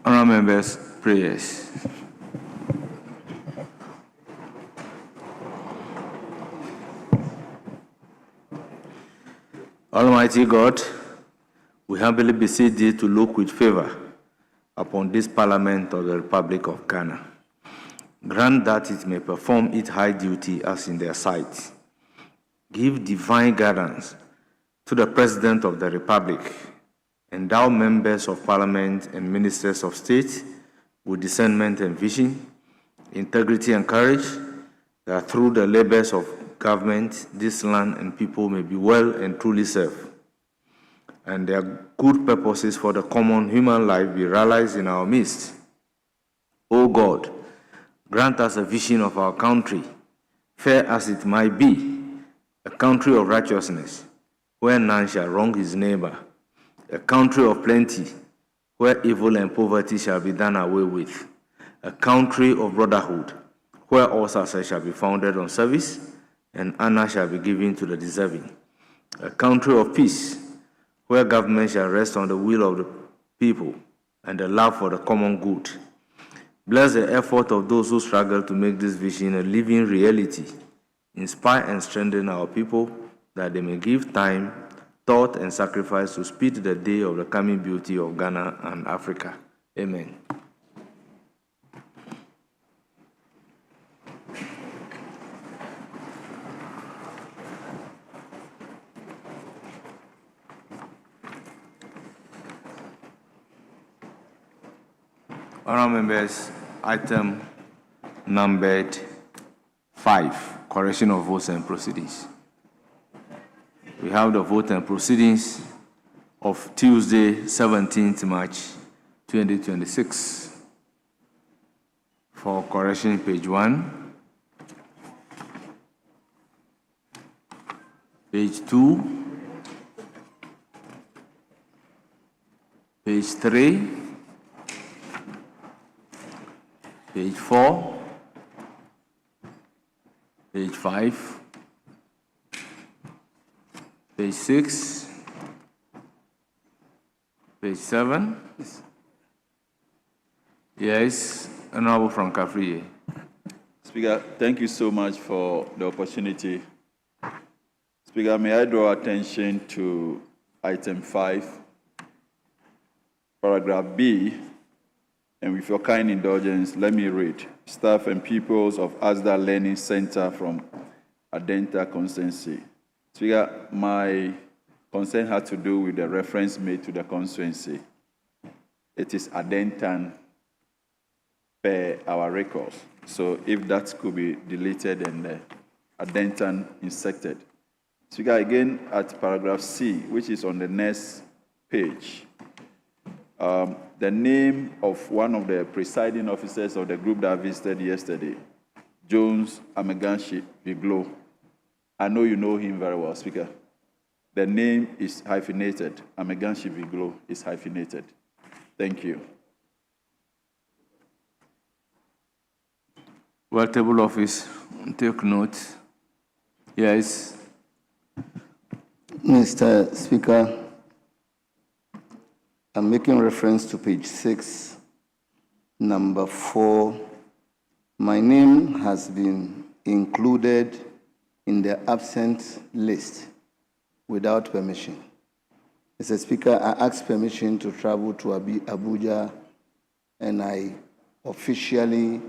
Honourable members, prayers. Almighty God, we humbly beseech thee to look with favor upon this Parliament of the Republic of Ghana. Grant that it may perform its high duty as in their sight. Give divine guidance to the President of the Republic. Endow members of Parliament and ministers of state with discernment and vision, integrity and courage, that through the labors of government, this land and people may be well and truly served, and their good purposes for the common human life be realized in our midst. O God, grant us a vision of our country, fair as it might be, a country of righteousness, where none shall wrong his neighbor, a country of plenty, where evil and poverty shall be done away with, a country of brotherhood, where all success shall be founded on service, and honor shall be given to the deserving, a country of peace, where government shall rest on the will of the people and the love for the common good. Bless the effort of those who struggle to make this vision a living reality. Inspire and strengthen our people that they may give time, thought, and sacrifice to speed the day of the coming beauty of Ghana and Africa. Amen. Honourable members, item numbered 5, correction of votes and proceedings. We have the vote and proceedings of Tuesday, 17th March 2026. For correction, page 1, page 2, page 3, page 4, page 5, page 6, page 7. Yes, Honorable Frank Afriye. Speaker, thank you so much for the opportunity. Speaker, may I draw attention to item 5, paragraph B, and with your kind indulgence, let me read. Staff and pupils of ASDA Learning Center from Adenta constituency. Speaker, my concern had to do with the reference made to the constituency. It is Adentan per our records. So if that could be deleted and Adentan inserted. Speaker, again at paragraph C, which is on the next page. The name of one of the presiding officers of the group that I visited yesterday, Jones Ameganshi Viglo. I know you know him very well, Speaker. The name is hyphenated. Ameganshi Viglo is hyphenated. Thank you. Well, table office, take note. Yes. Mr. Speaker, I'm making reference to page 6, number 4. My name has been included in the absent list without permission. Mr. Speaker, I asked permission to travel to Abuja, and I officially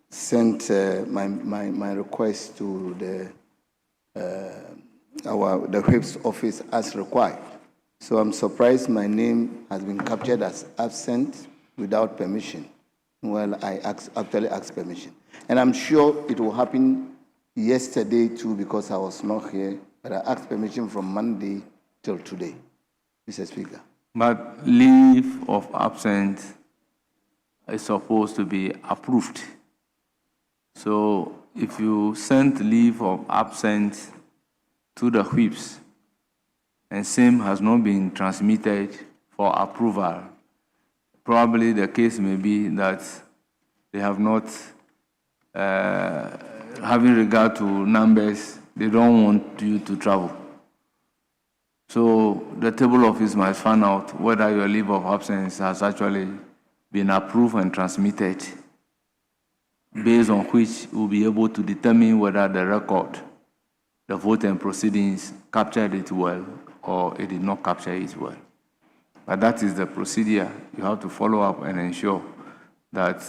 sent my request to the whip's office as required. So I'm surprised my name has been captured as absent without permission. Well, I actually asked permission. And I'm sure it will happen yesterday too because I was not here, but I asked permission from Monday till today, Mr. Speaker. But leave of absence is supposed to be approved. So if you send leave of absence to the whips and same has not been transmitted for approval, probably the case may be that they have not, having regard to numbers, they don't want you to travel. So the table office must find out whether your leave of absence has actually been approved and transmitted, based on which we'll be able to determine whether the record, the vote and proceedings captured it well or it did not capture it well. But that is the procedure. You have to follow up and ensure that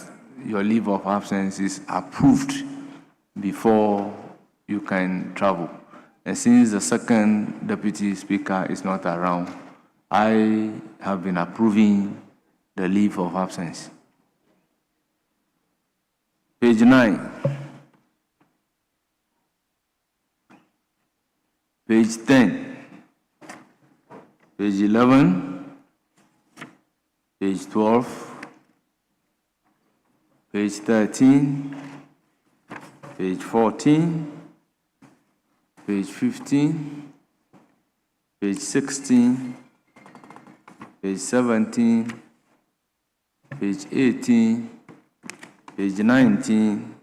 your leave of absence is approved before you can travel. And since the second deputy speaker is not around, I have been approving the leave of absence. Page 9. Page 10. Page 11. Page 12. Page 13. Page 14. Page 15. Page 16. Page 17. Page 18. Page 19.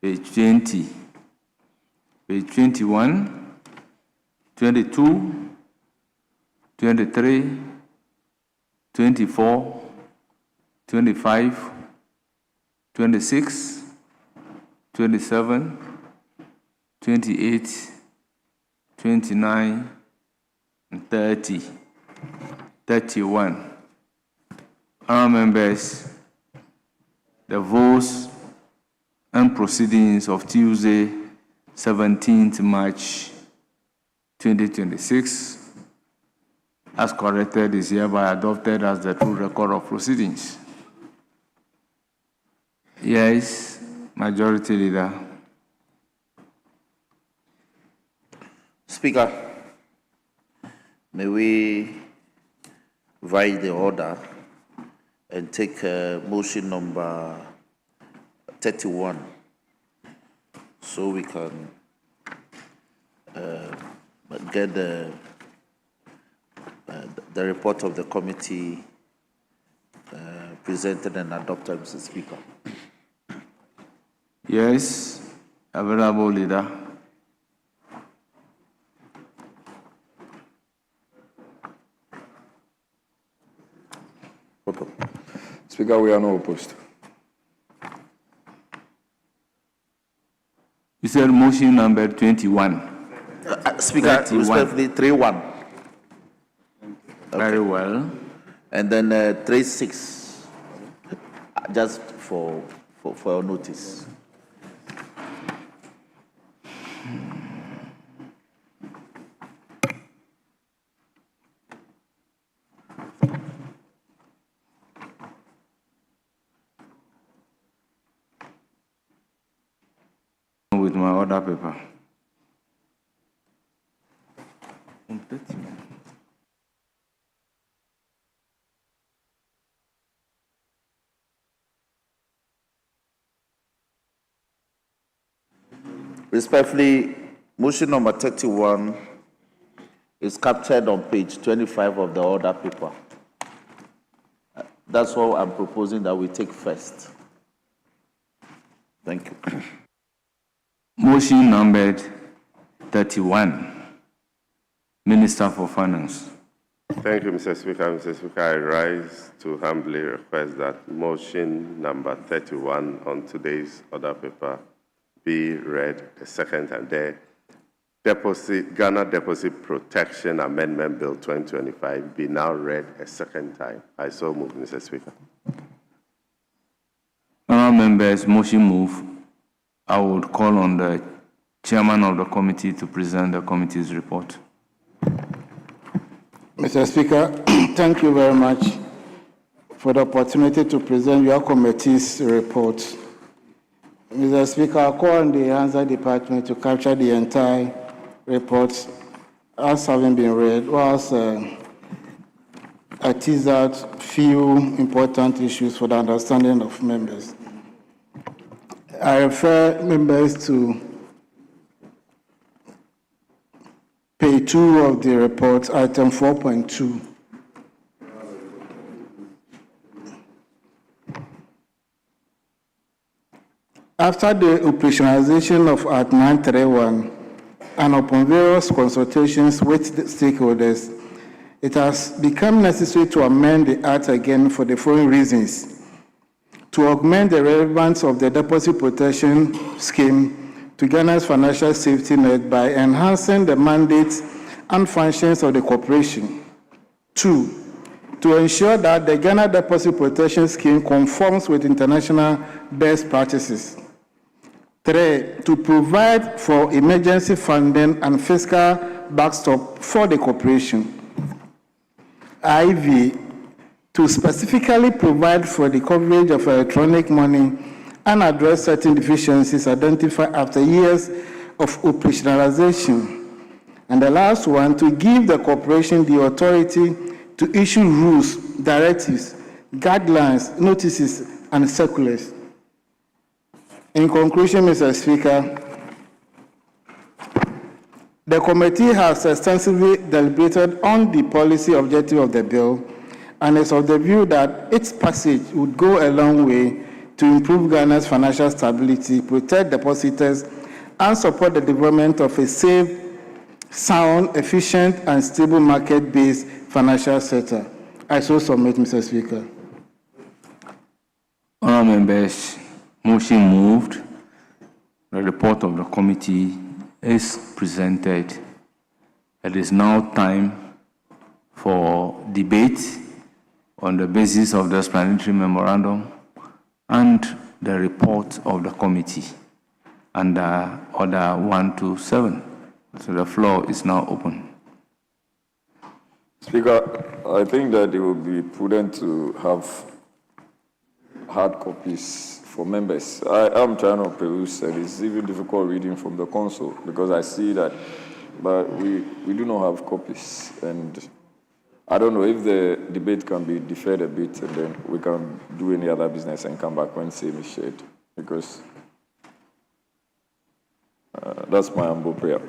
Page 20. Page 21. 22. 23. 24. 25. 26. 27. 28, 29, and 30, 31. Honourable members, the votes and proceedings of Tuesday, 17th March 2026, as corrected, is hereby adopted as the true record of proceedings. Yes, Majority Leader. Speaker, may we revise the order and take motion number 31 so we can get the report of the committee presented and adopted, Mr. Speaker. Yes, available leader. Speaker, we are not opposed. You said motion number 21. Speaker, 31. respectfully, 3-1. Very well. And then 3-6, just for your notice. With my order paper. Respectfully, motion number 31 is captured on page 25 of the order paper. That's what I'm proposing that we take first. Thank you. Motion numbered 31. Minister for Finance. Thank you, Mr. Speaker. Mr. Speaker, I rise to humbly request that motion number 31 on today's order paper be read a second time. The Ghana Deposit Protection Amendment Bill 2025 be now read a second time. I so move, Mr. Speaker. Honourable members, motion move. I would call on the chairman of the committee to present the committee's report. Mr. Speaker, thank you very much for the opportunity to present your committee's report. Mr. Speaker, I call on the Answer Department to capture the entire report as having been read, whilst I tease out few important issues for the understanding of members. I refer members to page 2 of the report, item 4.2. After the operationalization of Act 931 and upon various consultations with the stakeholders, it has become necessary to amend the Act again for the following reasons: to augment the relevance of the deposit protection scheme to Ghana's financial safety net by enhancing the mandates and functions of the corporation. 2, to ensure that the Ghana Deposit Protection Scheme conforms with international best practices. 3, to provide for emergency funding and fiscal backstop for the corporation. IV, to specifically provide for the coverage of electronic money and address certain deficiencies identified after years of operationalization. And the last one, to give the corporation the authority to issue rules, directives, guidelines, notices, and circulars. In conclusion, Mr. Speaker, the committee has extensively deliberated on the policy objective of the bill and is of the view that its passage would go a long way to improve Ghana's financial stability, protect depositors, and support the development of a safe, sound, efficient, and stable market-based financial sector. I so submit, Mr. Speaker. Honourable members, motion moved. The report of the committee is presented. It is now time for debate on the basis of the explanatory memorandum and the report of the committee under Order 127. So the floor is now open. Speaker, I think that it would be prudent to have hard copies for members. I am trying to peruse, and it's even difficult reading from the console because I see that, but we do not have copies. And I don't know if the debate can be deferred a bit, and then we can do any other business and come back when same is shared, because that's my humble prayer.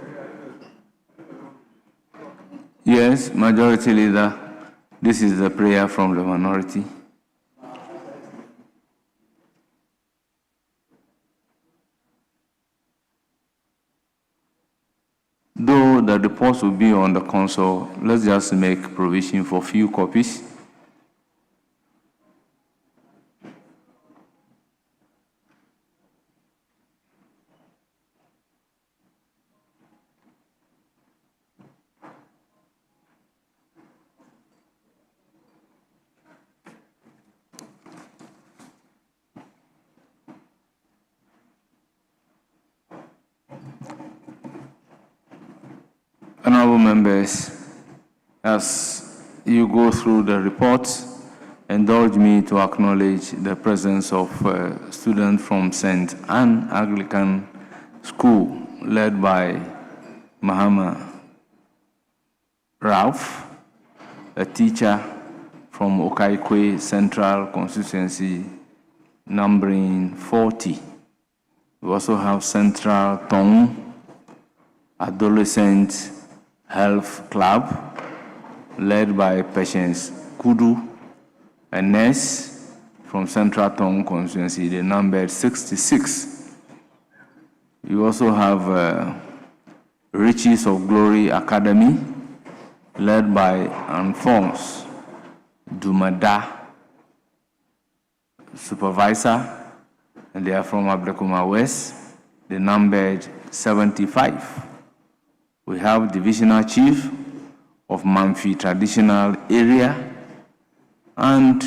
Yes, Majority Leader, this is the prayer from the minority. Though the reports will be on the console, let's just make provision for few copies. Honourable members, as you go through the report, indulge me to acknowledge the presence of students from St. Anne Anglican School, led by Mahama Ralph, a teacher from Okaikwe Central Constituency, numbering 40. We also have Central Tong Adolescent Health Club, led by Patience Kudu, a nurse from Central Tong Constituency, the number 66. You also have Riches of Glory Academy, led by Alphonse Dumada, supervisor, and they are from Ablekuma West, the numbered 75. We have Divisional Chief of Mamfi Traditional Area and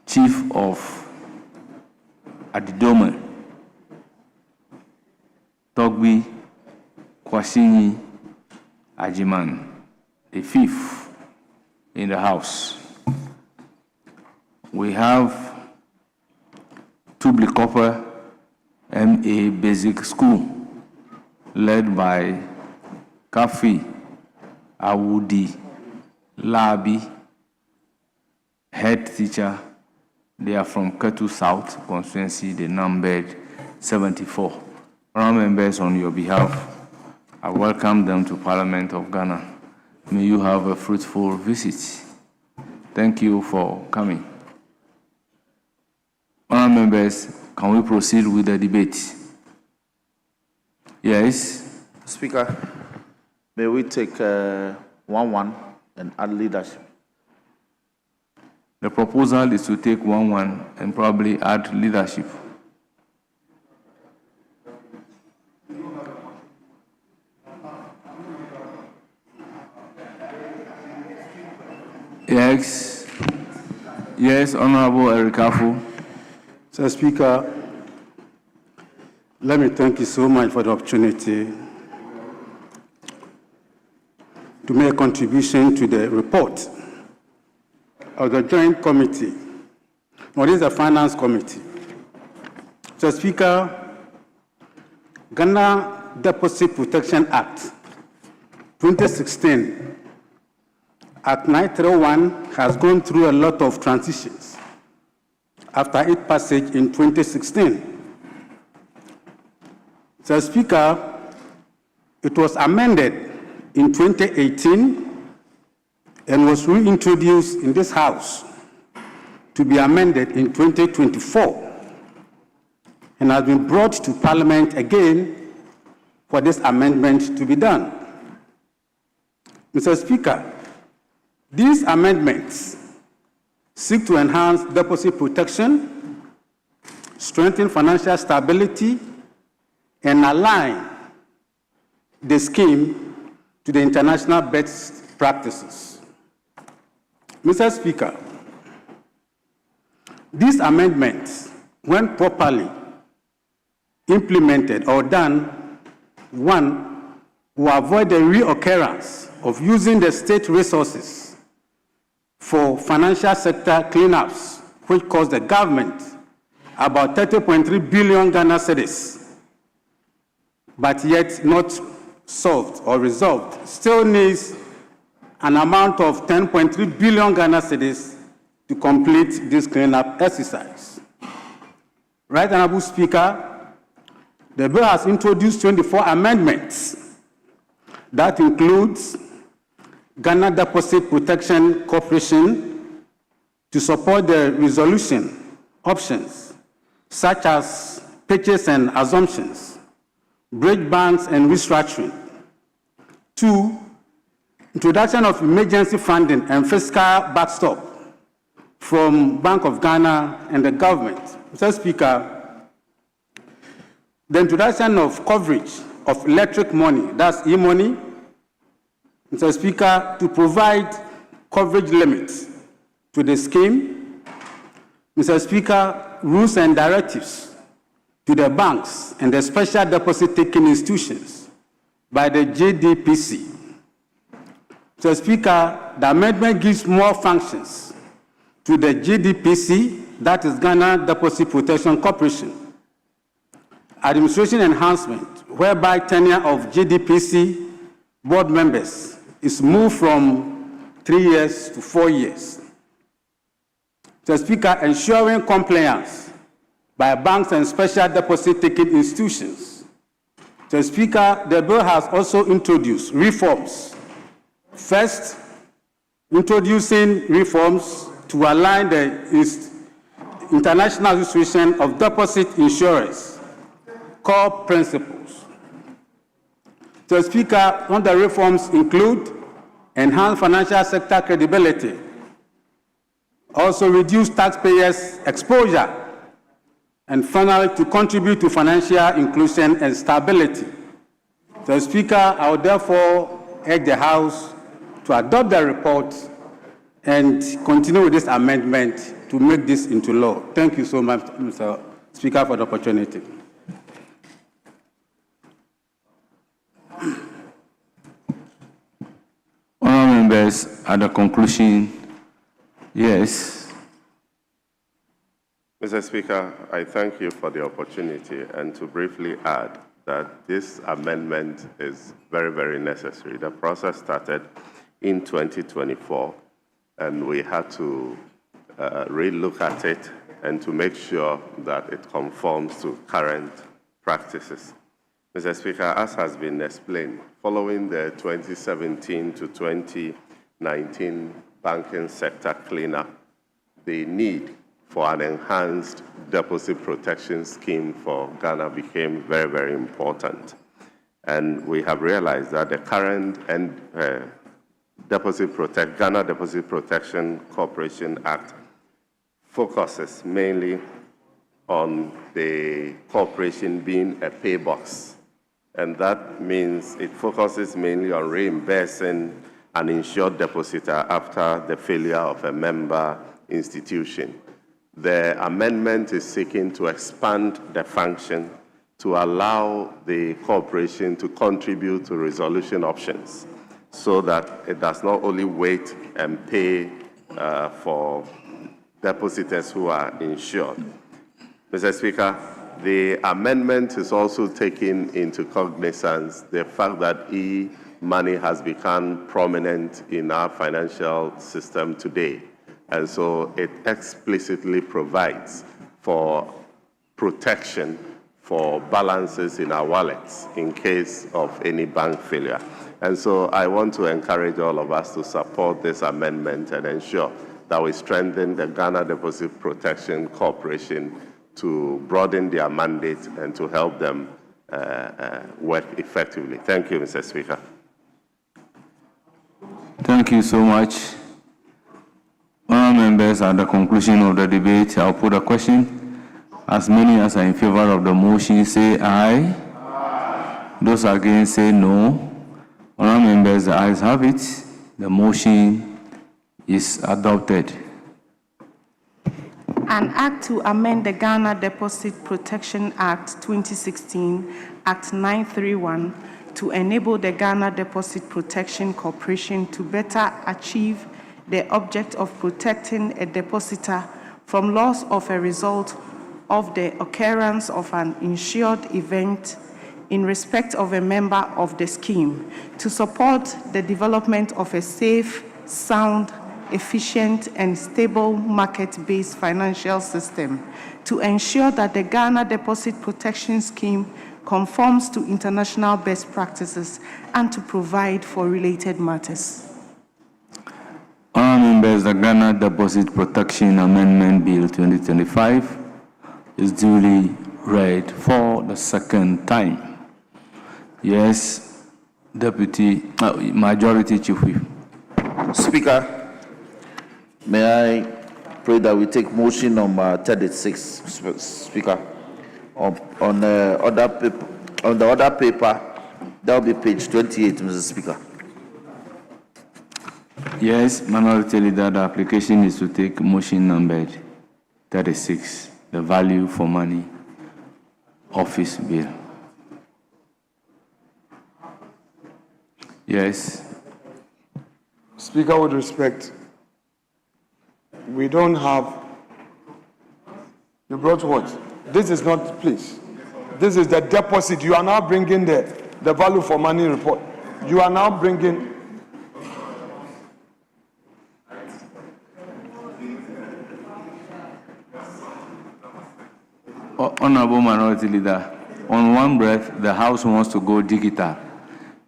Chief of Adidome, Togbi Kwasini Ajiman, the 5th in the house. We have Tubli Copper MA Basic School, led by Kafi Awudi Labi, head teacher. They are from Ketu South constituency, they numbered 74. Honourable members, on your behalf, I welcome them to Parliament of Ghana. May you have a fruitful visit. Thank you for coming. Honourable members, can we proceed with the debate? Yes, Speaker, may we take 1-1 and add leadership? The proposal is to take 1-1 and probably add leadership. Yes, Honorable Erikafu. Mr. Speaker, let me thank you so much for the opportunity to make a contribution to the report of the Joint Committee. What is the Finance Committee? Mr. Speaker, Ghana Deposit Protection Act 2016, Act 931 has gone through a lot of transitions after its passage in 2016. Mr. Speaker, it was amended in 2018 and was reintroduced in this House to be amended in 2024 and has been brought to Parliament again for this amendment to be done. Mr. Speaker, these amendments seek to enhance deposit protection, strengthen financial stability, and align the scheme to the international best practices. Mr. Speaker, these amendments, when properly implemented or done, one, will avoid the reoccurrence of using the state resources for financial sector cleanups, which cost the government about 30.3 billion Ghana cedis, but yet not solved or resolved, still needs an amount of 10.3 billion Ghana cedis to complete this cleanup exercise. Right, Honorable Speaker, the bill has introduced 24 amendments that includes Ghana Deposit Protection Corporation to support the resolution options such as pitches and assumptions, break banks and restructuring. 2, introduction of emergency funding and fiscal backstop from Bank of Ghana and the government. Mr. Speaker, the introduction of coverage of electric money, that's e-money, Mr. Speaker, to provide coverage limits to the scheme. Mr. Speaker, rules and directives to the banks and the special deposit-taking institutions by the JDPC. Mr. Speaker, the amendment gives more functions to the JDPC, that is Ghana Deposit Protection Corporation. Administration enhancement, whereby tenure of JDPC board members is moved from 3 years to 4 years. Mr. Speaker, ensuring compliance by banks and special deposit-taking institutions. Mr. Speaker, the bill has also introduced reforms. First, introducing reforms to align the International Association of Deposit Insurers core principles. Mr. Speaker, one of the reforms include enhance financial sector credibility, also reduce taxpayers' exposure, and finally, to contribute to financial inclusion and stability. Mr. Speaker, I would therefore urge the House to adopt the report and continue with this amendment to make this into law. Thank you so much, Mr. Speaker, for the opportunity. Honourable members, at the conclusion, yes. Mr. Speaker, I thank you for the opportunity, and to briefly add that this amendment is very, very necessary. The process started in 2024, and we had to relook at it and to make sure that it conforms to current practices. Mr. Speaker, as has been explained, following the 2017 to 2019 banking sector cleanup, the need for an enhanced deposit protection scheme for Ghana became very, very important. And we have realized that the current Ghana Deposit Protection Corporation Act focuses mainly on the corporation being a pay box. And that means it focuses mainly on reimbursing an insured depositor after the failure of a member institution. The amendment is seeking to expand the function to allow the corporation to contribute to resolution options so that it does not only wait and pay for depositors who are insured. Mr. Speaker, the amendment is also taking into cognizance the fact that e-money has become prominent in our financial system today. And so it explicitly provides for protection for balances in our wallets in case of any bank failure. And so I want to encourage all of us to support this amendment and ensure that we strengthen the Ghana Deposit Protection Corporation to broaden their mandate and to help them work effectively. Thank you, Mr. Speaker. Thank you so much. Honourable members, at the conclusion of the debate, I'll put a question. As many as are in favor of the motion, say aye. Aye. Those against, say no. Honourable members, the ayes have it. The motion is adopted. An act to amend the Ghana Deposit Protection Act 2016, Act 931, to enable the Ghana Deposit Protection Corporation to better achieve the object of protecting a depositor from loss of a result of the occurrence of an insured event in respect of a member of the scheme, to support the development of a safe, sound, efficient, and stable market-based financial system, to ensure that the Ghana Deposit Protection Scheme conforms to international best practices, and to provide for related matters. Honourable members, the Ghana Deposit Protection Amendment Bill 2025 is duly read for the second time. Yes, Majority Chief Whip. Speaker, may I pray that we take motion number 36, Speaker, on the other paper, that will be page 28, Mr. Speaker. Yes, Minority Leader, the application is to take motion numbered 36, the value for money office bill. Yes. Speaker, with respect, we don't have, you brought what? This is not, please. This is the deposit. You are now bringing the value for money report. You are now bringing. Honourable Minority Leader, on one breath, the House wants to go digital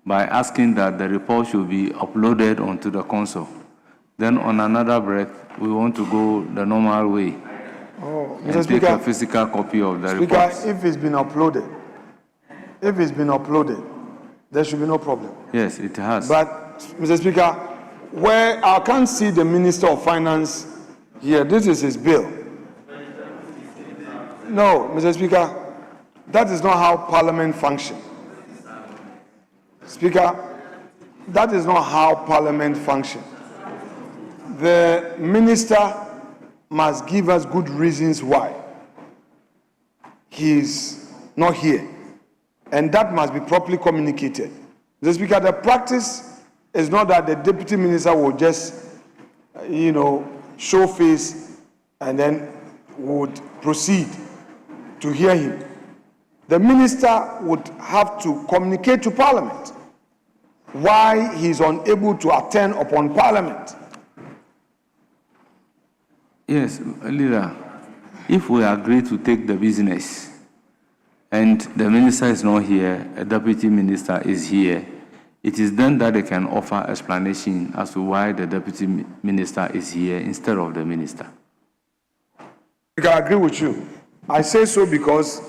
by asking that the report should be uploaded onto the console. Then on another breath, we want to go the normal way. Oh, and Mr. Speaker, take a physical copy of the Speaker, report. if it's been uploaded, there should be no problem. Yes, it has. But, Mr. Speaker, where I can't see the Minister of Finance here, this is his bill. No, Mr. Speaker, that is not how Parliament functions. Speaker, that is not how Parliament functions. The Minister must give us good reasons why he is not here. And that must be properly communicated. Mr. Speaker, the practice is not that the Deputy Minister will just, show face and then would proceed to hear him. The Minister would have to communicate to Parliament why he is unable to attend upon Parliament. Yes, Leader, if we agree to take the business and the Minister is not here, a Deputy Minister is here, it is then that they can offer explanation as to why the Deputy Minister is here instead of the Minister. I agree with you. I say so because,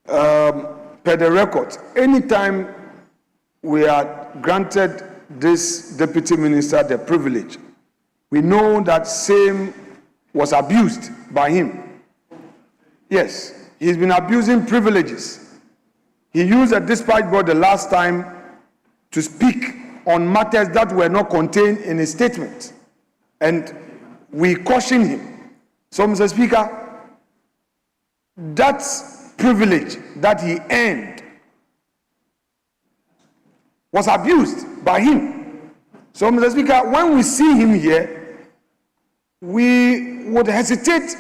per the record, anytime we are granted this deputy minister the privilege. We know that same was abused by him. Yes, he's been abusing privileges. He used a dispatch board the last time to speak on matters that were not contained in his statement. And we caution him. So, Mr. Speaker, that privilege that he earned was abused by him. So, Mr. Speaker, when we see him here, we would hesitate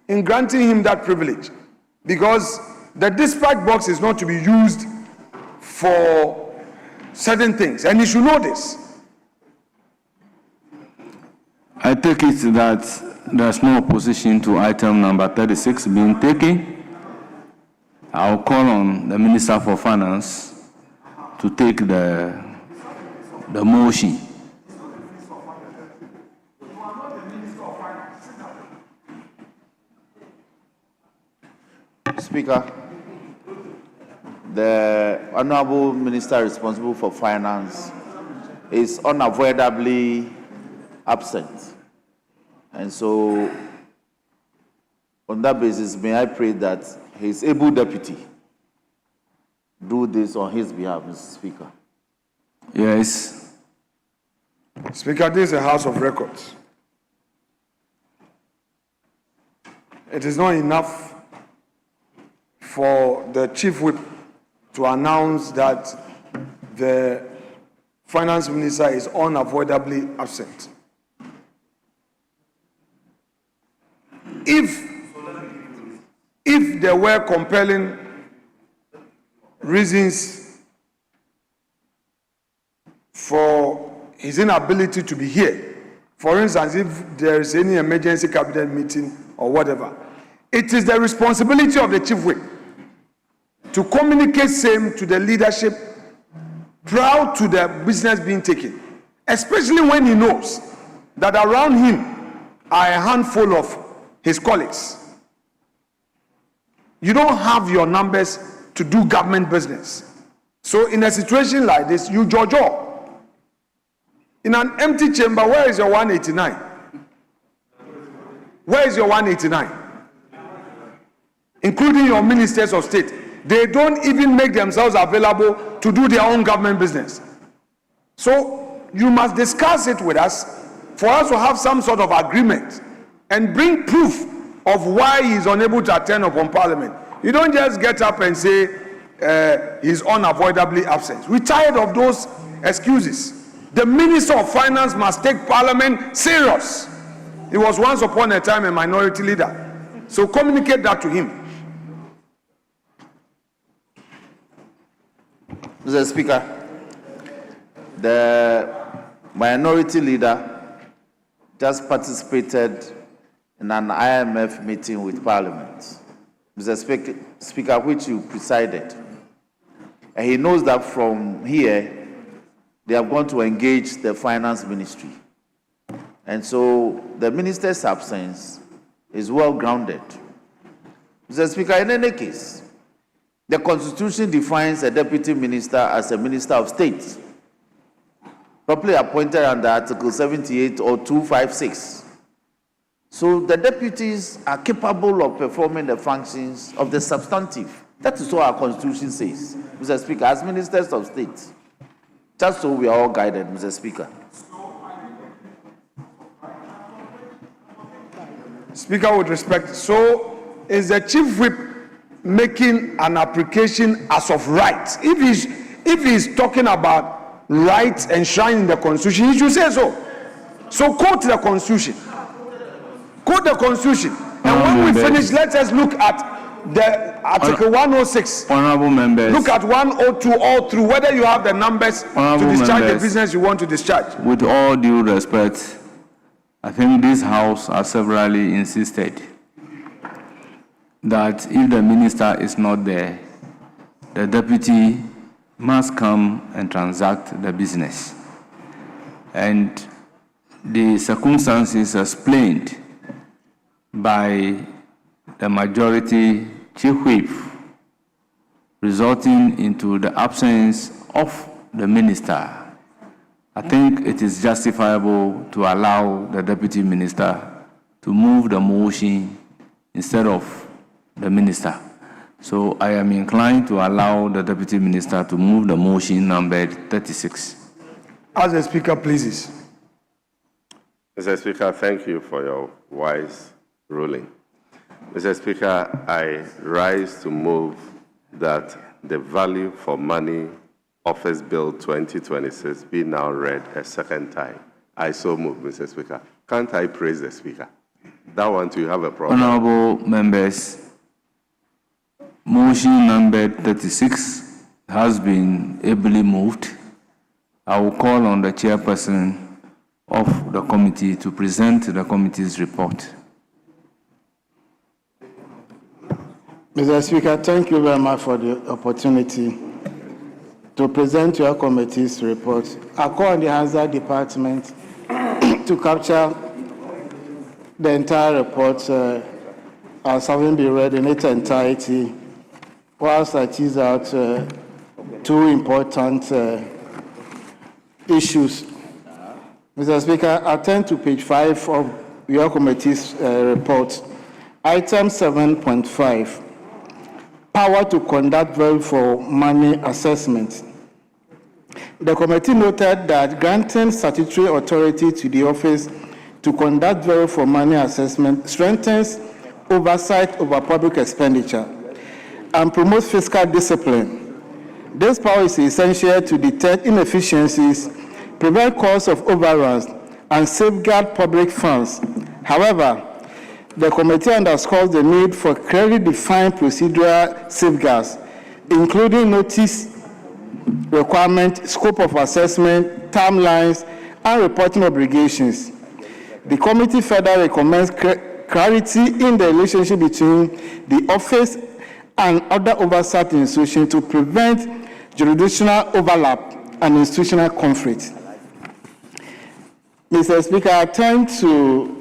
in granting him that privilege because the dispatch box is not to be used for certain things, and you should know this. I take it that there's no opposition to item number 36 being taken. I'll call on the Minister for Finance to take the motion. Speaker, the Honorable Minister responsible for Finance is unavoidably absent. And so, on that basis, may I pray that his able deputy do this on his behalf, Mr. Speaker. Yes. Speaker, this is a House of Records. It is not enough for the Chief Whip to announce that the Finance Minister is unavoidably absent. If there were compelling reasons for his inability to be here, for instance, if there is any emergency cabinet meeting or whatever, it is the responsibility of the Chief Whip to communicate same to the leadership prior to the business being taken, especially when he knows that around him are a handful of his colleagues. You don't have your numbers to do government business. So in a situation like this, you judge all. In an empty chamber, where is your 189? Where is your 189? Including your ministers of state. They don't even make themselves available to do their own government business. So you must discuss it with us for us to have some sort of agreement and bring proof of why he is unable to attend upon Parliament. You don't just get up and say he's unavoidably absent. We're tired of those excuses. The Minister of Finance must take Parliament serious. He was once upon a time a minority leader. So communicate that to him. Mr. Speaker, the minority leader just participated in an IMF meeting with Parliament, Mr. Speaker, which you presided. And he knows that from here, they are going to engage the finance ministry. And so the minister's absence is well grounded. Mr. Speaker, in any case, the Constitution defines a deputy minister as a minister of state, properly appointed under Article 78 or 256. So the deputies are capable of performing the functions of the substantive. That is what our Constitution says, Mr. Speaker, as ministers of state. Just so we are all guided, Mr. Speaker. Speaker, with respect, so is the Chief Whip making an application as of right? If he's talking about rights enshrined in the Constitution, he should say so. So quote the Constitution. Quote the Constitution. And when we finish, let us look at the Article 106. Honorable members. Look at 102 all through, whether you have the numbers to discharge the business you want to discharge. With all due respect, I think this House has severally insisted that if the minister is not there, the deputy must come and transact the business. And the circumstances explained by the majority chief whip resulting into the absence of the minister, I think it is justifiable to allow the deputy minister to move the motion instead of the minister. So I am inclined to allow the deputy minister to move the motion numbered 36. As the Speaker pleases. Mr. Speaker, thank you for your wise ruling. Mr. Speaker, I rise to move that the value for money Office Bill 2026 be now read a second time. I so move, Mr. Speaker. Can't I praise the Speaker? That one too, you have a problem. Honorable members, motion numbered 36 has been ably moved. I will call on the chairperson of the committee to present the committee's report. Mr. Speaker, thank you very much for the opportunity to present your committee's report. I call on the Hazard Department to capture the entire report as having been read in its entirety, whilst I tease out two important issues. Mr. Speaker, I turn to page 5 of your committee's report. Item 7.5, power to conduct value for money assessment. The committee noted that granting statutory authority to the office to conduct value for money assessment strengthens oversight over public expenditure and promotes fiscal discipline. This power is essential to detect inefficiencies, prevent costs of overruns, and safeguard public funds. However, the committee underscores the need for clearly defined procedural safeguards, including notice requirement, scope of assessment, timelines, and reporting obligations. The committee further recommends clarity in the relationship between the office and other oversight institutions to prevent jurisdictional overlap and institutional conflict. Mr. Speaker, I turn to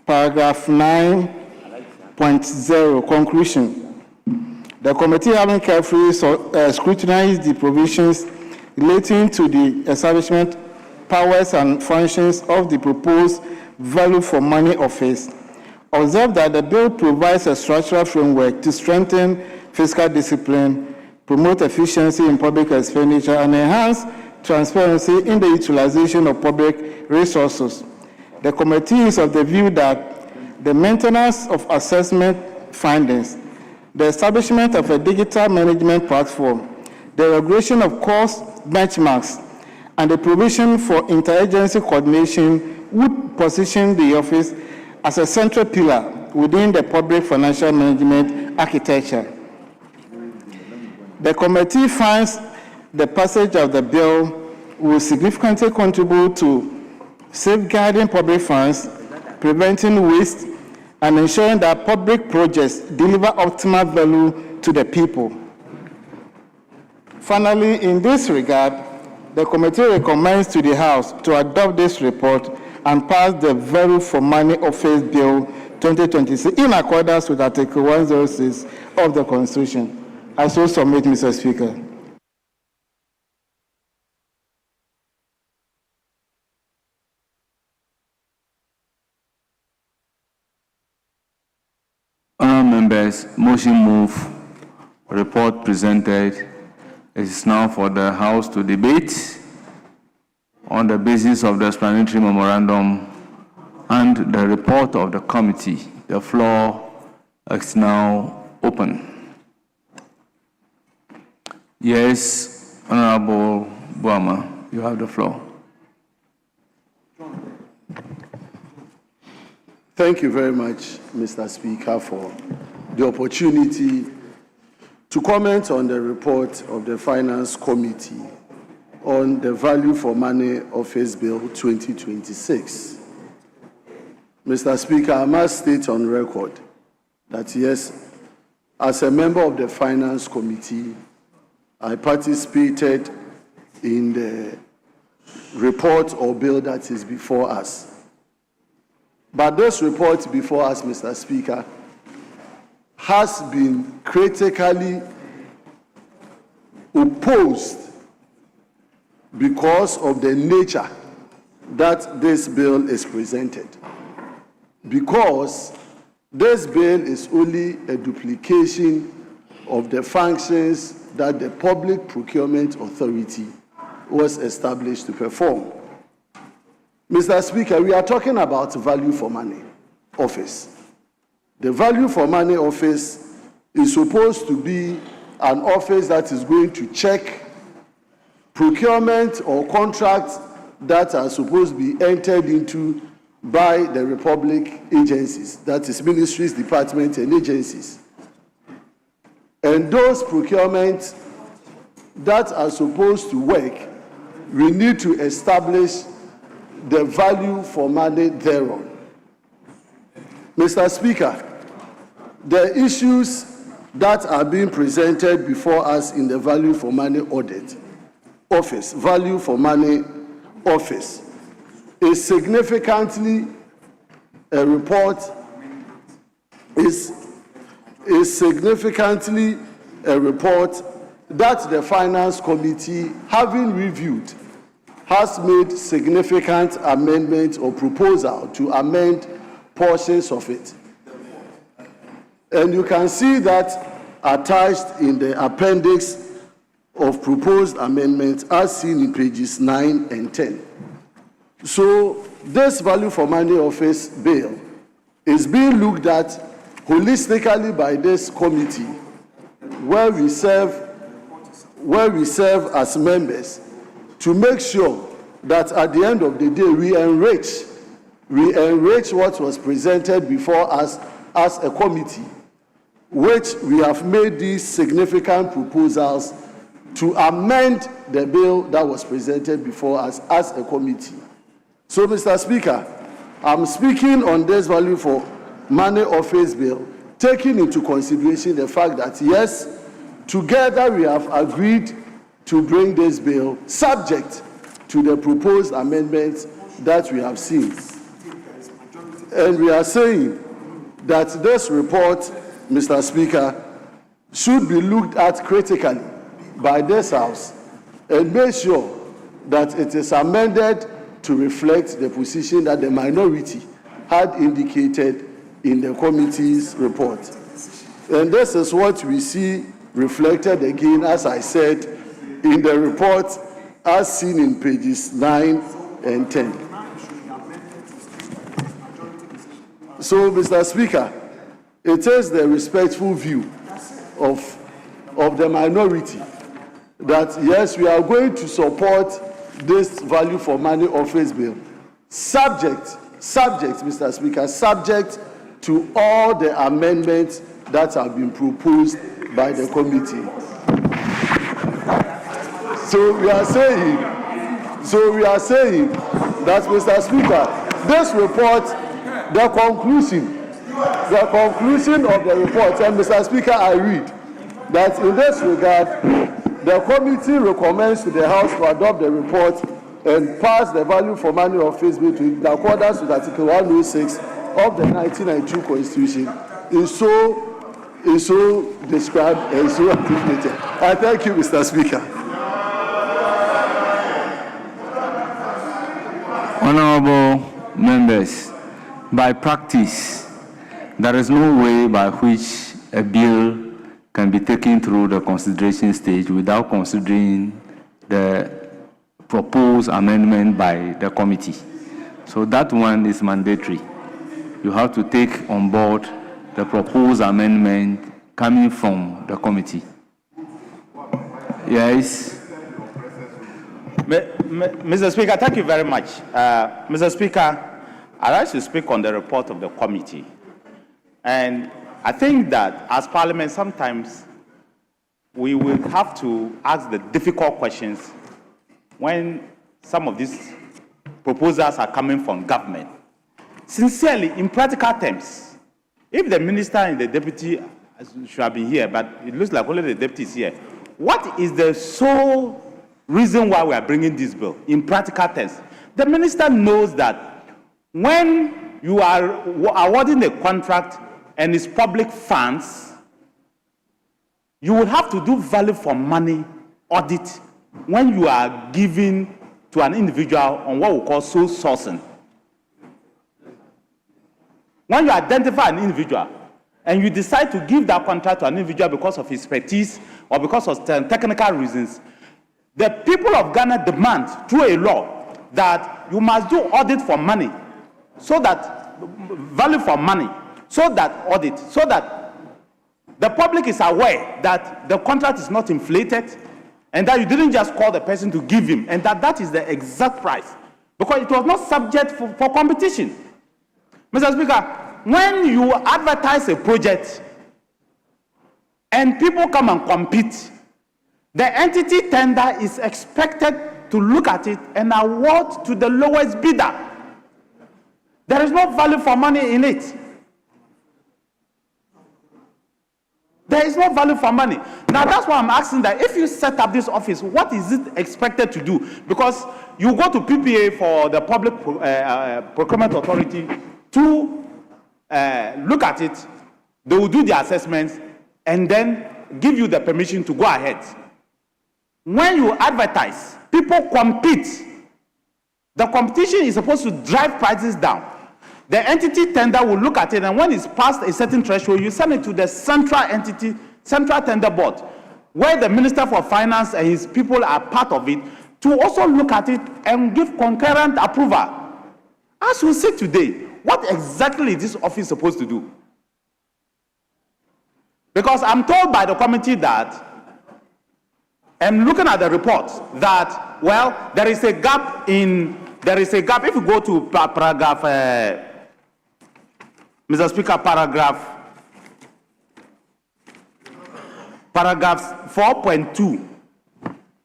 paragraph 9.0, conclusion. The committee, having carefully scrutinized the provisions relating to the establishment, powers, and functions of the proposed value for money office, observed that the bill provides a structural framework to strengthen fiscal discipline, promote efficiency in public expenditure, and enhance transparency in the utilization of public resources. The committee is of the view that the maintenance of assessment findings, the establishment of a digital management platform, the regulation of cost benchmarks, and the provision for interagency coordination would position the office as a central pillar within the public financial management architecture. The committee finds the passage of the bill will significantly contribute to safeguarding public funds, preventing waste, and ensuring that public projects deliver optimal value to the people. Finally, in this regard, the committee recommends to the House to adopt this report and pass the Value for Money Office Bill 2026 in accordance with Article 106 of the Constitution. I so submit, Mr. Speaker. Honourable members, motion move, report presented. It is now for the House to debate on the basis of the explanatory memorandum and the report of the committee. The floor is now open. Yes, Honourable Buama, you have the floor. Thank you very much, Mr. Speaker, for the opportunity to comment on the report of the Finance Committee on the Value for Money Office Bill 2026. Mr. Speaker, I must state on record that yes, as a member of the Finance Committee, I participated in the report or bill that is before us. But this report before us, Mr. Speaker, has been critically opposed because of the nature that this bill is presented. Because this bill is only a duplication of the functions that the Public Procurement Authority was established to perform. Mr. Speaker, we are talking about value for money office. The value for money office is supposed to be an office that is going to check procurement or contracts that are supposed to be entered into by the Republic agencies, that is ministries, departments, and agencies. And those procurements that are supposed to work, we need to establish the value for money thereon. Mr. Speaker, the issues that are being presented before us in the value for money audit office, value for money office, is significantly a report, is significantly a report that the Finance Committee, having reviewed, has made significant amendments or proposal to amend portions of it. And you can see that attached in the appendix of proposed amendments as seen in pages 9 and 10. So this value for money office bill is being looked at holistically by this committee, where we serve as members, to make sure that at the end of the day we enrich what was presented before us as a committee, which we have made these significant proposals to amend the bill that was presented before us as a committee. So, Mr. Speaker, I'm speaking on this value for money office bill, taking into consideration the fact that, yes, together we have agreed to bring this bill subject to the proposed amendments that we have seen. And we are saying that this report, Mr. Speaker, should be looked at critically by this House and make sure that it is amended to reflect the position that the minority had indicated in the committee's report. And this is what we see reflected again, as I said, in the report as seen in pages 9 and 10. So, Mr. Speaker, it is the respectful view of the minority that, yes, we are going to support this value for money office bill, subject, Mr. Speaker, subject to all the amendments that have been proposed by the committee. So we are saying that, Mr. Speaker, this report, the conclusion of the report, and Mr. Speaker, I read that in this regard, the committee recommends to the House to adopt the report and pass the value for money office bill in accordance with Article 106 of the 1992 Constitution is so described and so articulated. I thank you, Mr. Speaker. Honorable members, by practice, there is no way by which a bill can be taken through the consideration stage without considering the proposed amendment by the committee. So that one is mandatory. You have to take on board the proposed amendment coming from the committee. Yes. Mr. Speaker, thank you very much. Mr. Speaker, I'd like to speak on the report of the committee. And I think that as Parliament, sometimes we will have to ask the difficult questions when some of these proposals are coming from government. Sincerely, in practical terms, if the minister and the deputy should have been here, but it looks like only the deputy is here, what is the sole reason why we are bringing this bill? In practical terms, the minister knows that when you are awarding a contract and it's public funds, you will have to do value for money audit when you are giving to an individual on what we call sole sourcing. When you identify an individual and you decide to give that contract to an individual because of his expertise or because of technical reasons, the people of Ghana demand through a law that you must do audit for money, so that value for money, so that the public is aware that the contract is not inflated and that you didn't just call the person to give him, and that is the exact price, because it was not subject for competition. Mr. Speaker, when you advertise a project and people come and compete, the entity tender is expected to look at it and award to the lowest bidder. There is no value for money in it. There is no value for money. Now that's why I'm asking that if you set up this office, what is it expected to do? Because you go to PPA for the Public Procurement Authority to look at it, they will do the assessments and then give you the permission to go ahead. When you advertise, people compete. The competition is supposed to drive prices down. The entity tender will look at it, and when it's past a certain threshold, you send it to the central tender board, where the Minister for Finance and his people are part of it, to also look at it and give concurrent approval. As we see today, what exactly is this office supposed to do? Because I'm told by the committee that, and looking at the report, that, well, there is a gap, if you go to paragraph, Mr. Speaker, paragraph 4.2.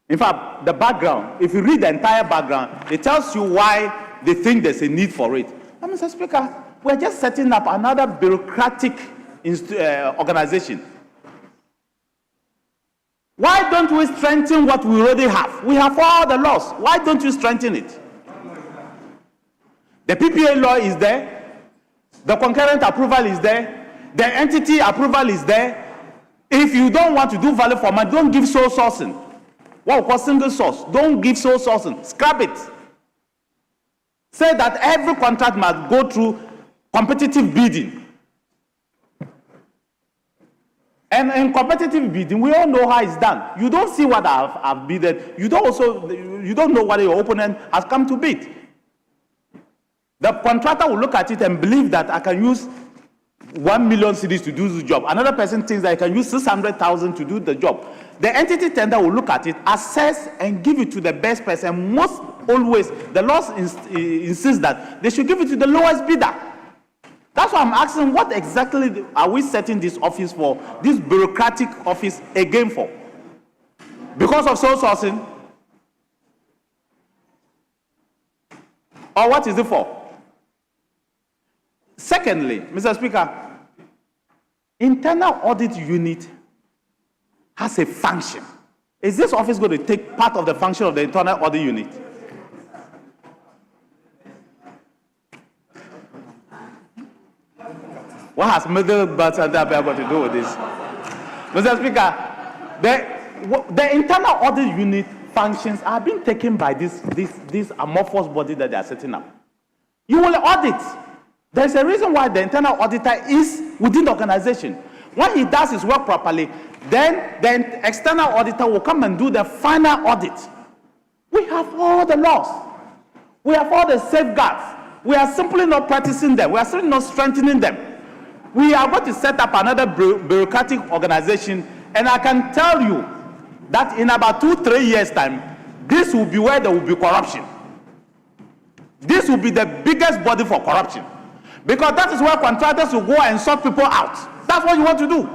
In fact, the background, if you read the entire background, it tells you why they think there's a need for it. And Mr. Speaker, we're just setting up another bureaucratic organization. Why don't we strengthen what we already have? We have all the laws. Why don't you strengthen it? The PPA law is there. The concurrent approval is there. The entity approval is there. If you don't want to do value for money, don't give sole sourcing. What we call single source. Don't give sole sourcing. Scrap it. Say that every contract must go through competitive bidding. And in competitive bidding, we all know how it's done. You don't see what I've bidded. You don't know what your opponent has come to bid. The contractor will look at it and believe that I can use 1 million cedis to do the job. Another person thinks that I can use 600,000 to do the job. The entity tender will look at it, assess, and give it to the best person. Most always, the laws insist that they should give it to the lowest bidder. That's why I'm asking, what exactly are we setting this office for, this bureaucratic office again for? Because of sole sourcing? Or what is it for? Secondly, Mr. Speaker, internal audit unit has a function. Is this office going to take part of the function of the internal audit unit? What has middle birth and that got to do with this? Mr. Speaker, the internal audit unit functions are being taken by this amorphous body that they are setting up. You will audit. There's a reason why the internal auditor is within the organization. When he does his work properly, then the external auditor will come and do the final audit. We have all the laws. We have all the safeguards. We are simply not practicing them. We are simply not strengthening them. We are going to set up another bureaucratic organization, and I can tell you that in about 2-3 years' time, this will be where there will be corruption. This will be the biggest body for corruption. Because that is where contractors will go and sort people out. That's what you want to do.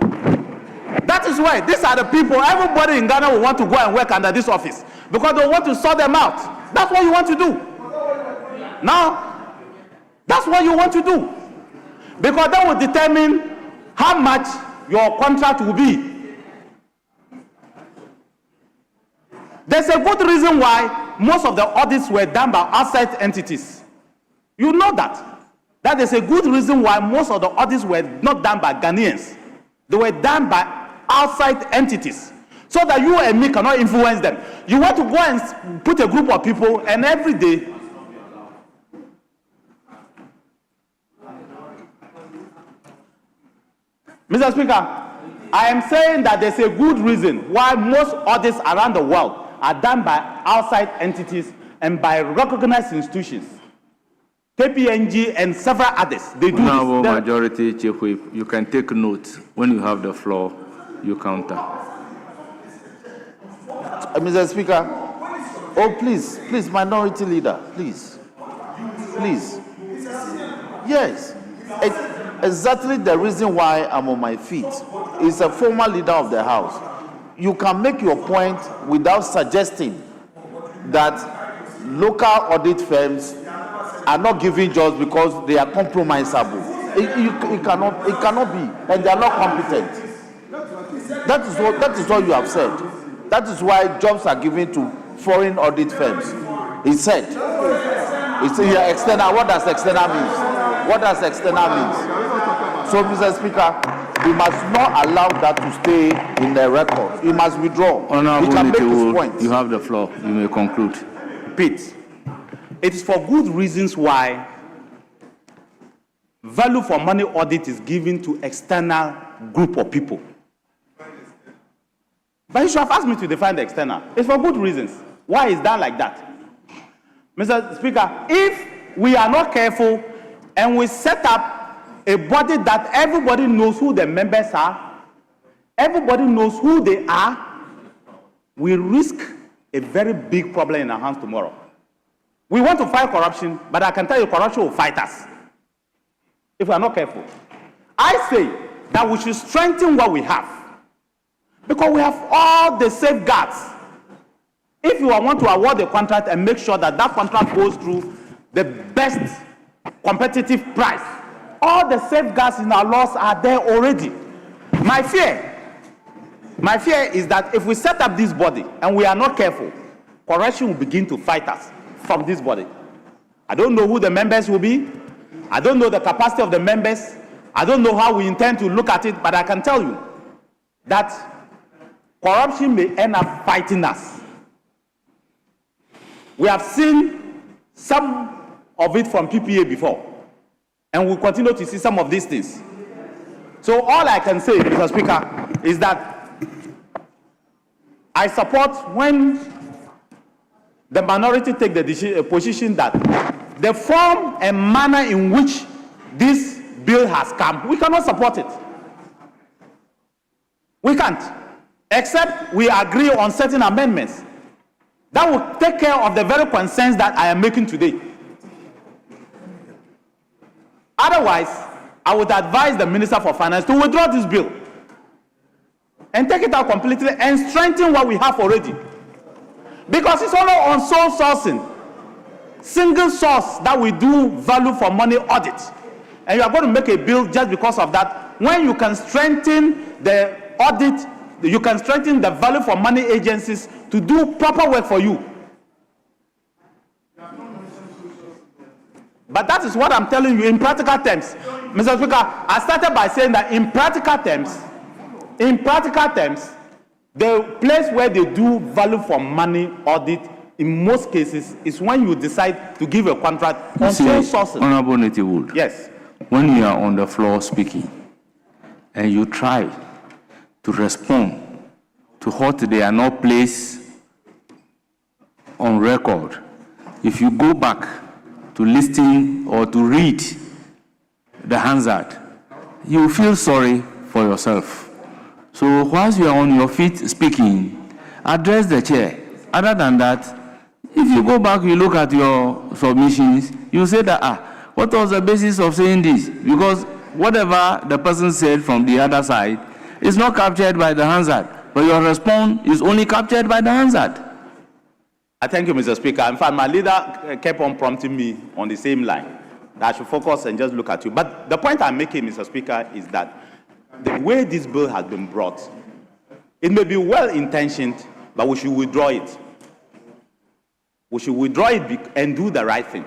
That is why these are the people, everybody in Ghana will want to go and work under this office. Because they want to sort them out. That's what you want to do. Now, that's what you want to do. Because that will determine how much your contract will be. There's a good reason why most of the audits were done by outside entities. You know that. That is a good reason why most of the audits were not done by Ghanaians. They were done by outside entities. so that you and me cannot influence them. You want to go and put a group of people, and every day, Mr. Speaker, I am saying that there's a good reason why most audits around the world are done by outside entities and by recognized institutions. KPMG and several others, they do Honorable this. Majority Chief Whip, you can take note. When you have the floor, you counter. Mr. Speaker, oh, please, Minority Leader, please. Yes, exactly the reason why I'm on my feet is a former leader of the House. You can make your point without suggesting that local audit firms are not giving jobs because they are compromisable. It cannot be, and they are not competent. That is what you have said. That is why jobs are given to foreign audit firms. He said, it's here external. What does external mean? What does external mean? So, Mr. Speaker, we must not allow that to stay in the record. He must withdraw. He can make his point. You have the floor. You may conclude. Pete, it is for good reasons why value for money audit is given to external group of people. But you should have asked me to define the external. It's for good reasons. Why is that like that? Mr. Speaker, if we are not careful and we set up a body that everybody knows who the members are, everybody knows who they are, we risk a very big problem in our hands tomorrow. We want to fight corruption, but I can tell you corruption will fight us if we are not careful. I say that we should strengthen what we have because we have all the safeguards. If you want to award a contract and make sure that that contract goes through the best competitive price, all the safeguards in our laws are there already. My fear is that if we set up this body and we are not careful, corruption will begin to fight us from this body. I don't know who the members will be. I don't know the capacity of the members. I don't know how we intend to look at it, but I can tell you that corruption may end up fighting us. We have seen some of it from PPA before, and we'll continue to see some of these things. So all I can say, Mr. Speaker, is that I support when the minority take the position that the form and manner in which this bill has come, we cannot support it. We can't, except we agree on certain amendments that will take care of the very concerns that I am making today. Otherwise, I would advise the Minister for Finance to withdraw this bill and take it out completely and strengthen what we have already. Because it's only on sole sourcing, single source, that we do value for money audit. And you are going to make a bill just because of that, when you can strengthen the audit, you can strengthen the value for money agencies to do proper work for you. But that is what I'm telling you in practical terms. Mr. Speaker, I started by saying that in practical terms, the place where they do value for money audit in most cases is when you decide to give a contract on sole sourcing. Honorable Native Wood. Yes. When you are on the floor speaking and you try to respond to what they are not placed on record, if you go back to listen or to read the Hansard, you feel sorry for yourself. So whilst you are on your feet speaking, address the chair. Other than that, if you go back, you look at your submissions, you say that, what was the basis of saying this? Because whatever the person said from the other side is not captured by the Hansard, but your response is only captured by the Hansard. I thank you, Mr. Speaker. In fact, my leader kept on prompting me on the same line that I should focus and just look at you. But the point I'm making, Mr. Speaker, is that the way this bill has been brought, it may be well-intentioned, but we should withdraw it. We should withdraw it and do the right thing.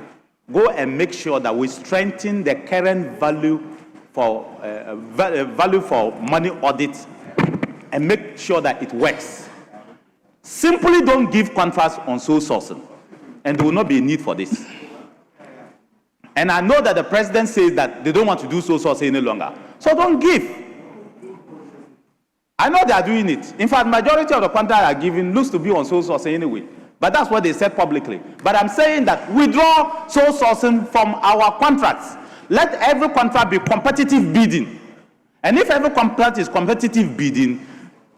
Go and make sure that we strengthen the current value for money audit and make sure that it works. Simply don't give contracts on sole sourcing, and there will not be a need for this. And I know that the president says that they don't want to do sole sourcing any longer. So don't give. I know they are doing it. In fact, majority of the contracts are given looks to be on sole sourcing anyway. But that's what they said publicly. But I'm saying that withdraw sole sourcing from our contracts. Let every contract be competitive bidding. And if every contract is competitive bidding,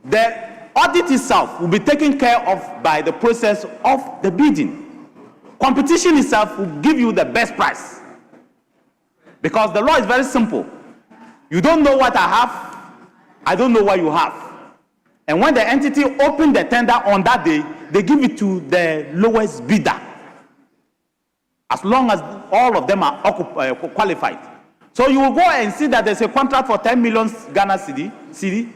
the audit itself will be taken care of by the process of the bidding. Competition itself will give you the best price. Because the law is very simple. You don't know what I have, I don't know what you have. And when the entity opened the tender on that day, they give it to the lowest bidder. As long as all of them are qualified. So you will go and see that there's a contract for 10 million Ghana cedi,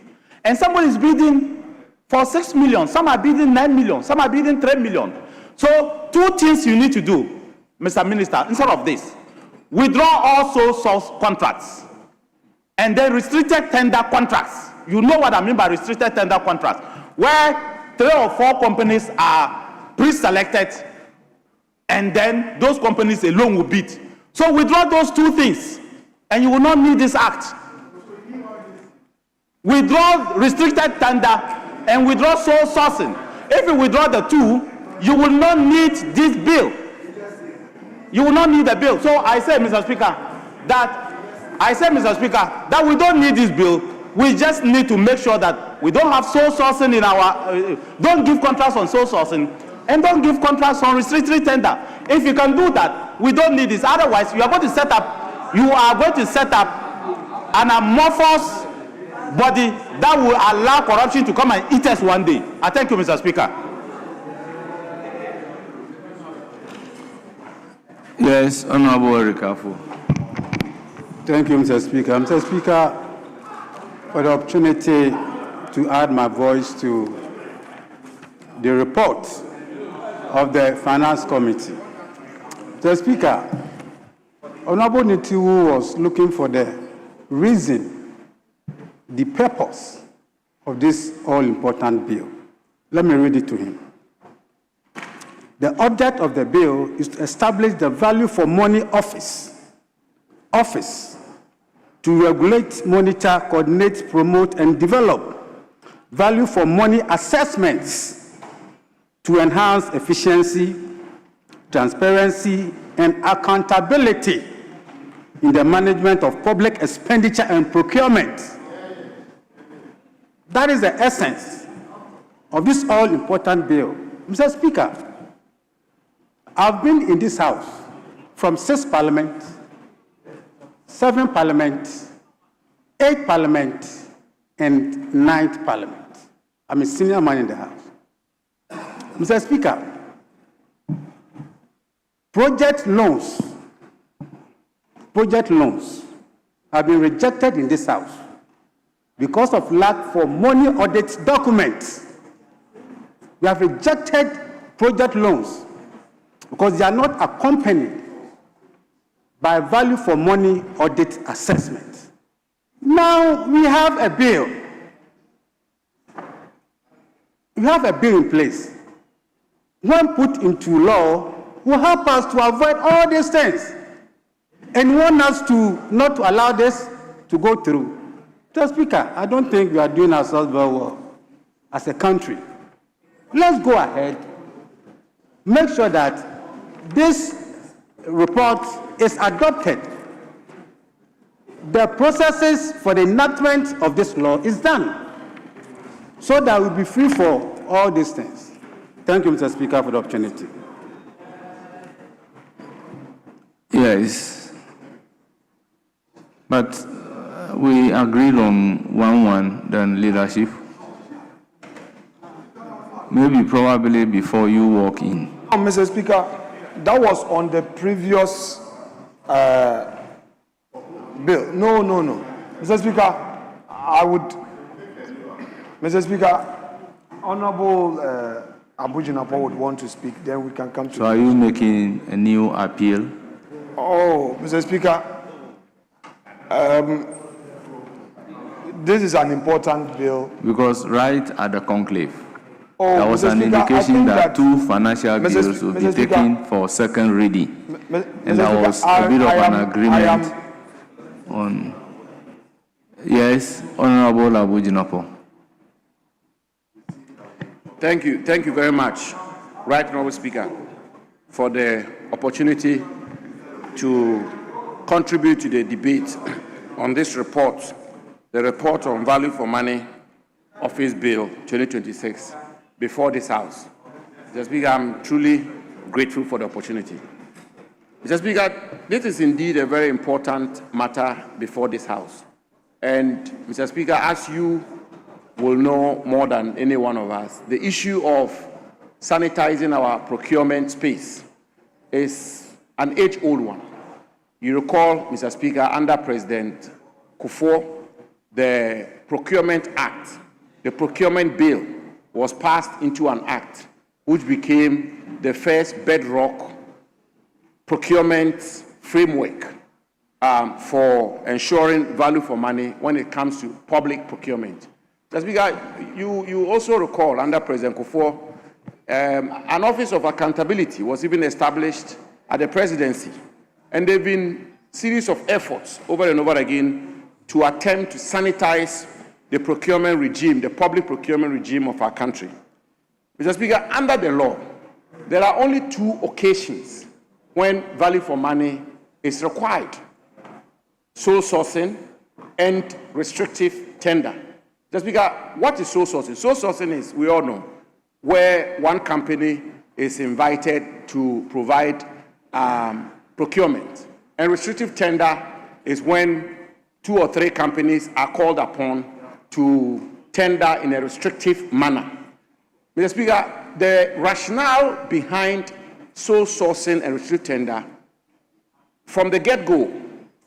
and somebody is bidding for 6 million. Some are bidding 9 million. Some are bidding 3 million. So 2 things you need to do, Mr. Minister, instead of this. Withdraw all sole source contracts. And then restricted tender contracts. You know what I mean by restricted tender contracts. Where 3 or 4 companies are pre-selected, and then those companies alone will bid. So withdraw those 2 things, and you will not need this act. Withdraw restricted tender and withdraw sole sourcing. If you withdraw the 2, you will not need this bill. You will not need the bill. So I say, Mr. Speaker, that we don't need this bill. We just need to make sure that we don't have sole sourcing in our, don't give contracts on sole sourcing, and don't give contracts on restricted tender. If you can do that, we don't need this. Otherwise, you are going to set up an amorphous body that will allow corruption to come and eat us one day. I thank you, Mr. Speaker. Yes, Honorable Erikafu. Thank you, Mr. Speaker. Mr. Speaker, for the opportunity to add my voice to the report of the Finance Committee. Mr. Speaker, Honorable Nitiwu was looking for the reason, the purpose of this all-important bill. Let me read it to him. The object of the bill is to establish the value for money office to regulate, monitor, coordinate, promote, and develop value for money assessments to enhance efficiency, transparency, and accountability in the management of public expenditure and procurement. That is the essence of this all-important bill. Mr. Speaker, I've been in this House from 6 parliaments, 7 parliaments, 8 parliaments, and 9th parliament. I'm a senior man in the House. Mr. Speaker, project loans have been rejected in this House because of lack for money audit documents. We have rejected project loans because they are not accompanied by value for money audit assessment. Now we have a bill. We have a bill in place. When put into law, will help us to avoid all these things and want us to not to allow this to go through. Mr. Speaker, I don't think we are doing ourselves very well as a country. Let's go ahead, make sure that this report is adopted. The processes for the enactment of this law is done so that we'll be free for all these things. Thank you, Mr. Speaker, for the opportunity. Yes, but we agreed on 1-1, then leadership. Maybe probably before you walk in. Mr. Speaker, that was on the previous bill. No. Mr. Speaker, Mr. Speaker, Honorable Abujinapo would want to speak, then we can come to. So are you making a new appeal? Oh, Mr. Speaker, this is an important bill. Because right at the conclave, Oh, There was Mr. an Speaker, I indication think that two financial Mr. bills will Mr. be Speaker, taken for second reading. And there was a bit of an agreement on. Yes, Honorable Abu Jinapo. Thank you very much, Right Honorable Speaker, for the opportunity to contribute to the debate on this report, the report on value for money Office Bill 2026 before this House. Mr. Speaker, I'm truly grateful for the opportunity. Mr. Speaker, this is indeed a very important matter before this House. And Mr. Speaker, as you will know more than any one of us, the issue of sanitizing our procurement space is an age-old one. You recall, Mr. Speaker, under President Kufuor, the Procurement Act, the procurement bill was passed into an act which became the first bedrock procurement framework for ensuring value for money when it comes to public procurement. Mr. Speaker, you also recall under President Kufuor, an Office of Accountability was even established at the presidency. And there have been a series of efforts over and over again to attempt to sanitize the procurement regime, the public procurement regime of our country. Mr. Speaker, under the law, there are only two occasions when value for money is required: sole sourcing and restrictive tender. Mr. Speaker, what is sole sourcing? Sole sourcing is, we all know, where one company is invited to provide procurement. And restrictive tender is when 2 or 3 companies are called upon to tender in a restrictive manner. Mr. Speaker, the rationale behind sole sourcing and restrictive tender from the get-go,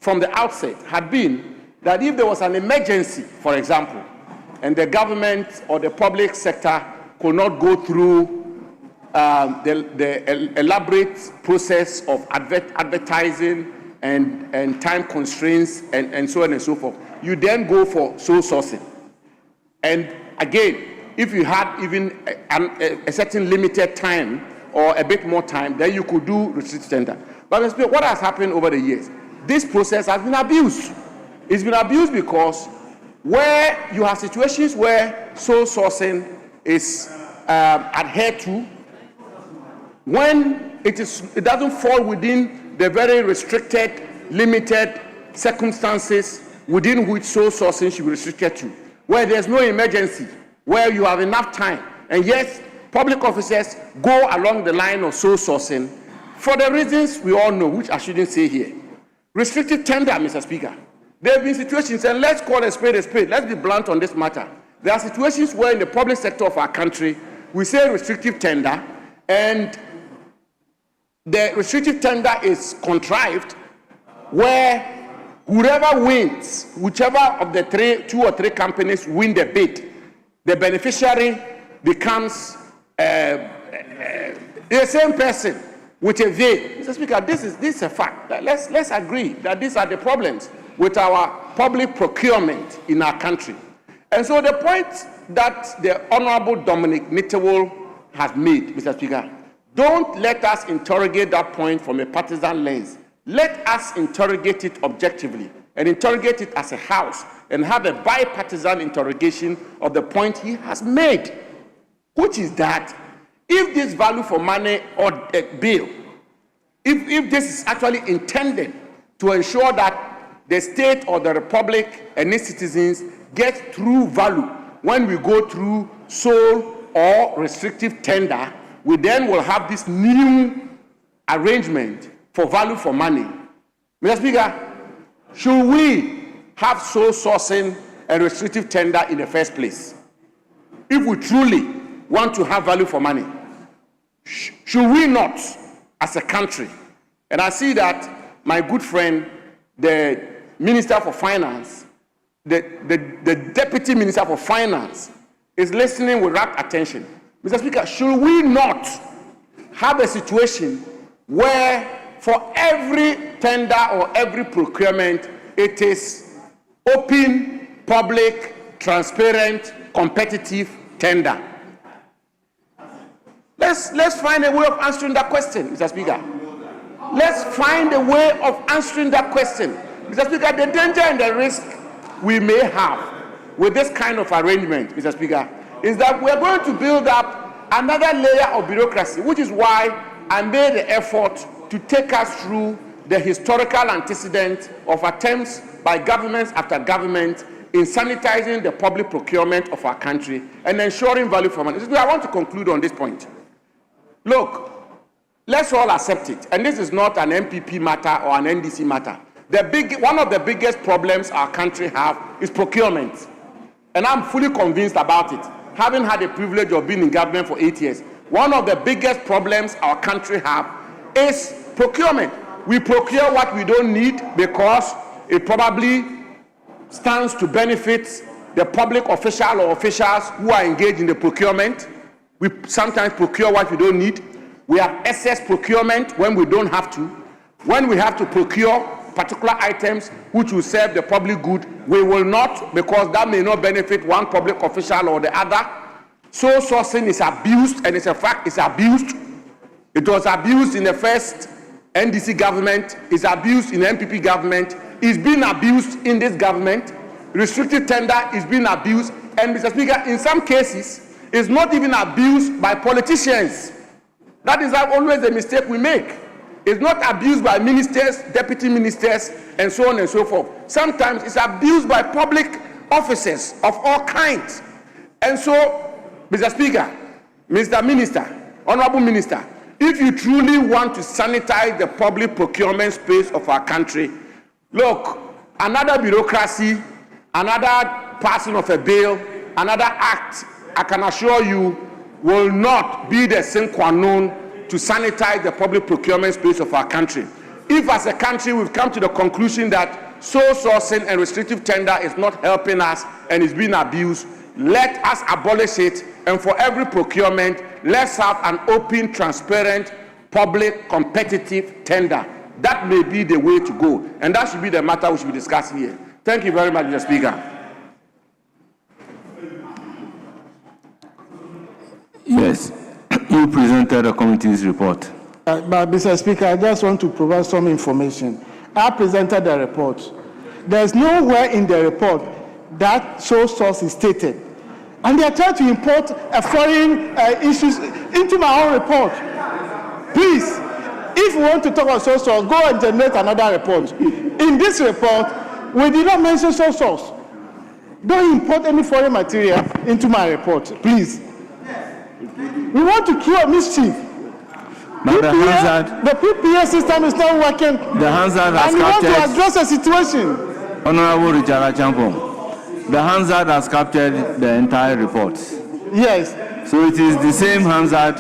from the outset, had been that if there was an emergency, for example, and the government or the public sector could not go through the elaborate process of advertising and time constraints and so on and so forth, you then go for sole sourcing. And again, if you had even a certain limited time or a bit more time, then you could do restricted tender. But what has happened over the years? This process has been abused. It's been abused because where you have situations where sole sourcing is adhered to, when it doesn't fall within the very restricted, limited circumstances within which sole sourcing should be restricted to, where there's no emergency, where you have enough time, and yet public officers go along the line of sole sourcing for the reasons we all know, which I shouldn't say here. Restricted tender, Mr. Speaker. There have been situations, and let's call a spade, let's be blunt on this matter. There are situations where in the public sector of our country, we say restrictive tender, and the restrictive tender is contrived where whoever wins, whichever of the 2 or 3 companies win the bid, the beneficiary becomes the same person with a veil. Mr. Speaker, this is a fact. Let's agree that these are the problems with our public procurement in our country. And so the point that the Honorable Dominic Nittewol has made, Mr. Speaker, don't let us interrogate that point from a partisan lens. Let us interrogate it objectively and interrogate it as a house and have a bipartisan interrogation of the point he has made, which is that if this value for money or bill, if this is actually intended to ensure that the state or the republic and its citizens get true value when we go through sole or restrictive tender, we then will have this new arrangement for value for money. Mr. Speaker, should we have sole sourcing and restrictive tender in the first place? If we truly want to have value for money, should we not, as a country? And I see that my good friend, the Minister for Finance, the Deputy Minister for Finance, is listening with rapt attention. Mr. Speaker, should we not have a situation where for every tender or every procurement, it is open, public, transparent, competitive tender? Let's find a way of answering that question, Mr. Speaker. Let's find a way of answering that question. Mr. Speaker, the danger and the risk we may have with this kind of arrangement, Mr. Speaker, is that we're going to build up another layer of bureaucracy, which is why I made the effort to take us through the historical antecedent of attempts by governments after government in sanitizing the public procurement of our country and ensuring value for money. I want to conclude on this point. Look, let's all accept it, and this is not an MPP matter or an NDC matter. One of the biggest problems our country have is procurement, and I'm fully convinced about it, having had the privilege of being in government for 8 years. One of the biggest problems our country have is procurement. We procure what we don't need because it probably stands to benefit the public official or officials who are engaged in the procurement. We sometimes procure what we don't need. We have excess procurement when we don't have to. When we have to procure particular items which will serve the public good, we will not, because that may not benefit one public official or the other. Sole sourcing is abused, and it's a fact, it's abused. It was abused in the first NDC government, it's abused in the MPP government, it's been abused in this government. Restricted tender is being abused, and Mr. Speaker, in some cases, it's not even abused by politicians. That is always a mistake we make. It's not abused by ministers, deputy ministers, and so on and so forth. Sometimes it's abused by public officers of all kinds. And so, Mr. Speaker, Mr. Minister, Honorable Minister, if you truly want to sanitize the public procurement space of our country, look, another bureaucracy, another passing of a bill, another act, I can assure you, will not be the sine qua non to sanitize the public procurement space of our country. If as a country we've come to the conclusion that sole sourcing and restrictive tender is not helping us and is being abused, let us abolish it, and for every procurement, let's have an open, transparent, public, competitive tender. That may be the way to go, and that should be the matter we should be discussing here. Thank you very much, Mr. Speaker. Yes, you presented the committee's report. But Mr. Speaker, I just want to provide some information. I presented the report. There's nowhere in the report that sole source is stated. And they are trying to import a foreign issues into my own report. Please, if you want to talk about sole source, go and generate another report. In this report, we did not mention sole source. Don't import any foreign material into my report, please. We want to cure mischief. But the PPA system is not working. The Hansard has and we want to captured, address the situation. Honorable Richard Achampong, the Hansard has captured the entire report. Yes. So it is the same Hansard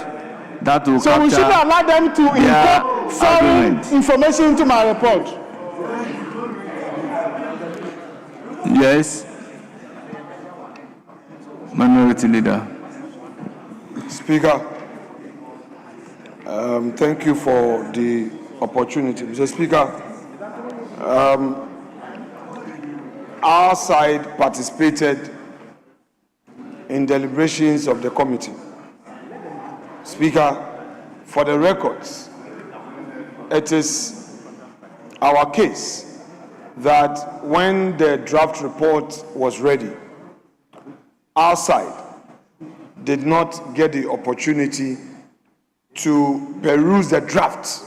that will so capture. So we shouldn't allow them to import foreign information into my report. Yes. Minority Leader. Speaker, thank you for the opportunity. Mr. Speaker, our side participated in deliberations of the committee. Speaker, for the records, it is our case that when the draft report was ready, our side did not get the opportunity to peruse the draft.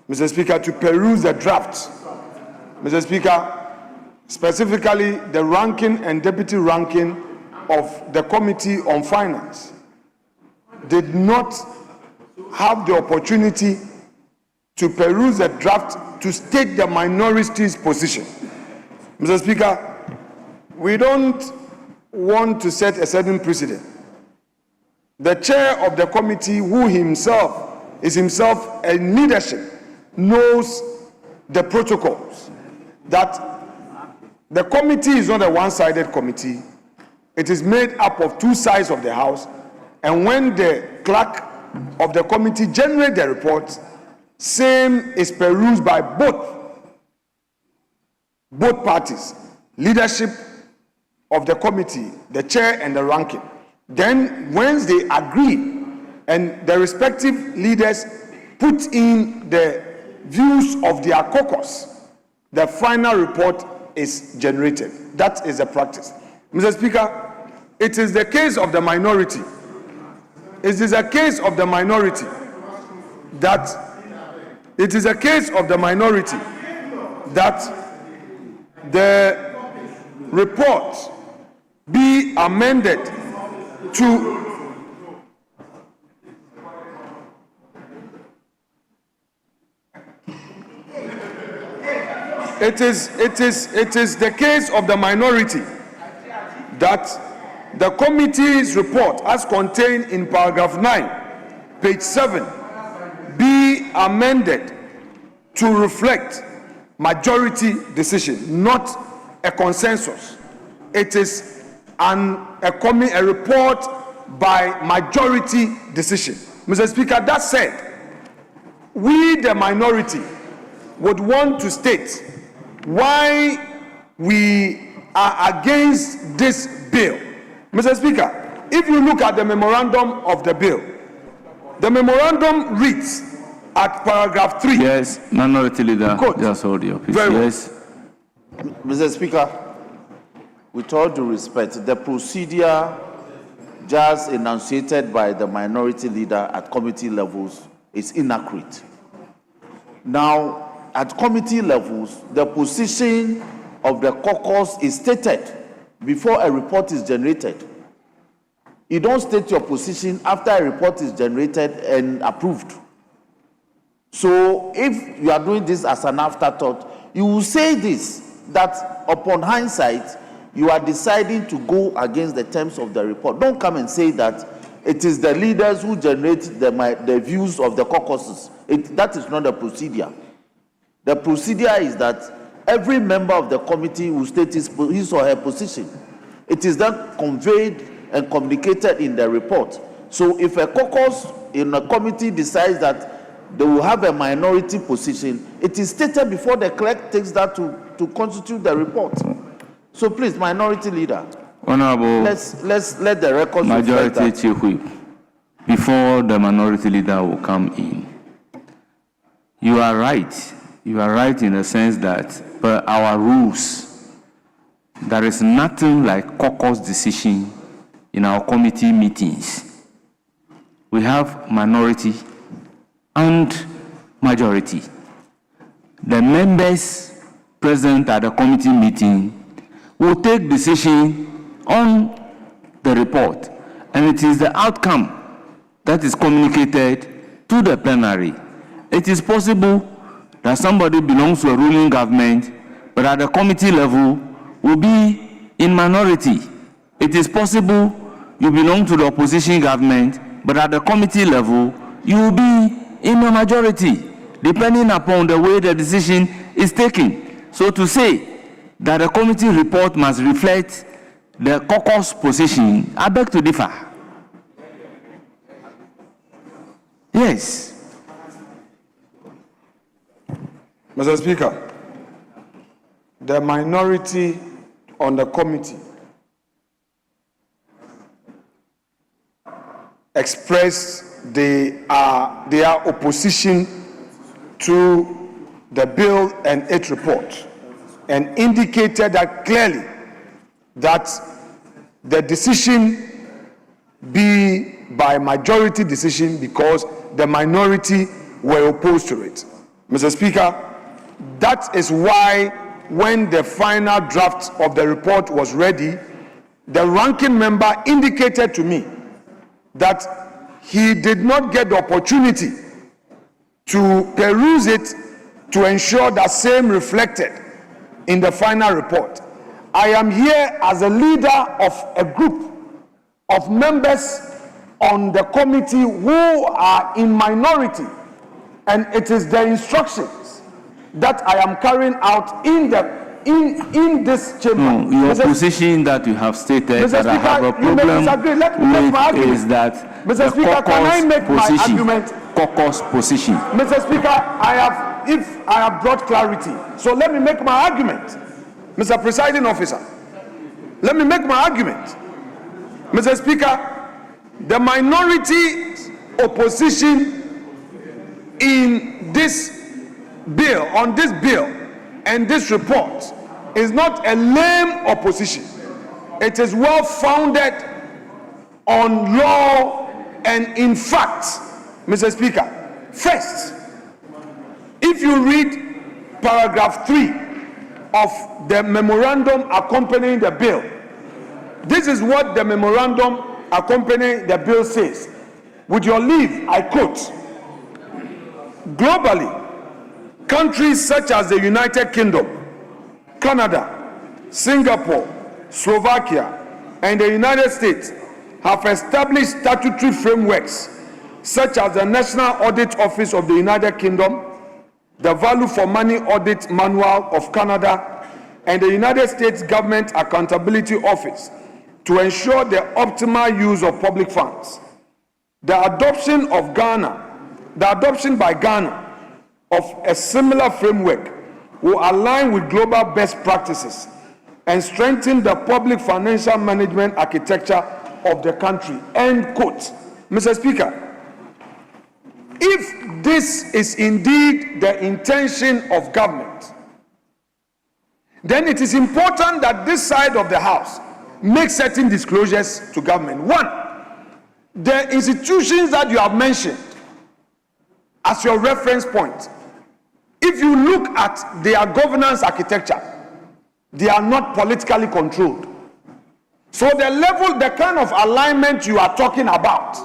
Mr. Speaker, to peruse the draft. Mr. Speaker, specifically the ranking and deputy ranking of the Committee on Finance did not have the opportunity to peruse the draft to state the minority's position. Mr. Speaker, we don't want to set a certain precedent. The chair of the committee, who is himself a leadership, knows the protocols, that the committee is not a one-sided committee. It is made up of two sides of the House, and when the clerk of the committee generates the report, same is perused by both parties, leadership of the committee, the chair and the ranking. Then, once they agree and the respective leaders put in the views of their caucus, the final report is generated. That is the practice. Mr. Speaker, it is the case of the minority. It is a case of the minority that the report be amended to it is the case of the minority that the committee's report as contained in paragraph 9 page 7 be amended to reflect majority decision, not a consensus. It is a report by majority decision. Mr. Speaker, that said, we the minority would want to state why we are against this bill. Mr. Speaker, if you look at the memorandum of the bill, the memorandum reads at paragraph 3. Yes, Minority Leader, Quote. just hold your peace. Very well. Yes. Mr. Speaker, with all due respect, the procedure just enunciated by the minority leader at committee levels is inaccurate. Now, at committee levels, the position of the caucus is stated before a report is generated. You don't state your position after a report is generated and approved. So if you are doing this as an afterthought, you will say this, that upon hindsight, you are deciding to go against the terms of the report. Don't come and say that it is the leaders who generate the views of the caucuses. That is not the procedure. The procedure is that every member of the committee will state his or her position. It is then conveyed and communicated in the report. So if a caucus in a committee decides that they will have a minority position, it is stated before the clerk takes that to constitute the report. So please, minority leader, Honorable let's let the record Majority Chief Whip, before the minority leader will come in. You are right. You are right in the sense that per our rules, there is nothing like caucus decision in our committee meetings. We have minority and majority. The members present at the committee meeting will take decision on the report, and it is the outcome that is communicated to the plenary. It is possible that somebody belongs to a ruling government, but at the committee level will be in minority. It is possible you belong to the opposition government, but at the committee level you will be in a majority, depending upon the way the decision is taken. So to say that the committee report must reflect the caucus position, I beg to differ. Yes. Mr. Speaker, the minority on the committee expressed their opposition to the bill and its report, and indicated that clearly that the decision be by majority decision because the minority were opposed to it. Mr. Speaker, that is why when the final draft of the report was ready, the ranking member indicated to me that he did not get the opportunity to peruse it to ensure that same reflected in the final report. I am here as a leader of a group of members on the committee who are in minority, and it is the instructions that I am carrying out in this chamber. No, your position that you have stated Mr. that I have a problem with is that Mr. the Speaker, can I make my argument? Caucus position. Mr. Speaker, if I have brought clarity, so let me make my argument. Mr. Presiding Officer, let me make my argument. Mr. Speaker, the minority opposition in this bill, on this bill and this report is not a lame opposition. It is well founded on law and in fact, Mr. Speaker. First, if you read paragraph 3 of the memorandum accompanying the bill, this is what the memorandum accompanying the bill says. With your leave, I quote, globally, countries such as the United Kingdom, Canada, Singapore, Slovakia, and the United States have established statutory frameworks such as the National Audit Office of the United Kingdom, the Value for Money Audit Manual of Canada, and the United States Government Accountability Office to ensure the optimal use of public funds. The adoption by Ghana of a similar framework will align with global best practices and strengthen the public financial management architecture of the country. End quote. Mr. Speaker, if this is indeed the intention of government, then it is important that this side of the House make certain disclosures to government. One, the institutions that you have mentioned as your reference point, if you look at their governance architecture, they are not politically controlled. So the level, the kind of alignment you are talking about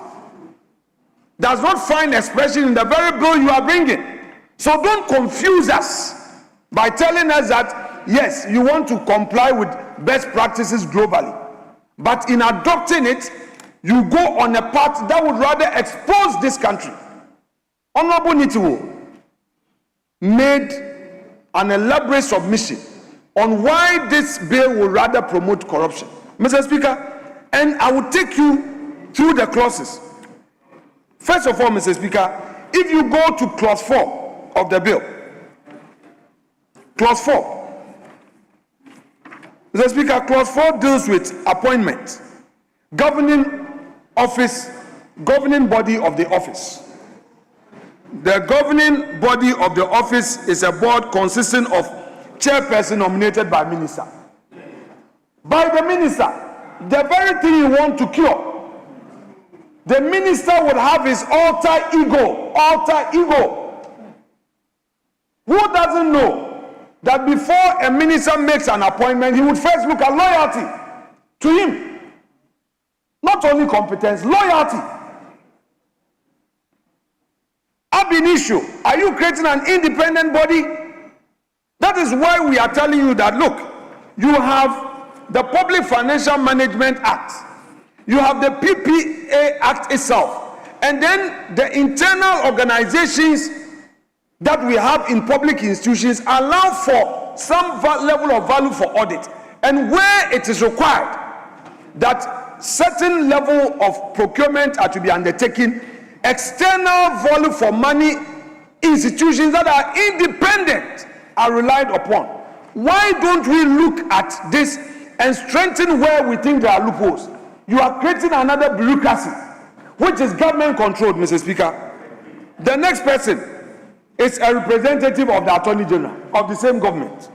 does not find expression in the very bill you are bringing. So don't confuse us by telling us that, yes, you want to comply with best practices globally, but in adopting it, you go on a path that would rather expose this country. Honorable Nitiwo made an elaborate submission on why this bill will rather promote corruption. Mr. Speaker, and I will take you through the clauses. First of all, Mr. Speaker, if you go to clause 4 of the bill, clause 4, Mr. Speaker, clause 4 deals with appointment, governing body of the office. The governing body of the office is a board consisting of chairperson nominated by minister. By the minister, the very thing you want to cure. The minister would have his alter ego. Who doesn't know that before a minister makes an appointment, he would first look at loyalty to him? Not only competence, loyalty. Ab initio, are you creating an independent body? That is why we are telling you that, look, you have the Public Financial Management Act, you have the PPA Act itself, and then the internal organizations that we have in public institutions allow for some level of value for audit. And where it is required that certain level of procurement are to be undertaken, external value for money institutions that are independent are relied upon. Why don't we look at this and strengthen where we think there are loopholes? You are creating another bureaucracy, which is government controlled, Mr. Speaker. The next person is a representative of the Attorney General of the same government.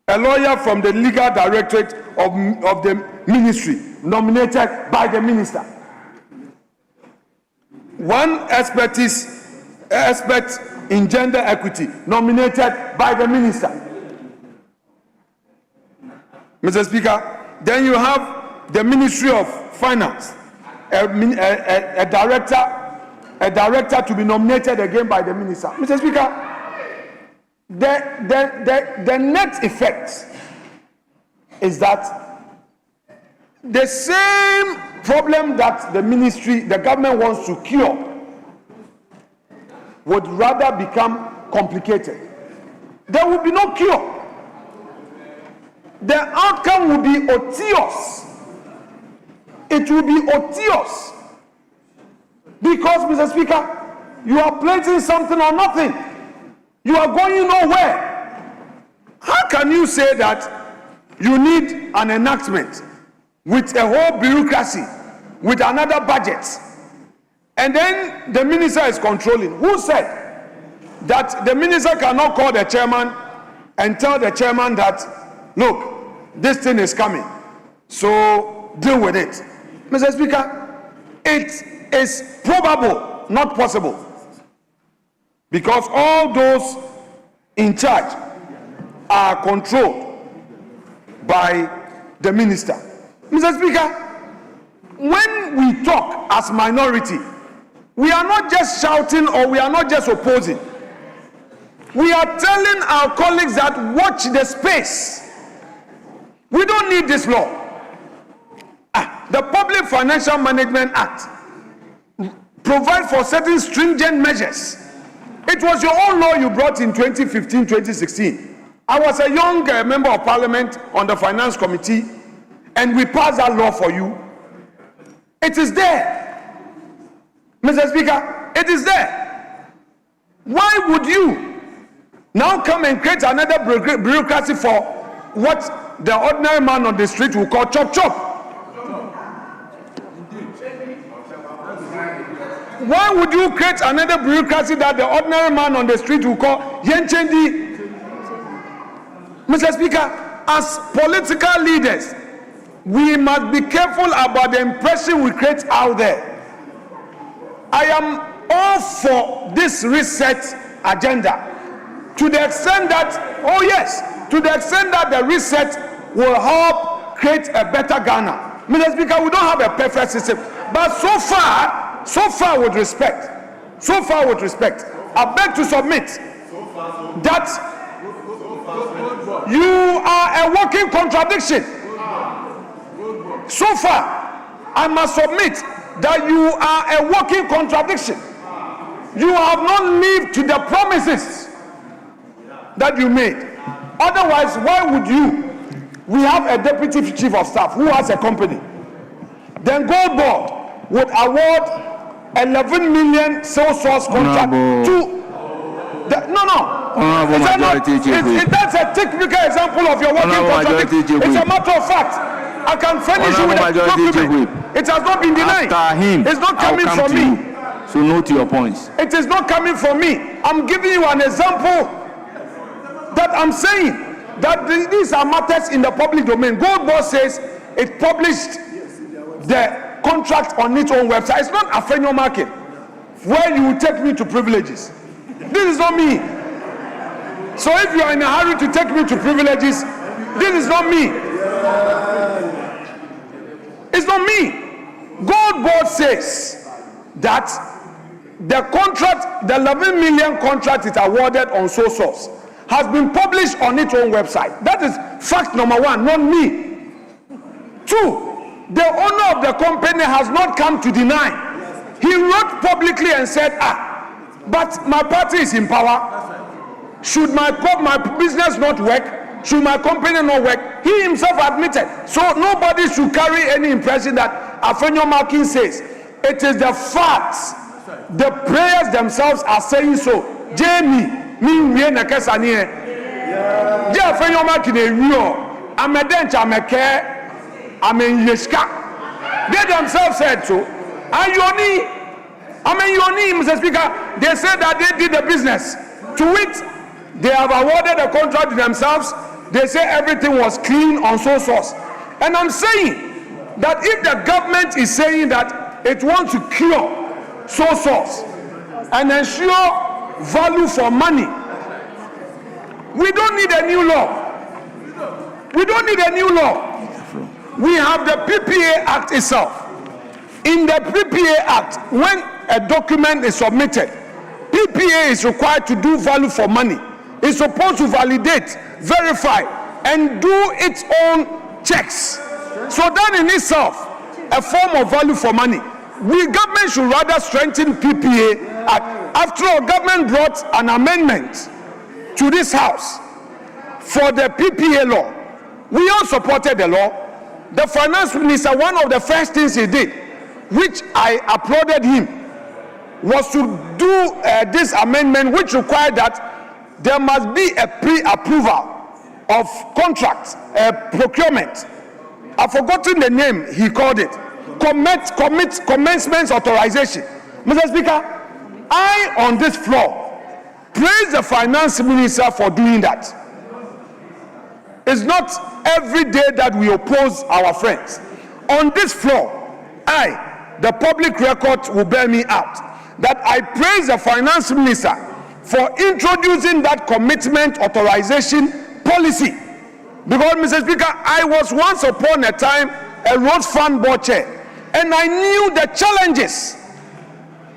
A lawyer from the legal directorate of the ministry, nominated by the minister. One expert in gender equity, nominated by the minister. Mr. Speaker, then you have the Ministry of Finance, a director to be nominated again by the minister. Mr. Speaker, the net effect is that the same problem that the government wants to cure would rather become complicated. There will be no cure. The outcome will be otious. It will be otious. Because, Mr. Speaker, you are planting something or nothing. You are going nowhere. How can you say that you need an enactment with a whole bureaucracy, with another budget, and then the minister is controlling. Who said that the minister cannot call the chairman and tell the chairman that, look, this thing is coming, so deal with it? Mr. Speaker, it is probable, not possible, because all those in charge are controlled by the minister. Mr. Speaker, when we talk as minority, we are not just shouting or we are not just opposing. We are telling our colleagues that watch the space. We don't need this law. The Public Financial Management Act provides for certain stringent measures. It was your own law you brought in 2015, 2016. I was a young member of parliament on the finance committee, and we passed that law for you. It is there. Mr. Speaker, it is there. Why would you now come and create another bureaucracy for what the ordinary man on the street will call chop chop? Why would you create another bureaucracy that the ordinary man on the street will call yenchendi? Mr. Speaker, as political leaders, we must be careful about the impression we create out there. I am all for this reset agenda to the extent that, oh yes, to the extent that the reset will help create a better Ghana. Mr. Speaker, we don't have a perfect system, but so far with respect, I beg to submit that you are a walking contradiction. So far, I must submit that you are a walking contradiction. You have not lived to the promises that you made. Otherwise, why would you? We have a deputy chief of staff who has a company. Then Gold Board would award 11 million sole source contract to the, that's a typical example of your working contradiction. It's a matter of fact. I can furnish you with a document. It has not been denied. It's not coming from me. So note your points. It is not coming from me. I'm giving you an example that I'm saying that these are matters in the public domain. Gold Board says it published the contract on its own website. It's not a Afenyo market where you will take me to privileges. This is not me. So if you are in a hurry to take me to privileges, this is not me. It's not me. Gold Board says that the contract, the 11 million contract it awarded on sole source, has been published on its own website. That is fact number one, not me. Two, the owner of the company has not come to deny. He wrote publicly and said, but my party is in power. Should my business not work? Should my company not work? He himself admitted. So nobody should carry any impression that Afenyo Markin says. It is the facts. The prayers themselves are saying so. Jamie, me na kesanie. Je Afenyo Markin e rio. Amedencha ameke. Amen yeska. They themselves said so. And Yoni, Mr. Speaker, they said that they did the business. To which they have awarded the contract to themselves. They say everything was clean on sole source. And I'm saying that if the government is saying that it wants to cure sole source and ensure value for money, we don't need a new law. We don't need a new law. We have the PPA Act itself. In the PPA Act, when a document is submitted, PPA is required to do value for money. It's supposed to validate, verify, and do its own checks. So that in itself, a form of value for money. We government should rather strengthen PPA Act. After all, government brought an amendment to this house for the PPA law. We all supported the law. The finance minister, one of the first things he did, which I applauded him, was to do this amendment which required that there must be a pre-approval of contract, procurement. I've forgotten the name he called it. Commencement authorization. Mr. Speaker, I, on this floor, praise the finance minister for doing that. It's not every day that we oppose our friends. On this floor, I, the public record will bear me out, that I praise the finance minister for introducing that commitment authorization policy. Because, Mr. Speaker, I was once upon a time a road fund board chair, and I knew the challenges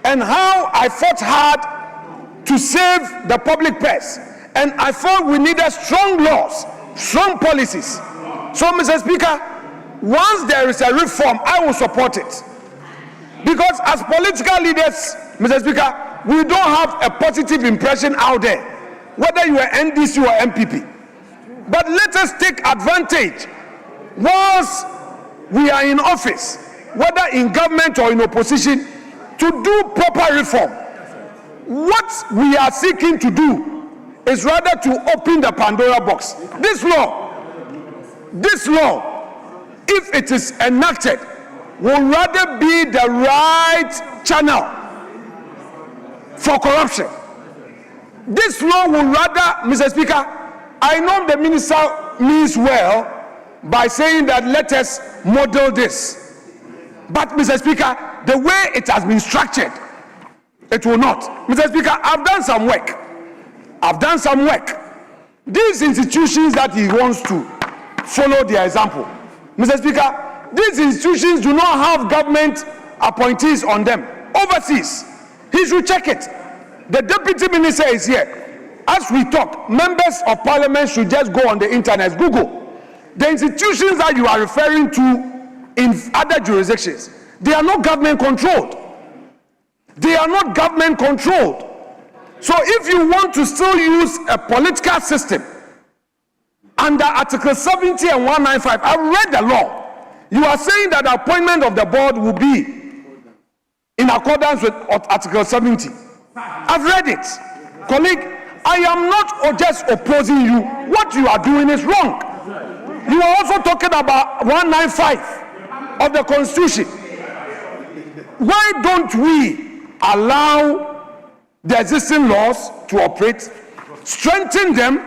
and how I fought hard to save the public purse. And I thought we needed strong laws, strong policies. So, Mr. Speaker, once there is a reform, I will support it. Because as political leaders, Mr. Speaker, we don't have a positive impression out there, whether you are NDC or MPP. But let us take advantage once we are in office, whether in government or in opposition, to do proper reform. What we are seeking to do is rather to open the Pandora box. This law, if it is enacted, will rather be the right channel for corruption. This law will rather, Mr. Speaker, I know the minister means well by saying that let us model this. But, Mr. Speaker, the way it has been structured, it will not. Mr. Speaker, I've done some work. These institutions that he wants to follow their example, Mr. Speaker, these institutions do not have government appointees on them. Overseas, he should check it. The deputy minister is here. As we talk, members of parliament should just go on the internet, Google. The institutions that you are referring to in other jurisdictions, they are not government controlled. They are not government controlled. So if you want to still use a political system under Article 70 and 195, I've read the law. You are saying that the appointment of the board will be in accordance with Article 70. I've read it. Colleague, I am not just opposing you. What you are doing is wrong. You are also talking about 195 of the Constitution. Why don't we allow the existing laws to operate, strengthen them,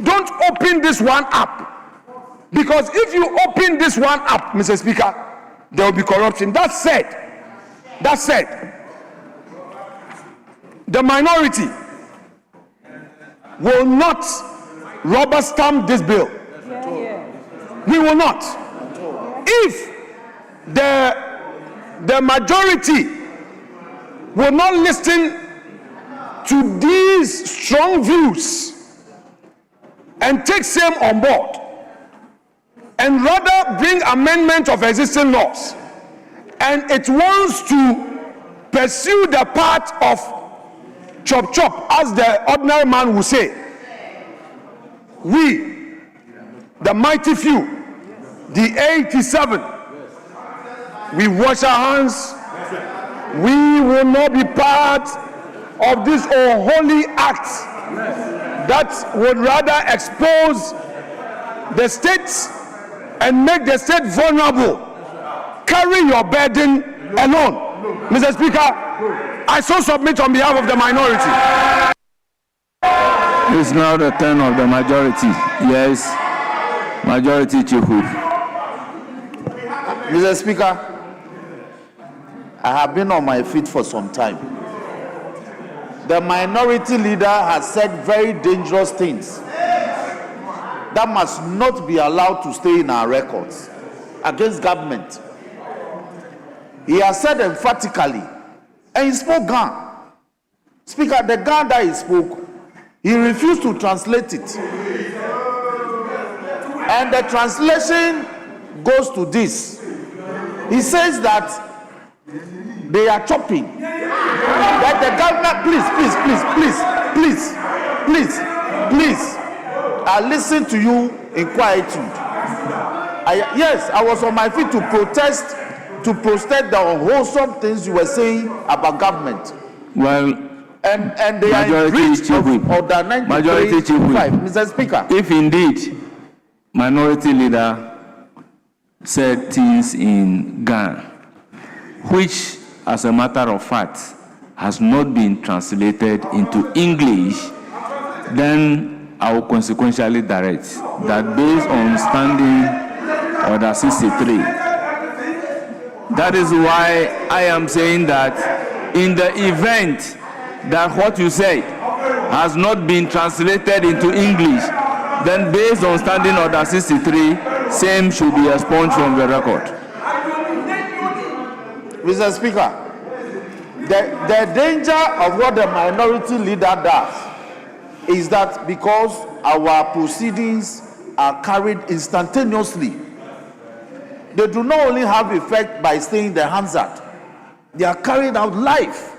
don't open this one up? Because if you open this one up, Mr. Speaker, there will be corruption. That said, the minority will not rubber stamp this bill. We will not. If the majority will not listen to these strong views and take same on board, and rather bring amendment of existing laws, and it wants to pursue the path of chop chop, as the ordinary man will say, we, the mighty few, the 87, we wash our hands. We will not be part of this unholy act that would rather expose the state and make the state vulnerable. Carry your burden alone. Mr. Speaker, I so submit on behalf of the minority. It's now the turn of the majority. Yes, Majority Chifu. Mr. Speaker, I have been on my feet for some time. The minority leader has said very dangerous things that must not be allowed to stay in our records against government. He has said emphatically, and he spoke Ghana. Speaker, the Ghana that he spoke, he refused to translate it. And the translation goes to this. He says that they are chopping. That the government, please, I listen to you in quietude. Yes, I was on my feet to protest the unwholesome things you were saying about government. Well, and they are in breach of Order 93.5. Mr. Speaker. If indeed minority leader said things in Ghana which as a matter of fact, has not been translated into English, then I will consequentially direct that based on Standing Order 63, that is why I am saying that in the event that what you said has not been translated into English, then based on Standing Order 63, same should be expunged from the record. Mr. Speaker, the danger of what the minority leader does is that because our proceedings are carried instantaneously, they do not only have effect by staying in the Hansard, they are carried out live.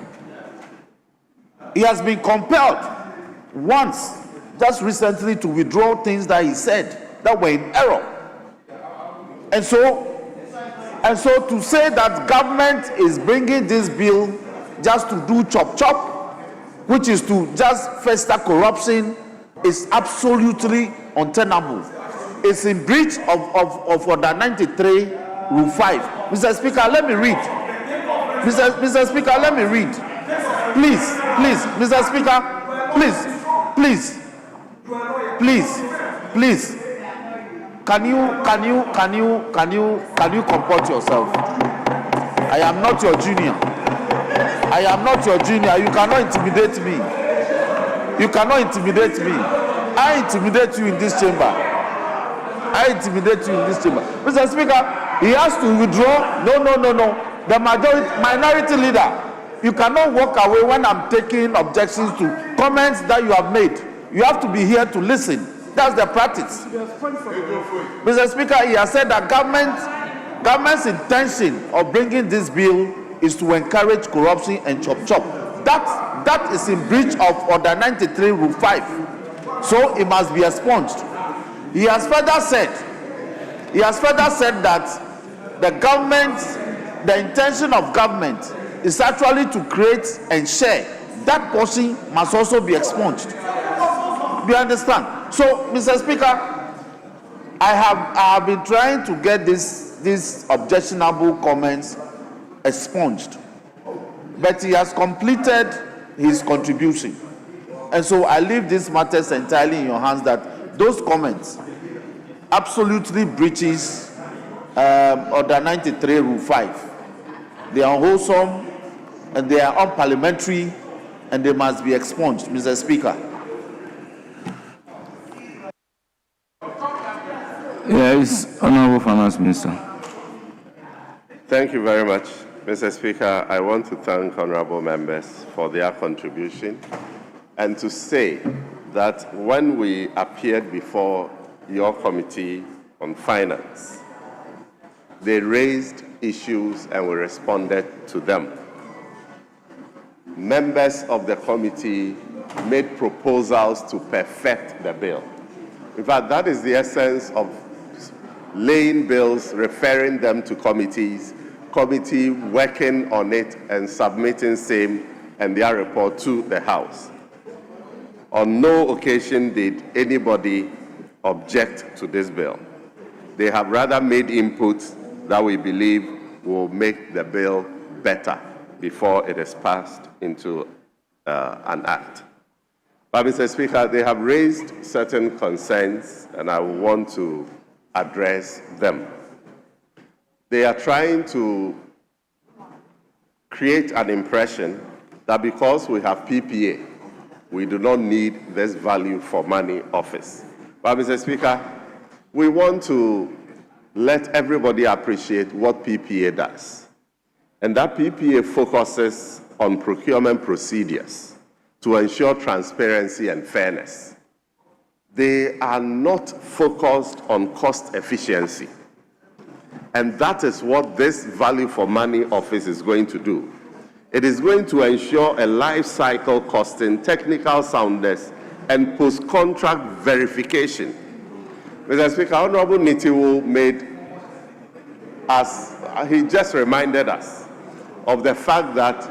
He has been compelled once, just recently, to withdraw things that he said that were in error. And so to say that government is bringing this bill just to do chop, which is to just fester corruption, is absolutely untenable. It's in breach of Order 93, Rule 5. Mr. Speaker, let me read. Mr. Speaker, let me read. Please, Mr. Speaker, please. Can you comport yourself? I am not your junior. You cannot intimidate me. I intimidate you in this chamber. Mr. Speaker, he has to withdraw. No. The minority leader, you cannot walk away when I'm taking objections to comments that you have made. You have to be here to listen. That's the practice. Mr. Speaker, he has said that government's intention of bringing this bill is to encourage corruption and chop. That is in breach of Order 93, Rule 5. So it must be expunged. He has further said that the intention of government is actually to create and share. That portion must also be expunged. Do you understand? So, Mr. Speaker, I have been trying to get these objectionable comments expunged, but he has completed his contribution, and so I leave these matters entirely in your hands. That those comments absolutely breaches Order 93, Rule 5. They are unwholesome and they are unparliamentary, and they must be expunged, Mr. Speaker. Yes, Honorable Finance Minister. Thank you very much, Mr. Speaker. I want to thank honorable members for their contribution and to say that when we appeared before your committee on finance, they raised issues and we responded to them. Members of the committee made proposals to perfect the bill. In fact, that is the essence of laying bills, referring them to committee working on it and submitting same and their report to the House. On no occasion did anybody object to this bill. They have rather made inputs that we believe will make the bill better before it is passed into an act. But, Mr. Speaker, they have raised certain concerns, and I want to address them. They are trying to create an impression that because we have PPA, we do not need this value for money office. But, Mr. Speaker, we want to let everybody appreciate what PPA does. And that PPA focuses on procurement procedures to ensure transparency and fairness. They are not focused on cost efficiency. And that is what this value for money office is going to do. It is going to ensure a life cycle costing, technical soundness, and post-contract verification. Mr. Speaker, Honorable Nitiwu he just reminded us of the fact that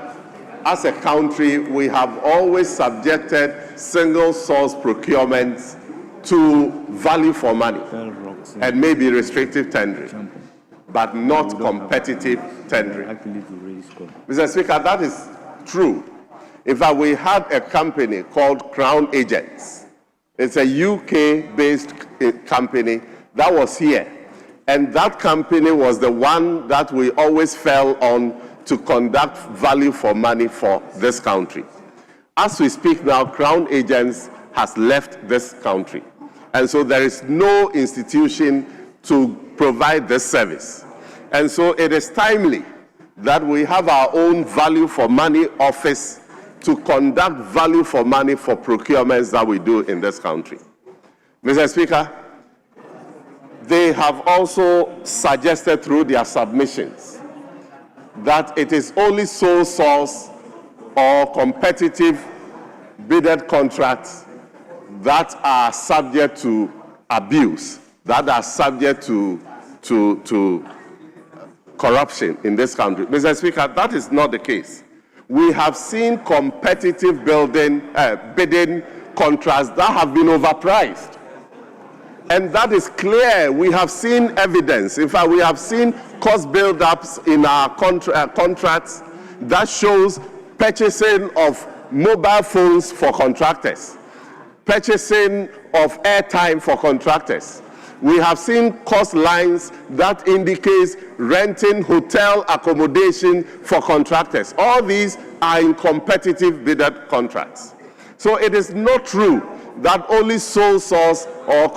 as a country, we have always subjected single source procurement to value for money and maybe restrictive tendering. but not competitive tendering. Mr. Speaker, that is true. In fact, we had a company called Crown Agents. It's a UK-based company that was here. And that company was the one that we always fell on to conduct value for money for this country. As we speak now, Crown Agents has left this country. And so there is no institution to provide this service. And so it is timely that we have our own value for money office to conduct value for money for procurements that we do in this country. Mr. Speaker, they have also suggested through their submissions that it is only sole source or competitive bidded contracts that are subject to abuse, that are subject to corruption in this country. Mr. Speaker, that is not the case. We have seen competitive bidding contracts that have been overpriced. And that is clear. We have seen evidence. In fact, we have seen cost build-ups in our contracts that shows purchasing of mobile phones for contractors, purchasing of airtime for contractors. We have seen cost lines that indicates renting hotel accommodation for contractors. All these are in competitive bidded contracts. So it is not true that only sole source or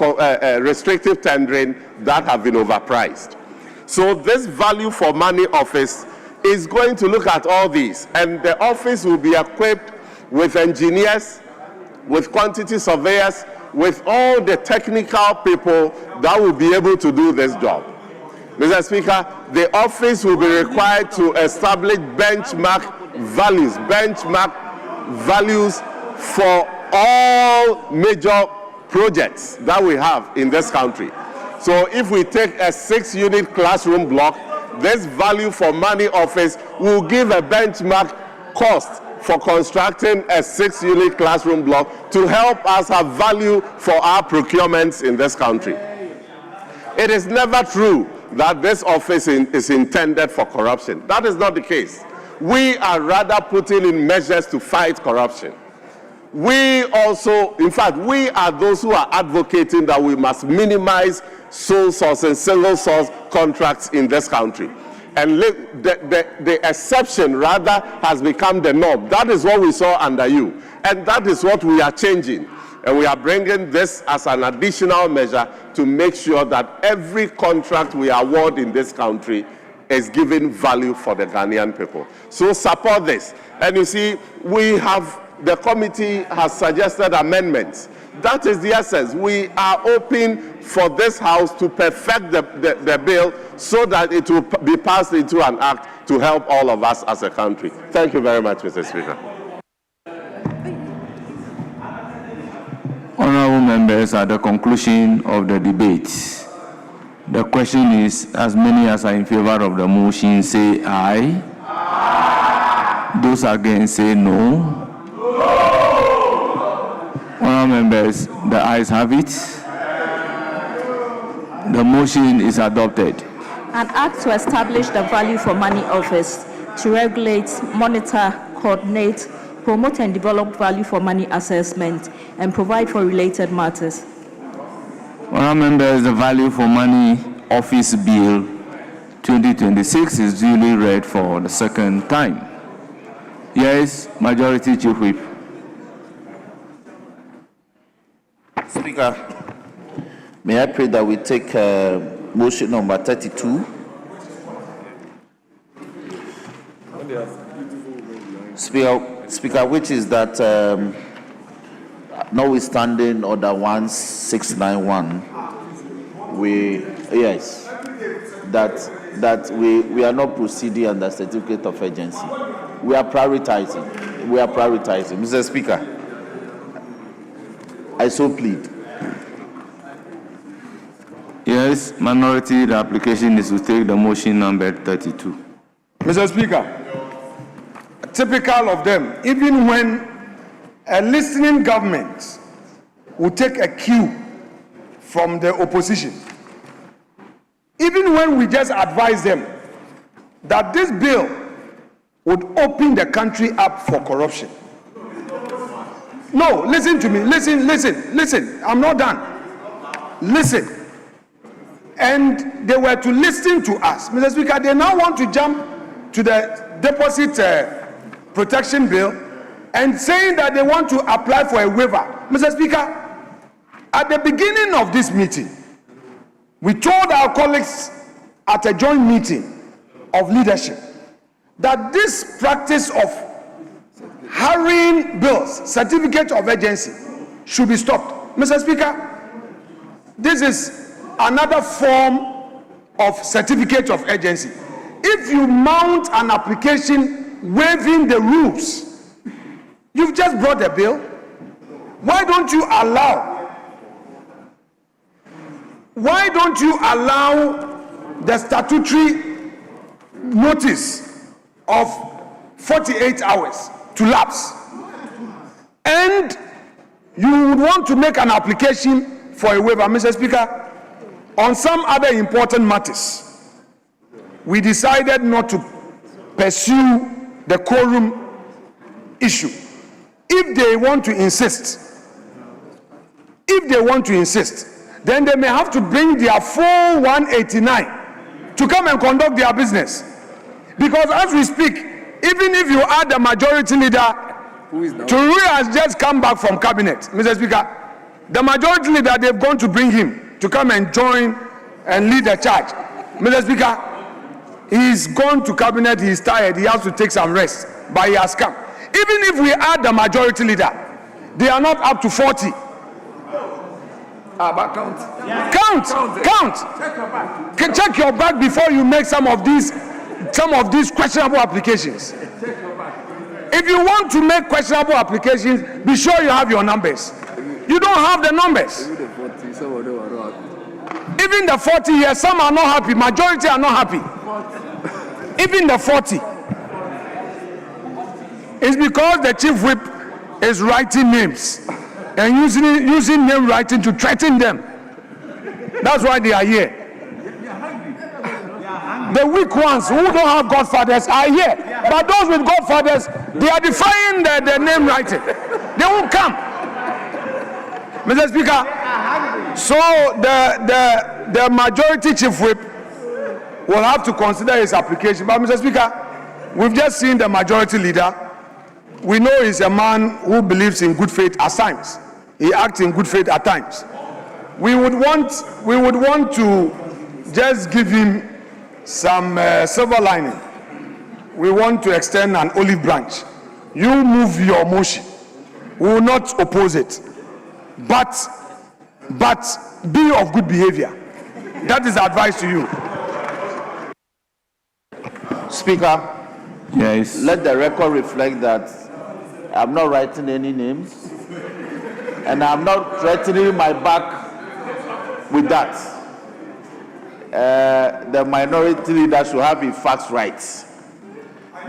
restrictive tendering that have been overpriced. So this value for money office is going to look at all these, and the office will be equipped with engineers, with quantity surveyors, with all the technical people that will be able to do this job. Mr. Speaker, the office will be required to establish benchmark values for all major projects that we have in this country. So if we take a 6-unit classroom block, this value for money office will give a benchmark cost for constructing a 6-unit classroom block to help us have value for our procurements in this country. It is never true that this office is intended for corruption. That is not the case. We are rather putting in measures to fight corruption. We also, in fact, we are those who are advocating that we must minimize sole source and single source contracts in this country. And the exception rather has become the norm. That is what we saw under you. And that is what we are changing. And we are bringing this as an additional measure to make sure that every contract we award in this country is giving value for the Ghanaian people. So support this. And you see, the committee has suggested amendments. That is the essence. We are open for this House to perfect the bill so that it will be passed into an act to help all of us as a country. Thank you very much, Mr. Speaker. Honourable members, at the conclusion of the debate, the question is, as many as are in favour of the motion say aye. Aye. Those against say no. Honourable members, the ayes have it. The motion is adopted. An act to establish the Value for Money Office to regulate, monitor, coordinate, promote and develop value for money assessment and provide for related matters. Honourable members, the Value for Money Office Bill 2026 is duly read for the second time. Yes, Majority Chief Whip. Speaker, may I pray that we take motion number 32? Speaker, which is that notwithstanding order 1691, that we are not proceeding under certificate of urgency. We are prioritizing. Mr. Speaker, I so plead. Yes, minority, the application is to take the motion number 32. Mr. Speaker, typical of them, even when a listening government will take a cue from the opposition, even when we just advised them that this bill would open the country up for corruption. No, listen to me, listen, I'm not done. Listen. And they were to listen to us. Mr. Speaker, they now want to jump to the deposit protection bill and saying that they want to apply for a waiver. Mr. Speaker, at the beginning of this meeting, we told our colleagues at a joint meeting of leadership that this practice of hurrying bills, certificate of urgency, should be stopped. Mr. Speaker, this is another form of certificate of urgency. If you mount an application waiving the rules, you've just brought a bill. Why don't you allow the statutory notice of 48 hours to lapse? And you would want to make an application for a waiver. Mr. Speaker, on some other important matters, we decided not to pursue the quorum issue. If they want to insist, then they may have to bring their full 189 to come and conduct their business. Because as we speak, even if you add the majority leader, Tururi has just come back from cabinet, Mr. Speaker. The majority leader, they've gone to bring him to come and join and lead the charge. Mr. Speaker, he's gone to cabinet, he's tired, he has to take some rest, but he has come. Even if we add the majority leader, they are not up to 40. But count. Check your back before you make some of these questionable applications. If you want to make questionable applications, be sure you have your numbers. You don't have the numbers. Even the 40 here, some are not happy, majority are not happy. Even the 40. It's because the chief whip is writing names and using name writing to threaten them. That's why they are here. The weak ones who don't have godfathers are here. But those with godfathers, they are defying the name writing. They won't come. Mr. Speaker, so the majority chief whip will have to consider his application. But Mr. Speaker, we've just seen the majority leader. We know he's a man who believes in good faith at times. He acts in good faith at times. We would want to just give him some silver lining. We want to extend an olive branch. You move your motion. We will not oppose it. But be of good behavior. That is advice to you. Speaker, Yes. let the record reflect that I'm not writing any names and I'm not threatening my back with that. The minority leader should have his facts right.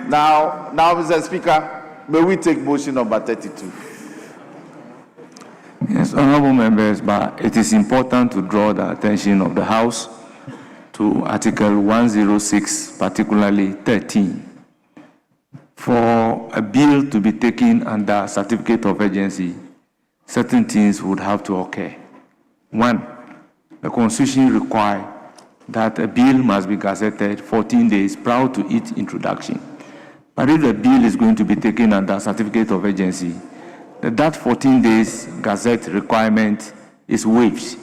Now, Mr. Speaker, may we take motion number 32? Yes, honorable members, but it is important to draw the attention of the House to Article 106, particularly 13. For a bill to be taken under certificate of urgency, certain things would have to occur. One, the Constitution requires that a bill must be gazetted 14 days prior to its introduction. But if the bill is going to be taken under certificate of urgency, that 14 days gazette requirement is waived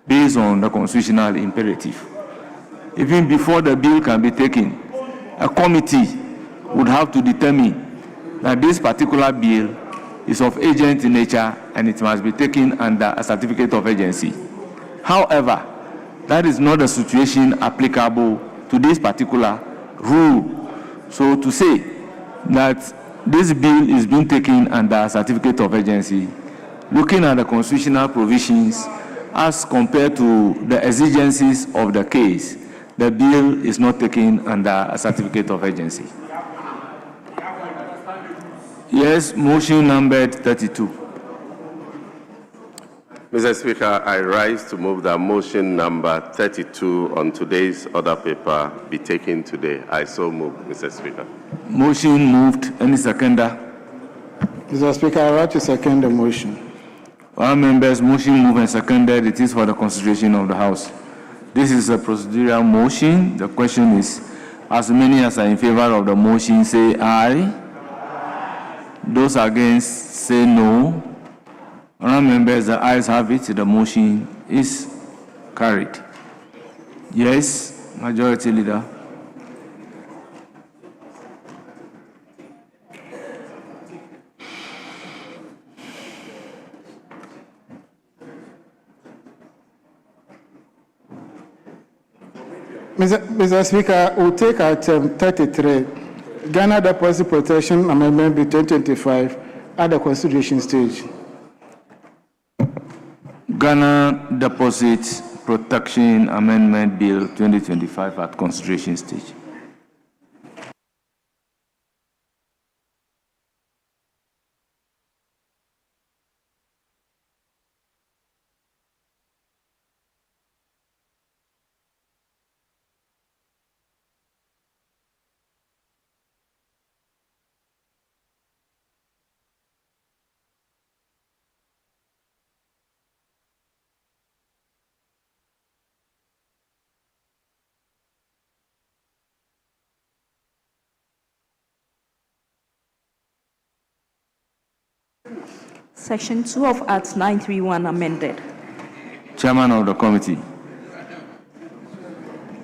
based on the constitutional imperative. Even before the bill can be taken, a committee would have to determine that this particular bill is of urgent nature and it must be taken under a certificate of urgency. However, that is not the situation applicable to this particular rule. So to say that this bill is being taken under a certificate of urgency, looking at the constitutional provisions as compared to the exigencies of the case, the bill is not taken under a certificate of urgency. Yes, motion numbered 32. Mr. Speaker, I rise to move that motion number 32 on today's order paper be taken today. I so move, Mr. Speaker. Motion moved. Any seconder? Mr. Speaker, I rise to second the motion. All members, motion moved and seconded. It is for the consideration of the House. This is a procedural motion. The question is, as many as are in favor of the motion, say aye. Those against, say no. All members, the ayes have it. The motion is carried. Yes, Majority Leader. Mr. Speaker, we'll take item 33, Ghana Deposit Protection Amendment Bill 2025 at the consideration stage. Ghana Deposit Protection Amendment Bill 2025 at consideration stage. Section 2 of Act 931 amended. Chairman of the committee.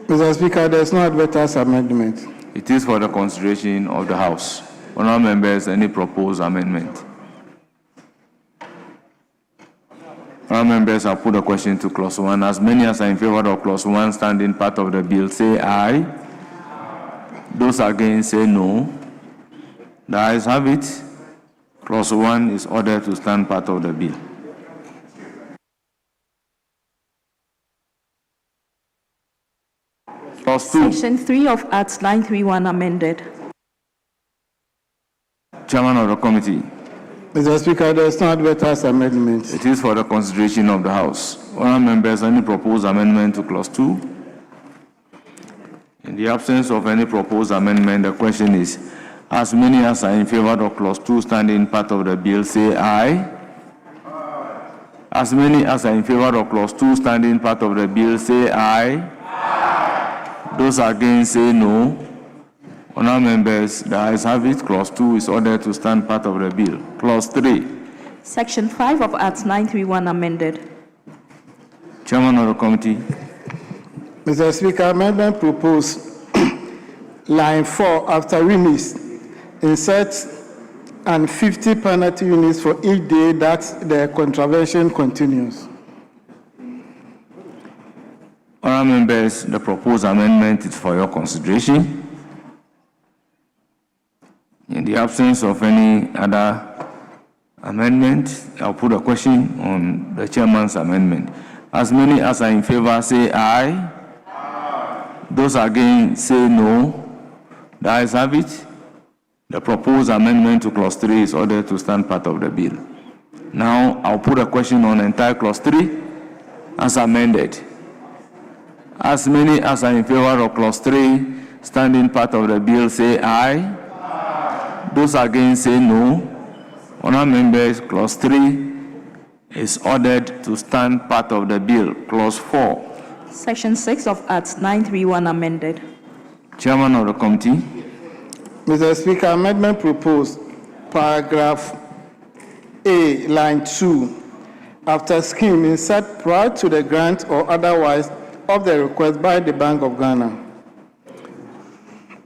Mr. Speaker, there is no advertised amendment. It is for the consideration of the House. Honourable members, any proposed amendment? Honourable members, I'll put the question to clause 1. As many as are in favor of clause 1 standing part of the bill, say aye. Those against, say no. The ayes have it. Clause 1 is ordered to stand part of the bill. Clause 2. Section 3 of Act 931 amended. Chairman of the committee. Mr. Speaker, there is no advertised amendment. It is for the consideration of the House. Honourable members, any proposed amendment to clause 2? In the absence of any proposed amendment, the question is, as many as are in favor of clause 2 standing part of the bill, say aye. As many as are in favor of clause 2 standing part of the bill, say aye. Those against, say no. Honourable members, the ayes have it. Clause 2 is ordered to stand part of the bill. Clause 3. Section 5 of Act 931 amended. Chairman of the committee. Mr. Speaker, amendment proposed line 4 after release. Insert and 50 penalty units for each day that the contravention continues. Honourable members, the proposed amendment is for your consideration. In the absence of any other amendment, I'll put a question on the chairman's amendment. As many as are in favor, say aye. Those against, say no. The ayes have it. The proposed amendment to clause 3 is ordered to stand part of the bill. Now, I'll put a question on entire clause 3 as amended. As many as are in favor of clause 3 standing part of the bill, say aye. Those against, say no. Honourable members, clause 3 is ordered to stand part of the bill. Clause 4. Section 6 of Act 931 amended. Chairman of the committee. Mr. Speaker, amendment proposed, paragraph A, line 2, after scheme, insert prior to the grant or otherwise of the request by the Bank of Ghana.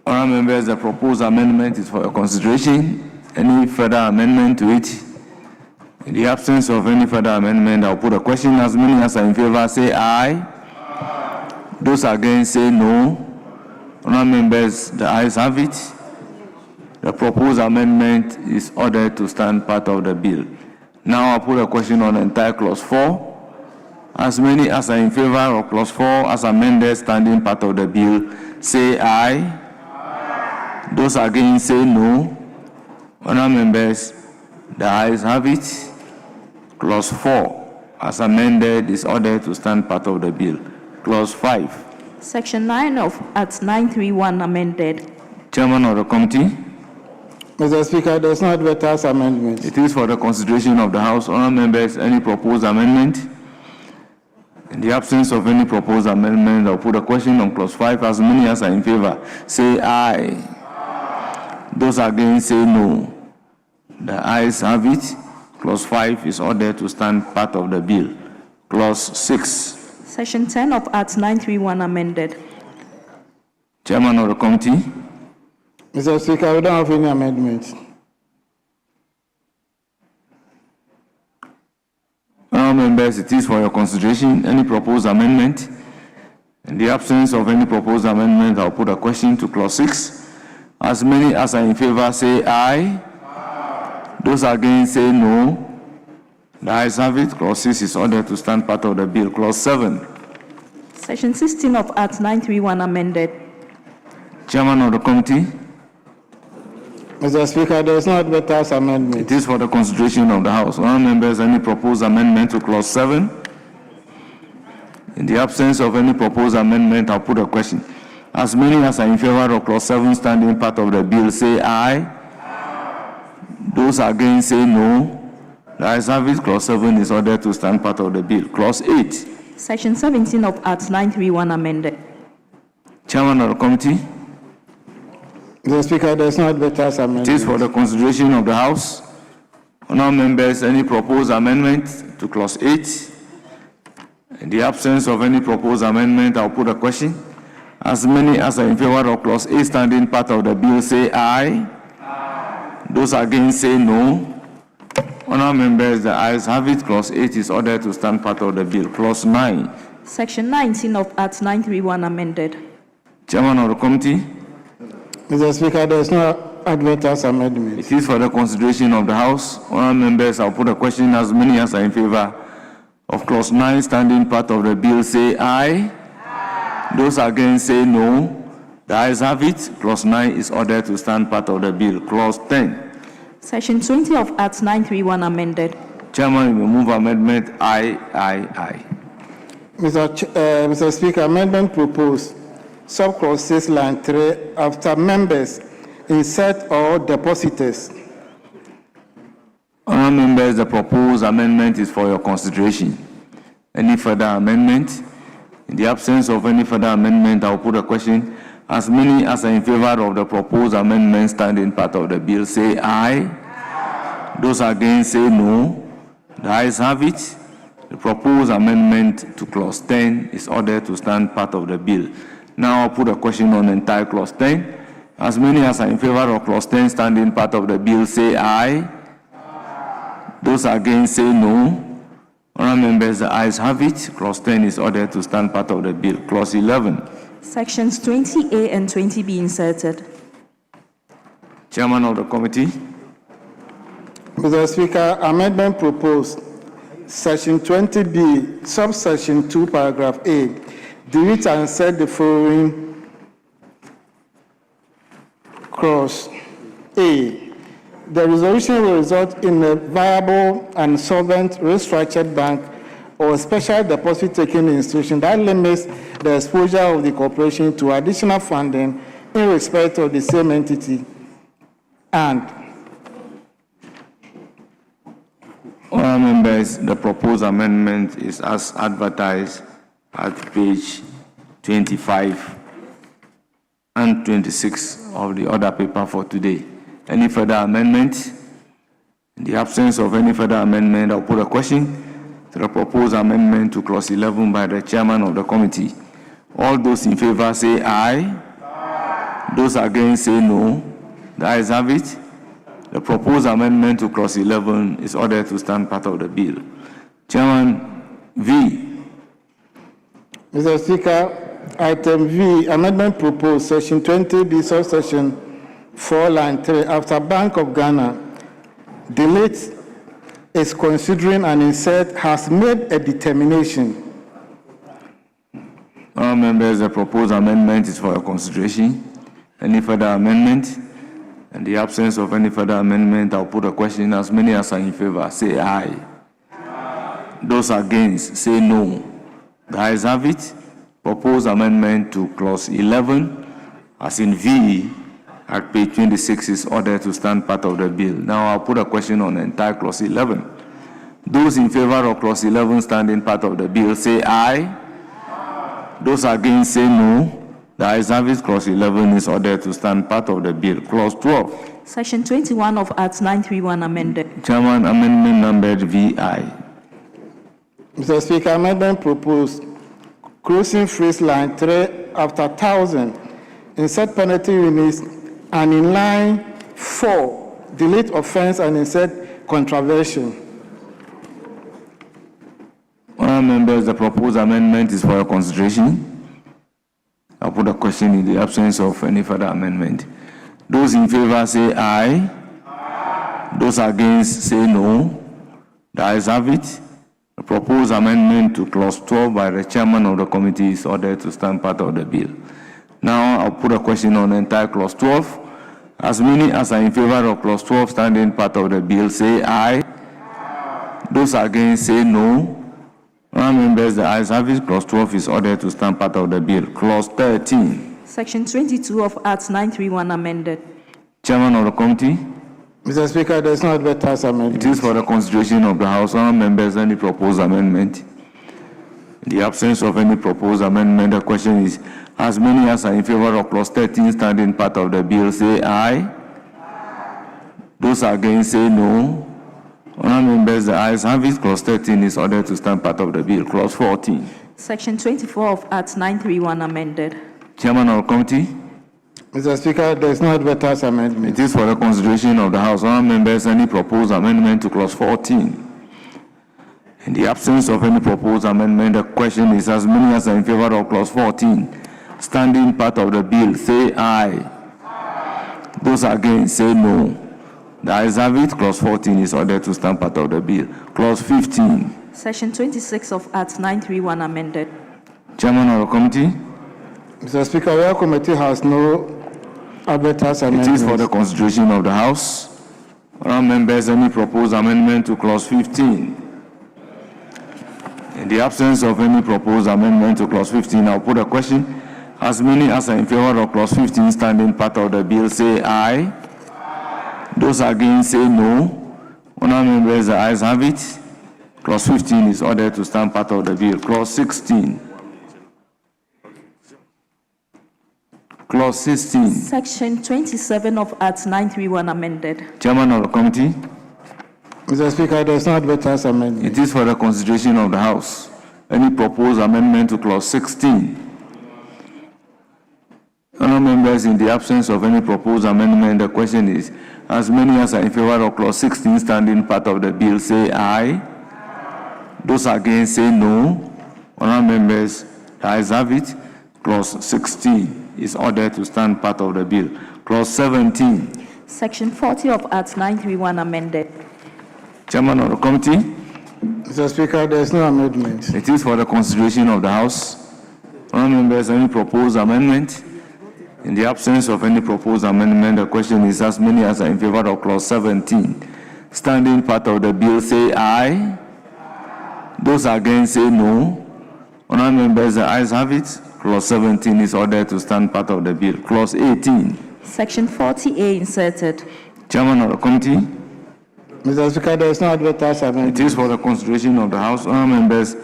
Honourable members, the proposed amendment is for your consideration. Any further amendment to it? In the absence of any further amendment, I'll put a question. As many as are in favor, say aye. Those against, say no. Honourable members, the ayes have it. The proposed amendment is ordered to stand part of the bill. Now I'll put a question on entire clause 4. As many as are in favor of clause 4 as amended standing part of the bill, say aye. Those against, say no. Honourable members, the ayes have it. Clause 4 as amended is ordered to stand part of the bill. Clause 5. Section 9 of Act 931 amended. Chairman of the committee. Mr. Speaker, there's no advertised amendment. It is for the consideration of the House. Honourable members, any proposed amendment? In the absence of any proposed amendment, I'll put a question on clause 5. As many as are in favor, say aye. Those against, say no. The ayes have it. Clause 5 is ordered to stand part of the bill. Clause 6. Section 10 of Act 931 amended. Chairman of the committee. Mr. Speaker, we don't have any amendments. Honourable members, it is for your consideration. Any proposed amendment? In the absence of any proposed amendment, I'll put a question to clause 6. As many as are in favor, say aye. Those against, say no. The ayes have it. Clause 6 is ordered to stand part of the bill. Clause 7. Section 16 of Act 931 amended. Chairman of the committee. Mr. Speaker, there is no advertised amendment. It is for the consideration of the House. Honourable members, any proposed amendment to clause 7? In the absence of any proposed amendment, I'll put a question. As many as are in favor of clause 7 standing part of the bill, say aye. Those against, say no. The ayes have it. Clause 7 is ordered to stand part of the bill. Clause 8. Section 17 of Act 931 amended. Chairman of the committee. Mr. Speaker, there is no advertised amendment. It is for the consideration of the House. Honourable members, any proposed amendment to clause 8? In the absence of any proposed amendment, I'll put a question. As many as are in favor of clause 8 standing part of the bill, say aye. Those against, say no. Honourable members, the ayes have it. Clause 8 is ordered to stand part of the bill. Clause 9. Section 19 of Act 931 amended. Chairman of the committee. Mr. Speaker, there is no advertised amendment. It is for the consideration of the House. Honourable members, I'll put a question. As many as are in favor of clause 9 standing part of the bill, say aye. Those against, say no. The ayes have it. Clause 9 is ordered to stand part of the bill. Clause 10. Section 20 of Act 931 amended. Chairman, you may move amendment I. Mr. Speaker, amendment proposed. Subclause 6, line 3, after members, insert or depositors. Honourable members, the proposed amendment is for your consideration. Any further amendment? In the absence of any further amendment, I will put a question. As many as are in favor of the proposed amendment standing part of the bill, say aye. Those against, say no. The ayes have it. The proposed amendment to clause 10 is ordered to stand part of the bill. Now I'll put a question on the entire clause 10. As many as are in favor of clause 10 standing part of the bill, say aye. Those against, say no. Honourable members, the ayes have it. Clause 10 is ordered to stand part of the bill. Clause 11. Sections 20A and 20B inserted. Chairman of the committee. Mr. Speaker, amendment proposed. Section 20B, subsection 2, paragraph A. Delete and insert the following clause. A. The resolution will result in a viable and solvent restructured bank or special deposit-taking institution that limits the exposure of the corporation to additional funding in respect of the same entity. And Honourable members, the proposed amendment is as advertised at page 25 and 26 of the order paper for today. Any further amendment? In the absence of any further amendment, I'll put a question to the proposed amendment to clause 11 by the chairman of the committee. All those in favor say aye. Aye. Those against say no. The ayes have it. The proposed amendment to clause 11 is ordered to stand part of the bill. Chairman V. Mr. Speaker, item V, amendment proposed, section 20B, subsection 4, line 3, after Bank of Ghana, delete is considering and insert has made a determination. All members, the proposed amendment is for your consideration. Any further amendment? In the absence of any further amendment, I'll put a question. As many as are in favor, say aye. Aye. Those against say no. The ayes have it. Proposed amendment to clause 11, as in V, at page 26 is ordered to stand part of the bill. Now I'll put a question on the entire clause 11. Those in favor of clause 11 standing part of the bill say aye. Those against say no. The ayes have it. Clause 11 is ordered to stand part of the bill. Clause 12. Section 21 of Act 931 amended. Chairman, amendment numbered VI. Mr. Speaker, amendment proposed closing phrase line 3 after 1,000, insert penalty units, and in line 4, delete offense and insert contravention. Honourable members, the proposed amendment is for your consideration. I'll put a question in the absence of any further amendment. Those in favor say aye. Those against say no. The ayes have it. The proposed amendment to clause 12 by the chairman of the committee is ordered to stand part of the bill. Now I'll put a question on the entire clause 12. As many as are in favor of clause 12 standing part of the bill say aye. Those against say no. Honourable members, the ayes have it. Clause 12 is ordered to stand part of the bill. Clause 13. Section 22 of Act 931 amended. Chairman of the committee. Mr. Speaker, there is no advertised amendment. It is for the consideration of the House. Honourable members, any proposed amendment? In the absence of any proposed amendment, the question is, as many as are in favor of clause 13 standing part of the bill say aye. Those against say no. Honourable members, the ayes have it. Clause 13 is ordered to stand part of the bill. Clause 14. Section 24 of Act 931 amended. Chairman of the committee. Mr. Speaker, there is no advertised amendment. It is for the consideration of the House. Honourable members, any proposed amendment to clause 14? In the absence of any proposed amendment, the question is, as many as are in favor of clause 14 standing part of the bill say aye. Those against say no. The ayes have it. Clause 14 is ordered to stand part of the bill. Clause 15. Section 26 of Act 931 amended. Chairman of the committee. Mr. Speaker, your committee has no advertised amendment. It is for the consideration of the House. Honourable members, any proposed amendment to clause 15? In the absence of any proposed amendment to clause 15, I'll put a question. As many as are in favor of clause 15 standing part of the bill say aye. Those against say no. Honourable members, the ayes have it. Clause 15 is ordered to stand part of the bill. Clause 16. Clause 16. Section 27 of Act 931 amended. Chairman of the committee. Mr. Speaker, there is no advertised amendment. It is for the consideration of the House. Any proposed amendment to clause 16? Honourable members, in the absence of any proposed amendment, the question is, as many as are in favor of clause 16 standing part of the bill say aye. Those against say no. Honourable members, the ayes have it. Clause 16 is ordered to stand part of the bill. Clause 17. Section 40 of Act 931 amended. Chairman of the committee. Mr. Speaker, there is no amendment. It is for the consideration of the House. Honourable members, any proposed amendment? In the absence of any proposed amendment, the question is, as many as are in favor of clause 17 standing part of the bill say aye. Those against say no. Honourable members, the ayes have it. Clause 17 is ordered to stand part of the bill. Clause 18. Section 40A inserted. Chairman of the committee. Mr. Speaker, there is no advertised amendment. It is for the consideration of the House. Honourable members,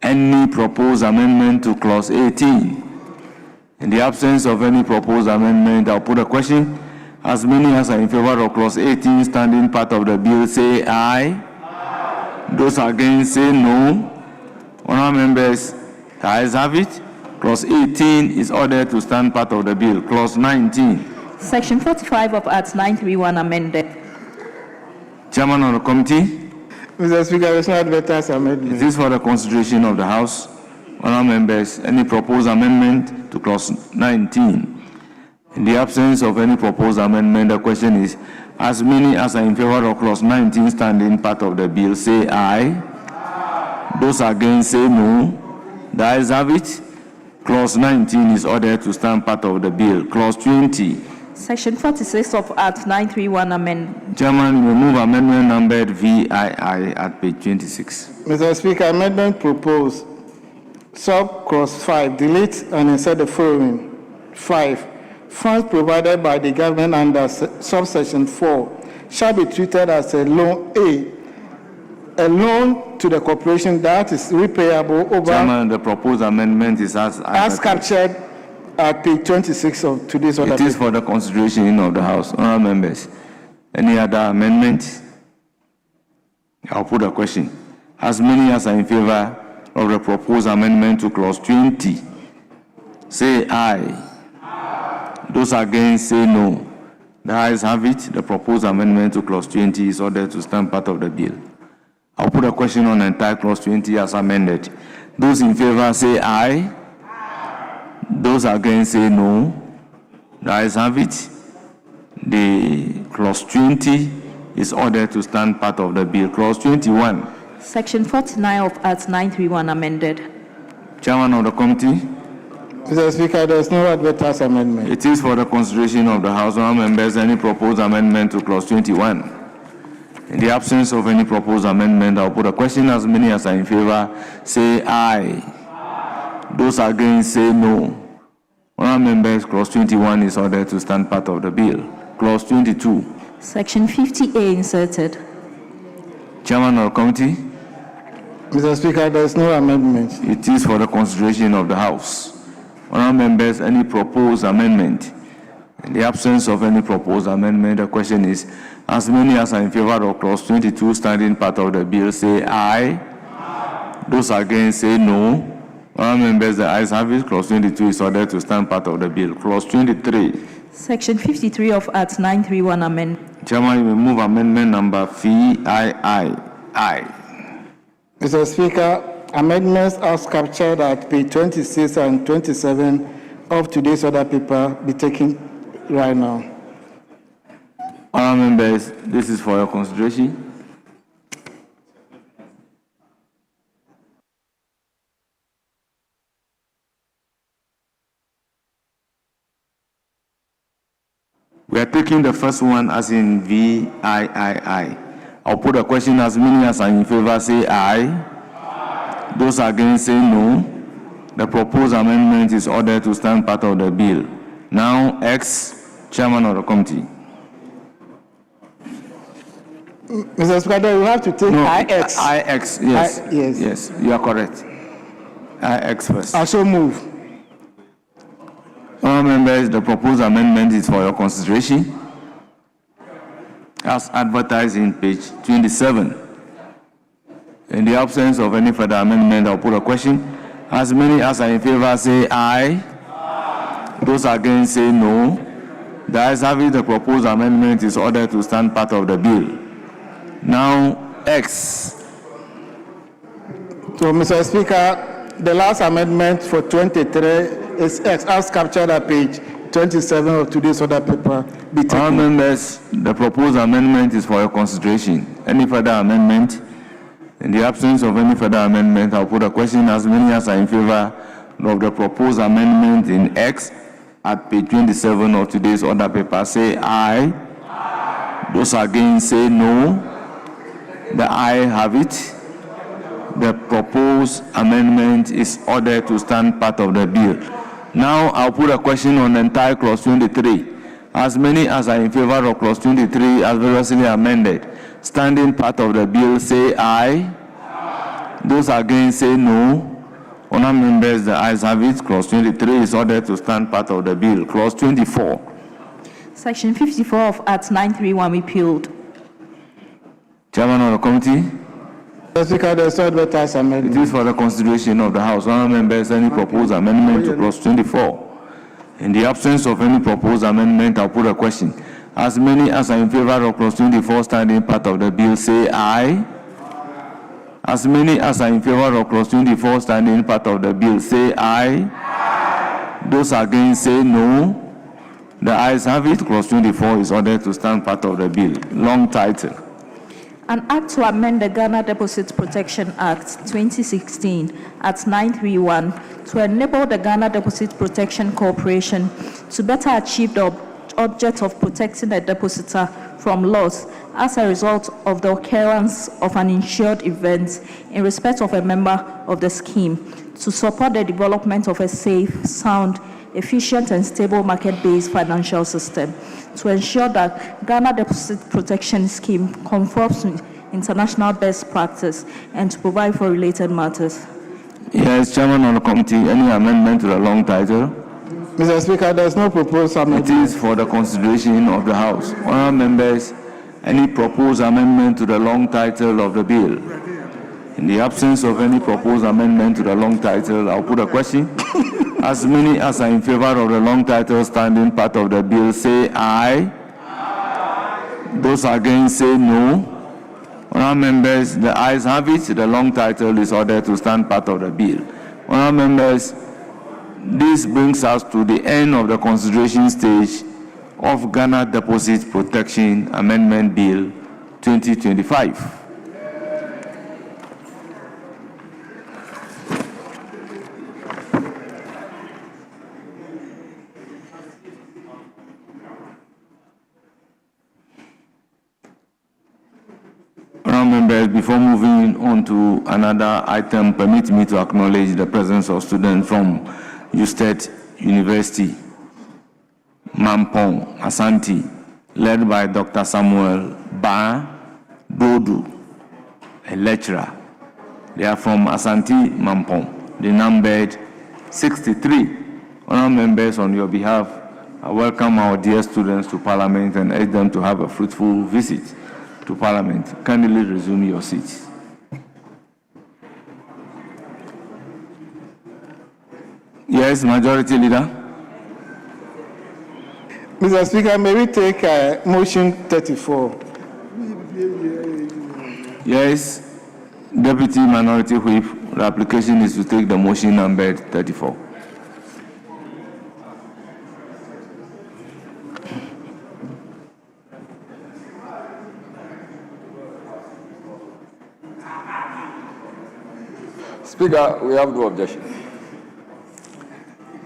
any proposed amendment to clause 18? In the absence of any proposed amendment, I'll put a question. As many as are in favor of clause 18 standing part of the bill say aye. Those against say no. Honourable members, the ayes have it. Clause 18 is ordered to stand part of the bill. Clause 19. Section 45 of Act 931 amended. Chairman of the committee. Mr. Speaker, there is no advertised amendment. It is for the consideration of the House. Honourable members, any proposed amendment to clause 19? In the absence of any proposed amendment, the question is, as many as are in favor of clause 19 standing part of the bill say aye. Those against say no. The ayes have it. Clause 19 is ordered to stand part of the bill. Clause 20. Section 46 of Act 931 amend. Chairman, we move amendment numbered VII at page 26. Mr. Speaker, amendment proposed. Sub-clause 5, delete and insert the following. 5. Funds provided by the government under subsection 4 shall be treated as a loan A loan to the corporation that is repayable over Chairman, the proposed amendment is as captured at page 26 of today's order. It is for the consideration of the House. Honourable members, any other amendment? I'll put a question. As many as are in favor of the proposed amendment to clause 20, say aye. Those against, say no. The ayes have it. The proposed amendment to clause 20 is ordered to stand part of the bill. I'll put a question on the entire clause 20 as amended. Those in favor say aye. Those against say no. The ayes have it. The clause 20 is ordered to stand part of the bill. Clause 21. Section 49 of Act 931 amended. Chairman of the committee. Mr. Speaker, there is no advertised amendment. It is for the consideration of the House. Honourable members, any proposed amendment to clause 21. In the absence of any proposed amendment, I'll put a question. As many as are in favor, say aye. Those against, say no. Honourable members, clause 21 is ordered to stand part of the bill. Clause 22. Section 50A inserted. Chairman of the committee. Mr. Speaker, there is no amendment. It is for the consideration of the House. Honourable members, any proposed amendment? In the absence of any proposed amendment, the question is, as many as are in favor of clause 22 standing part of the bill, say aye. Those against, say no. Honourable members, the ayes have it. Clause 22 is ordered to stand part of the bill. Clause 23. Section 53 of Act 931 amend. Chairman, we move amendment number VII. Mr. Speaker, amendments as captured at page 26 and 27 of today's order paper be taken right now. Honourable members, this is for your consideration. We are taking the first one as in VII. I'll put a question. As many as are in favor say aye. Those against say no. The proposed amendment is ordered to stand part of the bill. Now, Chairman of the committee. Mr. Speaker, you have to take IX. IX, yes. Yes, you are correct. IX first. I so move. Honourable members, the proposed amendment is for your consideration. As advertised in page 27. In the absence of any further amendment, I'll put a question. As many as are in favor say aye. Those against say no. The ayes have it. The proposed amendment is ordered to stand part of the bill. Now, X. So, Mr. Speaker, the last amendment for 23 is X, as captured at page 27 of today's order paper. Honourable members, the proposed amendment is for your consideration. Any further amendment? In the absence of any further amendment, I'll put a question. As many as are in favor of the proposed amendment in X at page 27 of today's order paper, say aye. Those against say no. The ayes have it. The proposed amendment is ordered to stand part of the bill. Now I'll put a question on the entire clause 23. As many as are in favor of clause 23 as variously amended, standing part of the bill, say aye. Those against say no. Honourable members, the ayes have it. Clause 23 is ordered to stand part of the bill. Clause 24. Section 54 of Act 931 repealed. Chairman of the committee. Mr. Speaker, there is no advertised amendment. It is for the consideration of the House. Honourable members, any proposed amendment to clause 24. In the absence of any proposed amendment, I'll put a question. As many as are in favor of clause 24 standing part of the bill, say aye. As many as are in favor of clause 24 standing part of the bill, say aye. Those against say no. The ayes have it. Clause 24 is ordered to stand part of the bill. Long title. An act to amend the Ghana Deposit Protection Act 2016 at 931 to enable the Ghana Deposit Protection Corporation to better achieve the object of protecting a depositor from loss as a result of the occurrence of an insured event in respect of a member of the scheme, to support the development of a safe, sound, efficient and stable market-based financial system, to ensure that Ghana Deposit Protection Scheme conforms to international best practice, and to provide for related matters. Yes, Chairman of the committee, any amendment to the long title? Mr. Speaker, there is no proposed amendment. It is for the consideration of the House. Honourable members, any proposed amendment to the long title of the bill? In the absence of any proposed amendment to the long title, I'll put a question. As many as are in favor of the long title standing part of the bill, say aye. Aye. Those against, say no. Honourable members, the ayes have it. The long title is ordered to stand part of the bill. Honourable members, this brings us to the end of the consideration stage of Ghana Deposit Protection Amendment Bill 2025. Members, before moving on to another item, permit me to acknowledge the presence of students from State University, Mampong, Asante, led by Dr. Samuel Ba Dodu, a lecturer. They are from Asante, Mampong. They numbered 63. Honourable members, on your behalf, I welcome our dear students to Parliament and urge them to have a fruitful visit to Parliament. Kindly resume your seats. Yes, Majority Leader. Mr. Speaker, may we take motion 34? Yes, Deputy Minority Whip, the application is to take the motion numbered 34. Speaker, we have no objection.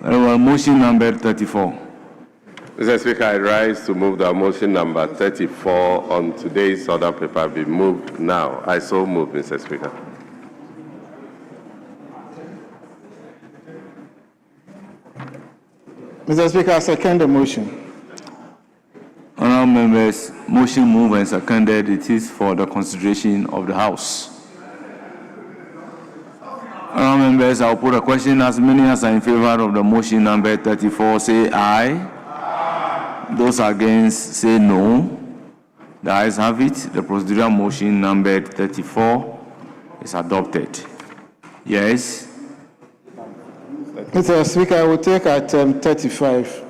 Motion number 34. Mr. Speaker, I rise to move that motion number 34 on today's order paper be moved now. I so move, Mr. Speaker. Mr. Speaker, I second the motion. Honourable members, motion moved and seconded. It is for the consideration of the House. Honourable members, I'll put a question. As many as are in favor of the motion number 34, say aye. Aye. Those against, say no. The ayes have it. The procedural motion number 34 is adopted. Yes. Mr. Speaker, I will take item 35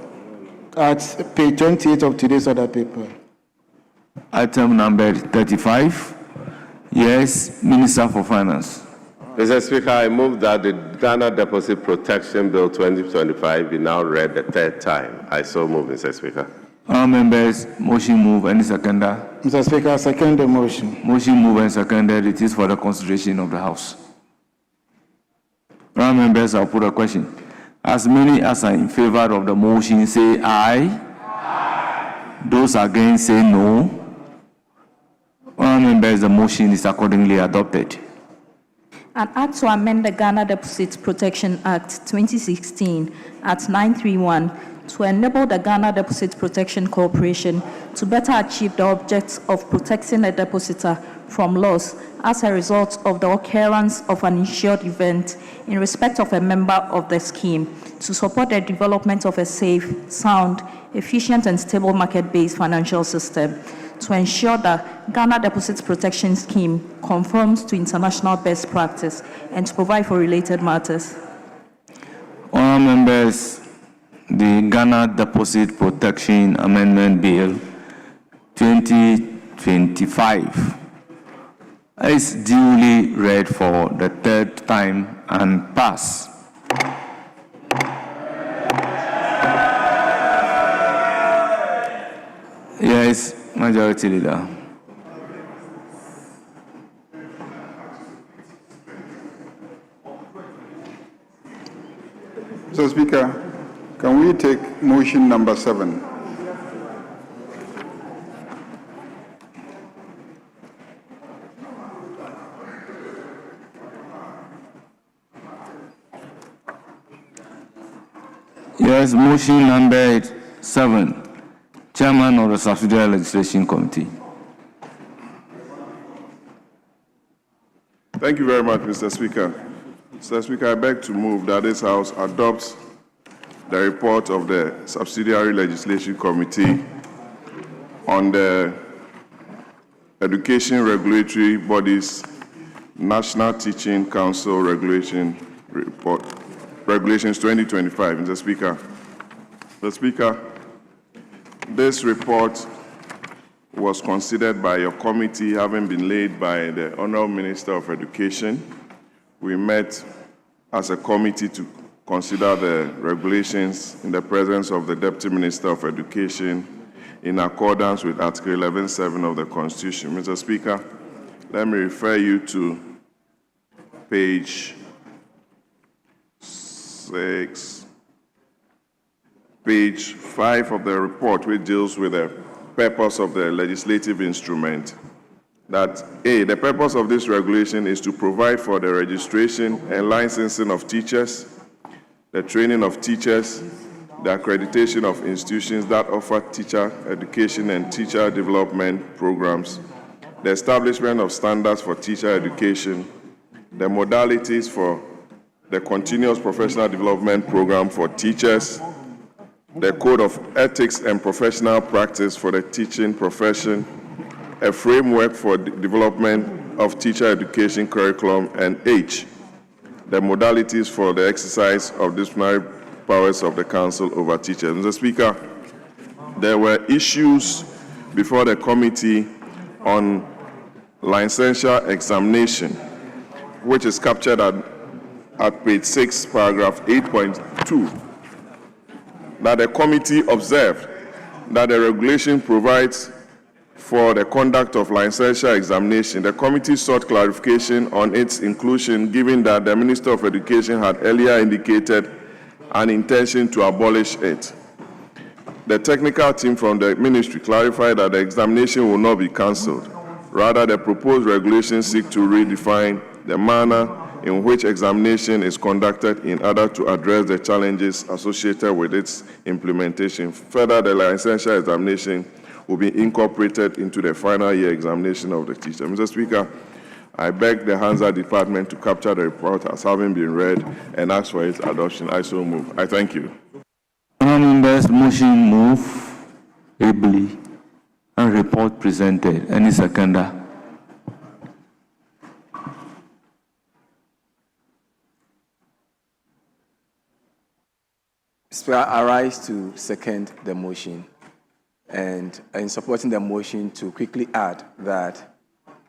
at page 28 of today's order paper. Item number 35. Yes, Minister for Finance. Mr. Speaker, I move that the Ghana Deposit Protection Bill 2025 be now read the third time. I so move, Mr. Speaker. All members, motion move. Any seconder? Mr. Speaker, I second the motion. Motion move and seconded. It is for the consideration of the House. All members, I'll put a question. As many as are in favor of the motion, say aye. Aye. Those against, say no. All members, the motion is accordingly adopted. An act to amend the Ghana Deposit Protection Act 2016 at 931 to enable the Ghana Deposit Protection Corporation to better achieve the objects of protecting a depositor from loss as a result of the occurrence of an insured event in respect of a member of the scheme, to support the development of a safe, sound, efficient and stable market-based financial system, to ensure that Ghana Deposit Protection Scheme conforms to international best practice, and to provide for related matters. Honourable members, the Ghana Deposit Protection Amendment Bill 2025 is duly read for the third time and pass. Yes, Majority Leader. Mr. Speaker, can we take motion number 7? Yes, motion number 7, Chairman of the Subsidiary Legislation Committee. Thank you very much, Mr. Speaker. Mr. Speaker, I beg to move that this House adopts the report of the Subsidiary Legislation Committee on the Education Regulatory Bodies National Teaching Council Regulation Report, Regulations 2025. Mr. Speaker. Mr. Speaker, this report was considered by your committee, having been laid by the Honorable Minister of Education. We met as a committee to consider the regulations in the presence of the Deputy Minister of Education in accordance with Article 11.7 of the Constitution. Mr. Speaker, let me refer you to page 5 of the report, which deals with the purpose of the legislative instrument. That A, the purpose of this regulation is to provide for the registration and licensing of teachers, the training of teachers, the accreditation of institutions that offer teacher education and teacher development programs, the establishment of standards for teacher education, the modalities for the continuous professional development program for teachers, the code of ethics and professional practice for the teaching profession, a framework for the development of teacher education curriculum, and H, the modalities for the exercise of disciplinary powers of the council over teachers. Mr. Speaker, there were issues before the committee on licensure examination, which is captured at page 6, paragraph 8.2. That the committee observed that the regulation provides for the conduct of licensure examination. The committee sought clarification on its inclusion, given that the Minister of Education had earlier indicated an intention to abolish it. The technical team from the ministry clarified that the examination will not be cancelled. Rather, the proposed regulations seek to redefine the manner in which examination is conducted in order to address the challenges associated with its implementation. Further, the licensure examination will be incorporated into the final year examination of the teacher. Mr. Speaker, I beg the Hansa Department to capture the report as having been read and ask for its adoption. I so move. I thank you. Honourable members, motion move ably and report presented. Any seconder? Speaker, I rise to second the motion, and in supporting the motion to quickly add that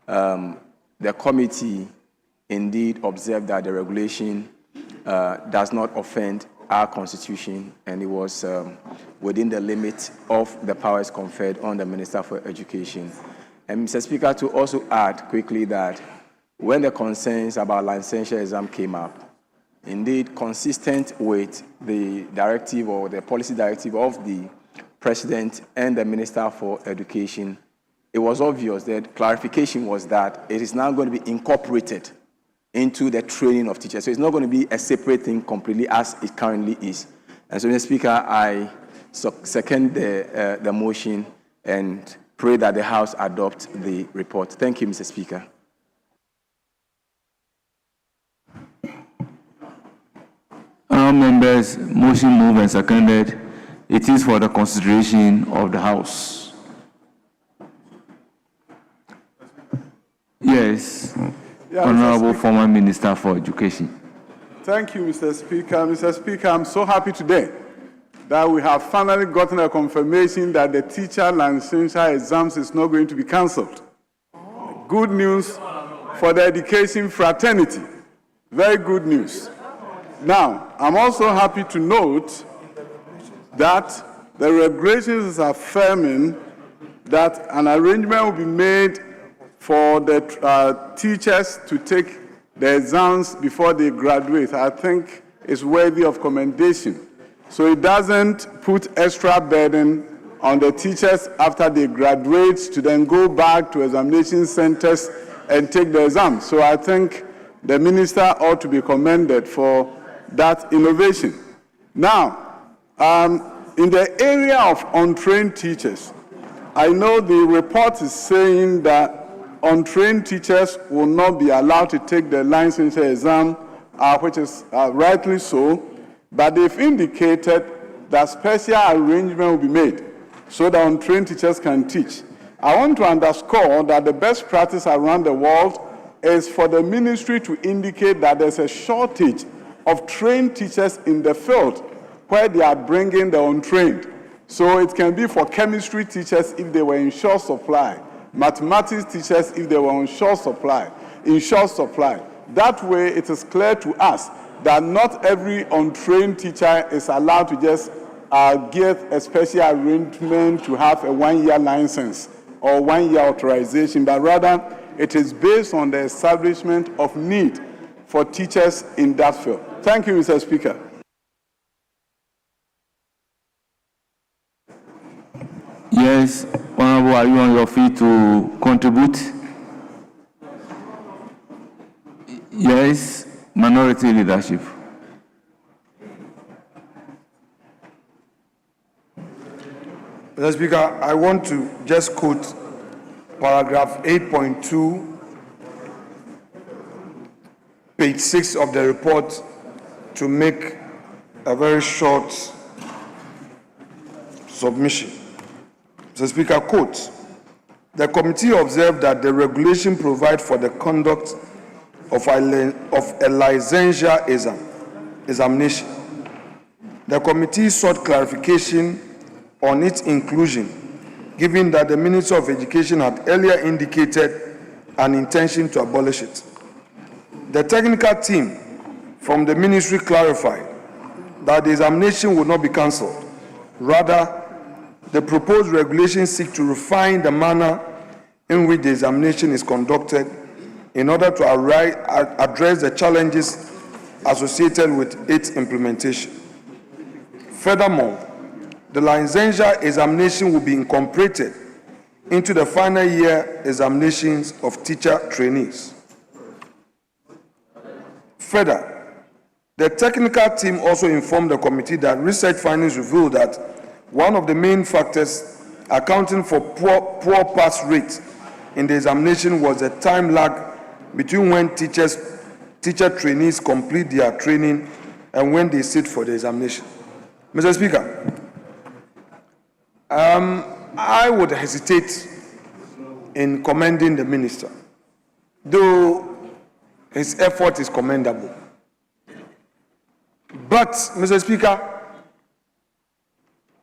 the committee indeed observed that the regulation does not offend our constitution, and it was within the limit of the powers conferred on the Minister for Education. And Mr. Speaker, to also add quickly that when the concerns about licensure exam came up, indeed, consistent with the directive or the policy directive of the President and the Minister for Education, it was obvious that clarification was that it is now going to be incorporated into the training of teachers. So it's not going to be a separate thing completely as it currently is. And so, Mr. Speaker, I second the motion and pray that the House adopt the report. Thank you, Mr. Speaker. Members, motion moved and seconded. It is for the consideration of the House. Yes, Honorable former Minister for Education. Thank you, Mr. Speaker. Mr. Speaker, I'm so happy today that we have finally gotten a confirmation that the teacher licensure exams is not going to be cancelled. Good news for the education fraternity. Very good news. Now, I'm also happy to note that the regulations is affirming that an arrangement will be made for the teachers to take the exams before they graduate. I think it's worthy of commendation. So it doesn't put extra burden on the teachers after they graduate to then go back to examination centers and take the exams. So I think the minister ought to be commended for that innovation. Now, In the area of untrained teachers, I know the report is saying that untrained teachers will not be allowed to take the licensure exam, which is rightly so, but they've indicated that special arrangement will be made so that untrained teachers can teach. I want to underscore that the best practice around the world is for the ministry to indicate that there's a shortage of trained teachers in the field where they are bringing the untrained. So it can be for chemistry teachers if they were in short supply, mathematics teachers if they were in short supply. That way it is clear to us that not every untrained teacher is allowed to just get a special arrangement to have a 1-year license or 1-year authorization, but rather it is based on the establishment of need for teachers in that field. Thank you, Mr. Speaker. Yes, Honorable, are you on your feet to contribute? Yes, minority leadership. Mr. Speaker, I want to just quote paragraph 8.2, page 6 of the report to make a very short submission. Mr. Speaker, quote, the committee observed that the regulation provides for the conduct of a licensure examination. The committee sought clarification on its inclusion, given that the Ministry of Education had earlier indicated an intention to abolish it. The technical team from the ministry clarified that the examination would not be cancelled. Rather, the proposed regulations seek to refine the manner in which the examination is conducted in order to address the challenges associated with its implementation. Furthermore, the licensure examination will be incorporated into the final year examinations of teacher trainees. Further, the technical team also informed the committee that research findings revealed that one of the main factors accounting for poor pass rate in the examination was the time lag between when teacher trainees complete their training and when they sit for the examination. Mr. Speaker, I would hesitate in commending the minister, though his effort is commendable. But, Mr. Speaker,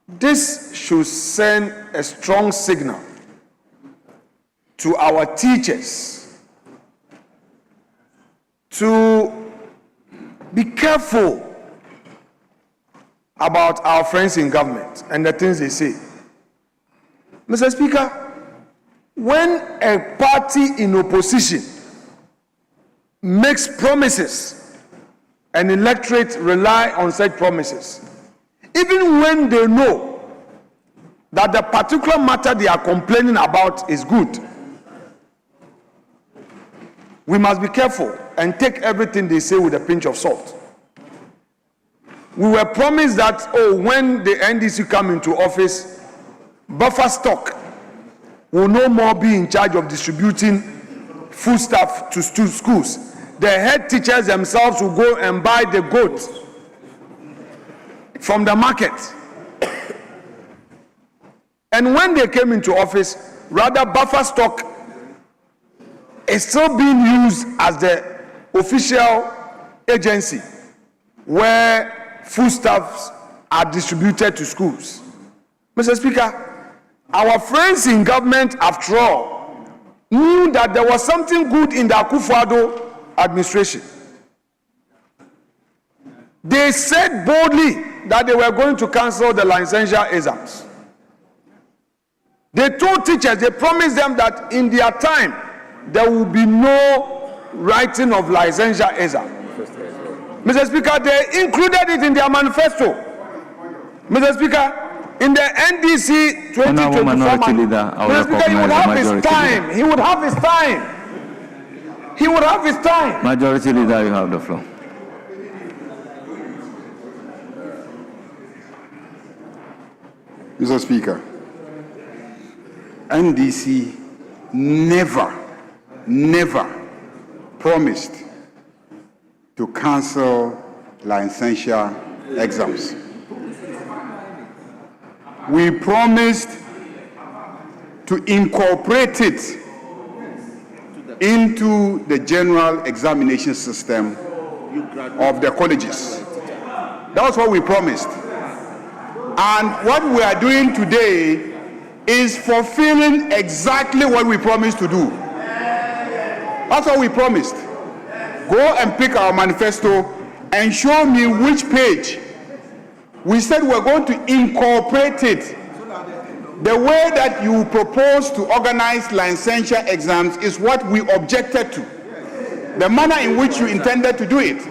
this should send a strong signal to our teachers to be careful about our friends in government and the things they say. Mr. Speaker, when a party in opposition makes promises and electorate rely on such promises, even when they know that the particular matter they are complaining about is good, we must be careful and take everything they say with a pinch of salt. We were promised that, when the NDC come into office, buffer stock will no more be in charge of distributing foodstuff to schools. The head teachers themselves will go and buy the goods from the market. And when they came into office, rather buffer stock is still being used as the official agency where foodstuffs are distributed to schools. Mr. Speaker, our friends in government, after all, knew that there was something good in the Akufo-Addo administration. They said boldly that they were going to cancel the licensure exams. They told teachers, they promised them that in their time, there will be no writing of licensure exam. Mr. Speaker, they included it in their manifesto. Mr. Speaker, in the NDC 2024 Mr. Speaker, he would have his time. He would have his time. He would have his time. Majority Leader, you have the floor. Mr. Speaker, NDC never promised to cancel licensure exams. We promised to incorporate it into the general examination system of the colleges. That's what we promised. And what we are doing today is fulfilling exactly what we promised to do. That's what we promised. Go and pick our manifesto and show me which page. We said we're going to incorporate it. The way that you propose to organize licensure exams is what we objected to. The manner in which you intended to do it.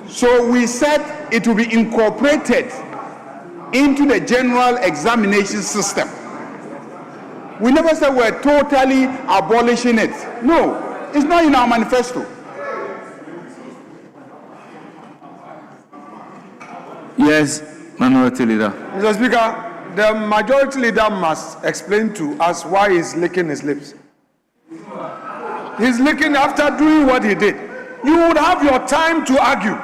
So we said it will be incorporated into the general examination system. We never said we're totally abolishing it. No, it's not in our manifesto. Yes, Minority Leader. Mr. Speaker, the Majority Leader must explain to us why he's licking his lips. He's licking after doing what he did. You would have your time to argue.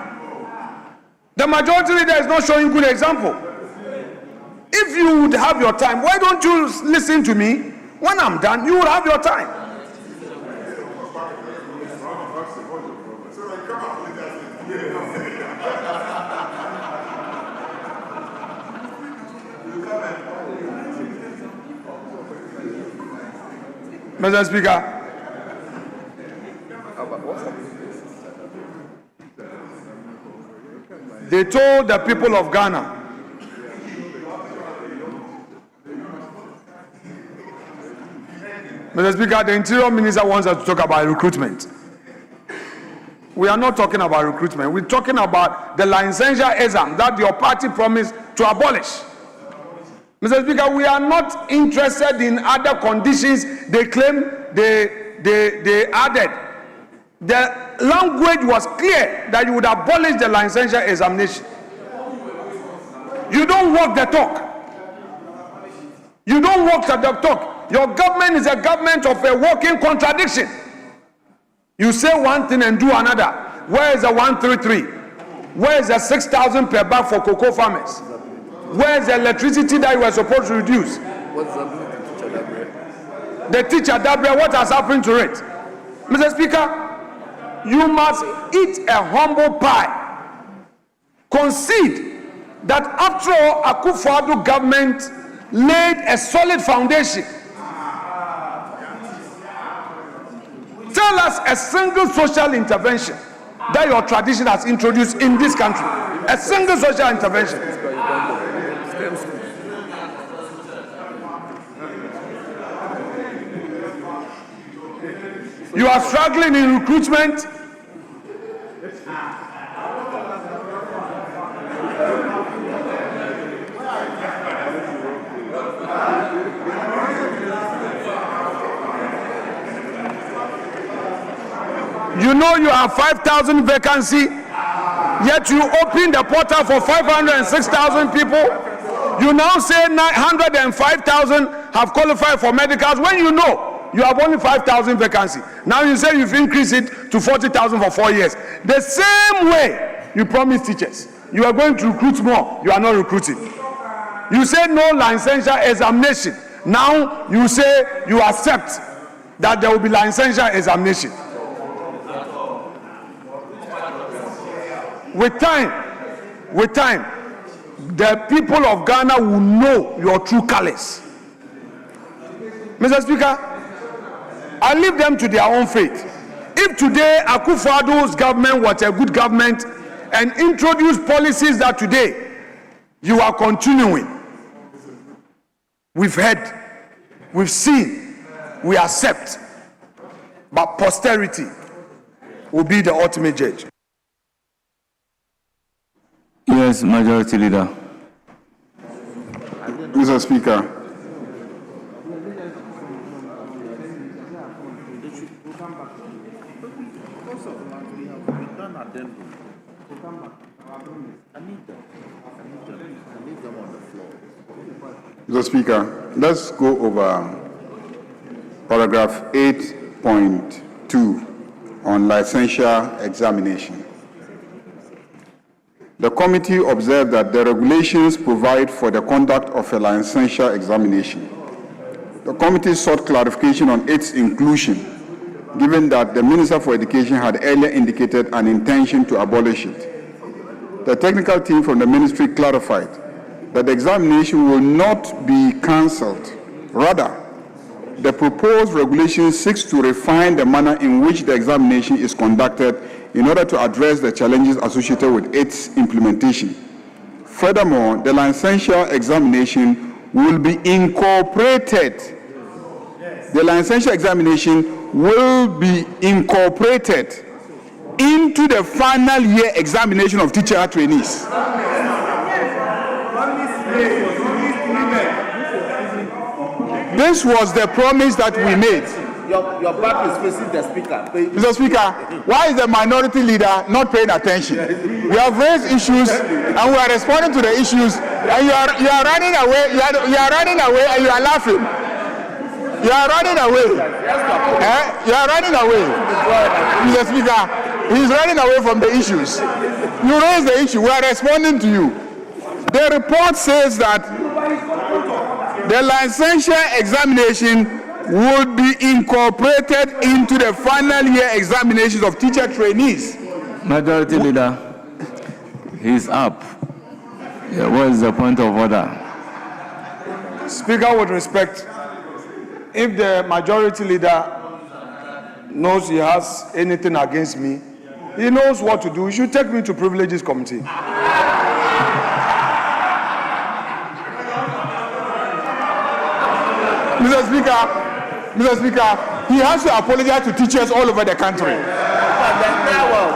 The Majority Leader is not showing good example. If you would have your time, why don't you listen to me? When I'm done, you will have your time. Mr. Speaker, they told the people of Ghana Mr. Speaker, the Interior Minister wants us to talk about recruitment. We are not talking about recruitment. We're talking about the licensure exam that your party promised to abolish. Mr. Speaker, we are not interested in other conditions they claim they added. The language was clear that you would abolish the licensure examination. You don't walk the talk. You don't walk the talk. Your government is a government of a walking contradiction. You say one thing and do another. Where is the 133? Where is the 6,000 per bag for cocoa farmers? Where is the electricity that you were supposed to reduce? What's happening to teacher Dabre? The teacher Dabre, what has happened to it? Mr. Speaker, you must eat a humble pie. Concede that after all, Akufo-Addo government laid a solid foundation. Tell us a single social intervention that your tradition has introduced in this country. A single social intervention. You are struggling in recruitment. You know you have 5,000 vacancy, yet you open the portal for 506,000 people. You now say 905,000 have qualified for medicals when you know you have only 5,000 vacancy. Now you say you've increased it to 40,000 for 4 years. The same way you promised teachers. You are going to recruit more, you are not recruiting. You say no licensure examination. Now you say you accept that there will be licensure examination. With time, the people of Ghana will know your true colors. Mr. Speaker, I leave them to their own fate. If today Akufo-Addo's government was a good government and introduced policies that today you are continuing, we've heard, we've seen, we accept, but posterity will be the ultimate judge. Yes, Majority Leader. Mr. Speaker, Mr. Speaker, let's go over paragraph 8.2 on licensure examination. The committee observed that the regulations provide for the conduct of a licensure examination. The committee sought clarification on its inclusion, given that the Minister for Education had earlier indicated an intention to abolish it. The technical team from the ministry clarified that the examination will not be cancelled. Rather, the proposed regulation seeks to refine the manner in which the examination is conducted in order to address the challenges associated with its implementation. Furthermore, the licensure examination will be incorporated. The licensure examination will be incorporated into the final year examination of teacher trainees. This was the promise that we made. Your back is facing the speaker. Mr. Speaker, why is the minority leader not paying attention? We have raised issues and we are responding to the issues, and you are running away. You are running away and you are laughing. You are running away. You are running away. Mr. Speaker, he is running away from the issues. You raised the issue. We are responding to you. The report says that the licensure examination would be incorporated into the final year examinations of teacher trainees. Majority Leader, he's up. Yeah, what is the point of order? Speaker, with respect, if the majority leader knows he has anything against me, he knows what to do. He should take me to Privileges Committee. Mr. Speaker, he has to apologize to teachers all over the country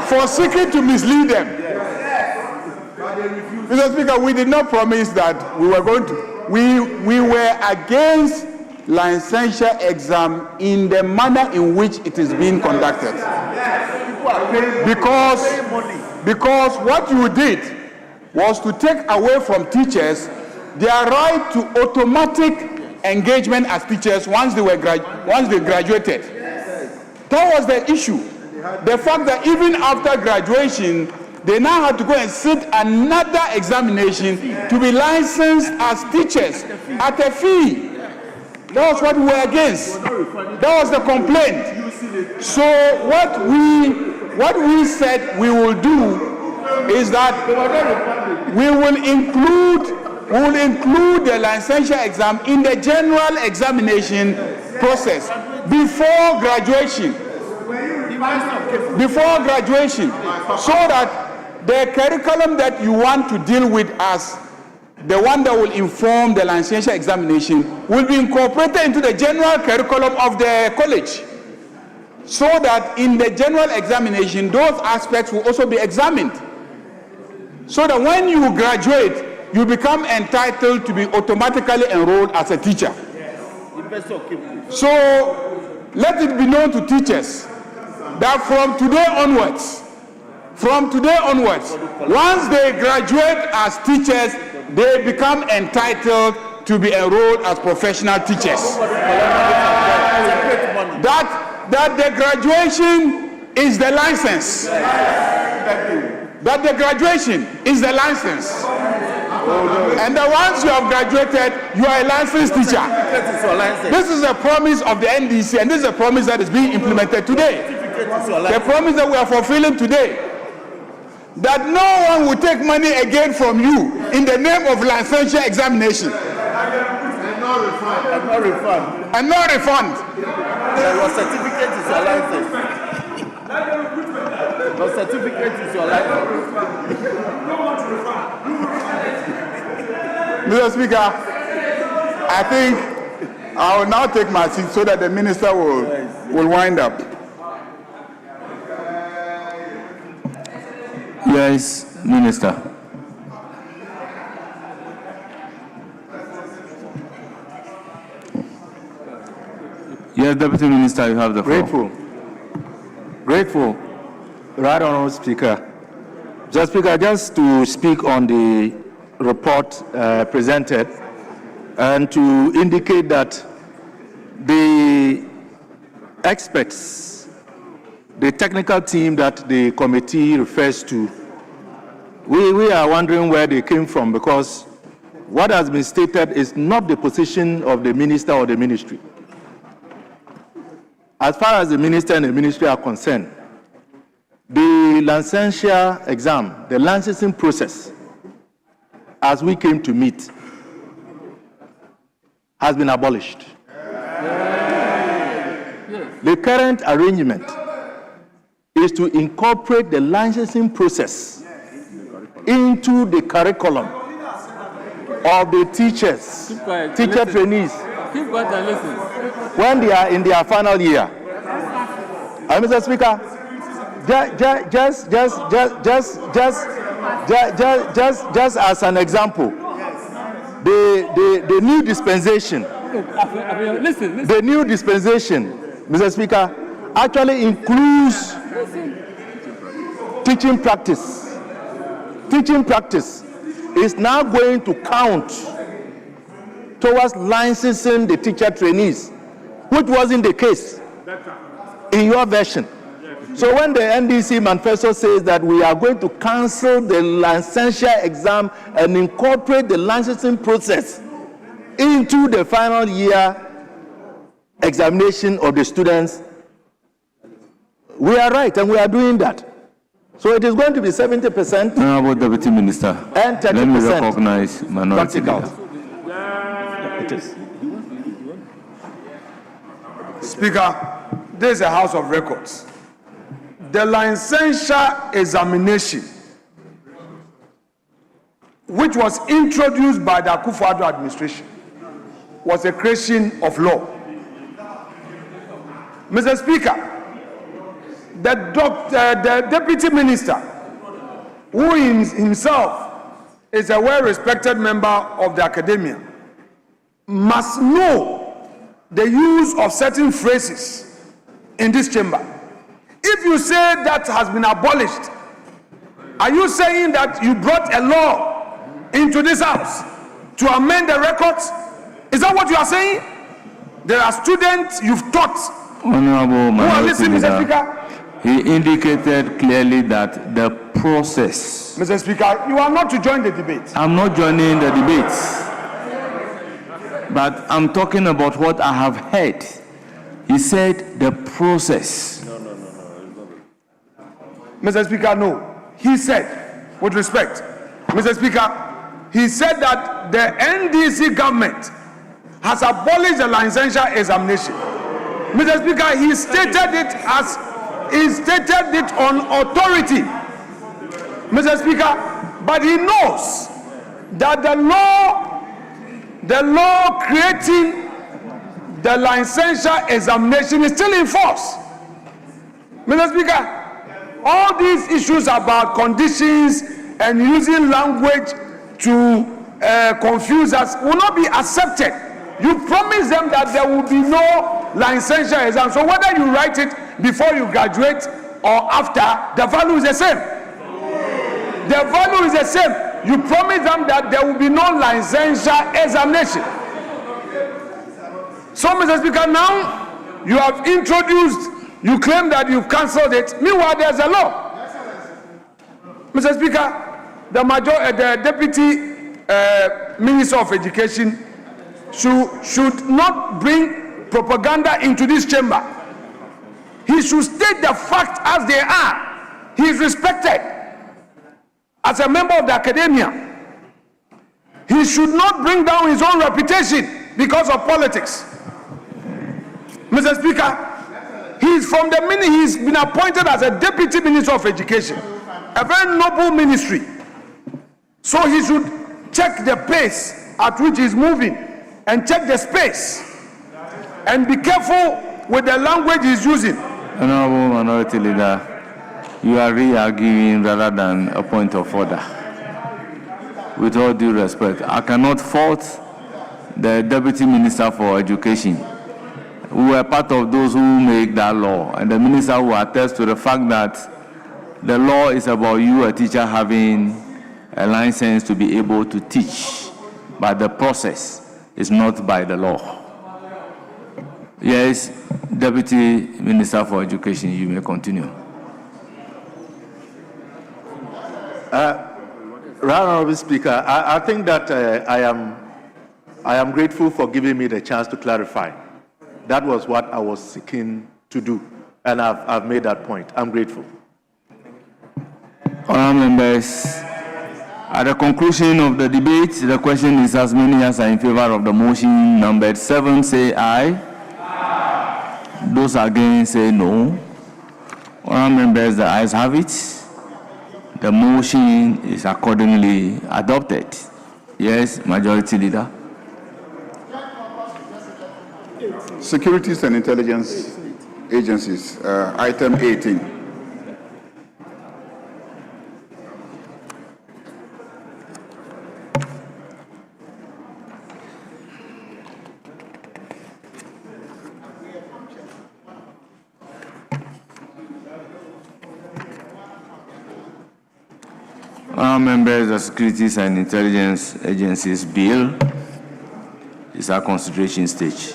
for seeking to mislead them. Mr. Speaker, we did not promise that we were going to. We were against licensure exam in the manner in which it is being conducted. Because what you did was to take away from teachers their right to automatic engagement as teachers once they graduated. That was the issue. The fact that even after graduation, they now had to go and sit another examination to be licensed as teachers at a fee. That was what we were against. That was the complaint. So what we said we will do is that we will include the licensure exam in the general examination process before graduation. So that the curriculum that you want to deal with as the one that will inform the licensure examination will be incorporated into the general curriculum of the college. So that in the general examination, those aspects will also be examined. So that when you graduate, you become entitled to be automatically enrolled as a teacher. So let it be known to teachers that from today onwards, once they graduate as teachers, they become entitled to be enrolled as professional teachers. That the graduation is the license. That the graduation is the license. And that once you have graduated, you are a licensed teacher. This is a promise of the NDC, and this is a promise that is being implemented today. The promise that we are fulfilling today. That no one will take money again from you in the name of licensure examination. And no refund. Your certificate is your license. Your certificate is your license. Mr. Speaker, I think I will now take my seat so that the minister will wind up. Yes, Minister. Yes, Deputy Minister, you have the floor. Grateful. Right Honourable Speaker. Mr. Speaker, just to speak on the report presented and to indicate that the experts, the technical team that the committee refers to, we are wondering where they came from, because what has been stated is not the position of the minister or the ministry. As far as the minister and the ministry are concerned, the licensure exam, the licensing process, as we came to meet, has been abolished. The current arrangement is to incorporate the licensing process into the curriculum of the teachers, teacher trainees, when they are in their final year. Mr. Speaker, just as an example, the new dispensation, the new dispensation, Mr. Speaker, actually includes teaching practice. Teaching practice is now going to count towards licensing the teacher trainees, which wasn't the case in your version. So when the NDC manifesto says that we are going to cancel the licensure exam and incorporate the licensing process into the final year examination of the students, we are right and we are doing that. So it is going to be 70%. Honorable Deputy Minister, and 30% let me recognize minority practical. It is. Speaker, this is a House of Records. The licensure examination, which was introduced by the Akufo-Addo administration, was a creation of law. Mr. Speaker, the deputy minister, who himself is a well-respected member of the academia, must know the use of certain phrases in this chamber. If you say that has been abolished, are you saying that you brought a law into this house to amend the records? Is that what you are saying? There are students you've taught Honorable who are listening, Mr. Leader, Speaker. he indicated clearly that the process. Mr. Speaker, you are not to join the debate. I'm not joining the debates, but I'm talking about what I have heard. He said the process. Mr. Speaker, no. He said, with respect, Mr. Speaker, he said that the NDC government has abolished the licensure examination. Mr. Speaker, he stated it on authority, Mr. Speaker, but he knows that the law creating the licensure examination is still in force. Mr. Speaker, all these issues about conditions and using language to confuse us will not be accepted. You promise them that there will be no licensure exam. So whether you write it before you graduate or after, the value is the same. The value is the same. You promise them that there will be no licensure examination. So, Mr. Speaker, now you have introduced, you claim that you've cancelled it. Meanwhile, there's a law. Mr. Speaker, the Deputy Minister of Education should not bring propaganda into this chamber. He should state the facts as they are. He is respected as a member of the academia. He should not bring down his own reputation because of politics. Mr. Speaker, he's been appointed as a Deputy Minister of Education, a very noble ministry. So he should check the pace at which he's moving and check the space and be careful with the language he's using. Honorable Minority Leader, you are re-arguing rather than a point of order. With all due respect, I cannot fault the Deputy Minister for Education. We were part of those who make that law, and the minister will attest to the fact that The law is about you, a teacher, having a license to be able to teach, but the process is not by the law. Yes, Deputy Minister for Education, you may continue. Right Honorable Speaker, I think that I am grateful for giving me the chance to clarify. That was what I was seeking to do, and I've made that point. I'm grateful. Honourable members, at the conclusion of the debate, the question is as many as are in favor of the motion numbered 7 say aye. Those against say no. Honourable members, the ayes have it. The motion is accordingly adopted. Yes, Majority Leader. Securities and Intelligence Agencies, item 18. Members, the Securities and Intelligence Agencies Bill is at consideration stage.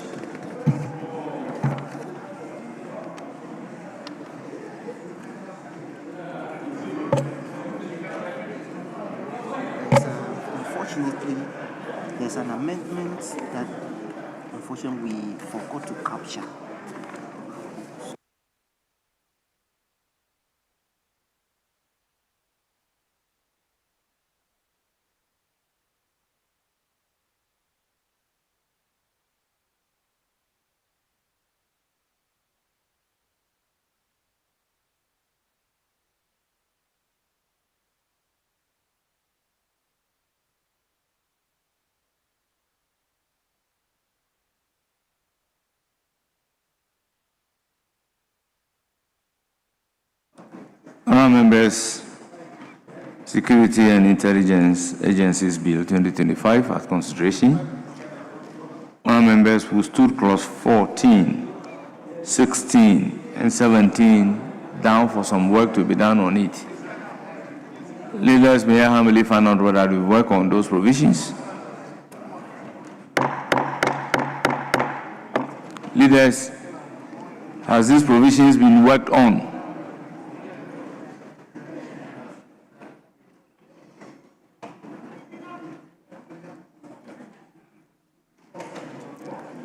Unfortunately, there's an amendment that unfortunately we forgot to capture. Honourable members, Security and Intelligence Agencies Bill 2025 at consideration. Honourable members who stood clause 14, 16, and 17 down for some work to be done on it. Leaders, may I humbly find out whether we work on those provisions. Leaders, has these provisions been worked on?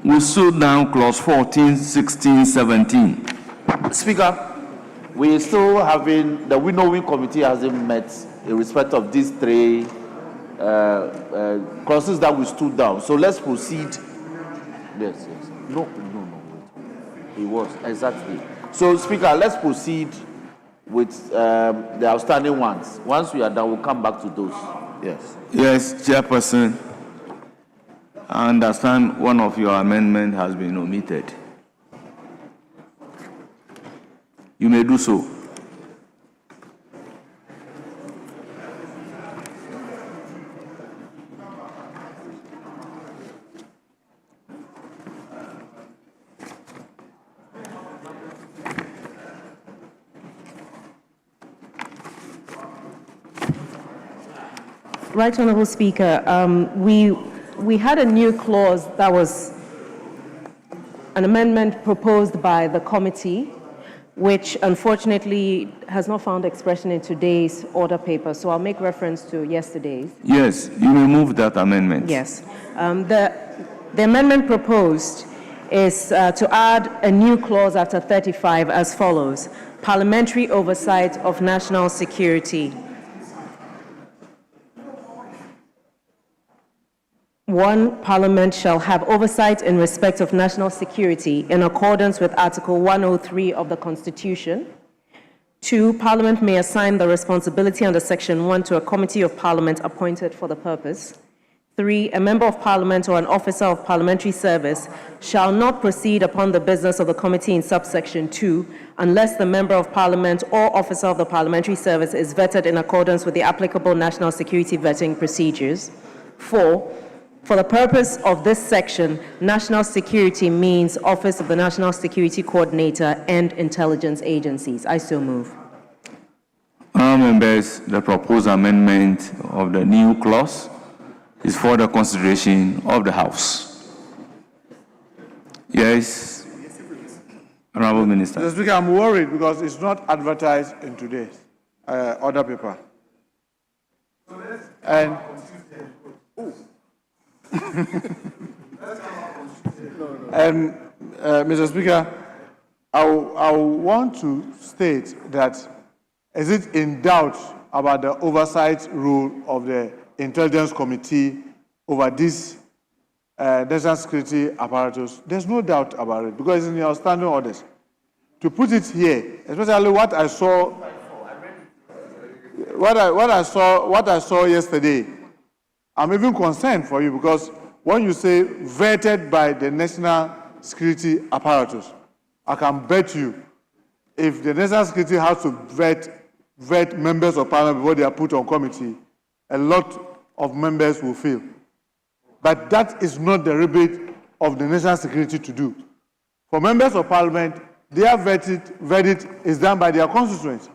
We stood down clause 14, 16, 17. Speaker, we still having, the winnowing committee hasn't met in respect of these three clauses that we stood down. So let's proceed. Yes. No, wait. It was, exactly. So, Speaker, let's proceed with the outstanding ones. Once we are done, we'll come back to those. Yes. Yes, Chairperson. I understand one of your amendments has been omitted. You may do so. Right Honourable Speaker, we had a new clause that was an amendment proposed by the committee, which unfortunately has not found expression in today's order paper. So I'll make reference to yesterday's. Yes, you may move that amendment. Yes. The amendment proposed is to add a new clause after 35 as follows: parliamentary oversight of national security. 1. Parliament shall have oversight in respect of national security in accordance with Article 103 of the Constitution. 2. Parliament may assign the responsibility under Section 1 to a committee of Parliament appointed for the purpose. 3. A member of Parliament or an officer of parliamentary service shall not proceed upon the business of the committee in subsection 2 unless the member of Parliament or officer of the parliamentary service is vetted in accordance with the applicable national security vetting procedures. 4. For the purpose of this section, national security means Office of the National Security Coordinator and intelligence agencies. I so move. members, the proposed amendment of the new clause is for the consideration of the House. Yes, Honorable Minister. Mr. Speaker, I'm worried because it's not advertised in today's order paper. And and Mr. Speaker, I want to state that is it in doubt about the oversight role of the Intelligence Committee over this national security apparatus? There's no doubt about it because it's in your standing orders. To put it here, especially what I saw, what I saw yesterday, I'm even concerned for you because when you say vetted by the national security apparatus, I can bet you if the national security has to vet members of parliament before they are put on committee, a lot of members will fail. But that is not the remit of the national security to do. For members of parliament, their verdict is done by their constituents.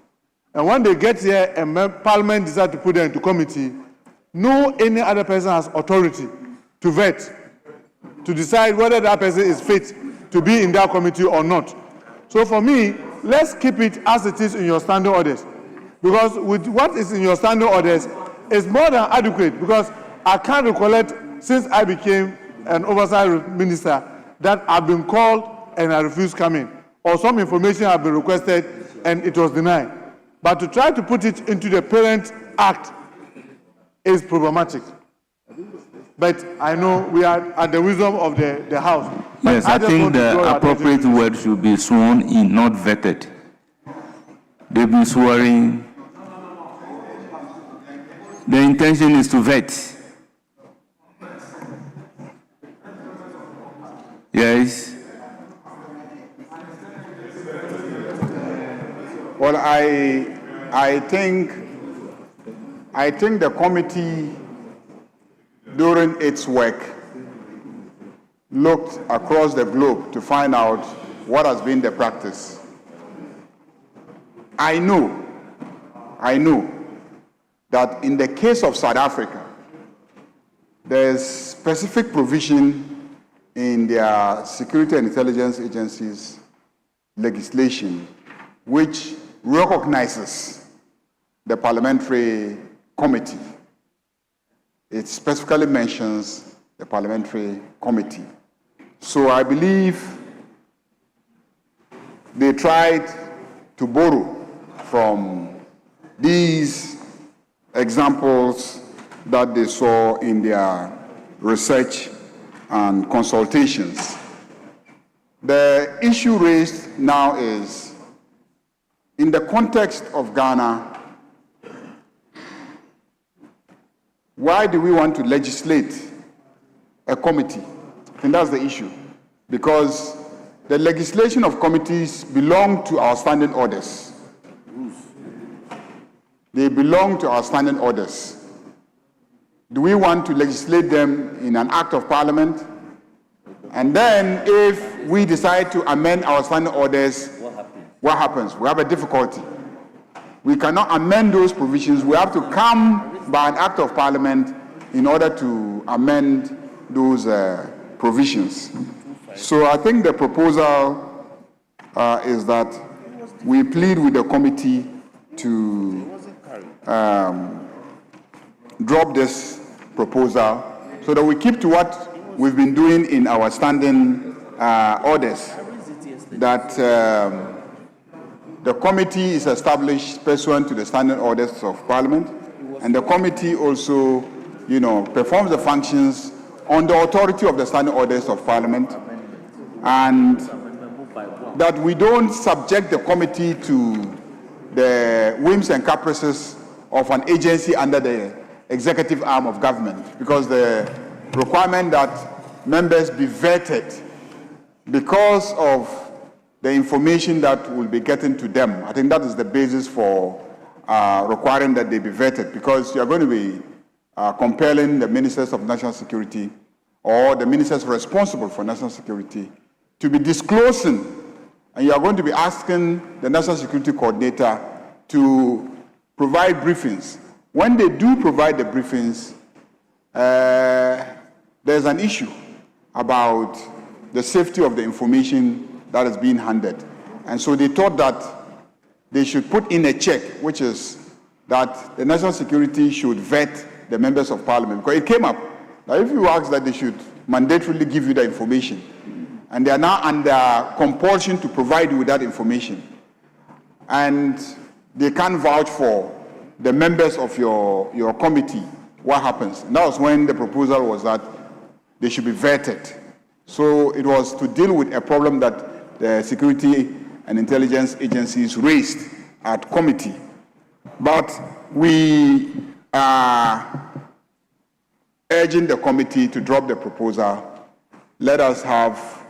And when they get here and parliament decides to put them into committee, no any other person has authority to vet, to decide whether that person is fit to be in that committee or not. So for me, let's keep it as it is in your standing orders. Because with what is in your standing orders is more than adequate, because I can't recollect since I became an oversight minister that I've been called and I refused to come in, or some information have been requested and it was denied. But to try to put it into the Parent Act is problematic. But I know we are at the wisdom of the House. But Yes, I think the appropriate word should be sworn in, not vetted. They've been swearing. The intention is to vet. Yes. Well, I think the committee, during its work, looked across the globe to find out what has been the practice. I know that in the case of South Africa, there's specific provision in their security and intelligence agencies legislation which recognizes the parliamentary committee. It specifically mentions the parliamentary committee. So I believe they tried to borrow from these examples that they saw in their research and consultations. The issue raised now is, in the context of Ghana, why do we want to legislate a committee? I think that's the issue. Because the legislation of committees belong to our standing orders. They belong to our standing orders. Do we want to legislate them in an act of parliament? And then if we decide to amend our standing orders, what happens? We have a difficulty. We cannot amend those provisions. We have to come by an act of parliament in order to amend those provisions. So I think the proposal is that we plead with the committee to drop this proposal so that we keep to what we've been doing in our standing orders, that the committee is established pursuant to the standing orders of Parliament, and the committee also, performs the functions on the authority of the standing orders of Parliament, and that we don't subject the committee to the whims and caprices of an agency under the executive arm of government, because the requirement that members be vetted because of the information that will be getting to them, I think that is the basis for requiring that they be vetted, because you are going to be compelling the ministers of national security or the ministers responsible for national security to be disclosing, and you are going to be asking the national security coordinator to provide briefings. When they do provide the briefings, there's an issue about the safety of the information that is being handed. And so they thought that they should put in a check, which is that the national security should vet the members of parliament. Because it came up that if you ask that they should mandatorily give you the information, and they are now under compulsion to provide you with that information, and they can't vouch for the members of your committee, what happens? And that was when the proposal was that they should be vetted. So it was to deal with a problem that the security and intelligence agencies raised at committee. But we are urging the committee to drop the proposal. Let us have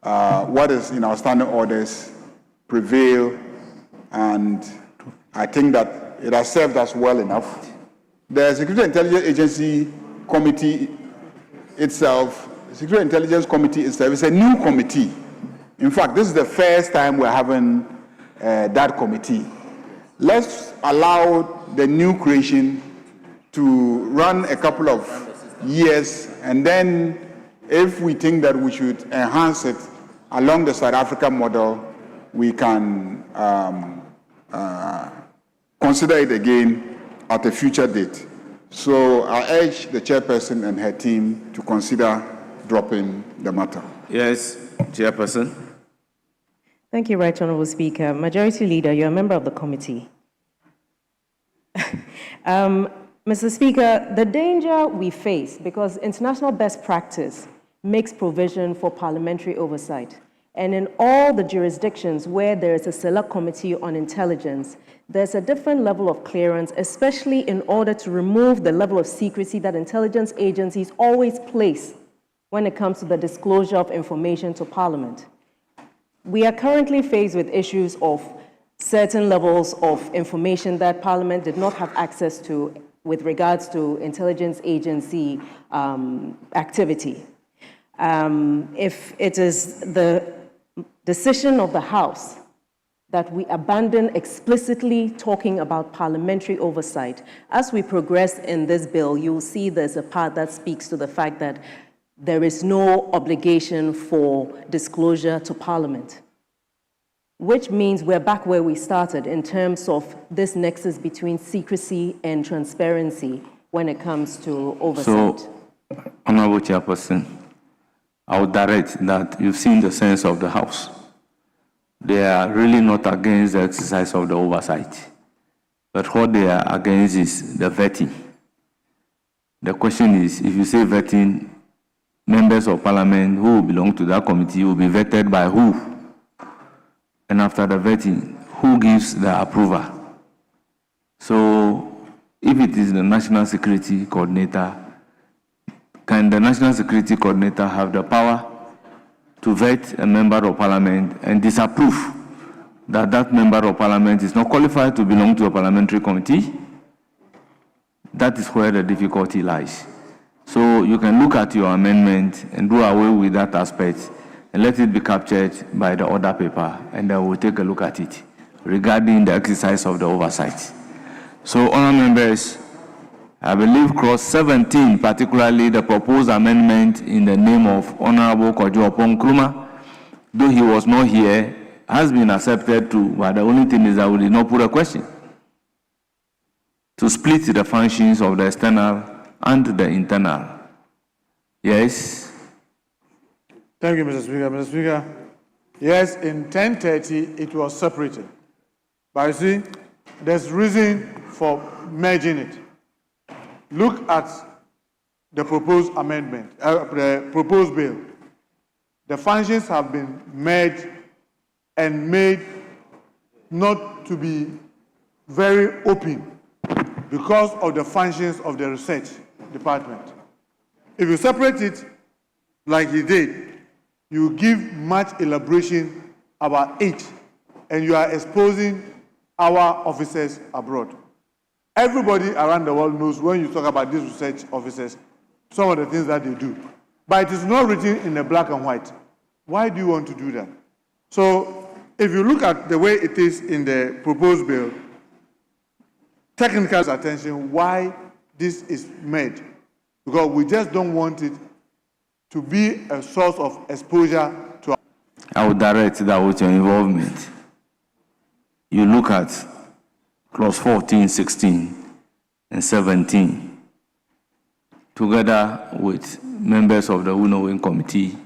what is in our standing orders prevail, and I think that it has served us well enough. The Security and Intelligence Agency Committee itself, the Security and Intelligence Committee itself is a new committee. In fact, this is the first time we're having that committee. Let's allow the new creation to run a couple of years, and then if we think that we should enhance it along the South African model, we can consider it again at a future date. So I urge the chairperson and her team to consider dropping the matter. Yes, chairperson. Thank you, Right Honourable Speaker. Majority Leader, you're a member of the committee. Mr. Speaker, the danger we face, because international best practice makes provision for parliamentary oversight, and in all the jurisdictions where there is a select committee on intelligence, there's a different level of clearance, especially in order to remove the level of secrecy that intelligence agencies always place when it comes to the disclosure of information to Parliament. We are currently faced with issues of certain levels of information that Parliament did not have access to with regards to intelligence agency activity. If it is the decision of the House that we abandon explicitly talking about parliamentary oversight, as we progress in this bill, you'll see there's a part that speaks to the fact that there is no obligation for disclosure to Parliament, which means we're back where we started in terms of this nexus between secrecy and transparency when it comes to oversight. So, Honorable Chairperson, I would direct that you've seen the sense of the House. They are really not against the exercise of the oversight, but what they are against is the vetting. The question is, if you say vetting, members of Parliament who belong to that committee will be vetted by who? And after the vetting, who gives the approval? So, if it is the National Security Coordinator, can the National Security Coordinator have the power to vet a member of Parliament and disapprove that that member of Parliament is not qualified to belong to a parliamentary committee? That is where the difficulty lies. So you can look at your amendment and do away with that aspect and let it be captured by the order paper, and then we'll take a look at it regarding the exercise of the oversight. So, honourable members, I believe clause 17, particularly the proposed amendment in the name of Honorable Kojo Nkrumah, though he was not here, has been accepted too, but the only thing is that we did not put a question. To split the functions of the external and the internal. Yes? Thank you, Mr. Speaker. Mr. Speaker, yes, in 1030 it was separated. But you see, there's reason for merging it. Look at the proposed amendment, the proposed bill. The functions have been merged and made not to be very open because of the functions of the research department. If you separate it like he did, you give much elaboration about it, and you are exposing our officers abroad. Everybody around the world knows when you talk about these research officers, some of the things that they do. But it is not written in the black and white. Why do you want to do that? So if you look at the way it is in the proposed bill, technical attention why this is made, because we just don't want it to be a source of exposure to. I would direct that with your involvement, you look at clause 14, 16, and 17, together with members of the Winnowing Committee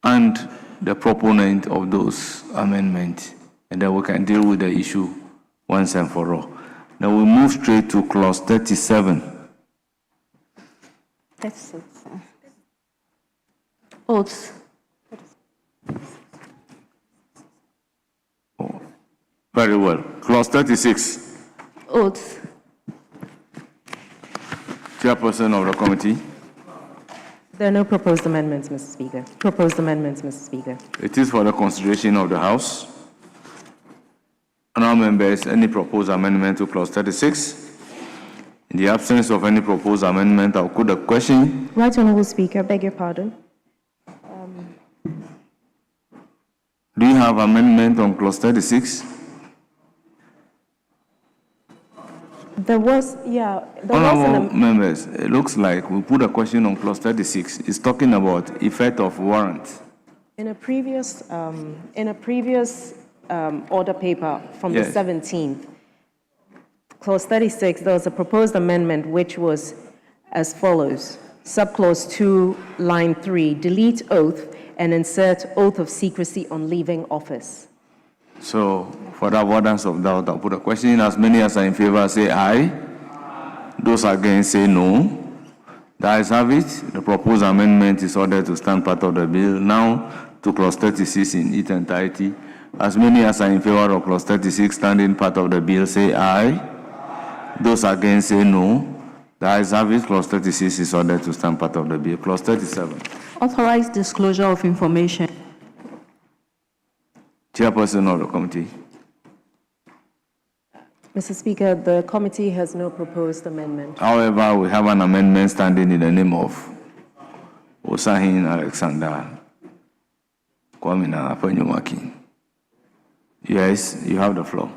and the proponent of those amendments, and then we can deal with the issue once and for all. Now we move straight to clause 37. That's it. Oaths. Very well. Clause 36. Oaths. Chairperson of the committee. There are no proposed amendments, Mr. Speaker. Proposed amendments, Mr. Speaker. It is for the consideration of the House. Honourable members, any proposed amendment to clause 36? In the absence of any proposed amendment, I'll put the question. Right Honourable Speaker, beg your pardon. Do you have amendment on clause 36? There was Honourable members, it looks like we put a question on clause 36. It's talking about effect of warrant. in a previous order paper from Yes. the 17th, clause 36, there was a proposed amendment which was as follows. Subclause 2, line 3, delete oath and insert oath of secrecy on leaving office. So, for the avoidance of doubt, I'll put a question in. As many as are in favor say aye. Those against say no. The ayes have it. The proposed amendment is ordered to stand part of the bill. Now to clause 36 in its entirety. As many as are in favor of clause 36 standing part of the bill say aye. Those against say no. The ayes have it. Clause 36 is ordered to stand part of the bill. Clause 37. Authorize disclosure of information. Chairperson of the committee. Mr. Speaker, the committee has no proposed amendment. However, we have an amendment standing in the name of Osahin Alexander Kwamina Afenyomakin. Yes, you have the floor.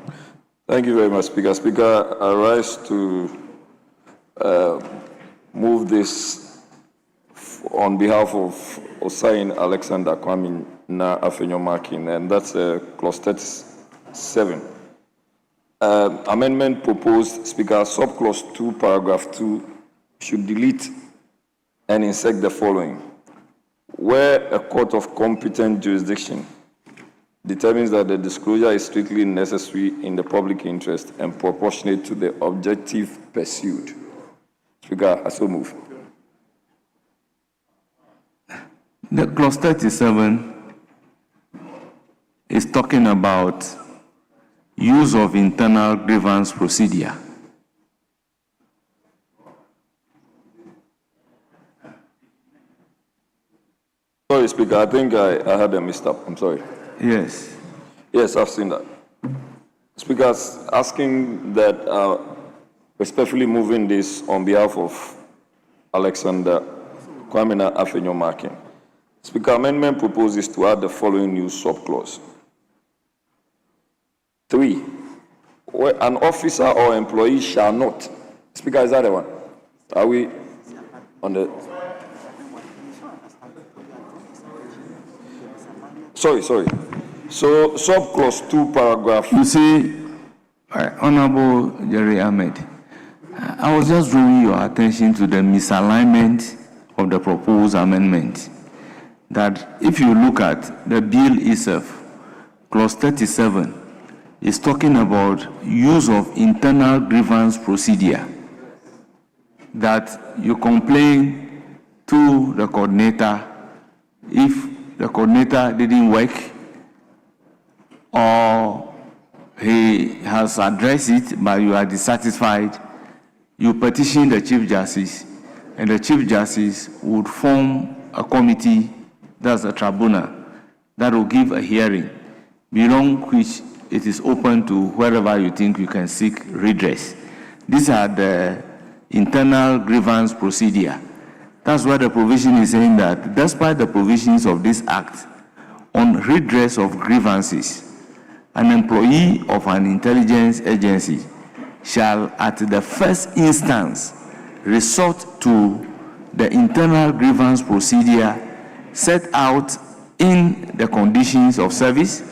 Thank you very much, Speaker. Speaker, I rise to move this on behalf of Osain Alexander Kwamina Afenyomakin, and that's clause 37. Amendment proposed, Speaker, subclause 2, paragraph 2 should delete and insert the following. Where a court of competent jurisdiction determines that the disclosure is strictly necessary in the public interest and proportionate to the objective pursued. Speaker, I so move. The clause 37 is talking about use of internal grievance procedure. Sorry, Speaker, I think I had a mistake. I'm sorry. Yes. Yes, I've seen that. Speaker, asking that respectfully moving this on behalf of Alexander Kwamina Afenyomakin. Speaker, amendment proposes to add the following new subclause. 3, where an officer or employee shall not. Speaker, is that the one? Are we on the? Sorry. So, subclause 2, paragraph. You see, Honorable Jerry Ahmed, I was just drawing your attention to the misalignment of the proposed amendment. That if you look at the bill itself, clause 37 is talking about use of internal grievance procedure. That you complain to the coordinator if the coordinator didn't work or he has addressed it but you are dissatisfied, you petition the Chief Justice and the Chief Justice would form a committee, that's a tribunal, that will give a hearing beyond which it is open to wherever you think you can seek redress. These are the internal grievance procedure. That's why the provision is saying that despite the provisions of this act on redress of grievances, an employee of an intelligence agency shall at the first instance resort to the internal grievance procedure set out in the conditions of service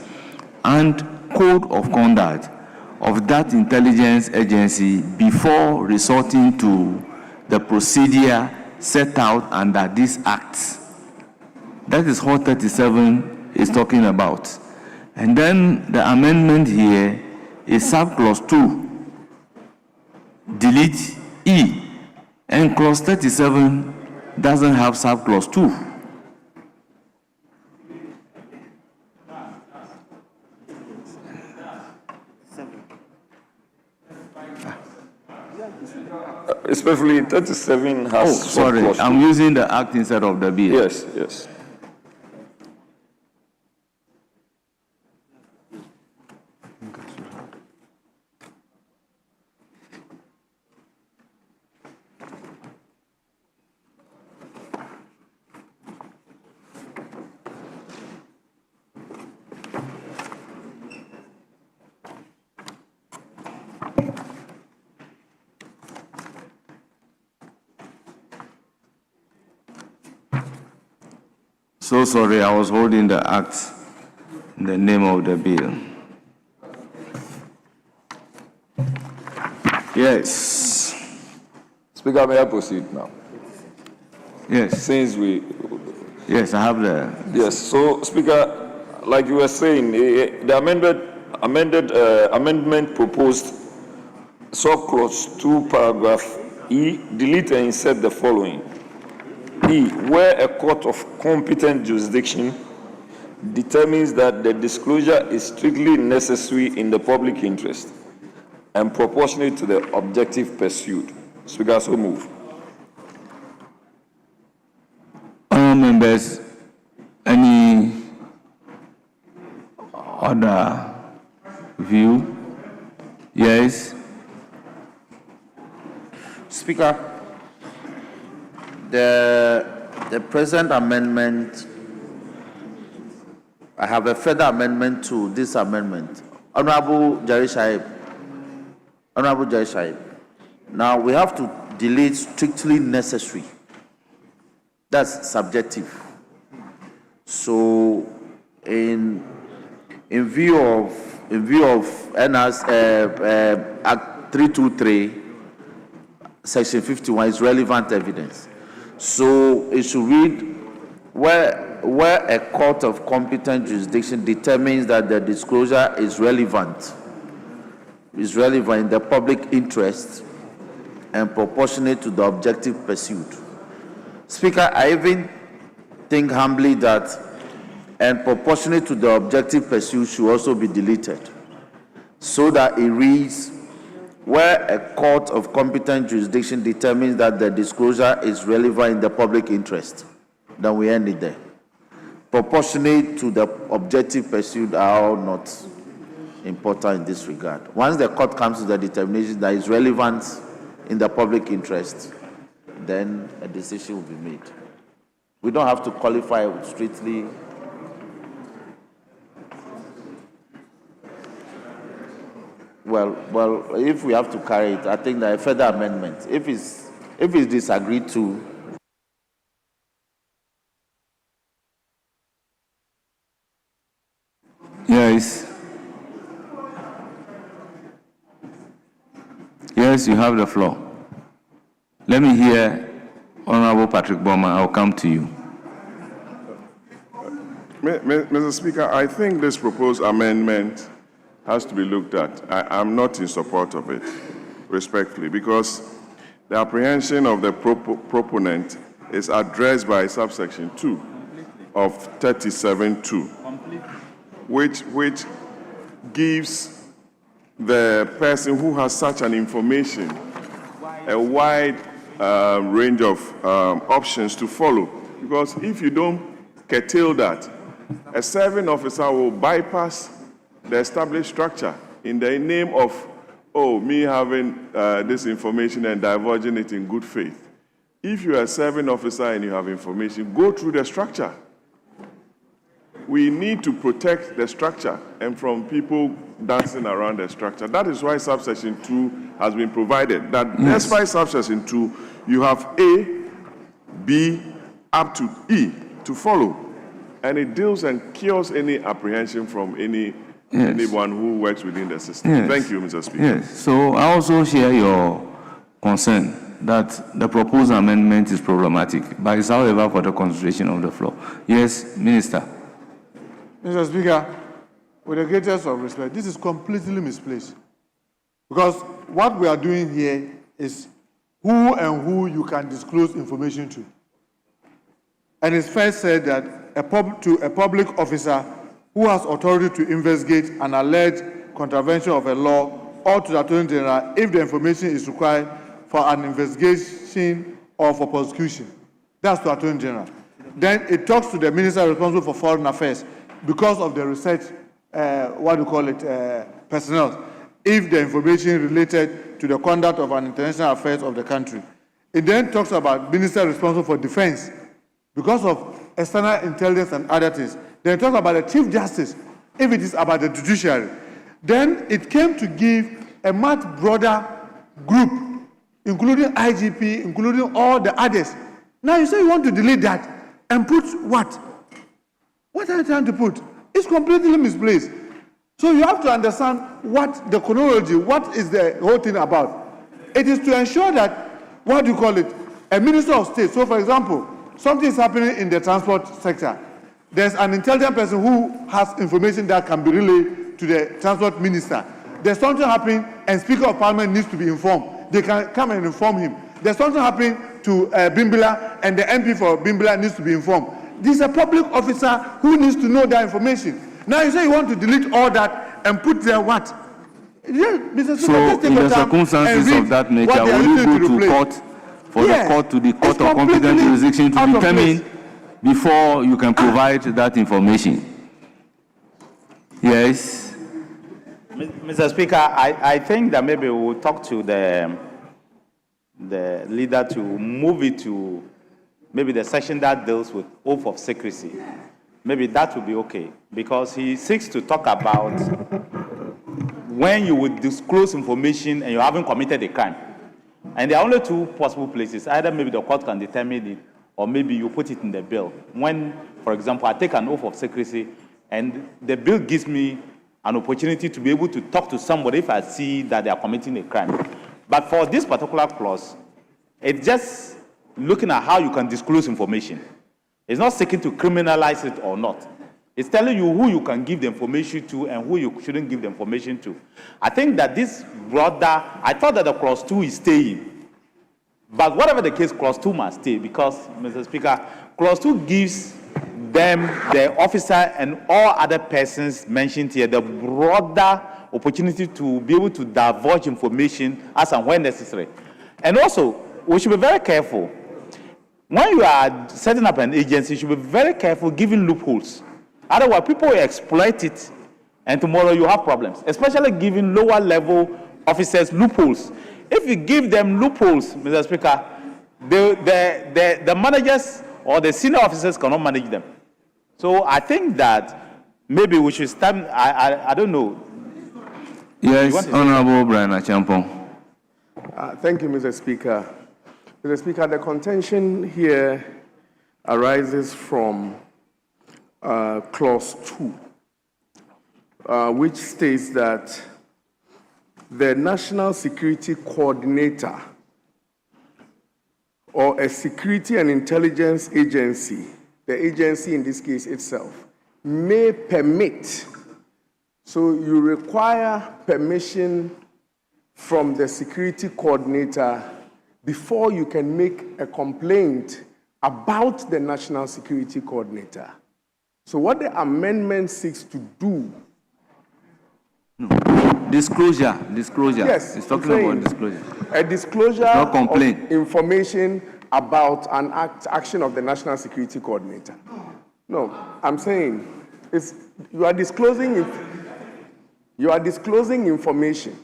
and code of conduct of that intelligence agency before resorting to the procedure set out under these acts. That is what 37 is talking about. And then the amendment here is subclause 2, delete E, and clause 37 doesn't have subclause 2. Especially 37 has. Oh, sorry, subclause I'm 2. using the act instead of the bill. Yes, yes. So sorry, I was holding the act in the name of the bill. Yes. Speaker, may I proceed now? Yes. Since we. Yes, I have the. Yes. So, Speaker, like you were saying, the amendment proposed subclause 2, paragraph E, delete and insert the following. E, where a court of competent jurisdiction determines that the disclosure is strictly necessary in the public interest and proportionate to the objective pursued. Speaker, so move. Honourable members, any other view? Yes. Speaker, the present amendment, I have a further amendment to this amendment. Honorable Jari Shahib, now we have to delete strictly necessary. That's subjective. So, in view of NS Act 323, Section 51 is relevant evidence. So it should read where a court of competent jurisdiction determines that the disclosure is relevant in the public interest and proportionate to the objective pursued. Speaker, I even think humbly that and proportionate to the objective pursued should also be deleted so that it reads where a court of competent jurisdiction determines that the disclosure is relevant in the public interest. Then we end it there. Proportionate to the objective pursued are all not important in this regard. Once the court comes to the determination that is relevant in the public interest, then a decision will be made. We don't have to qualify strictly. Well, if we have to carry it, I think that a further amendment, if it's disagreed to, Yes. Yes, you have the floor. Let me hear Honorable Patrick Bowman. I'll come to you. Mr. Speaker, I think this proposed amendment has to be looked at. I'm not in support of it, respectfully, because the apprehension of the proponent is addressed by subsection 2 of 37(2), which gives the person who has such an information a wide range of options to follow. Because if you don't curtail that, a serving officer will bypass the established structure in the name of, me having this information and divulging it in good faith. If you are a serving officer and you have information, go through the structure. We need to protect the structure and from people dancing around the structure. That is why subsection 2 has been provided. That Yes. despite subsection 2, you have A, B, up to E to follow. And it deals and cures any apprehension from anyone who works within the system. Yes. Thank you, Mr. Speaker. Yes, so I also share your concern that the proposed amendment is problematic, but it's however for the consideration of the floor. Yes, Minister. Mr. Speaker, with the greatest of respect, this is completely misplaced. Because what we are doing here is who you can disclose information to. And it's first said that to a public officer who has authority to investigate an alleged contravention of a law or to the Attorney General if the information is required for an investigation or for prosecution. That's the Attorney General. Then it talks to the Minister responsible for Foreign Affairs because of the research, personnel, if the information related to the conduct of an international affairs of the country. It then talks about Minister responsible for Defense because of external intelligence and other things. Then it talks about the Chief Justice if it is about the judiciary. Then it came to give a much broader group, including IGP, including all the others. Now you say you want to delete that and put what? What are you trying to put? It's completely misplaced. So you have to understand what the chronology, what is the whole thing about. It is to ensure that, a Minister of State. So for example, something is happening in the transport sector. There's an intelligent person who has information that can be relayed to the transport minister. There's something happening and Speaker of Parliament needs to be informed. They can come and inform him. There's something happening to Bimbila and the MP for Bimbila needs to be informed. This is a public officer who needs to know that information. Now you say you want to delete all that and put there what? Yeah, Mr. So in the circumstances of that nature, will you go to court for the court to the court of competent jurisdiction to determine before you can provide that information? Yes. Mr. Speaker, I think that maybe we'll talk to the leader to move it to maybe the section that deals with oath of secrecy. Maybe that will be okay, because he seeks to talk about when you would disclose information and you haven't committed a crime. And there are only two possible places. Either maybe the court can determine it, or maybe you put it in the bill. When, for example, I take an oath of secrecy, and the bill gives me an opportunity to be able to talk to somebody if I see that they are committing a crime. But for this particular clause, it's just looking at how you can disclose information. It's not seeking to criminalize it or not. It's telling you who you can give the information to and who you shouldn't give the information to. I think that this broader, I thought that the clause 2 is staying. But whatever the case, clause 2 must stay because, Mr. Speaker, clause 2 gives them, the officer and all other persons mentioned here, the broader opportunity to be able to divulge information as and when necessary. And also, we should be very careful. When you are setting up an agency, you should be very careful giving loopholes. Otherwise, people will exploit it, and tomorrow you have problems, especially giving lower level officers loopholes. If you give them loopholes, Mr. Speaker, the managers or the senior officers cannot manage them. So I think that maybe we should stand, I don't know. Yes, Honorable Brian Achampong. Thank you, Mr. Speaker. Mr. Speaker, the contention here arises from clause 2, which states that the National Security Coordinator or a security and intelligence agency, the agency in this case itself, may permit. So you require permission from the security coordinator before you can make a complaint about the National Security Coordinator. So what the amendment seeks to do... Disclosure. Yes, it's talking about disclosure. A disclosure of information about an action of the National Security Coordinator. No, I'm saying you are disclosing information.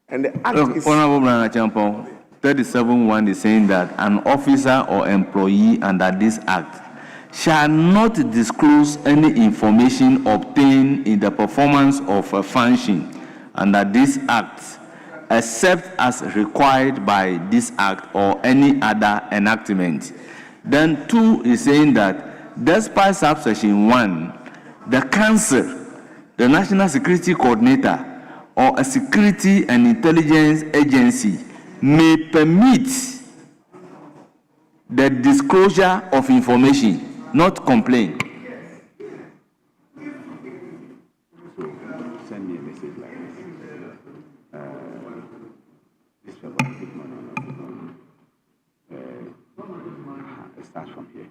And the act is... Honorable Brian Achampong, 37(1) is saying that an officer or employee under this act shall not disclose any information obtained in the performance of a function under this act, except as required by this act or any other enactment. Then 2 is saying that despite subsection 1, the council, the National Security Coordinator, or a security and intelligence agency may permit the disclosure of information, not complain. Send me a message like this. Start from here.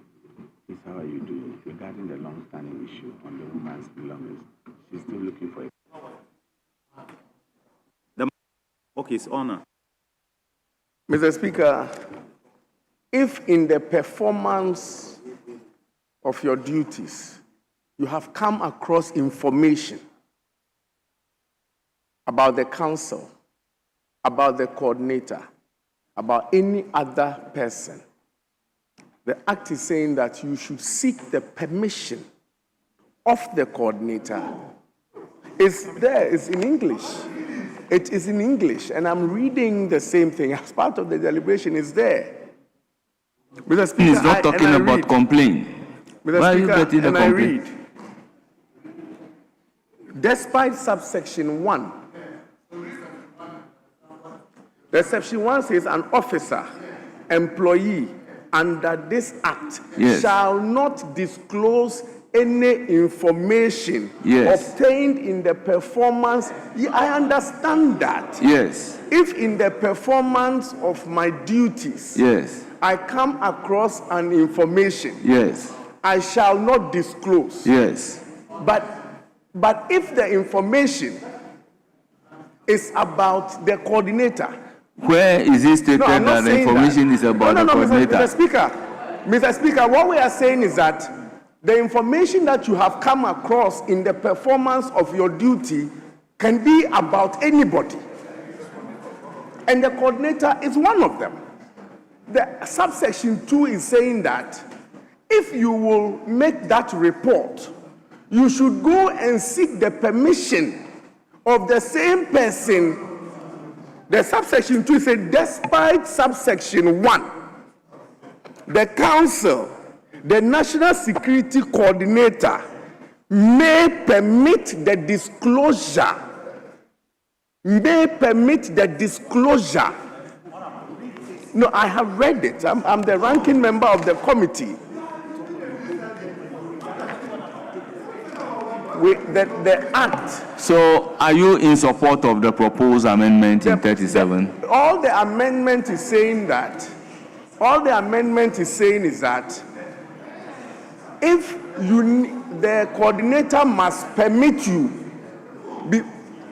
Please, how are you doing? Regarding the long-standing issue on the woman's belongings, she's still looking for it. Okay, it's honor. Mr. Speaker, if in the performance of your duties, you have come across information about the council, about the coordinator, about any other person, the act is saying that you should seek the permission of the coordinator. It's there, it's in English. It is in English, and I'm reading the same thing. As part of the deliberation, it's there. Mr. Speaker, he's not talking about complaint. Mr. Why are you Speaker, getting the and I complaint? read, despite subsection 1, the section 1 says an officer, employee under this act Yes. shall not disclose any information Yes. obtained in the performance. Yeah, I understand that. Yes. If in the performance of my duties, Yes. I come across an information, Yes. I shall not disclose. Yes. But if the information is about the coordinator, Where is it stated no, I'm not that the saying information that. is about no, the coordinator? Mr. Speaker, what we are saying is that the information that you have come across in the performance of your duty can be about anybody. And the coordinator is one of them. The subsection 2 is saying that if you will make that report, you should go and seek the permission of the same person. The subsection 2 says, despite subsection 1, the council, the National Security Coordinator, may permit the disclosure. No, I have read it. I'm the ranking member of the committee. The act. So, are you in support of the proposed amendment in 37? All the amendment is saying is that if the coordinator must permit you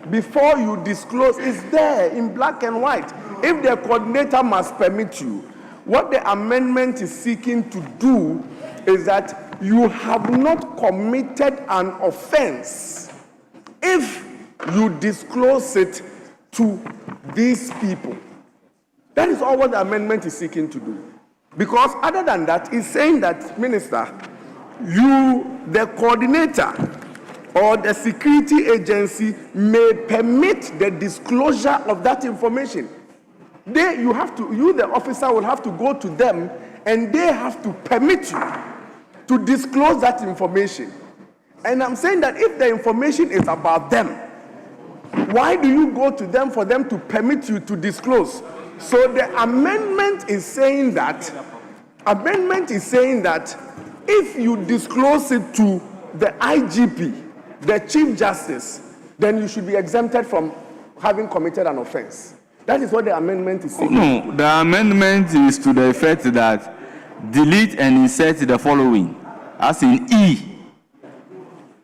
before you disclose, it's there in black and white. If the coordinator must permit you, what the amendment is seeking to do is that you have not committed an offense if you disclose it to these people. That is all what the amendment is seeking to do. Because other than that, it's saying that, Minister, the coordinator or the security agency may permit the disclosure of that information. The officer will have to go to them and they have to permit you to disclose that information. And I'm saying that if the information is about them, why do you go to them for them to permit you to disclose? So the amendment is saying that if you disclose it to the IGP, the Chief Justice, then you should be exempted from having committed an offense. That is what the amendment is saying. No, the amendment is to the effect that delete and insert the following, as in E.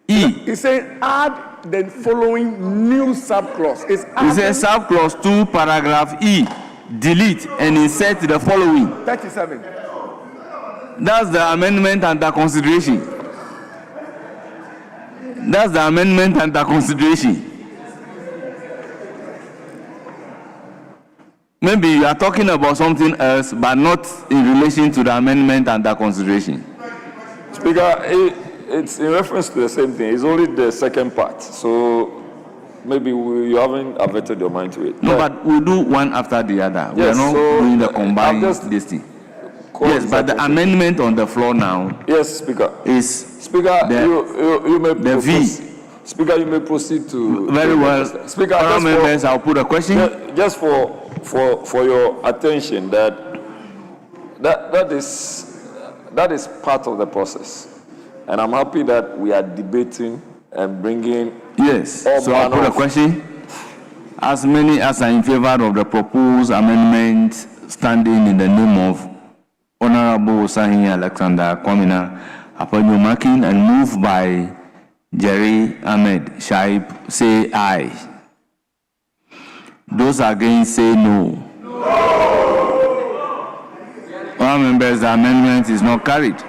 It's saying add the following new subclause. It says subclause 2, paragraph E. Delete and insert the following. 37. That's the amendment under consideration. That's the amendment under consideration. Maybe you are talking about something else, but not in relation to the amendment under consideration. Speaker, it's in reference to the same thing. It's only the second part. So maybe you haven't averted your mind to it. No, but we'll do one after the other. We Yes, are not so, doing the combined just this thing. Yes, but the amendment on the floor now Yes, Speaker. is Speaker, you may the V. Speaker, you may proceed to. Very to well. Speaker, Honourable members, I'll put a question. Just for your attention that is part of the process, and I'm happy that we are debating and bringing. Yes. So I'll put a question. As many as are in favor of the proposed amendment standing in the name of Honorable Sahin Alexander Kwamina Apanyomakin and moved by Jerry Ahmed Shaib, say aye. Those against say no. All members, the amendment is not carried.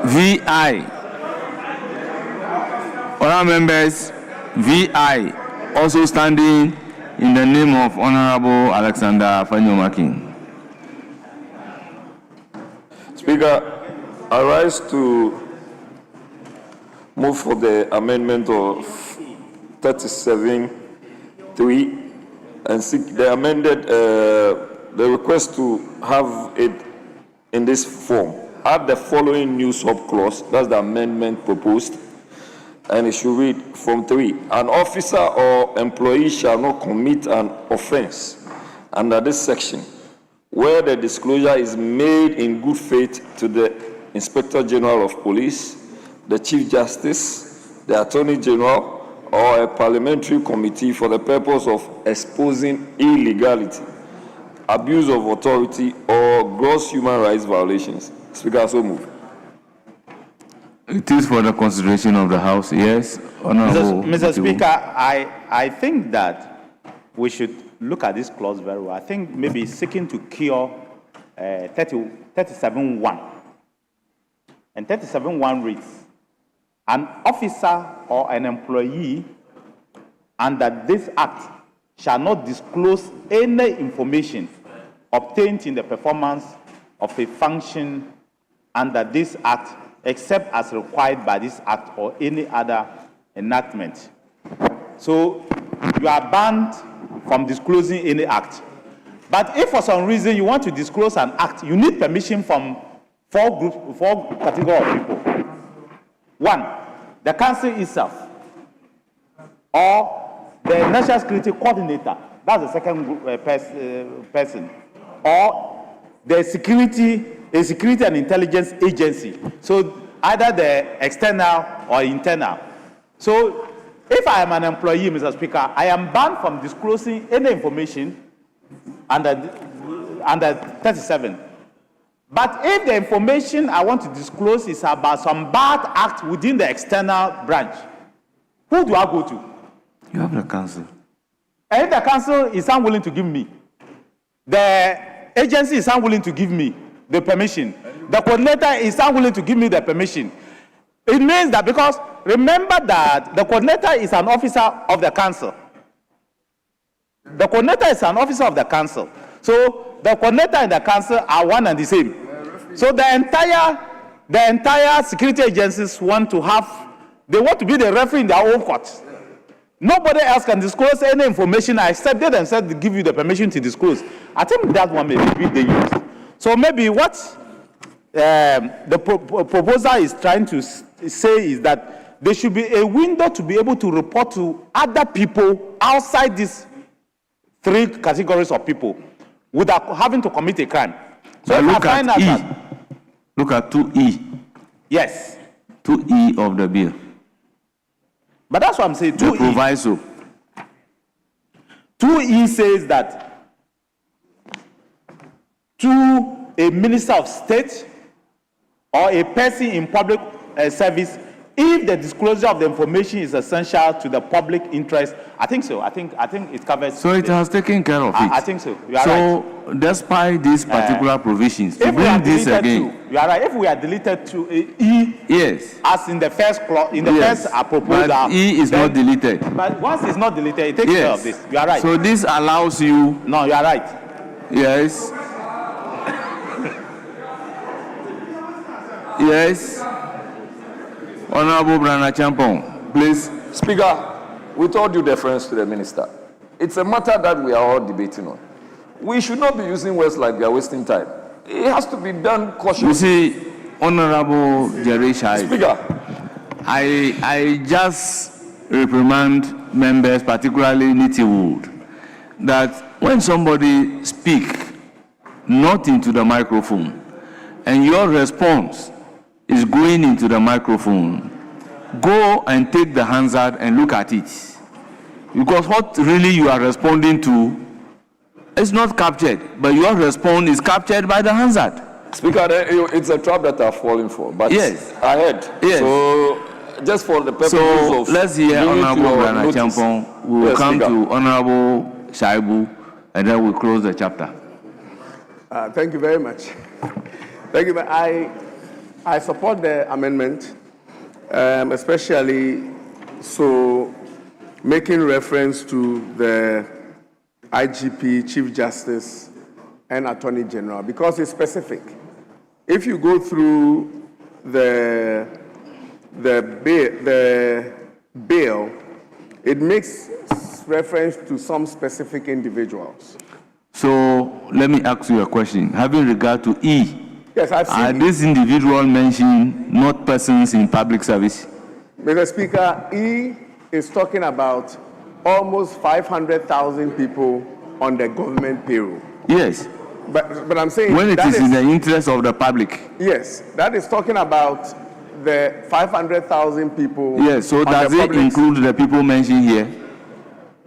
VI. All members, VI, also standing in the name of Honorable Alexander Apanyomakin. Speaker, I rise to move for the amendment of 37(3) and seek the amended the request to have it in this form. Add the following new sub-clause, that's the amendment proposed, and it should read from 3. An officer or employee shall not commit an offense under this section where the disclosure is made in good faith to the Inspector General of Police, the Chief Justice, the Attorney General, or a parliamentary committee for the purpose of exposing illegality, abuse of authority, or gross human rights violations. Speaker, so move. It is for the consideration of the House, yes. Honorable Mr. Speaker, I think that we should look at this clause very well. I think maybe seeking to cure 37(1). And 37(1) reads, an officer or an employee under this act shall not disclose any information obtained in the performance of a function under this act except as required by this act or any other enactment. So you are banned from disclosing any act. But if for some reason you want to disclose an act, you need permission from four categories of people. 1, the council itself, or the national security coordinator, that's the second person, or the security and intelligence agency. So either the external or internal. So if I am an employee, Mr. Speaker, I am banned from disclosing any information under 37. But if the information I want to disclose is about some bad act within the external branch, who do I go to? You have the council. And if the council is unwilling to give me, the agency is unwilling to give me the permission, the coordinator is unwilling to give me the permission, it means that because remember that the coordinator is an officer of the council. The coordinator is an officer of the council. So the coordinator and the council are one and the same. So the entire security agencies want to be the referee in their own court. Nobody else can disclose any information except they themselves give you the permission to disclose. I think that one may be dangerous. So maybe what the proposer is trying to say is that there should be a window to be able to report to other people outside these 3 categories of people without having to commit a crime. So if look I find out that, look at 2E. yes. 2E of the bill. But that's what I'm saying. 2E. The proviso. 2E says that to a minister of state or a person in public service, if the disclosure of the information is essential to the public interest, I think so. I think it covers. So it has taken care of it. I think so. You are so right. Despite these particular provisions, to If we are bring this deleted again. you are right. If we are deleted to E, yes, as in the first clause, in the yes, first proposal, but E is not deleted. But once it's not deleted, it takes care of this. You are right. So this allows you. No, you are right. Yes. Yes. Honorable Brana Champon, please. Speaker, with all due deference to the minister, it's a matter that we are all debating on. We should not be using words like we are wasting time. It has to be done cautiously. You see, Honorable Jerry Shai, Speaker, I just reprimand members, particularly Nitiwood, that when somebody speaks not into the microphone and your response is going into the microphone, go and take the Hansard and look at it. Because what really you are responding to is not captured, but your response is captured by the Hansard. Speaker, it's a trap that I've fallen for. But yes, I heard. Yes. So, just for the purpose so of let's hear Honorable Brana notice. Champon. We will Yes, come Speaker. to Honorable Shaibu, and then we'll close the chapter. Thank you very much. Thank you. I support the amendment, especially so making reference to the IGP, Chief Justice, and Attorney General, because it's specific. If you go through the bill, it makes reference to some specific individuals. So let me ask you a question. Having regard to E, Yes, I've seen are it. these individuals mentioned not persons in public service? Mr. Speaker, E is talking about almost 500,000 people on the government payroll. Yes. But I'm saying When it that is in the interest of the public. Yes, that is talking about the 500,000 people. Yes, so on does the it public- include the people mentioned here?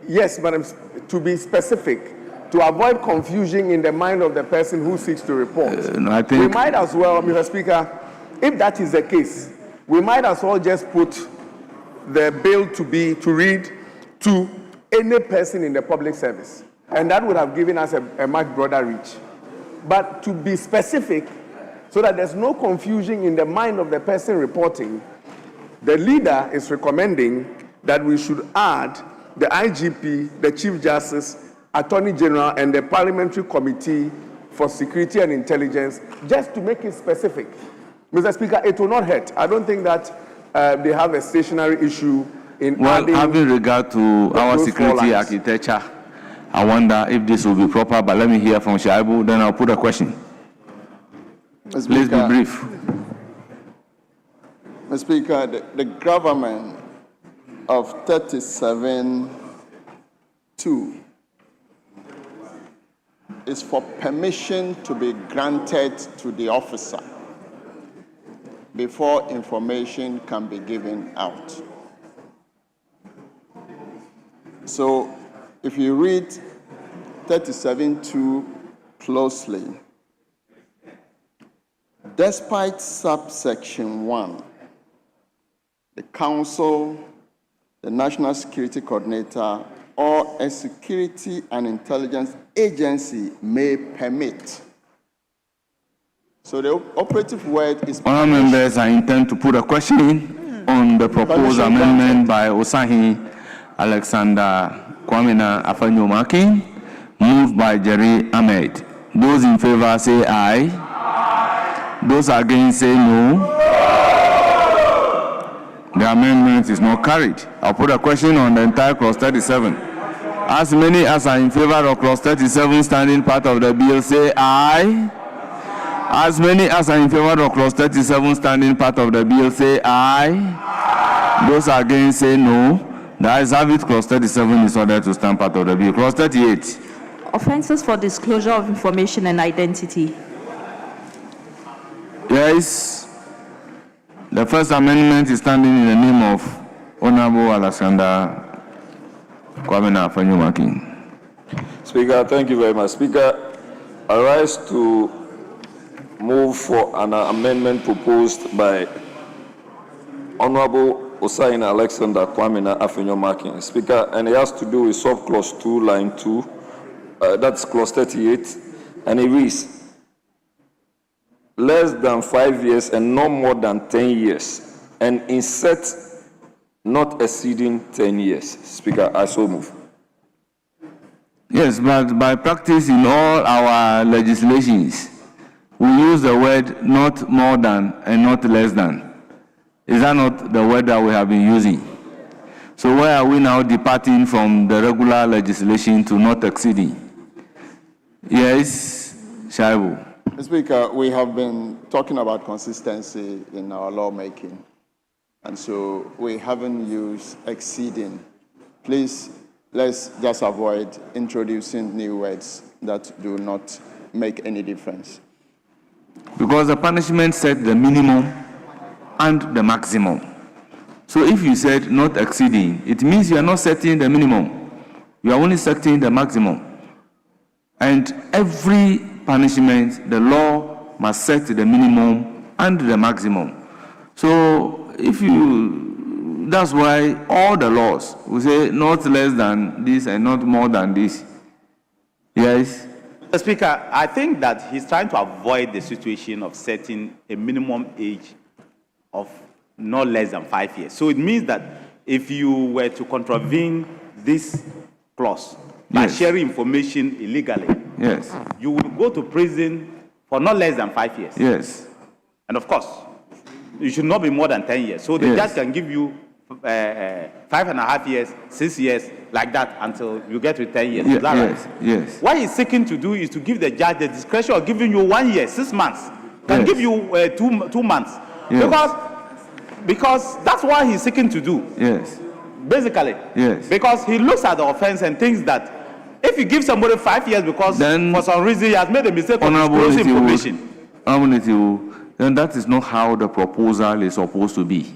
Yes, but to be specific, to avoid confusion in the mind of the person who seeks to report. No, I think We might as well, Mr. Speaker, if that is the case, we might as well just put the bill to read to any person in the public service. And that would have given us a much broader reach. But to be specific, so that there's no confusion in the mind of the person reporting, the leader is recommending that we should add the IGP, the Chief Justice, Attorney General, and the Parliamentary Committee for Security and Intelligence, just to make it specific. Mr. Speaker, it will not hurt. I don't think that they have a stationary issue in adding... having regard to our those security 4 lines. architecture, I wonder if this will be proper, but let me hear from Shaibu, then I'll put a question. Mr. Please be Speaker, brief. Mr. Speaker, the government of 37(2) is for permission to be granted to the officer before information can be given out. So if you read 37(2) closely, despite subsection 1, the council, the national security coordinator, or a security and intelligence agency may permit. So the operative word is Honourable members, I intend to put a question on the proposed Permission amendment by Osahi Alexander Kwamina Afanyomaki, moved by Jerry Ahmed. Those in favor say aye. Those against say no. The amendment is not carried. I'll put a question on the entire clause 37. As many as are in favor of clause 37 standing part of the bill say aye. As many as are in favor of clause 37 standing part of the bill say aye. Those against say no. The ayes have it. Clause 37 is ordered to stand part of the bill. Clause 38. Offenses for disclosure of information and identity. Yes. The first amendment is standing in the name of Honorable Alexander Kwamina Afanyomaki. Speaker, thank you very much. Speaker, I rise to move for an amendment proposed by Honorable Osaina Alexander Kwamina Afanyomaki. Speaker, and it has to do with sub clause 2, line 2. That's clause 38. And it reads, less than 5 years and no more than 10 years, and insert not exceeding 10 years. Speaker, I so move. Yes, but by practice in all our legislations, we use the word not more than and not less than. Is that not the word that we have been using? So why are we now departing from the regular legislation to not exceeding? Yes, Shaibu. Mr. Speaker, we have been talking about consistency in our lawmaking, and so we haven't used exceeding. Please, let's just avoid introducing new words that do not make any difference. Because the punishment set the minimum and the maximum. So if you said not exceeding, it means you are not setting the minimum. You are only setting the maximum. And every punishment, the law must set the minimum and the maximum. So that's why all the laws will say not less than this and not more than this. Yes? Mr. Speaker, I think that he's trying to avoid the situation of setting a minimum age of not less than 5 years. So it means that if you were to contravene this clause by sharing information illegally, yes, you will go to prison for not less than 5 years. Yes. And of course, you should not be more than 10 years. So the Yes. judge can give you 5.5 years, 6 years, like that until you get to 10 years. Is that right? Yes. What he's seeking to do is to give the judge the discretion of giving you 1 year, 6 months. Can give you 2 months. Yes. Because that's what he's seeking to do. Yes. Basically. Yes. Because he looks at the offense and thinks that if you give somebody 5 years because for some reason he has made a mistake of disclosing information. Then that is not how the proposal is supposed to be.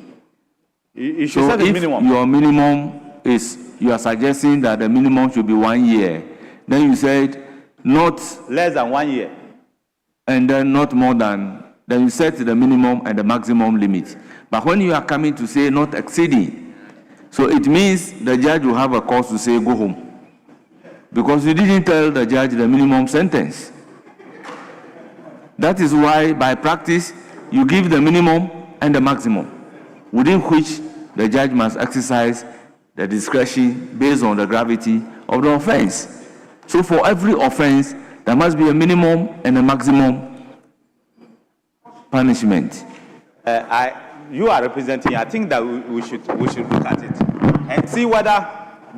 You should set a minimum. Your minimum is, you are suggesting that the minimum should be 1 year. Then you said not less than 1 year. And then not more than, then you set the minimum and the maximum limit. But when you are coming to say not exceeding, so it means the judge will have a cause to say go home. Because you didn't tell the judge the minimum sentence. That is why by practice, you give the minimum and the maximum, within which the judge must exercise the discretion based on the gravity of the offense. So for every offense, there must be a minimum and a maximum punishment. You are representing, I think that we should look at it and see whether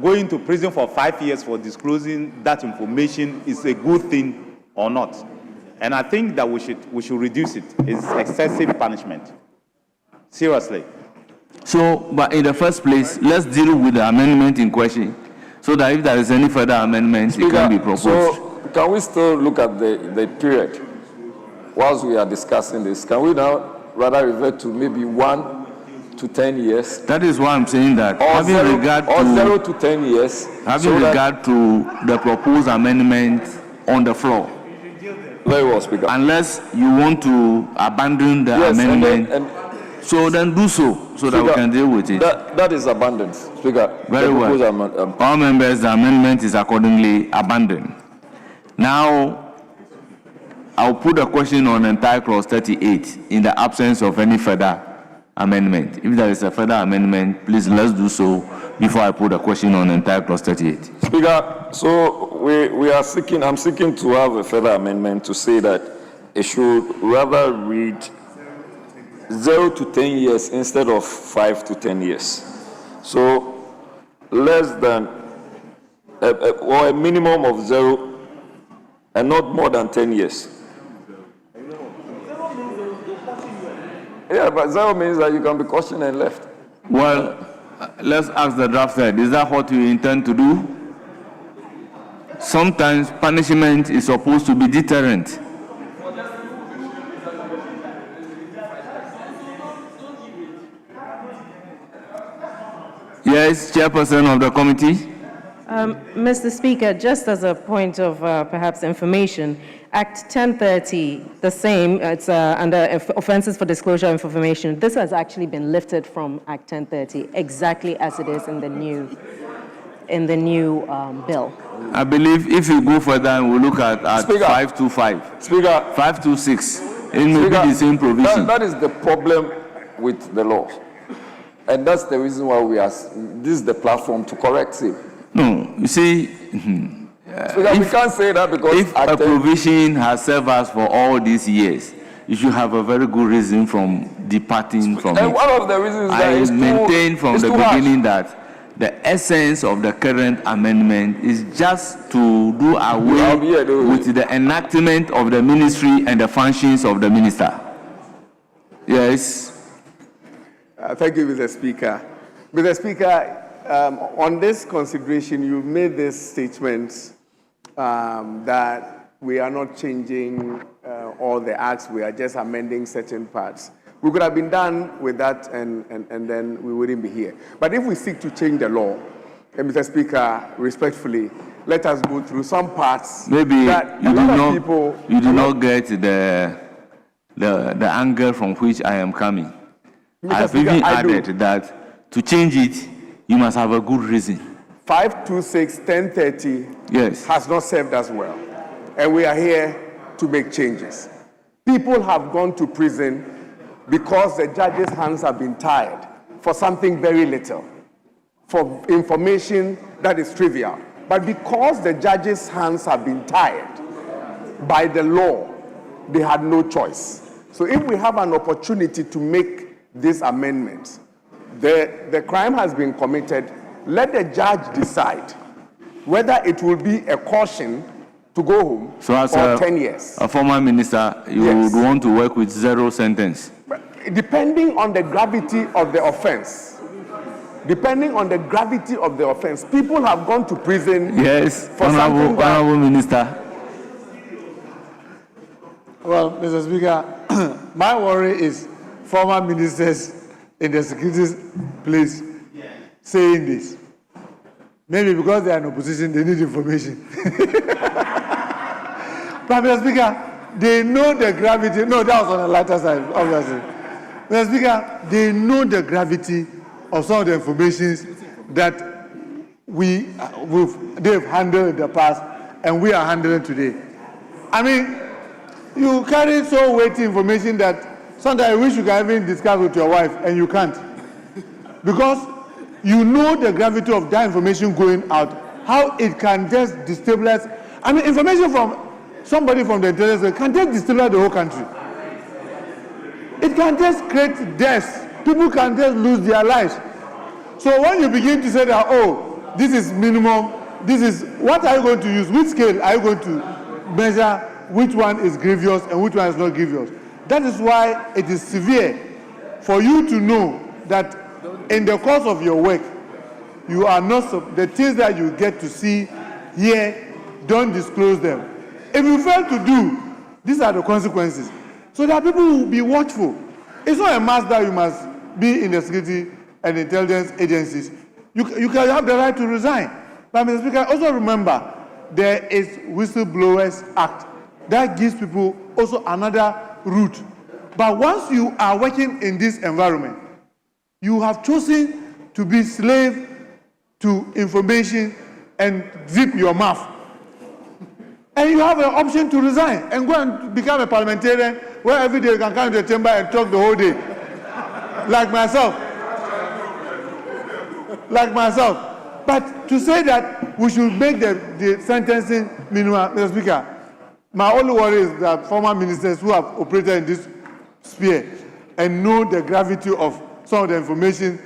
going to prison for 5 years for disclosing that information is a good thing or not. And I think that we should reduce it. It's excessive punishment. Seriously. So, but in the first place, let's deal with the amendment in question, so that if there is any further amendments, it can be proposed. So, can we still look at the period whilst we are discussing this? Can we now rather revert to maybe 1 to 10 years? That is why I'm saying that. Or Having regard to 0 to 10 years. Having regard to the proposed amendment on the floor. Very well, Speaker. Unless you want to abandon the amendment, so then do so Speaker, that we can deal with it. That is abandoned, Speaker. Very well. All members, the amendment is accordingly abandoned. Now, I'll put the question on entire clause 38 in the absence of any further amendment. If there is a further amendment, please let's do so before I put the question on entire clause 38. Speaker, so I'm seeking to have a further amendment to say that it should rather read 0 to 10 years instead of 5 to 10 years. So less than, or a minimum of 0 and not more than 10 years. Yeah, but 0 means that you can be cautioned and left. Well, let's ask the drafter, is that what you intend to do? Sometimes punishment is supposed to be deterrent. Yes, Chairperson of the committee. Mr. Speaker, just as a point of perhaps information, Act 1030, the same, it's under offenses for disclosure of information. This has actually been lifted from Act 1030, exactly as it is in the new bill. I believe if you go further and we look at 525, Speaker, 526, it may be the same provision. That is the problem with the law. And that's the reason why this is the platform to correct it. No, you see, we can't say that because if a provision has served us for all these years, you should have a very good reason from departing from and it. one of the reasons that I it's maintain too, from it's the too harsh. beginning that the essence of the current amendment is just to do away with the enactment of the ministry and the functions of the minister. Yes. Thank you, Mr. Speaker. Mr. Speaker, on this consideration, you've made this statement that we are not changing all the acts, we are just amending certain parts. We could have been done with that and then we wouldn't be here. But if we seek to change the law, Mr. Speaker, respectfully, let us go through some parts. Maybe that you do not get the angle from which I am coming. I've even added that to change it, you must have a good reason. 526-1030 has not served us well. And we are here to make changes. People have gone to prison because the judge's hands have been tied for something very little, for information that is trivial. But because the judge's hands have been tied by the law, they had no choice. So if we have an opportunity to make this amendment, the crime has been committed, let the judge decide whether it will be a caution to go home so as or 10 years. A former minister, you would want to work with 0 sentence. Depending on the gravity of the offense. Depending on the gravity of the offense. People have gone to prison. Yes, for Honorable Minister. Well, Mr. Speaker, my worry is former ministers in the security place saying this. Maybe because they are in opposition, they need information. But Mr. Speaker, they know the gravity. No, that was on the lighter side, obviously. Mr. Speaker, they know the gravity of some of the information that they've handled in the past and we are handling today. I mean, you carry so weighty information that sometimes I wish you can even discuss with your wife and you can't. Because you know the gravity of that information going out, how it can just destabilize. I mean, information from somebody from the intelligence can just destabilize the whole country. It can just create deaths. People can just lose their lives. So when you begin to say that, oh, this is minimum, this is, what are you going to use? Which scale are you going to measure which one is grievous and which one is not grievous? That is why it is severe for you to know that in the course of your work, you are not, the things that you get to see here, don't disclose them. If you fail to do, these are the consequences. So that people will be watchful. It's not a must that you must be in the security and intelligence agencies. You can have the right to resign. But Mr. Speaker, also remember, there is Whistleblowers Act that gives people also another route. But once you are working in this environment, you have chosen to be slave to information and zip your mouth. And you have an option to resign and go and become a parliamentarian where every day you can come to the chamber and talk the whole day. Like myself. Like myself. But to say that we should make the sentencing minimum, Mr. Speaker, my only worry is that former ministers who have operated in this sphere and know the gravity of some of the information,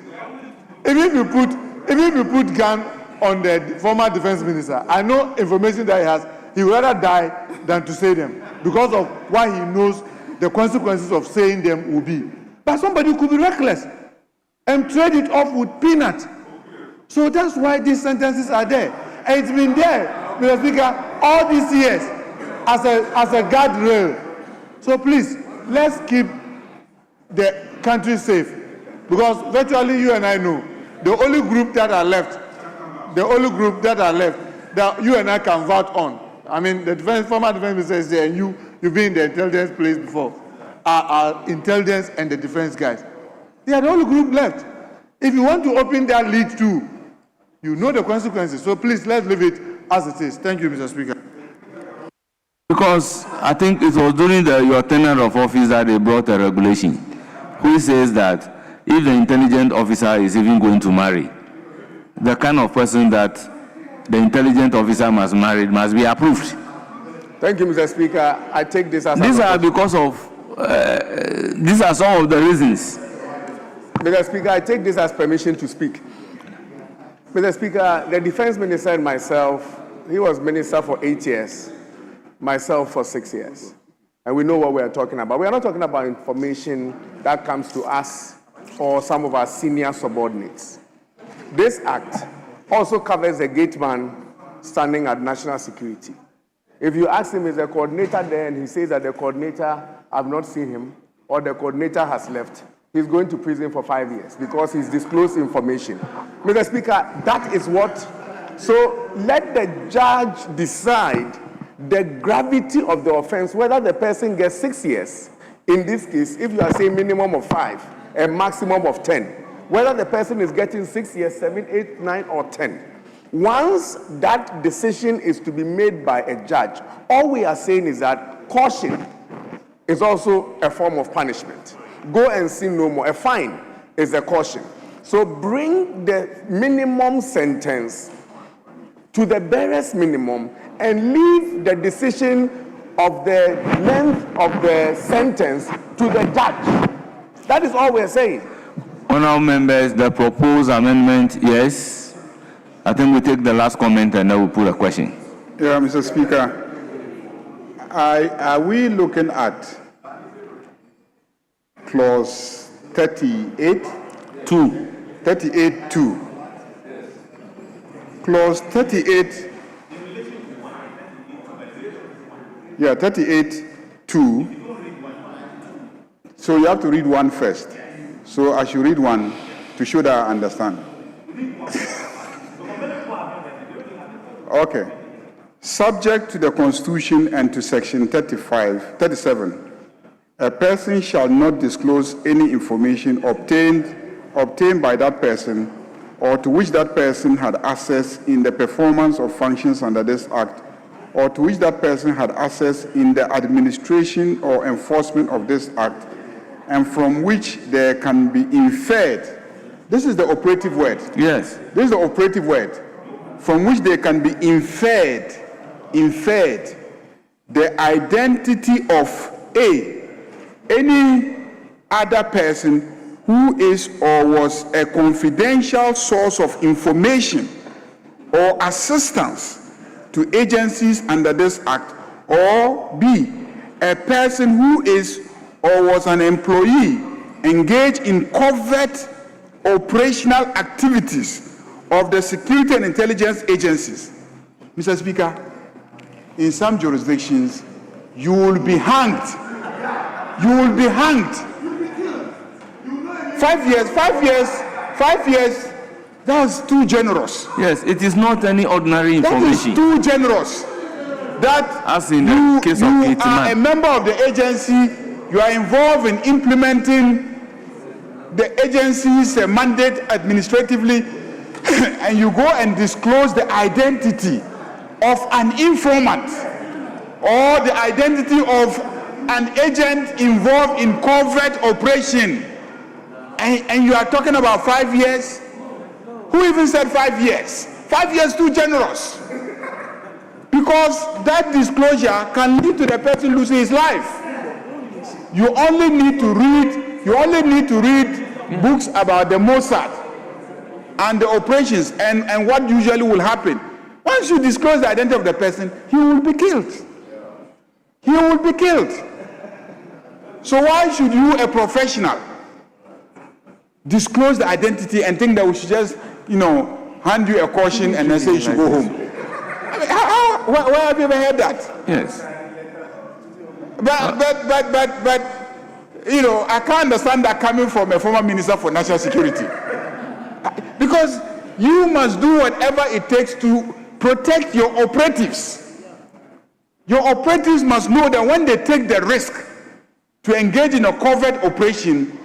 even if you put gun on the former defense minister, I know information that he has, he would rather die than to say them because of what he knows the consequences of saying them will be. But somebody could be reckless and trade it off with peanuts. So that's why these sentences are there. And it's been there, Mr. Speaker, all these years as a guardrail. So please, let's keep the country safe. Because virtually you and I know, the only group that are left, that you and I can vote on, I mean, the former defense minister is there, and you've been in the intelligence place before, are intelligence and the defense guys. They are the only group left. If you want to open that lead too, you know the consequences. So please, let's leave it as it is. Thank you, Mr. Speaker. Because I think it was during your tenure of office that they brought a regulation which says that if the intelligent officer is even going to marry, the kind of person that the intelligence officer must be approved. Thank you, Mr. Speaker. I take this as These are because of, these are some of the reasons. Mr. Speaker, I take this as permission to speak. Mr. Speaker, the defense minister and myself, he was minister for 8 years, myself for 6 years. And we know what we are talking about. We are not talking about information that comes to us or some of our senior subordinates. This act also covers the gate man standing at national security. If you ask him, is the coordinator there, and he says that the coordinator, I've not seen him, or the coordinator has left, he's going to prison for 5 years because he's disclosed information. Mr. Speaker, that is what, so let the judge decide the gravity of the offense, whether the person gets 6 years. In this case, if you are saying minimum of 5, a maximum of 10, whether the person is getting 6 years, 7, 8, 9, or 10. Once that decision is to be made by a judge, all we are saying is that caution is also a form of punishment. Go and sin no more. A fine is a caution. So bring the minimum sentence to the barest minimum and leave the decision of the length of the sentence to the judge. That is all we're saying. Honourable members, the proposed amendment, yes. I think we take the last comment and then we'll put a question. Yeah, Mr. Speaker. Are we looking at clause 38(2)? 38(2). Clause 38. Yeah, 38(2). So you have to read one first. So I should read one to show that I understand. Okay. Subject to the Constitution and to Section 37, a person shall not disclose any information obtained by that person or to which that person had access in the performance of functions under this Act, or to which that person had access in the administration or enforcement of this Act, and from which there can be inferred. This is the operative word. Yes. This is the operative word. From which there can be inferred the identity of any other person who is or was a confidential source of information or assistance to agencies under this Act, or B, a person who is or was an employee engaged in covert operational activities of the security and intelligence agencies. Mr. Speaker, in some jurisdictions, you will be hanged. You will be hanged. 5 years, 5 years, 5 years, that's too generous. Yes, it is not any ordinary information. That is too generous. That as in the case of you are a member of the agency, you are involved in implementing the agency's mandate administratively, and you go and disclose the identity of an informant or the identity of an agent involved in covert operation, and you are talking about 5 years? Who even said 5 years? 5 years too generous, because that disclosure can lead to the person losing his life. You only need to read books about the Mossad and the operations and what usually will happen. Once you disclose the identity of the person, he will be killed. He will be killed. So why should you, a professional, disclose the identity and think that we should just, hand you a caution and then say you should go home? I mean, where have you ever heard that? Yes. But I can't understand that coming from a former minister for national security. Because you must do whatever it takes to protect your operatives. Your operatives must know that when they take the risk to engage in a covert operation,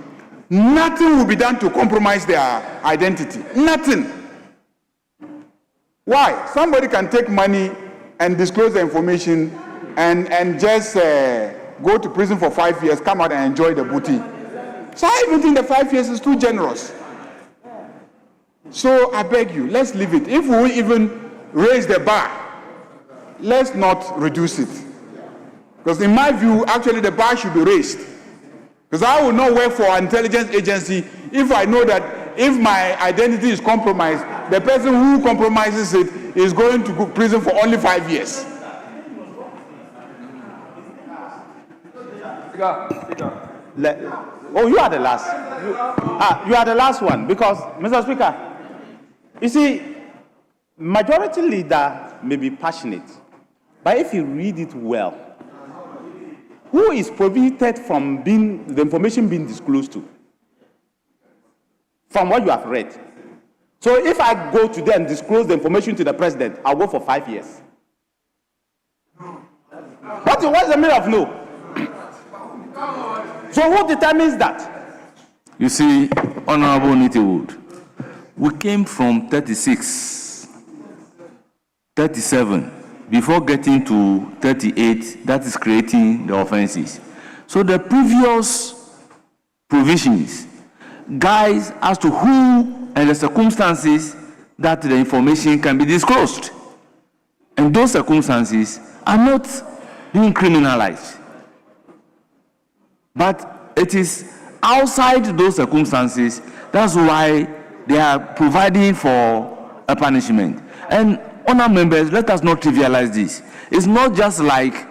nothing will be done to compromise their identity. Nothing. Why? Somebody can take money and disclose the information and just go to prison for 5 years, come out and enjoy the booty. So I even think the 5 years is too generous. So I beg you, let's leave it. If we even raise the bar. Let's not reduce it. Because in my view, actually the bar should be raised. Because I will not work for an intelligence agency if I know that if my identity is compromised, the person who compromises it is going to go to prison for only 5 years. Oh, you are the last. You are the last one because, Mr. Speaker, you see, majority leader may be passionate, but if you read it well, who is prohibited from the information being disclosed to? From what you have read. So if I go today and disclose the information to the president, I'll go for 5 years. What's the meaning of no? So who determines that? You see, Honorable Nitiwood, we came from 36, 37, before getting to 38, that is creating the offenses. So the previous provisions guides as to who and the circumstances that the information can be disclosed. And those circumstances are not being criminalized. But it is outside those circumstances, that's why they are providing for a punishment. And honor members, let us not trivialize this. It's not just like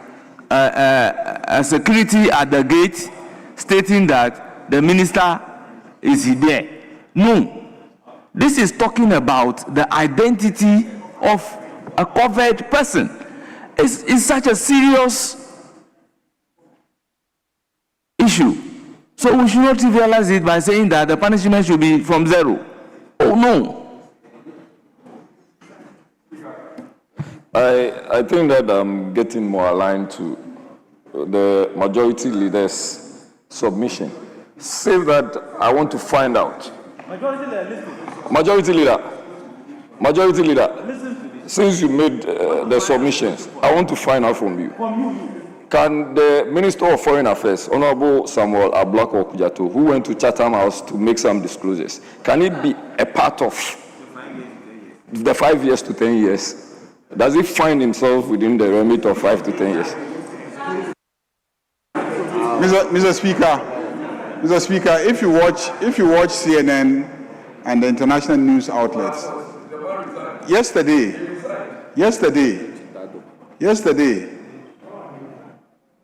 a security at the gate stating that the minister is there. No. This is talking about the identity of a covered person. It's such a serious issue. So we should not trivialize it by saying that the punishment should be from 0. Oh no. I think that I'm getting more aligned to the majority leader's submission. Say that I want to find out. Majority leader, since you made the submissions, I want to find out from you. Can the Minister of Foreign Affairs, Honorable Samuel Ablako Kujato, who went to Chatham House to make some disclosures, can it be a part of the 5 years to 10 years? Does he find himself within the remit of 5 to 10 years? Mr. Speaker, if you watch CNN and the international news outlets, yesterday,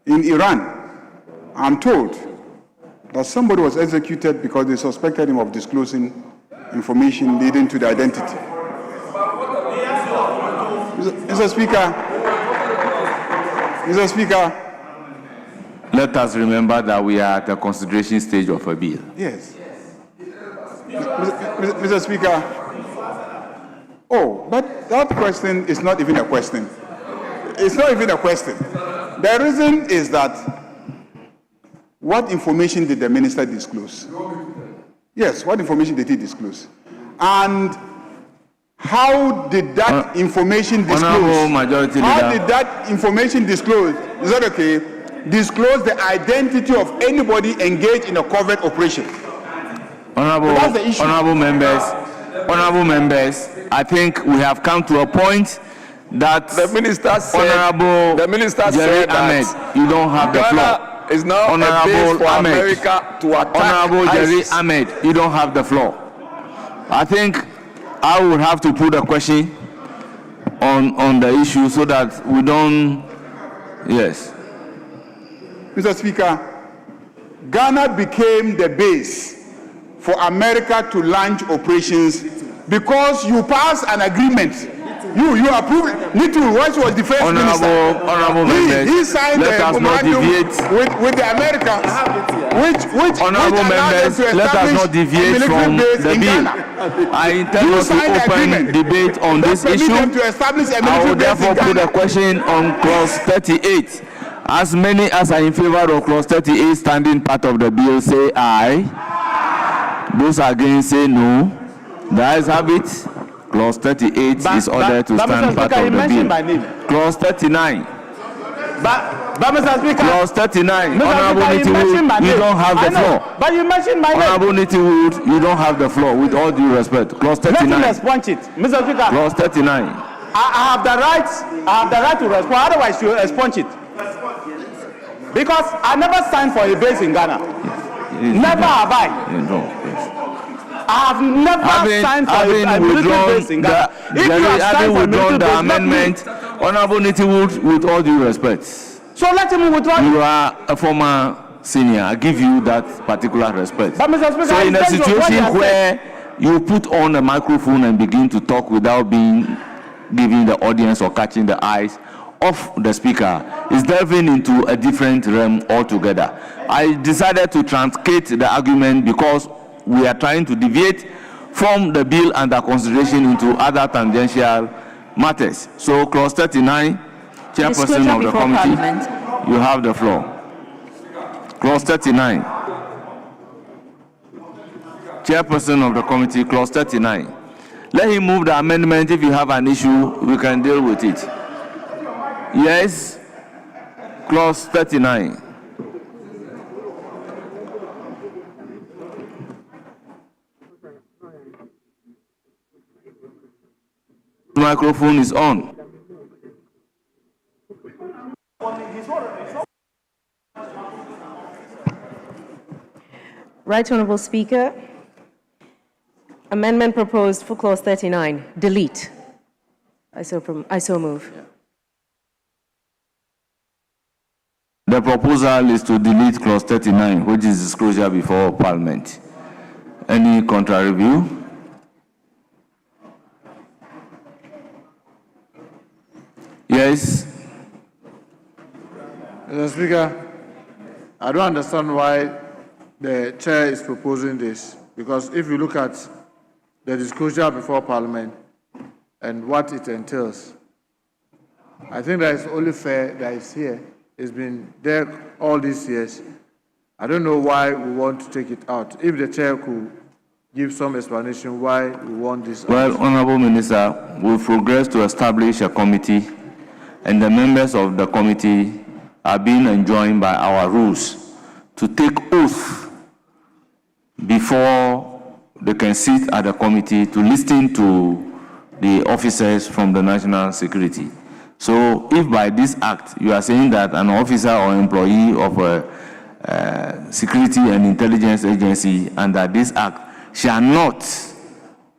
in Iran, I'm told that somebody was executed because they suspected him of disclosing information leading to the identity. Mr. Speaker, let us remember that we are at the consideration stage of a bill. yes. Mr. Speaker, oh, but that question is not even a question. It's not even a question. The reason is that what information did the minister disclose? Yes, what information did he disclose? And how did that information disclose? How did that information disclose? Is that okay? Disclose the identity of anybody engaged in a covert operation. Honorable members, I think we have come to a point that the minister said, Honorable Jerry Ahmed, you don't have the floor. Is now Honorable a base for Ahmed, America to attack Honorable Jerry ISIS. Ahmed, you don't have the floor. I think I would have to put a question on the issue so that we don't. Yes. Mr. Speaker, Ghana became the base for America to launch operations because you passed an agreement. You approved. Nitu, what was the first minister? Honorable members, he signed let us not deviate with the Americans, which honorable members, let us not deviate from the bill. I intend not to open debate on this issue. I will therefore put a question on clause 38. As many as are in favor of clause 38 standing part of the bill say aye. Those against say no. The ayes have it. Clause 38 is ordered to stand part of the bill. Clause 39. Mr. Speaker, Clause 39. Honorable Nitiwood, you don't have the floor. But you mentioned my name. Honorable Nitiwood, you don't have the floor. With all due respect. Clause 39. Let him expunge it. Mr. Speaker. Clause 39. I have the right to respond, otherwise you expunge it. Because I never signed for a base in Ghana. Never have I. I have never signed for a military base in Ghana. If you have signed for a military base, amendment, Honorable Nitiwood, with all due respect. So let him withdraw. You are a former senior. I give you that particular respect. But Mr. Speaker, so in a situation where you put on a microphone and begin to talk without giving the audience or catching the eyes of the speaker, is delving into a different realm altogether. I decided to truncate the argument because we are trying to deviate from the bill under consideration into other tangential matters. So, clause 39, chairperson of the committee, you have the floor. Clause 39. Chairperson of the committee, clause 39. Let him move the amendment. If you have an issue, we can deal with it. Yes, clause 39. Microphone is on. Right Honourable Speaker, amendment proposed for clause 39, delete. I so move. The proposal is to delete clause 39, which is disclosure before Parliament. Any contrary view? Yes. Mr. Speaker, I don't understand why the chair is proposing this, because if you look at the disclosure before Parliament and what it entails, I think that it's only fair that it's here. It's been there all these years. I don't know why we want to take it out. If the chair could give some explanation why we want this Well, out. Honourable Minister, we've progressed to establish a committee, and the members of the committee are being enjoined by our rules to take oath before they can sit at the committee to listen to the officers from the national security. So if by this act you are saying that an officer or employee of a security and intelligence agency under this act shall not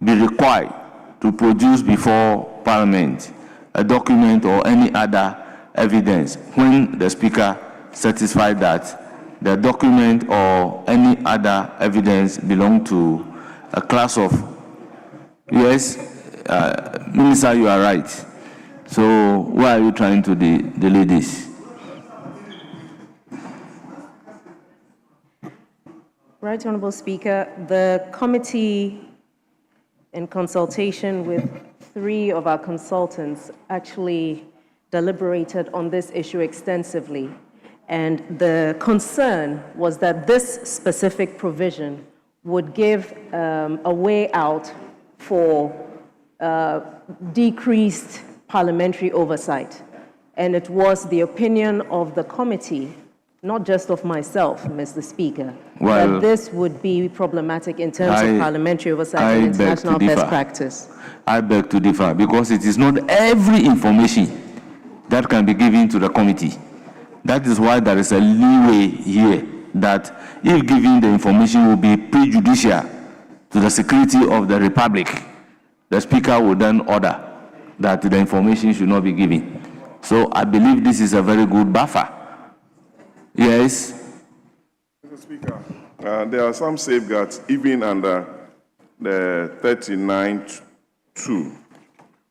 be required to produce before Parliament a document or any other evidence when the Speaker certified that the document or any other evidence belong to a class of, yes, Minister, you are right. So why are you trying to delay this? Right Honourable Speaker, the committee, in consultation with 3 of our consultants, actually deliberated on this issue extensively. And the concern was that this specific provision would give a way out for decreased parliamentary oversight. And it was the opinion of the committee, not just of myself, Mr. Speaker, that this would be problematic in terms of parliamentary oversight and international best practice. I beg to differ, because it is not every information that can be given to the committee. That is why there is a leeway here that if given the information will be prejudicial to the security of the Republic, the Speaker will then order that the information should not be given. So I believe this is a very good buffer. Yes? Mr. Speaker, there are some safeguards even under the 39(2),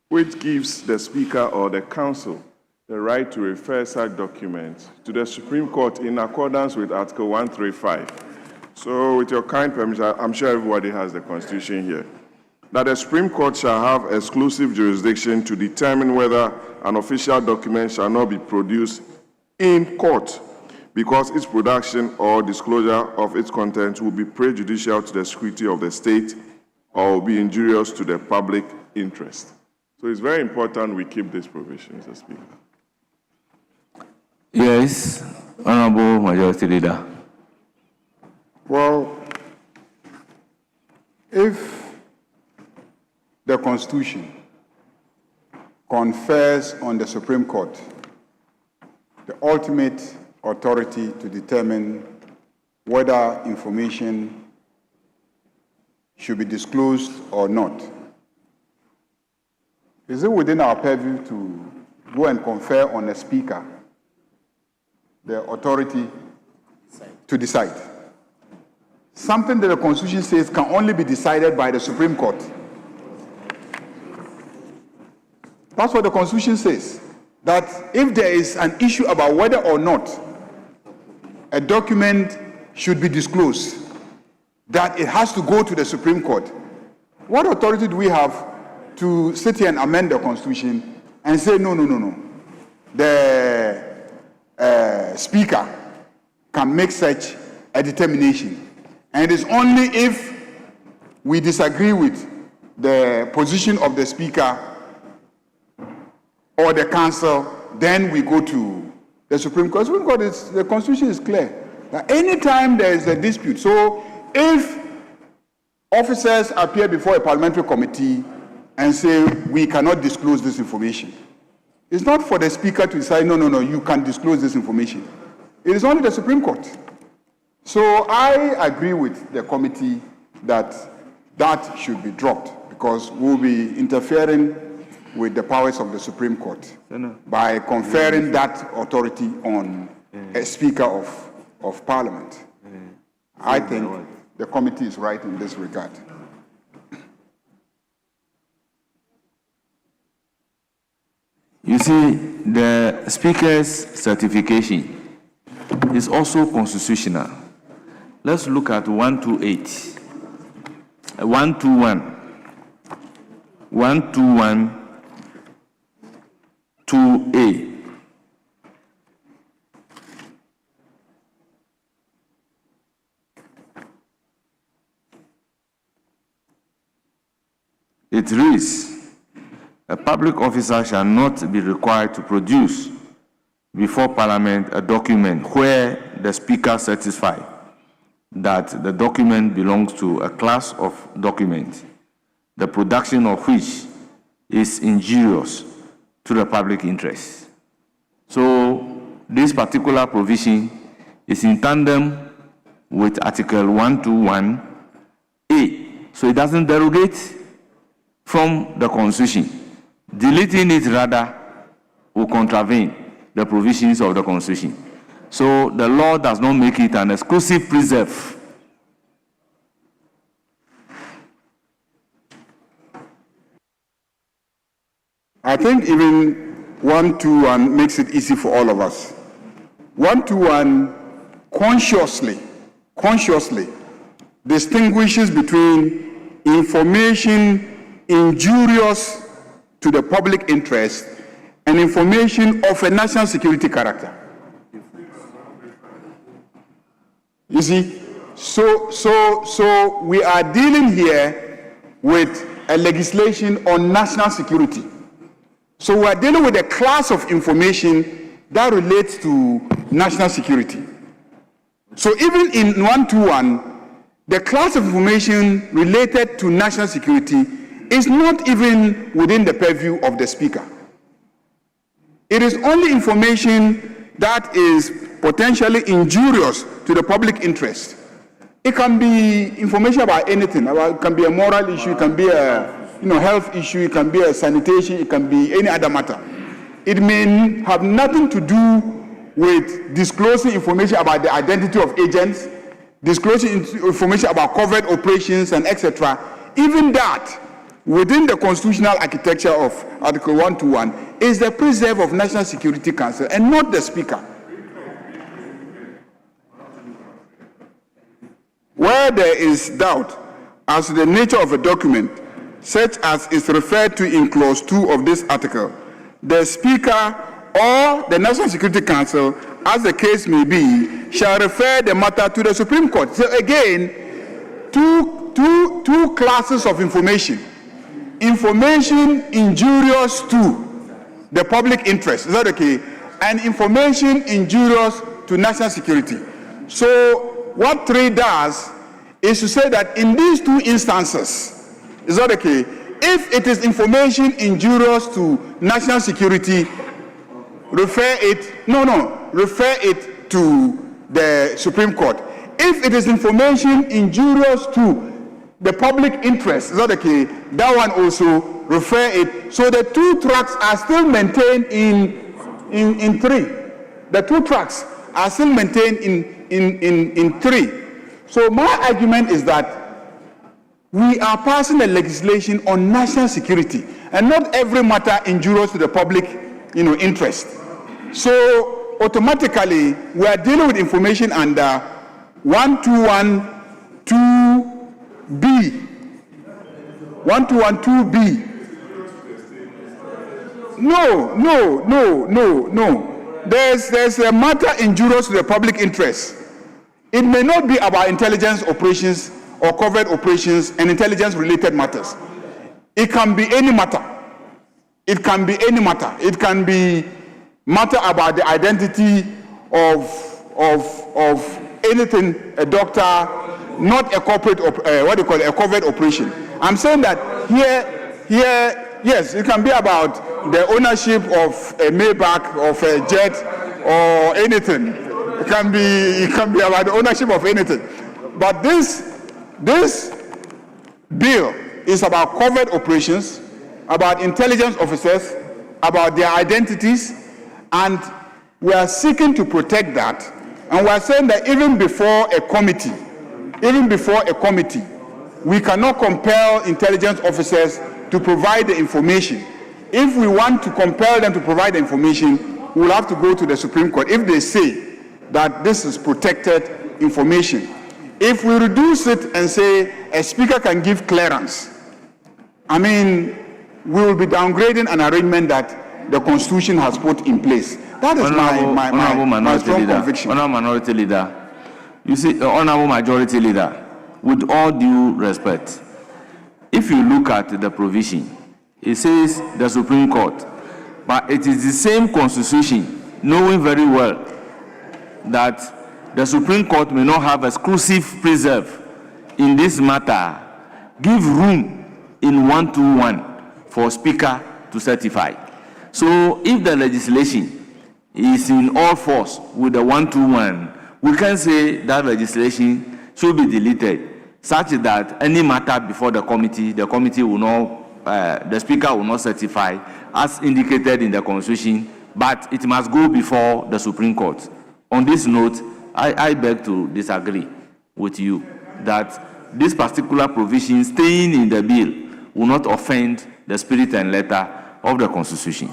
which gives the Speaker or the Council the right to refer such documents to the Supreme Court in accordance with Article 135. So with your kind permission, I'm sure everybody has the Constitution here, that the Supreme Court shall have exclusive jurisdiction to determine whether an official document shall not be produced in court because its production or disclosure of its contents will be prejudicial to the security of the state or will be injurious to the public interest. So it's very important we keep this provision, Mr. Speaker. Yes, Honourable Majority Leader. Well, if the Constitution confers on the Supreme Court the ultimate authority to determine whether information should be disclosed or not. Is it within our purview to go and confer on the Speaker the authority to decide? Something that the Constitution says can only be decided by the Supreme Court. That's what the Constitution says. That if there is an issue about whether or not a document should be disclosed, that it has to go to the Supreme Court. What authority do we have to sit here and amend the Constitution and say, no, the Speaker can make such a determination? And it is only if we disagree with the position of the Speaker or the Council, then we go to the Supreme Court. The Supreme Court the Constitution is clear that anytime there is a dispute, so if officers appear before a parliamentary committee and say, we cannot disclose this information, it's not for the Speaker to decide, no, you can disclose this information. It is only the Supreme Court. So I agree with the committee that that should be dropped, because we'll be interfering with the powers of the Supreme Court by conferring that authority on a Speaker of Parliament. I think the committee is right in this regard. You see, the Speaker's certification is also constitutional. Let's look at 128. 121 2A. It reads, a public officer shall not be required to produce before Parliament a document where the Speaker certifies that the document belongs to a class of documents, the production of which is injurious to the public interest. So this particular provision is in tandem with Article 121A. So it doesn't derogate from the Constitution. Deleting it rather will contravene the provisions of the Constitution. So the law does not make it an exclusive preserve. I think even 121 makes it easy for all of us. 121 consciously distinguishes between information injurious to the public interest and information of a national security character. You see, so we are dealing here with a legislation on national security. So we are dealing with a class of information that relates to national security. So even in 121, the class of information related to national security is not even within the purview of the Speaker. It is only information that is potentially injurious to the public interest. It can be information about anything. It can be a moral issue, it can be a health issue, it can be a sanitation, it can be any other matter. It may have nothing to do with disclosing information about the identity of agents, disclosing information about covert operations and etc. Even that, within the constitutional architecture of Article 121, is the preserve of National Security Council and not the Speaker. Where there is doubt as to the nature of a document, such as is referred to in Clause 2 of this article, the Speaker or the National Security Council, as the case may be, shall refer the matter to the Supreme Court. So again, two classes of information. Information injurious to the public interest, is that okay? And information injurious to national security. So what 3 does is to say that in these 2 instances, is that okay? If it is information injurious to national security, refer it to the Supreme Court. If it is information injurious to the public interest, is that okay? That one also refer it. So the two tracks are still maintained in three. The two tracks are still maintained in three. So my argument is that we are passing a legislation on national security, and not every matter injurious to the public, interest. So automatically, we are dealing with information under 1212B. 1212B. No. There's a matter injurious to the public interest. It may not be about intelligence operations or covert operations and intelligence-related matters. It can be any matter. It can be any matter. It can be matter about the identity of anything, a doctor, not a corporate, a covert operation. I'm saying that here, yes, it can be about the ownership of a Maybach, of a jet, or anything. It can be about the ownership of anything. But this bill is about covert operations, about intelligence officers, about their identities, and we are seeking to protect that. And we are saying that even before a committee, we cannot compel intelligence officers to provide the information. If we want to compel them to provide the information, we will have to go to the Supreme Court if they say that this is protected information. If we reduce it and say a speaker can give clearance, we will be downgrading an arrangement that the Constitution has put in place. That is my strong conviction. Honorable Minority Leader, you see, Honorable Majority Leader, with all due respect, if you look at the provision, it says the Supreme Court, but it is the same Constitution, knowing very well that the Supreme Court may not have exclusive preserve in this matter, give room in 121 for Speaker to certify. So if the legislation is in all force with the 121, we can say that legislation should be deleted, such that any matter before the committee will not, the Speaker will not certify as indicated in the Constitution, but it must go before the Supreme Court. On this note, I beg to disagree with you that this particular provision staying in the bill will not offend the spirit and letter of the Constitution.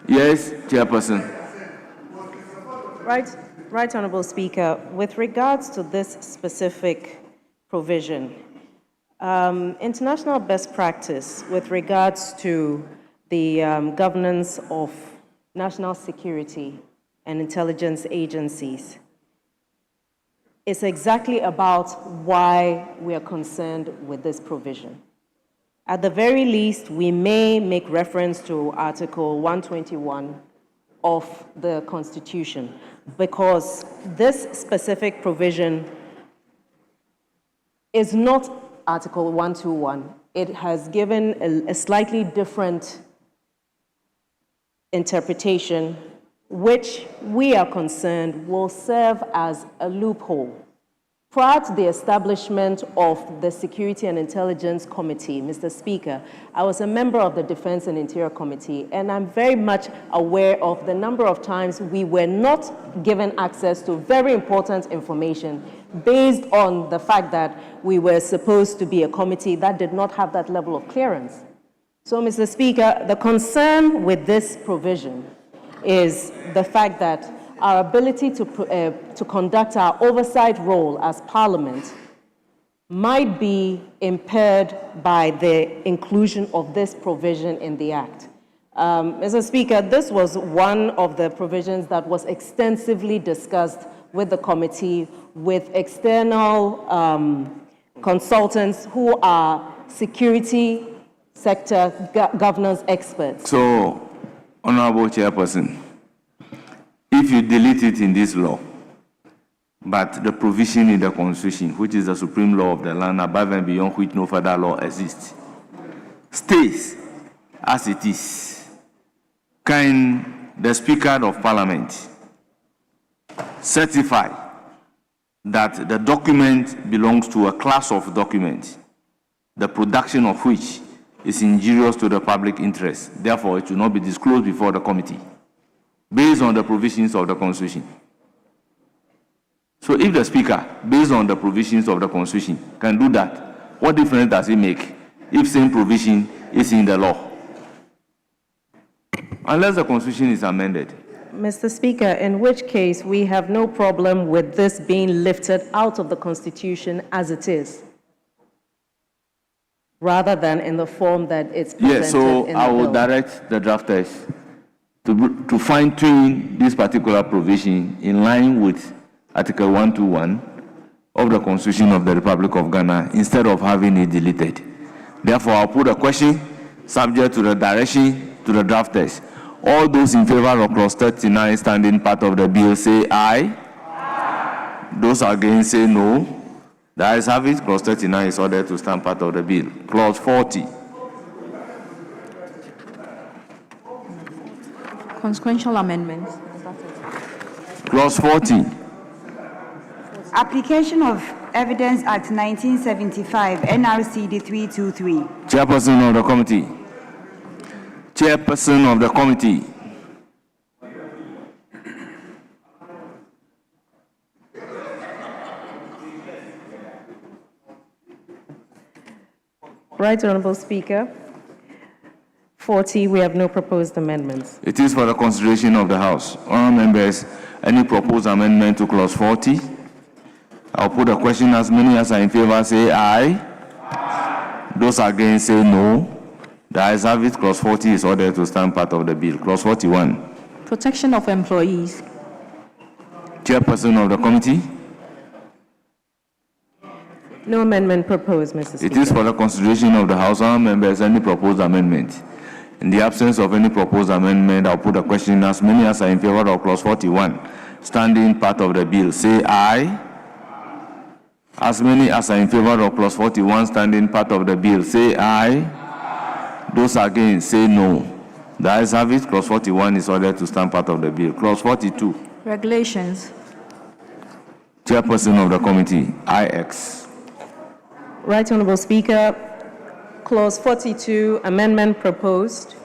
Yes, Chairperson. Right, Honorable Speaker. With regards to this specific provision, international best practice with regards to the governance of national security and intelligence agencies is exactly about why we are concerned with this provision. At the very least, we may make reference to Article 121 of the Constitution, because this specific provision is not Article 121. It has given a slightly different interpretation, which we are concerned will serve as a loophole. Prior to the establishment of the Security and Intelligence Committee, Mr. Speaker, I was a member of the Defense and Interior Committee, and I'm very much aware of the number of times we were not given access to very important information based on the fact that we were supposed to be a committee that did not have that level of clearance. So, Mr. Speaker, the concern with this provision is the fact that our ability to conduct our oversight role as Parliament might be impaired by the inclusion of this provision in the Act. Mr. Speaker, this was one of the provisions that was extensively discussed with the committee, with external consultants who are security sector governance experts. So, Honorable Chairperson, if you delete it in this law, but the provision in the Constitution, which is the supreme law of the land, above and beyond which no further law exists, stays as it is, can the Speaker of Parliament certify that the document belongs to a class of documents, the production of which is injurious to the public interest, therefore it will not be disclosed before the committee, based on the provisions of the Constitution? So if the Speaker, based on the provisions of the Constitution, can do that, what difference does it make if same provision is in the law? Unless the Constitution is amended. Mr. Speaker, in which case we have no problem with this being lifted out of the Constitution as it is, rather than in the form that it's presented Yes, so in the I will bill. direct the drafters to fine-tune this particular provision in line with Article 121 of the Constitution of the Republic of Ghana, instead of having it deleted. Therefore, I'll put a question subject to the direction to the drafters. All those in favor of clause 39 standing part of the bill say aye. Aye. Those against say no. The ayes have it. Clause 39 is ordered to stand part of the bill. Clause 40. Consequential amendments. Clause 40. Application of Evidence Act 1975, NRCD 323. Chairperson of the committee. Chairperson of the committee. Right, Honorable Speaker. 40, we have no proposed amendments. It is for the consideration of the House. Honourable members, any proposed amendment to clause 40? I'll put a question. As many as are in favor say aye. Aye. Those against say no. The ayes have it. Clause 40 is ordered to stand part of the bill. Clause 41. Protection of employees. Chairperson of the committee. No amendment proposed, Mr. Speaker. It is for the consideration of the House. Honourable members, any proposed amendment? In the absence of any proposed amendment, I'll put a question. As many as are in favor of clause 41, standing part of the bill, say aye. As many as are in favor of clause 41, standing part of the bill, say aye. Those against, say no. The ayes have it. Clause 41 is ordered to stand part of the bill. Clause 42. Regulations. Chairperson of the committee, IX. Right, Honorable Speaker. Clause 42, amendment proposed.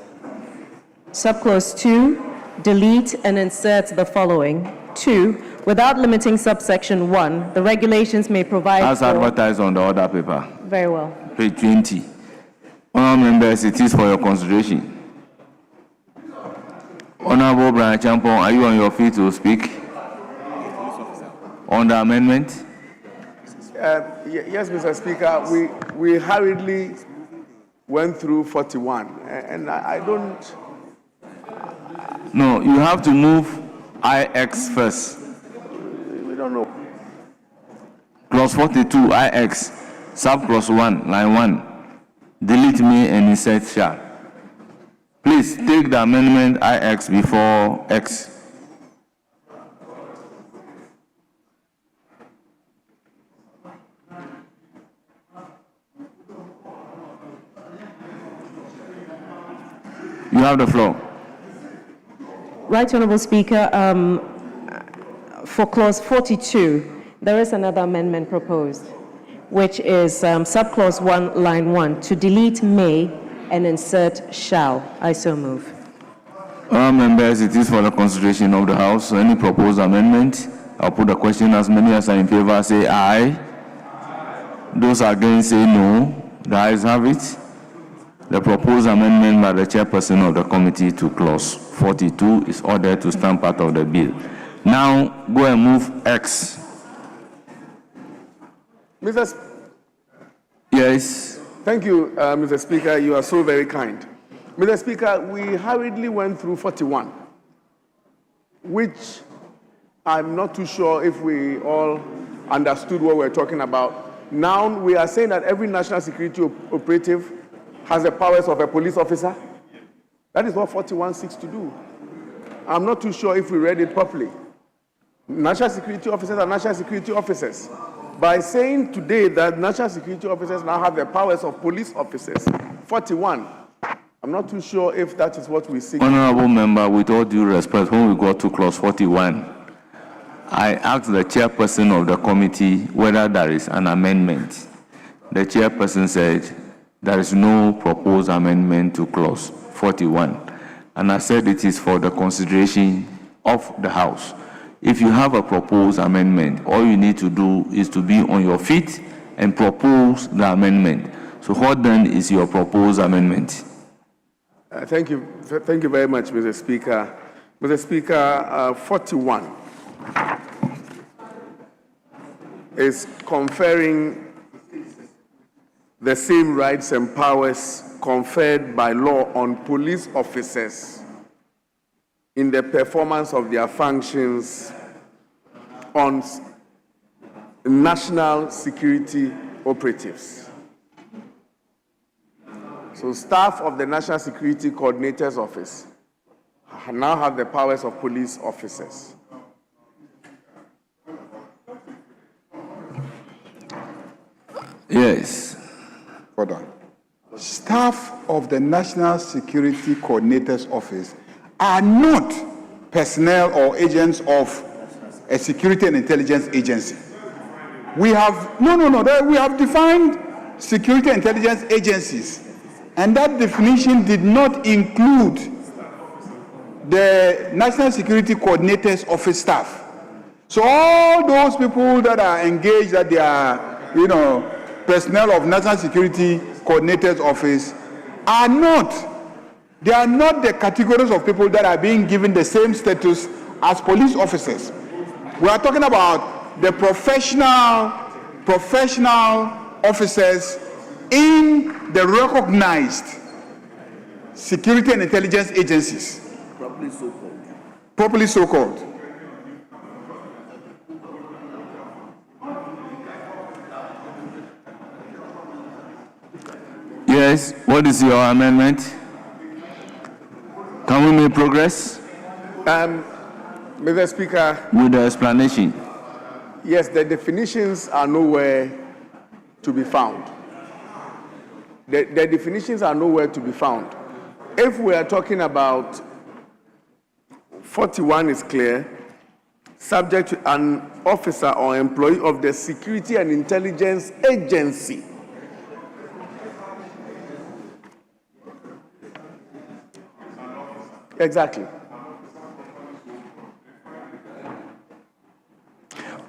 Subclause 2, delete and insert the following. 2, without limiting subsection 1, the regulations may provide As for... advertised on the order paper. Very well. Page 20. Honourable members, it is for your consideration. Honourable Brian Champon, are you on your feet to speak on the amendment? Yes, Mr. Speaker, we hurriedly went through 41, and I don't... No, you have to move IX first. We don't know. Clause 42, IX, subclause 1, line 1. Delete may and insert shall. Please take the amendment IX before X. You have the floor. Right, Honorable Speaker. For clause 42, there is another amendment proposed, which is subclause 1, line 1, to delete may and insert shall. I so move. Members, it is for the consideration of the House. Any proposed amendment? I'll put the question. As many as are in favor say aye. Those against say no. The ayes have it. The proposed amendment by the chairperson of the committee to clause 42 is ordered to stand part of the bill. Now, go and move X. Yes. Thank you, Mr. Speaker. You are so very kind. Mr. Speaker, we hurriedly went through 41, which I'm not too sure if we all understood what we're talking about. Now, we are saying that every national security operative has the powers of a police officer. That is what 41 seeks to do. I'm not too sure if we read it properly. national security officers are national security officers. By saying today that national security officers now have the powers of police officers, 41, I'm not too sure if that is what we see. Honorable member, with all due respect, when we got to clause 41, I asked the chairperson of the committee whether there is an amendment. The chairperson said there is no proposed amendment to clause 41. And I said it is for the consideration of the House. If you have a proposed amendment, all you need to do is to be on your feet and propose the amendment. So what then is your proposed amendment? Thank you very much, Mr. Speaker. Mr. Speaker, 41 is conferring the same rights and powers conferred by law on police officers in the performance of their functions on national security operatives. So staff of the National Security Coordinator's Office now have the powers of police officers. Yes. Hold on. Staff of the National Security Coordinator's Office are not personnel or agents of a security and intelligence agency. We have, we have defined security and intelligence agencies, and that definition did not include the National Security Coordinator's Office staff. So all those people that are engaged, that they are, personnel of National Security Coordinator's Office are not the categories of people that are being given the same status as police officers. We are talking about the professional officers in the recognized security and intelligence agencies. Properly so-called. Yes, what is your amendment? Can we make progress? Mr. Speaker. With the explanation. Yes, the definitions are nowhere to be found. The definitions are nowhere to be found. If we are talking about 41 is clear, subject to an officer or employee of the Security and Intelligence Agency. Exactly.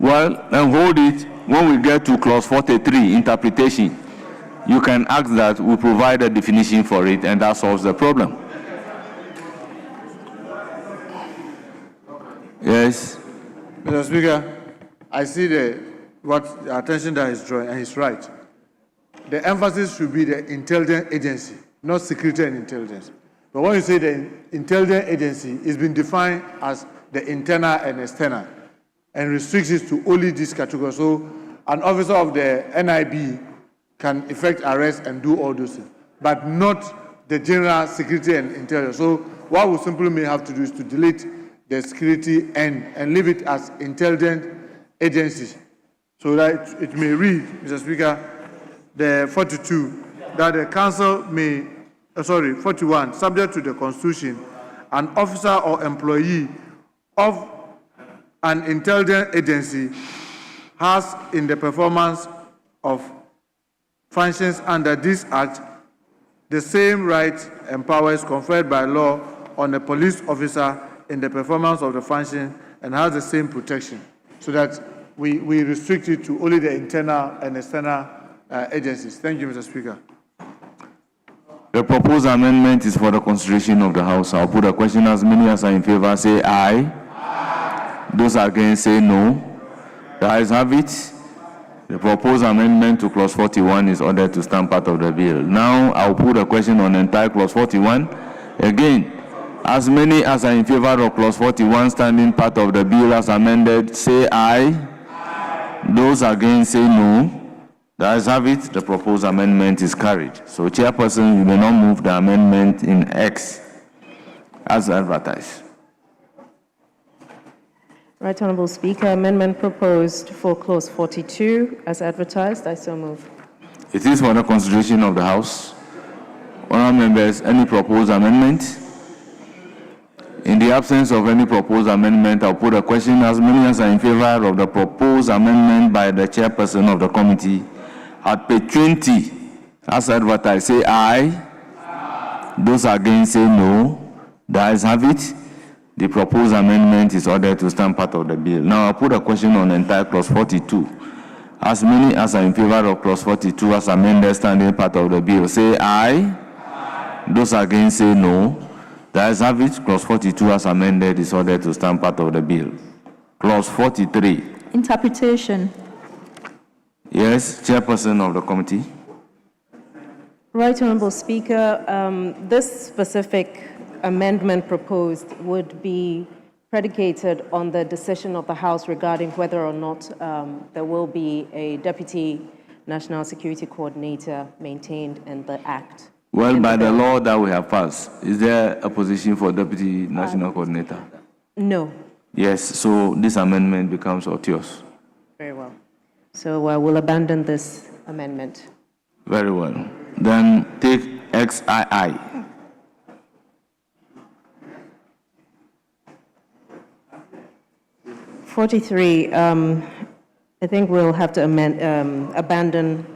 Well, then hold it. When we get to clause 43, interpretation, you can ask that we provide a definition for it, and that solves the problem. Yes. Mr. Speaker, I see what the attention that is drawing, and he's right. The emphasis should be the intelligence agency, not security and intelligence. But when you say the intelligence agency, it's been defined as the internal and external, and restricts it to only this category. So an officer of the NIB can effect arrest and do all those things, but not the general security and intelligence. So what we simply may have to do is to delete the security and leave it as intelligent agencies, so that it may read, Mr. Speaker, the 42, that the council may, 41, subject to the Constitution, an officer or employee of an intelligence agency has, in the performance of functions under this Act, the same rights and powers conferred by law on a police officer in the performance of the function, and has the same protection, so that we restrict it to only the internal and external agencies. Thank you, Mr. Speaker. The proposed amendment is for the consideration of the House. I'll put a question. As many as are in favor say aye. Aye. Those against say no. The ayes have it. The proposed amendment to clause 41 is ordered to stand part of the bill. Now I'll put a question on entire clause 41. Again, as many as are in favor of clause 41 standing part of the bill as amended say aye. Aye. Those against say no. The ayes have it. The proposed amendment is carried. So, Chairperson, you may not move the amendment in X as advertised. Right Honourable Speaker, amendment proposed for clause 42 as advertised. I so move. It is for the consideration of the House. Honourable members, any proposed amendment? In the absence of any proposed amendment, I'll put a question. As many as are in favor of the proposed amendment by the chairperson of the committee at page 20, as advertised, say aye. Those against say no. The ayes have it. The proposed amendment is ordered to stand part of the bill. Now I'll put a question on the entire clause 42. As many as are in favor of clause 42 as amended standing part of the bill, say aye. Those against say no. The ayes have it. Clause 42 as amended is ordered to stand part of the bill. Clause 43. Interpretation. Yes, chairperson of the committee. Right Honourable Speaker, this specific amendment proposed would be predicated on the decision of the House regarding whether or not there will be a Deputy National Security Coordinator maintained in the Act. Well, by the law that we have passed, is there a position for Deputy National Coordinator? No. Yes, so this amendment becomes otious. Very well. So we'll abandon this amendment. Very well. Then take XII. .43, I think we'll have to abandon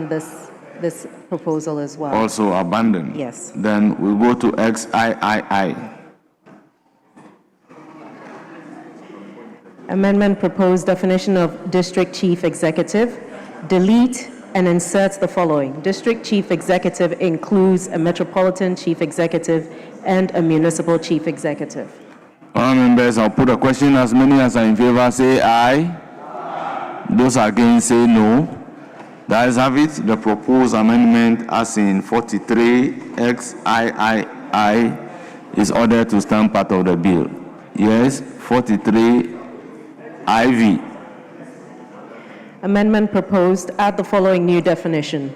this proposal as well. Also abandoned. Yes. Then we go to XIII. Amendment proposed definition of district chief executive. Delete and insert the following. District chief executive includes a metropolitan chief executive and a municipal chief executive. All members, I'll put a question. As many as are in favor say aye. Those against say no. The ayes have it. The proposed amendment as in 43 XIII is ordered to stand part of the bill. Yes, 43 IV. Amendment proposed, add the following new definition.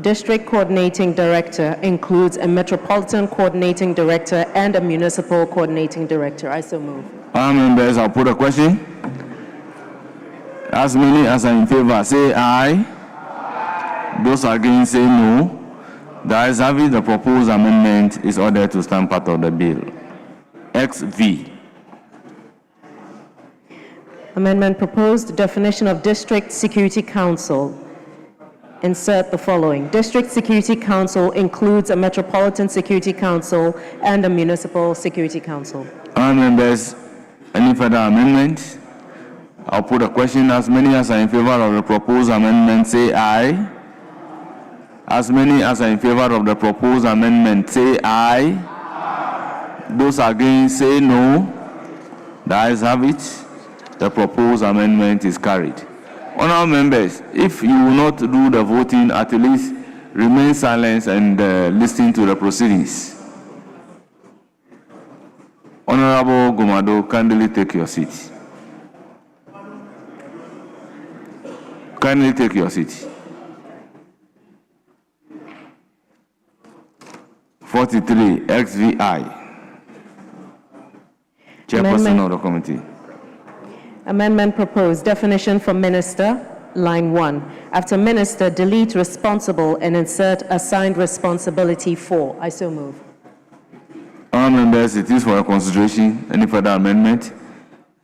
District Coordinating Director includes a Metropolitan Coordinating Director and a Municipal Coordinating Director. I so move. All members, I'll put a question. As many as are in favor say aye. Those against say no. The ayes have it. The proposed amendment is ordered to stand part of the bill. XV. Amendment proposed, definition of District Security Council. Insert the following. District Security Council includes a Metropolitan Security Council and a Municipal Security Council. All members, any further amendment? I'll put a question. As many as are in favor of the proposed amendment say aye. As many as are in favor of the proposed amendment say aye. Those against say no. The ayes have it. The proposed amendment is carried. Honourable members, if you will not do the voting, at least remain silent and listen to the proceedings. Honourable Gumado, kindly take your seat. Kindly take your seat. 43 XVI. Chairperson of the committee. Amendment proposed, definition for minister, line 1. After minister, delete responsible and insert assigned responsibility for. I so move. All members, it is for your consideration. Any further amendment?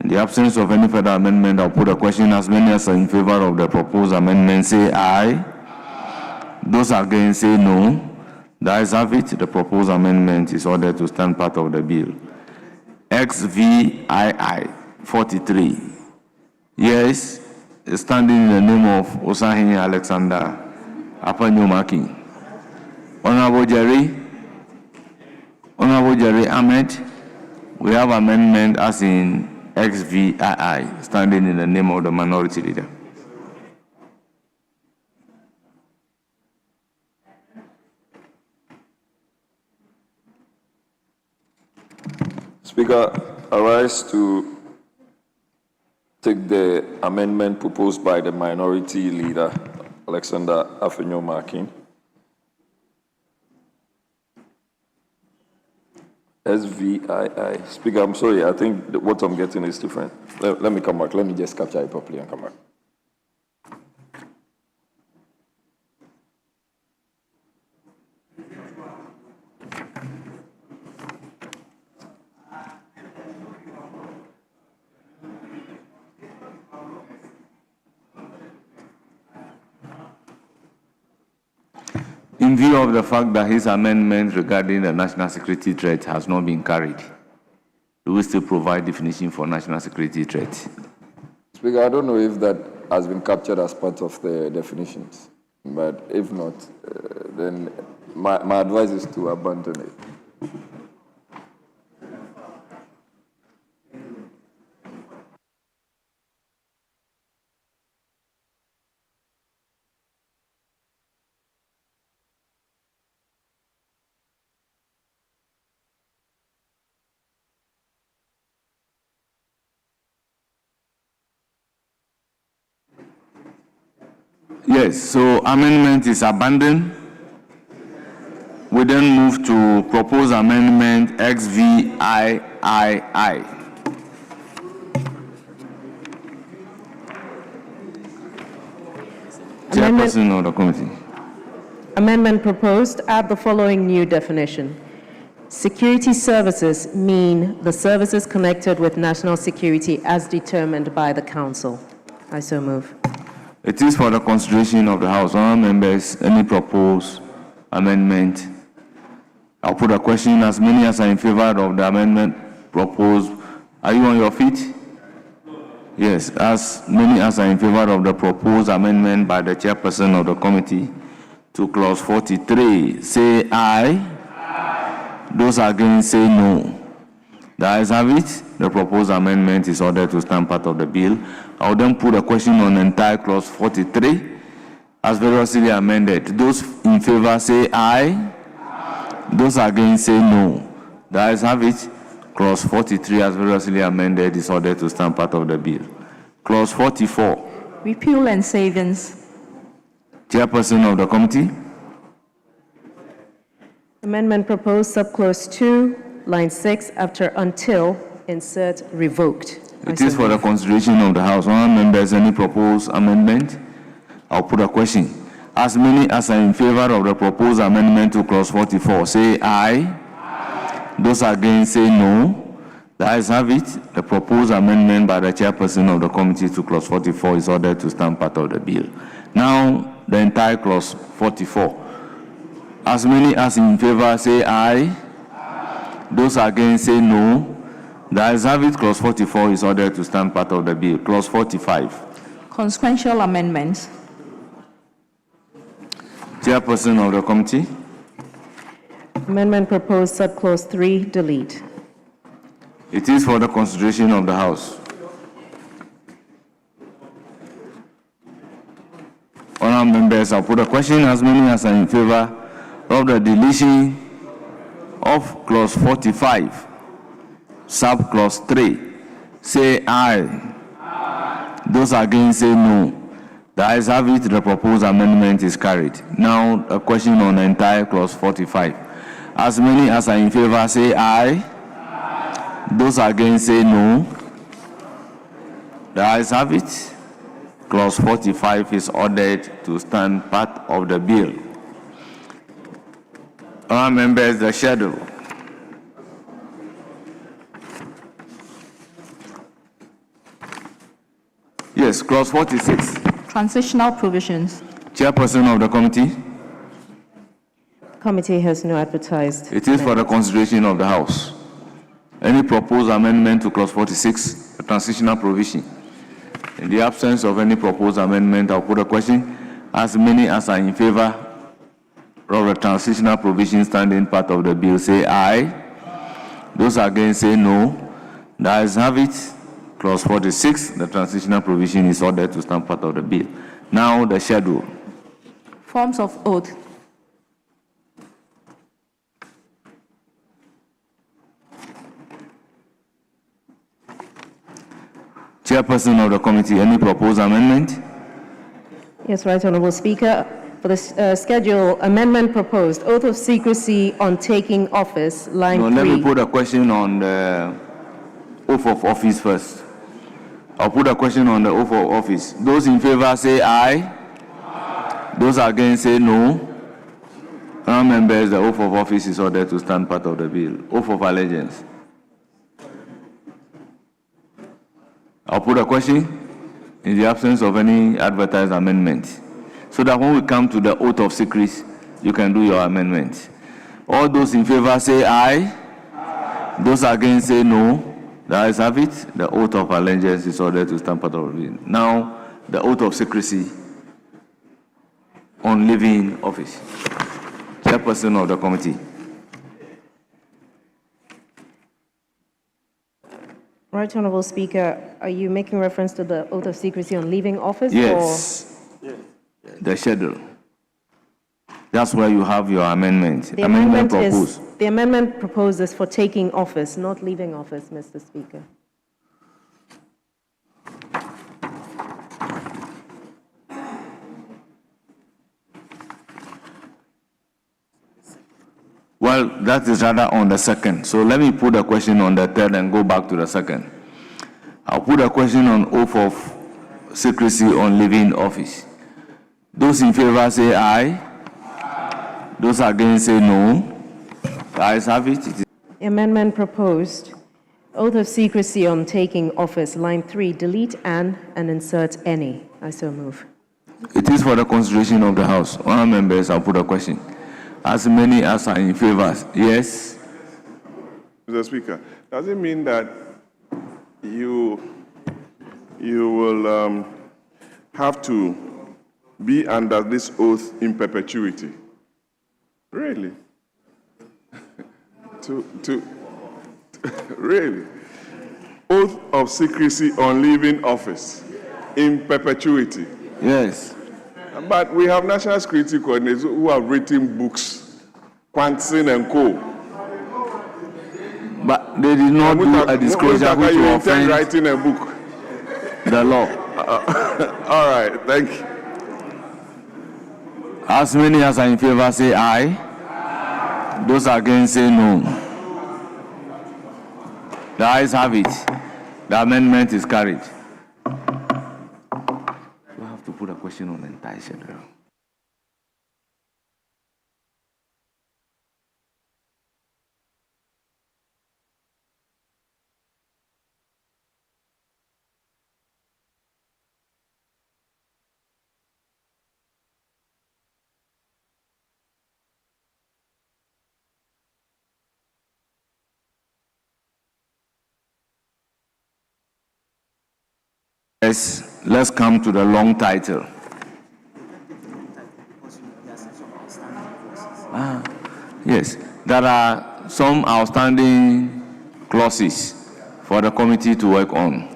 In the absence of any further amendment, I'll put a question. As many as are in favor of the proposed amendment say aye. Those against say no. The ayes have it. The proposed amendment is ordered to stand part of the bill. XVII 43. Yes, standing in the name of Osahin Alexander Apanyomaki. Honorable Jerry Ahmed, we have amendment as in XVII, standing in the name of the minority leader. Speaker, I rise to take the amendment proposed by the minority leader, Alexander Afenyo-Markin. SVII. Speaker, I'm sorry. I think what I'm getting is different. Let me come back. Let me just capture it properly and come back. In view of the fact that his amendment regarding the national security threat has not been carried, do we still provide definition for national security threat? Speaker, I don't know if that has been captured as part of the definitions, but if not, then my advice is to abandon it. Yes, so amendment is abandoned. We then move to proposed amendment XVIII. Chairperson of the committee. Amendment proposed, add the following new definition. Security services mean the services connected with national security as determined by the council. I so move. It is for the consideration of the House. Honourable members, any proposed amendment? I'll put a question. As many as are in favor of the amendment proposed, are you on your feet? Yes, as many as are in favor of the proposed amendment by the chairperson of the committee to clause 43, say aye. Aye. Those against say no. The ayes have it. The proposed amendment is ordered to stand part of the bill. I will then put a question on entire clause 43 as variously amended. Those in favor say aye. Aye. Those against say no. The ayes have it. Clause 43 as variously amended is ordered to stand part of the bill. Clause 44. Repeal and savings. Chairperson of the committee. Amendment proposed, subclause 2, line 6, after until, insert revoked. It is for the consideration of the House. Honourable members, any proposed amendment? I'll put a question. As many as are in favor of the proposed amendment to clause 44, say aye. Aye. Those against say no. The ayes have it. The proposed amendment by the chairperson of the committee to clause 44 is ordered to stand part of the bill. Now, the entire clause 44. As many as in favor say aye. Aye. Those against say no. The ayes have it. Clause 44 is ordered to stand part of the bill. Clause 45. Consequential amendments. Chairperson of the committee. Amendment proposed, subclause 3, delete. It is for the consideration of the House. Honourable members, I'll put a question. As many as are in favor of the deletion of clause 45, subclause 3, say aye. Aye. Those against say no. The ayes have it. The proposed amendment is carried. Now, a question on the entire clause 45. As many as are in favor say aye. Aye. Those against say no. The ayes have it. Clause 45 is ordered to stand part of the bill. Honourable members, the schedule. Yes, clause 46. Transitional provisions. Chairperson of the committee. Committee has no advertised. It is for the consideration of the House. Any proposed amendment to clause 46, a transitional provision? In the absence of any proposed amendment, I'll put a question. As many as are in favor of the transitional provision standing part of the bill, say aye. Those against say no. The ayes have it. Clause 46, the transitional provision is ordered to stand part of the bill. Now, the schedule. Forms of oath. Chairperson of the committee, any proposed amendment? Yes, Right Honourable Speaker. For the schedule, amendment proposed, oath of secrecy on taking office, line No, 3. let me put a question on the oath of office first. I'll put a question on the oath of office. Those in favor say aye. Those against say no. Honourable members, the oath of office is ordered to stand part of the bill. Oath of allegiance. I'll put a question in the absence of any advertised amendment, so that when we come to the oath of secrecy, you can do your amendment. All those in favor say aye. Those against say no. The ayes have it. The oath of allegiance is ordered to stand part of the bill. Now, the oath of secrecy on leaving office. Chairperson of the committee. Right, Honorable Speaker, are you making reference to the oath of secrecy on leaving office? Yes. The schedule. That's where you have your amendment. The amendment proposed is for taking office, not leaving office, Mr. Speaker. Well, that is rather on the second. So let me put a question on the third and go back to the second. I'll put a question on oath of secrecy on leaving office. Those in favor say aye. Those against say no. The ayes have it. The amendment proposed, oath of secrecy on taking office, line 3, delete and insert any. I so move. It is for the consideration of the House. Honourable members, I'll put a question. As many as are in favor, yes? Mr. Speaker, does it mean that you will have to be under this oath in perpetuity? Really? Really? Oath of secrecy on leaving office in perpetuity? Yes. But we have national security coordinators who have written books, Quantin and Co. But they did not do a disclosure which will offend writing a book. The law. All right, thank you. As many as are in favor say aye. Those against say no. The ayes have it. The amendment is carried. You have to put a question on the entire schedule. Yes, let's come to the long title. Yes, there are some outstanding clauses for the committee to work on.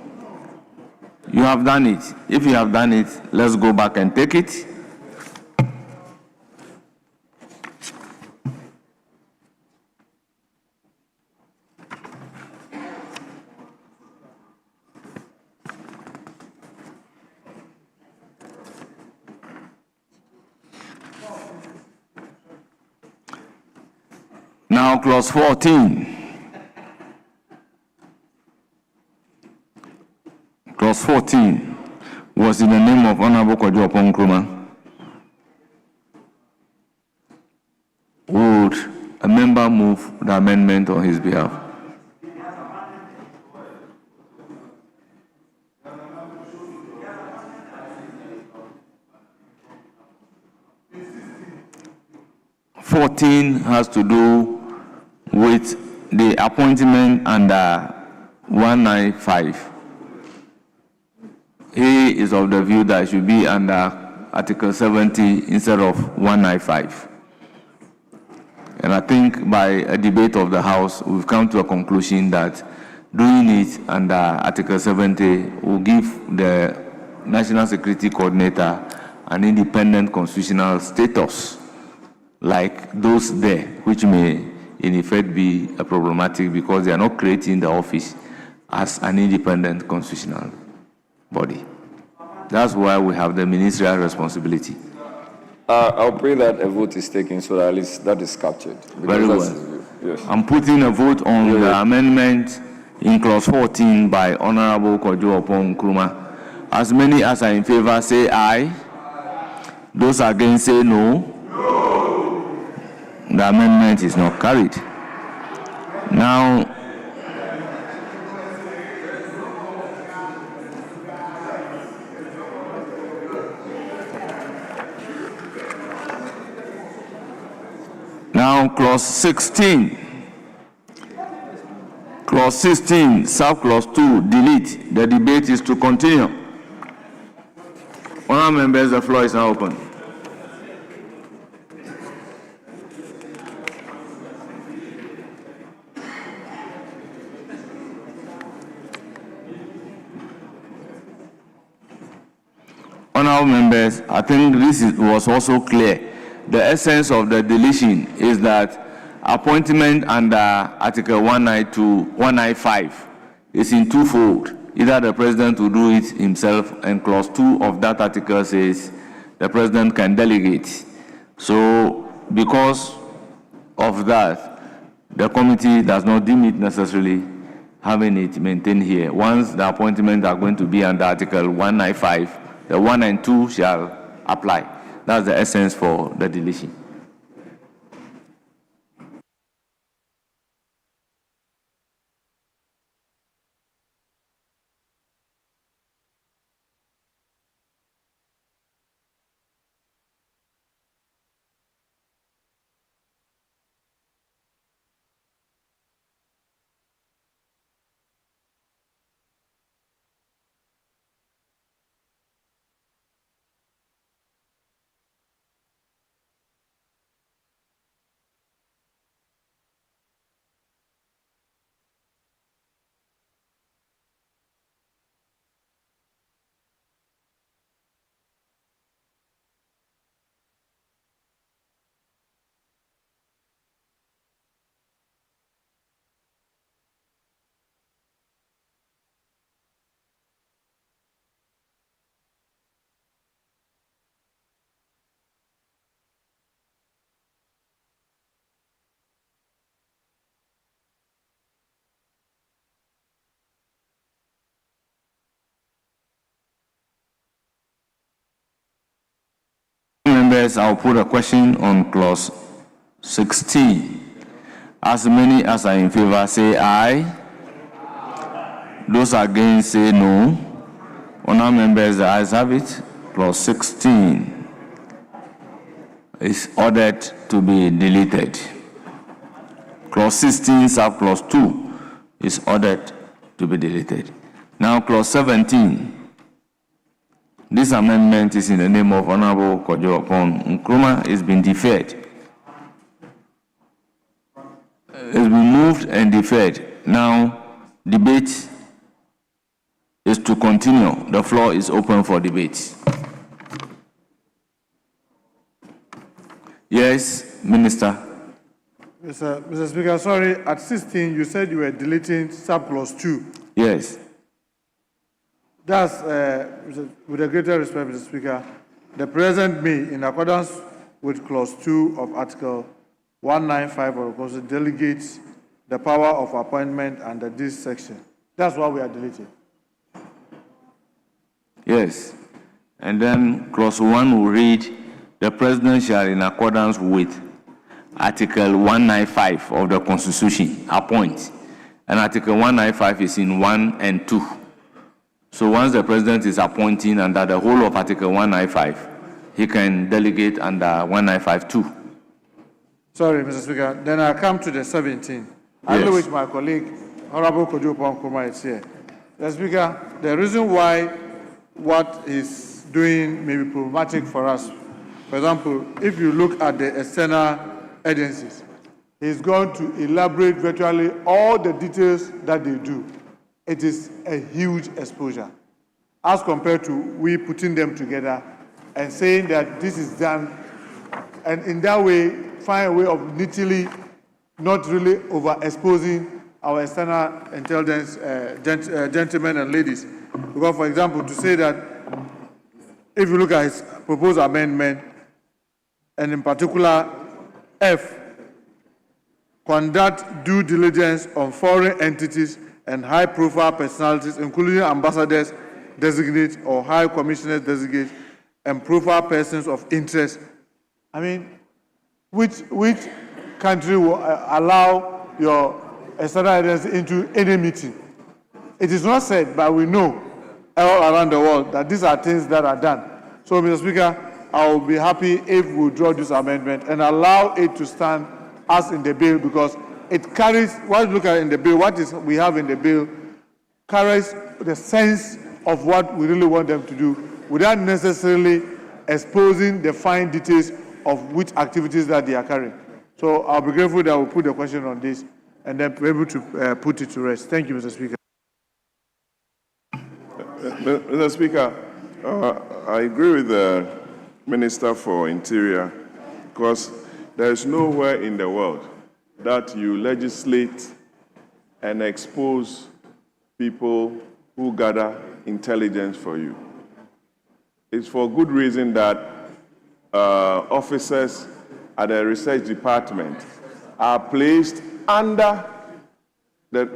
You have done it. If you have done it, let's go back and take it. Now, clause 14. Clause 14 was in the name of Honorable Kojo Nkrumah. Would a member move the amendment on his behalf? (14) has to do with the appointment under 195. He is of the view that it should be under Article 70 instead of 195. And I think by a debate of the House, we've come to a conclusion that doing it under Article 70 will give the National Security Coordinator an independent constitutional status like those there, which may in effect be a problematic because they are not creating the office as an independent constitutional body. That's why we have the ministerial responsibility. I'll pray that a vote is taken so that at least that is captured. Very That's well. his view. Yes. I'm putting a vote on the amendment in clause 14 by Honorable Kojo Opon Nkrumah. As many as are in favor say aye. Those against say no. The amendment is not carried. Now, clause 16. Clause 16, sub-clause 2, delete. The debate is to continue. Honourable members, the floor is now open. Honourable members, I think was also clear. The essence of the deletion is that appointment under Article 195 is in twofold. Either the president will do it himself, and clause 2 of that article says the president can delegate. So, because of that, the committee does not deem it necessarily having it maintained here. Once the appointments are going to be under Article 195, the 1 and 2 shall apply. That's the essence for the deletion. Members, I'll put a question on clause 16. As many as are in favor say aye. Those against say no. Honourable members, the ayes have it. Clause 16 is ordered to be deleted. Clause 16, sub-clause 2 is ordered to be deleted. Now, clause 17. This amendment is in the name of Honorable Kojo Opon Nkrumah. It's been deferred. It's been moved and deferred. Now, debate is to continue. The floor is open for debate. Yes, Minister. Mr. Speaker, sorry, at 16, you said you were deleting sub-clause 2. Yes. That's, with a greater respect, Mr. Speaker, the President may, in accordance with clause 2 of Article 195 of the Constitution, delegates the power of appointment under this section. That's what we are deleting. Yes. And then clause 1 will read, the President shall, in accordance with Article 195 of the Constitution, appoint. And Article 195 is in 1 and 2. So once the President is appointing under the whole of Article 195, he can delegate under 195 too. Sorry, Mr. Speaker. Then I come to the 17. I Yes. wish my colleague, Honorable Kojo Opon Nkrumah, is here. Mr. Speaker, the reason why what he's doing may be problematic for us. For example, if you look at the external agencies, he's going to elaborate virtually all the details that they do. It is a huge exposure as compared to we putting them together and saying that this is done, and in that way find a way of neatly not really overexposing our external intelligence gentlemen and ladies. Because, for example, to say that if you look at his proposed amendment, and in particular, F, conduct due diligence on foreign entities and high-profile personalities, including ambassadors, designates or high commissioners designate and profile persons of interest. I mean, which country will allow your external agency into any meeting? It is not said, but we know all around the world that these are things that are done. So, Mr. Speaker, I will be happy if we draw this amendment and allow it to stand as in the bill, because it carries, what you look at in the bill, what is we have in the bill, carries the sense of what we really want them to do without necessarily exposing the fine details of which activities that they are carrying. So I'll be grateful that we'll put the question on this and then be able to put it to rest. Thank you, Mr. Speaker. Mr. Speaker, I agree with the Minister for Interior, because there is nowhere in the world that you legislate and expose people who gather intelligence for you. It's for good reason that officers at the research department are placed under the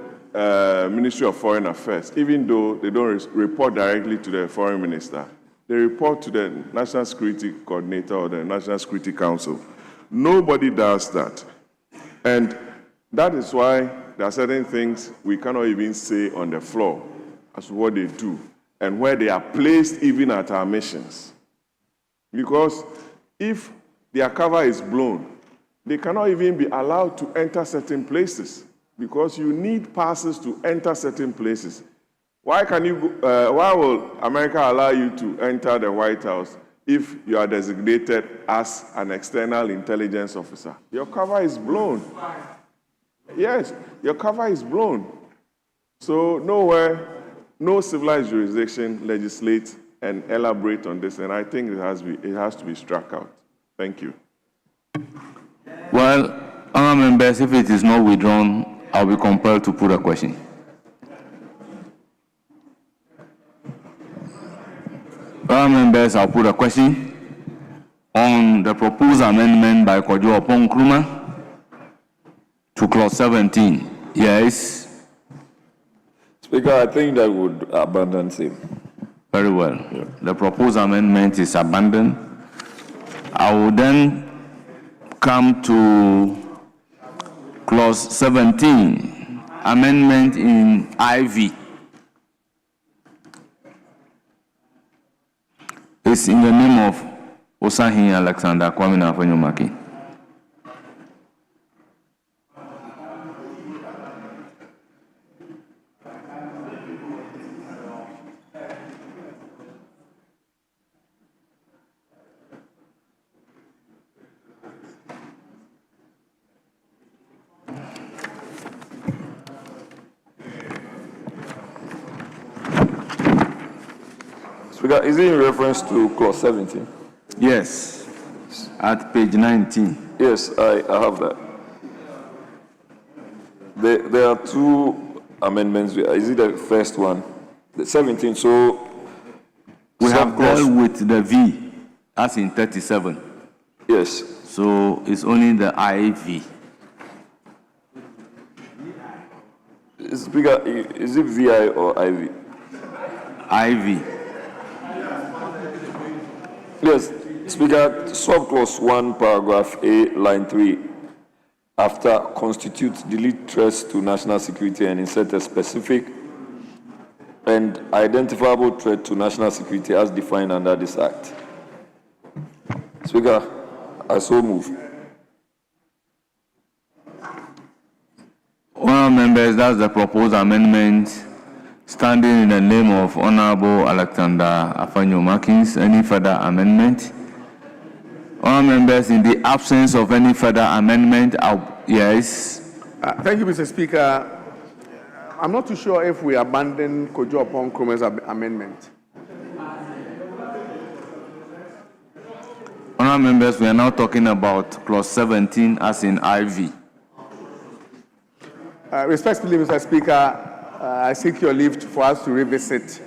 Ministry of Foreign Affairs, even though they don't report directly to the Foreign Minister. They report to the National Security Coordinator or the National Security Council. Nobody does that. And that is why there are certain things we cannot even say on the floor as to what they do and where they are placed even at our missions. Because if their cover is blown, they cannot even be allowed to enter certain places because you need passes to enter certain places. Why will America allow you to enter the White House if you are designated as an external intelligence officer? Your cover is blown. Yes, your cover is blown. So nowhere, no civilized jurisdiction legislates and elaborate on this, and I think it has to be struck out. Thank you. Well, honourable members, if it is not withdrawn, I'll be compelled to put a question. Honourable members, I'll put a question on the proposed amendment by Kojo Opon Nkrumah to clause 17. Yes. Speaker, I think that would abandon him. Very well. Yeah. The proposed amendment is abandoned. I will then come to clause 17, amendment in IV. It's in the name of Osahin Alexander Kwame Afanyomaki. Speaker, is it in reference to clause 17? Yes, at page 19. Yes, I have that. There are two amendments. Is it the first one? The 17, so... We have dealt with the V, as in 37. Yes. So it's only the IV. Speaker, is it VI or IV? IV. Yes, Speaker, subclause 1, paragraph A, line 3, after constitutes, delete threats to national security and insert a specific and identifiable threat to national security as defined under this Act. Speaker, I so move. Honourable members, that's the proposed amendment standing in the name of Honourable Alexander Afanyomaki. Any further amendment? Honourable members, in the absence of any further amendment, yes. Thank you, Mr. Speaker. I'm not too sure if we abandon Kojo Opon Nkrumah's amendment. Honourable members, we are now talking about clause 17 as in IV. Respectfully, Mr. Speaker, I seek your leave for us to revisit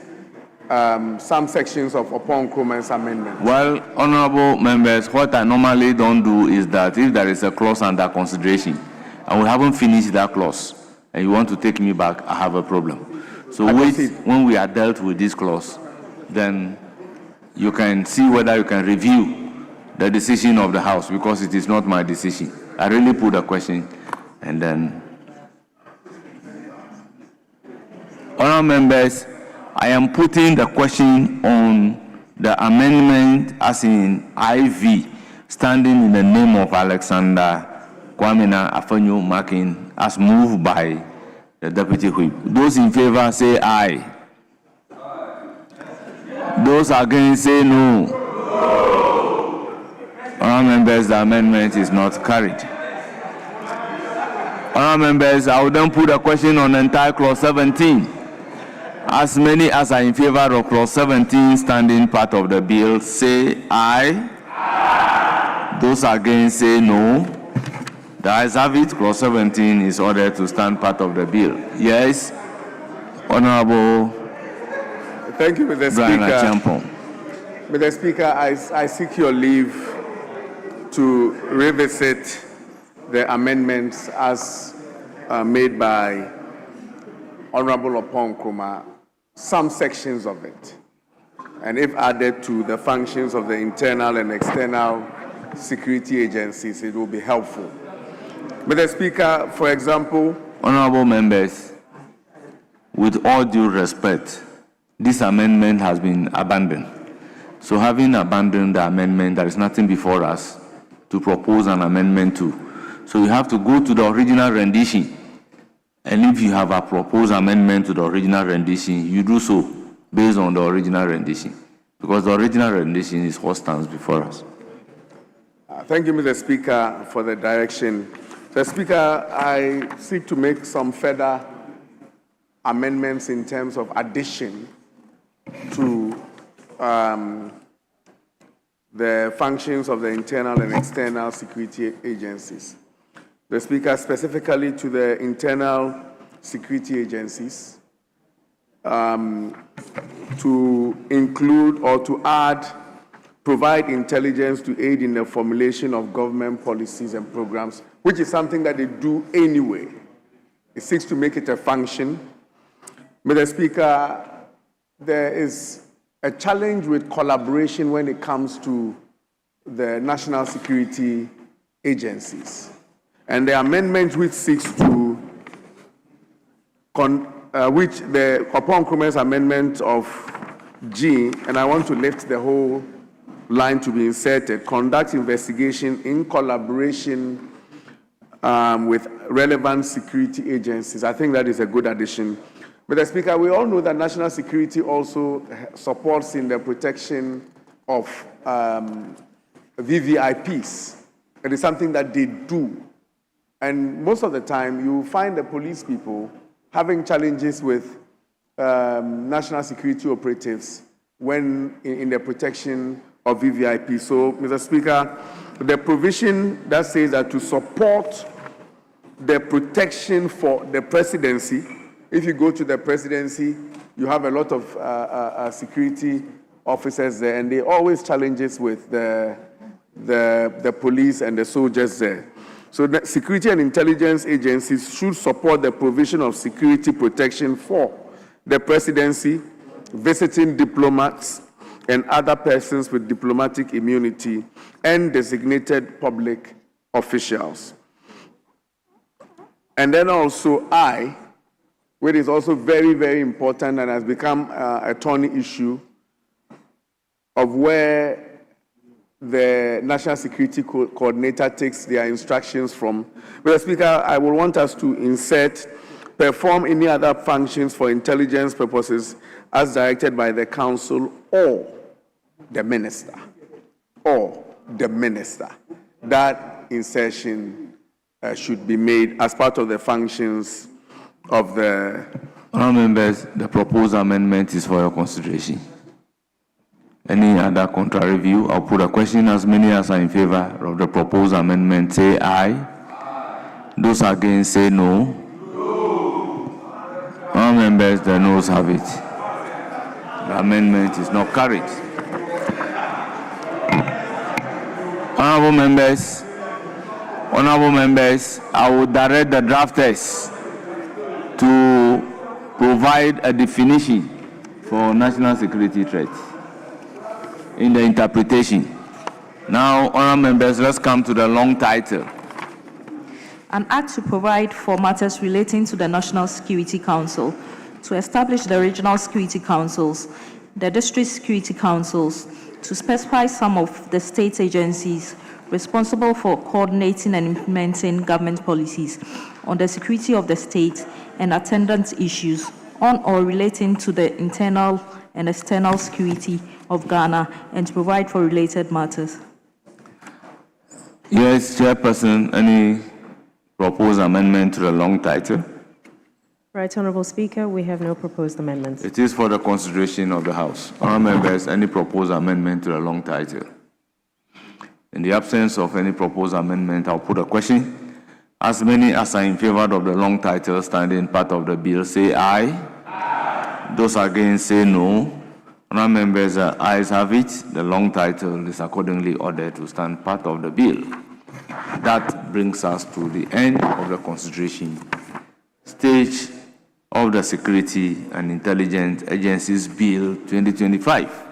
some sections of Upon Nkrumah's amendment. Well, honorable members, what I normally don't do is that if there is a clause under consideration and we haven't finished that clause and you want to take me back, I have a problem. So wait when we are dealt with this clause, then you can see whether you can review the decision of the House, because it is not my decision. I really put a question and then. Honourable members, I am putting the question on the amendment as in IV, standing in the name of Alexander Kwamina Afanyo Makin, as moved by the Deputy Whip. Those in favor say aye. Those against say no. Honourable members, the amendment is not carried. Honourable members, I will then put a question on the entire clause 17. As many as are in favor of clause 17 standing part of the bill say aye. Aye. Those against say no. The ayes have it. Clause 17 is ordered to stand part of the bill. Yes, Honorable. Thank you, Mr. Speaker. Mr. Speaker, I seek your leave to revisit the amendments as made by Honorable Upon Nkrumah, some sections of it, and if added to the functions of the internal and external security agencies, it will be helpful. Mr. Speaker, for example, honorable members, with all due respect, this amendment has been abandoned. So having abandoned the amendment, there is nothing before us to propose an amendment to. So you have to go to the original rendition. And if you have a proposed amendment to the original rendition, you do so based on the original rendition, because the original rendition is what stands before us. Thank you, Mr. Speaker, for the direction. Mr. Speaker, I seek to make some further amendments in terms of addition to the functions of the internal and external security agencies. The Speaker, specifically to the internal security agencies, to include or to add, provide intelligence to aid in the formulation of government policies and programs, which is something that they do anyway. It seeks to make it a function. Mr. Speaker, there is a challenge with collaboration when it comes to the national security agencies. And the amendment which seeks to, Upon Nkrumah's amendment of G, and I want to lift the whole line to be inserted, conduct investigation in collaboration with relevant security agencies. I think that is a good addition. Mr. Speaker, we all know that national security also supports in the protection of VVIPs. It is something that they do. And most of the time, you find the police people having challenges with national security operatives when in the protection of VVIP. So, Mr. Speaker, the provision that says that to support the protection for the presidency, if you go to the presidency, you have a lot of security officers there, and they always challenges with the police and the soldiers there. So the security and intelligence agencies should support the provision of security protection for the presidency, visiting diplomats, and other persons with diplomatic immunity, and designated public officials. And then also I, which is also very, very important and has become a thorny issue, of where the National Security Coordinator takes their instructions from. Mr. Speaker, I will want us to insert, perform any other functions for intelligence purposes as directed by the Council or the Minister. Or the Minister. That insertion should be made as part of the functions of the... Honourable members, the proposed amendment is for your consideration. Any other contrary view? I'll put a question. As many as are in favor of the proposed amendment say aye. Aye. Those against say no. No. All members, the noes have it. The amendment is not carried. Honorable members, I will direct the drafters to provide a definition for national security threats in the interpretation. Now, honorable members, let's come to the long title. An act to provide for matters relating to the National Security Council, to establish the regional security councils, the district security councils, to specify some of the state agencies responsible for coordinating and implementing government policies on the security of the state and attendant issues on or relating to the internal and external security of Ghana, and to provide for related matters. Yes, Chairperson, any proposed amendment to the long title? Right, Honorable Speaker, we have no proposed amendments. It is for the consideration of the House. Honourable members, any proposed amendment to the long title? In the absence of any proposed amendment, I'll put a question. As many as are in favor of the long title standing part of the bill, say aye. Aye. Those against, say no. Honourable members, ayes have it. The long title is accordingly ordered to stand part of the bill. That brings us to the end of the consideration stage of the Security and Intelligence Agencies Bill 2025.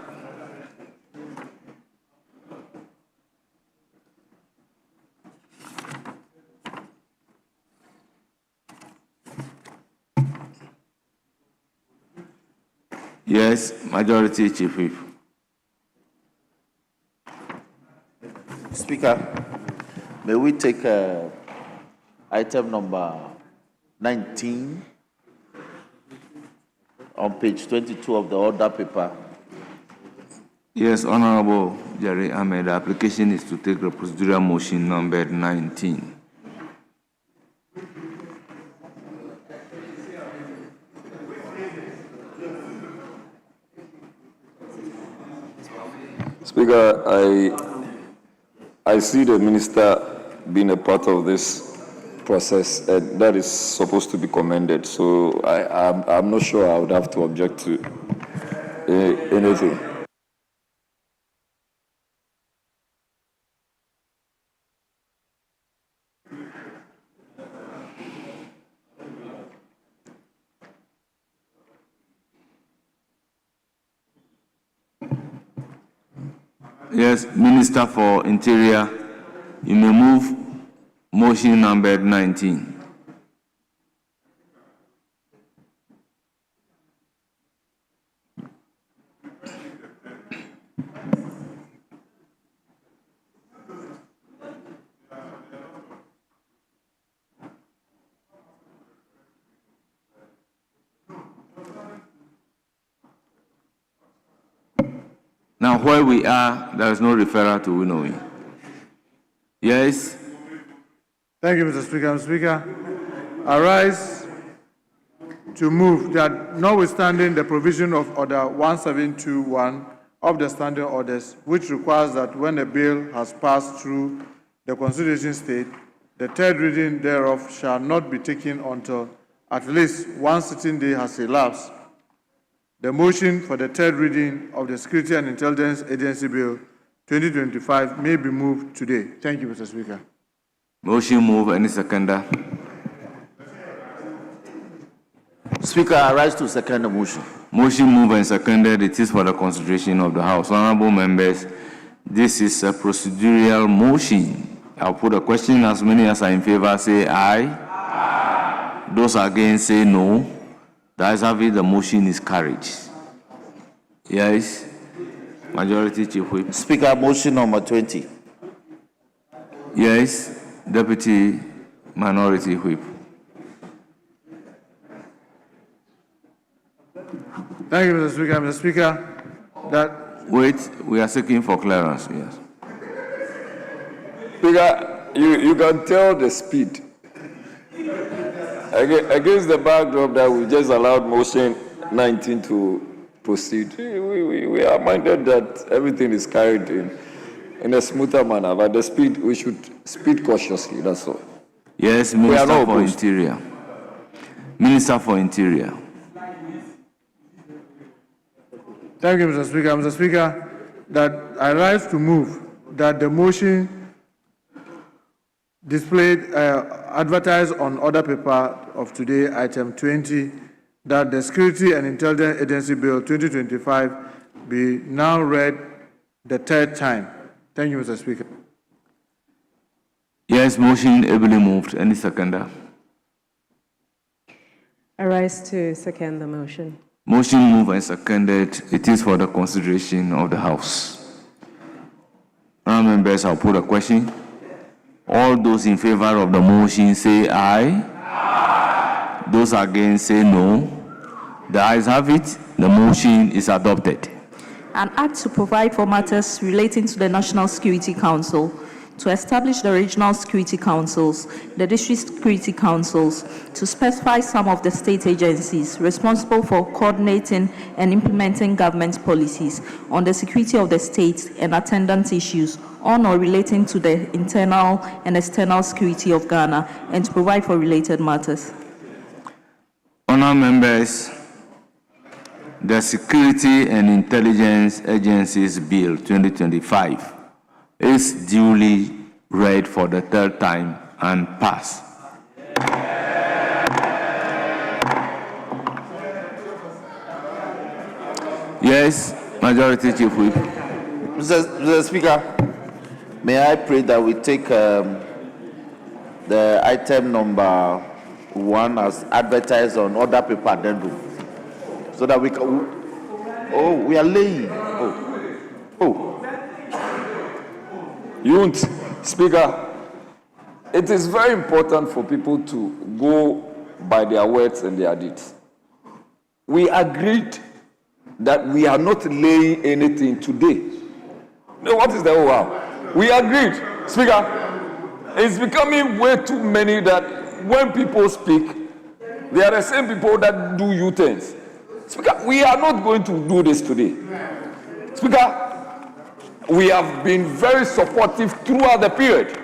Yes, Majority Chief Whip. Speaker, may we take item number 19 on page 22 of the order paper. Yes, Honorable Jerry Ahmed, the application is to take the procedural motion number 19. Speaker, I see the minister being a part of this process, and that is supposed to be commended. So I'm not sure I would have to object to anything. Yes, Minister for Interior, you may move motion number 19. Now, where we are, there is no referral to Winnowi. Yes? Thank you, Mr. Speaker. Mr. Speaker, I rise to move that notwithstanding the provision of Order 1721 of the Standing Orders, which requires that when a bill has passed through the consideration stage, the third reading thereof shall not be taken until at least one sitting day has elapsed. The motion for the third reading of the Security and Intelligence Agency Bill 2025 may be moved today. Thank you, Mr. Speaker. Motion move. Any seconder? Speaker, I rise to second the motion. Motion move and seconded. It is for the consideration of the House. Honorable members, this is a procedural motion. I'll put a question. As many as are in favor, say aye. Aye. Those against, say no. The ayes have it, the motion is carried. Yes. Majority Chief Whip. Speaker, motion number 20. Yes. Deputy Minority Whip. Thank you, Mr. Speaker. Mr. Speaker, that... Wait, we are seeking for clearance, yes. Speaker, you can tell the speed. Against the backdrop that we just allowed motion 19 to proceed, we are minded that everything is carried in a smoother manner, but the speed, we should speed cautiously, that's all. Yes, Minister for Interior. Minister for Interior. Thank you, Mr. Speaker. Mr. Speaker, that I rise to move that the motion displayed, advertised on order paper of today, item 20, that the Security and Intelligence Agency Bill 2025 be now read the third time. Thank you, Mr. Speaker. Yes, motion ably moved. Any seconder? I rise to second the motion. Motion moved and seconded. It is for the consideration of the House. Honourable members, I'll put a question. All those in favor of the motion say aye. Aye. Those against say no. The ayes have it. The motion is adopted. An act to provide for matters relating to the National Security Council, to establish the regional security councils, the district security councils, to specify some of the state agencies responsible for coordinating and implementing government policies on the security of the state and attendant issues on or relating to the internal and external security of Ghana, and to provide for related matters. Honourable members, the Security and Intelligence Agencies Bill 2025 is duly read for the third time and passed. Yes, Majority Chief Whip. Mr. Speaker, may I pray that we take the item number 1 as advertised on order paper addendum, so that we can. Oh, we are laying. Youth, Speaker, it is very important for people to go by their words and their deeds. We agreed that we are not laying anything today. No, what is the wow? We agreed, Speaker. It's becoming way too many that when people speak, they are the same people that do U-turns. Speaker, we are not going to do this today. Speaker, we have been very supportive throughout the period.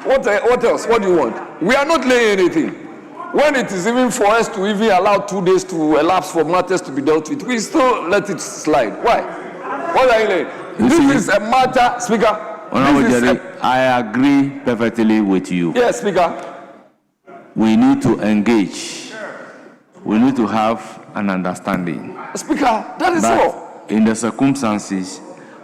What else? What do you want? We are not laying anything. When it is even for us to even allow 2 days to elapse for matters to be dealt with, we still let it slide. Why? What are you laying? This is a matter, Speaker. Honourable Jerry, I agree perfectly with you. Yes, Speaker. We need to engage. We need to have an understanding. Speaker, that is all. In the circumstances,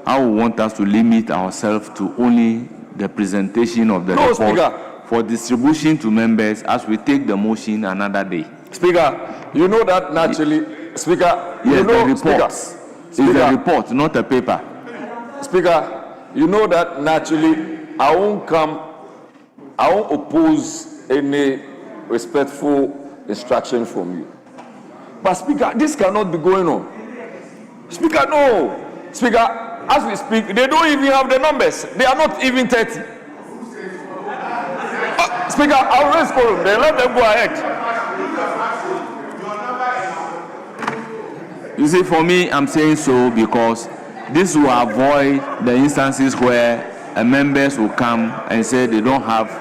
I would want us to limit ourselves to only the presentation of the report Speaker, for distribution to members as we take the motion another day. Speaker, you know that naturally, Speaker, yes, you know, the report. It's a report, not a paper. Speaker, you know that naturally I won't oppose any respectful instruction from you. But Speaker, this cannot be going on. Speaker, no. Speaker, as we speak, they don't even have the numbers. They are not even 30. Speaker, I'll raise quorum. Then let them go ahead. You see, for me, I'm saying so because this will avoid the instances where members will come and say they don't have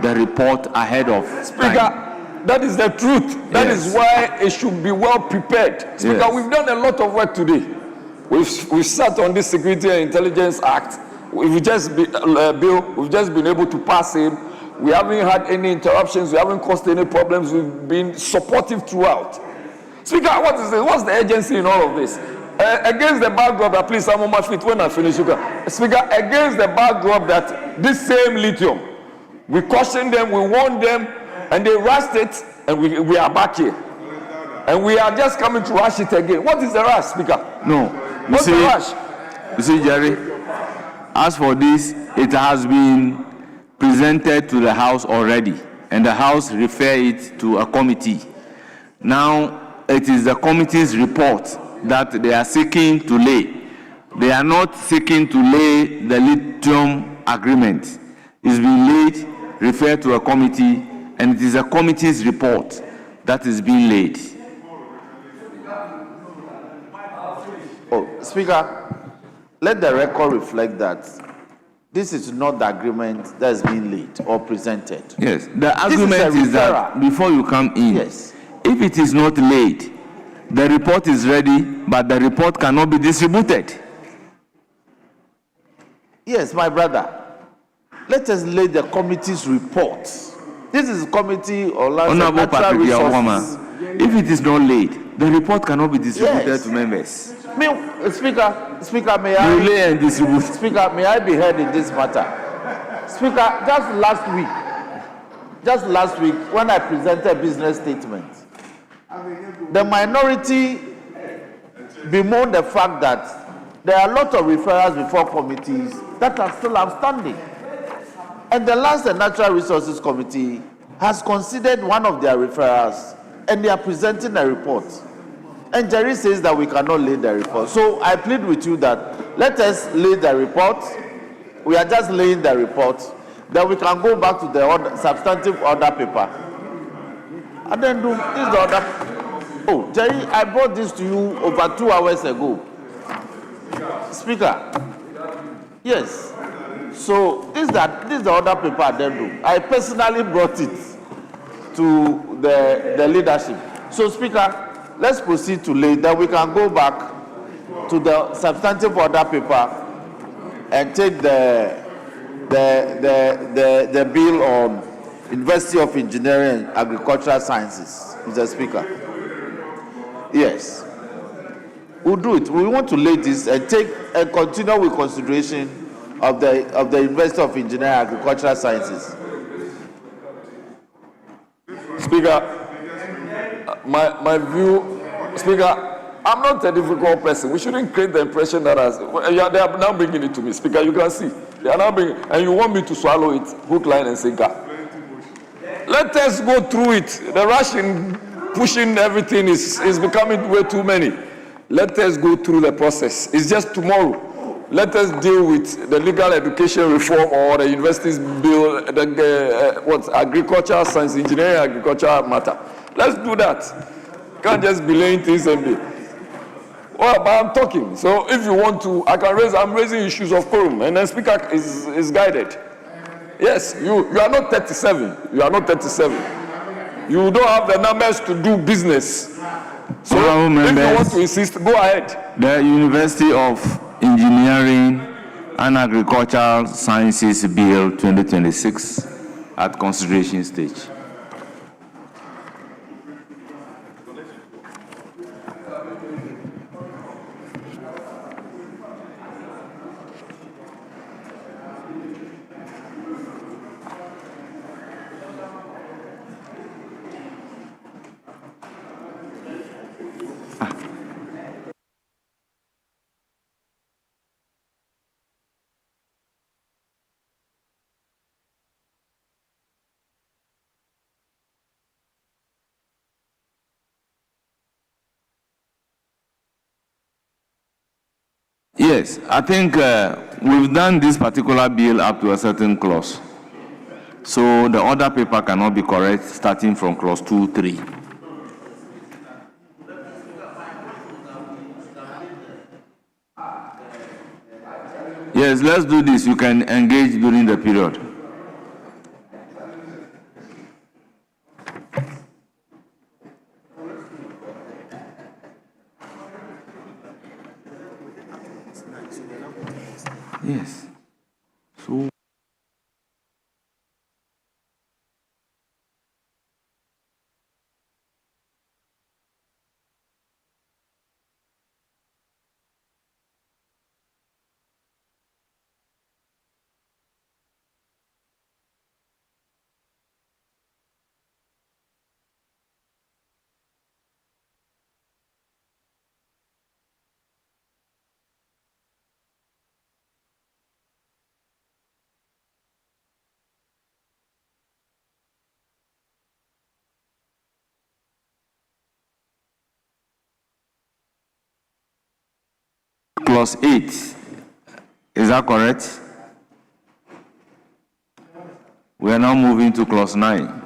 the report ahead of Speaker, time. that is the truth. That is why it should be well prepared. Speaker, we've done a lot of work today. We've sat on this Security and Intelligence Act. We've just been able to pass it. We haven't had any interruptions. We haven't caused any problems. We've been supportive throughout. Speaker, what is this? What's the agency in all of this? Against the backdrop that, please, I'm on my feet when I finish. Speaker, against the backdrop that this same lithium, we cautioned them, we warned them, and they rushed it, and we are back here. And we are just coming to rush it again. What is the rush, Speaker? No. What's the rush? You see, Jerry, as for this, it has been presented to the House already, and the House refer it to a committee. Now, it is the committee's report that they are seeking to lay. They are not seeking to lay the lithium agreement. It's been laid, referred to a committee, and it is a committee's report that is being laid. Oh, Speaker, let the record reflect that this is not the agreement that is being laid or presented. Yes, the argument is that before you come in, if it is not laid, the report is ready, but the report cannot be distributed. Yes, my brother. Let us lay the committee's report. This is committee on lands and Honorable natural Patrick resources. Yawama, if it is not laid, the report cannot be distributed Yes. to members. Speaker, may I? You lay and distribute. Speaker, may I be heard in this matter? Speaker, just last week, when I presented a business statement, the minority bemoaned the fact that there are a lot of referrals before committees that are still outstanding. And the Lands and Natural Resources Committee has considered one of their referrals, and they are presenting a report. And Jerry says that we cannot lay the report. So I plead with you that let us lay the report. We are just laying the report. Then we can go back to the substantive order paper. And then do this the order. Oh, Jerry, I brought this to you over 2 hours ago. Speaker. Yes. So this is the order paper addendum. I personally brought it to the leadership. So Speaker, let's proceed to lay. Then we can go back to the substantive order paper and take the bill on University of Engineering and Agricultural Sciences, Mr. Speaker. Yes. We'll do it. We want to lay this and take and continue with consideration of the University of Engineering and Agricultural Sciences. Speaker, my view, Speaker, I'm not a difficult person. We shouldn't create the impression that they are now bringing it to me. Speaker, you can see. They are now bringing, and you want me to swallow it, hook, line, and sinker. Let us go through it. The rush in pushing everything is becoming way too many. Let us go through the process. It's just tomorrow. Let us deal with the legal education reform or the university's bill, agriculture, science, engineering, agriculture matter. Let's do that. Can't just be laying things and be. Well, but I'm talking. So if you want to, I'm raising issues of quorum, and the speaker is guided. Yes, you are not 37. You are not 37. You don't have the numbers to do business. So if you want to insist, go ahead. The University of Engineering and Agricultural Sciences Bill 2026 at consideration stage. Yes, I think we've done this particular bill up to a certain clause. So the order paper cannot be correct starting from clause 2.3. Yes, let's do this. You can engage during the period. Yes. So clause 8. Is that correct? We are now moving to clause 9.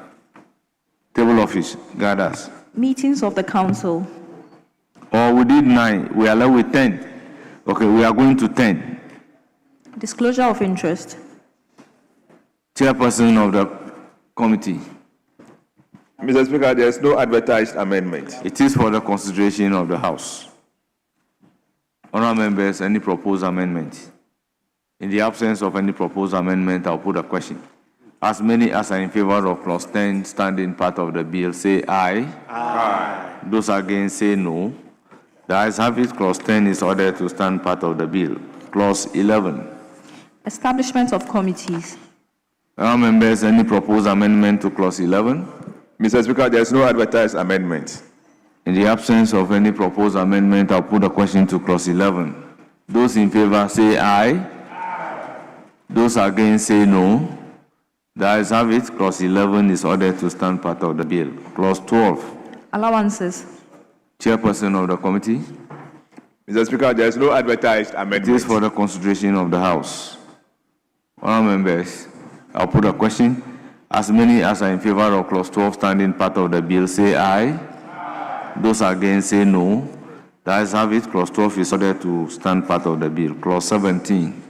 Table of fish gathers. Meetings of the council. Or we did 9. We are left with 10. Okay, we are going to 10. Disclosure of interest. Chairperson of the committee. Mr. Speaker, there is no advertised amendment. It is for the consideration of the House. Honourable members, any proposed amendment? In the absence of any proposed amendment, I'll put a question. As many as are in favor of clause 10 standing part of the bill, say aye. Aye. Those against, say no. The ayes have it. Clause 10 is ordered to stand part of the bill. Clause 11. Establishment of committees. Honourable members, any proposed amendment to clause 11? Mr. Speaker, there is no advertised amendment. In the absence of any proposed amendment, I'll put a question to clause 11. Those in favor, say aye. Those against, say no. The ayes have it. Clause 11 is ordered to stand part of the bill. Clause 12. Allowances. Chairperson of the committee. Mr. Speaker, there is no advertised amendment. It is for the consideration of the House. Honourable members, I'll put a question. As many as are in favor of clause 12 standing part of the bill, say aye. Aye. Those against, say no. The ayes have it. Clause 12 is ordered to stand part of the bill. Clause 17.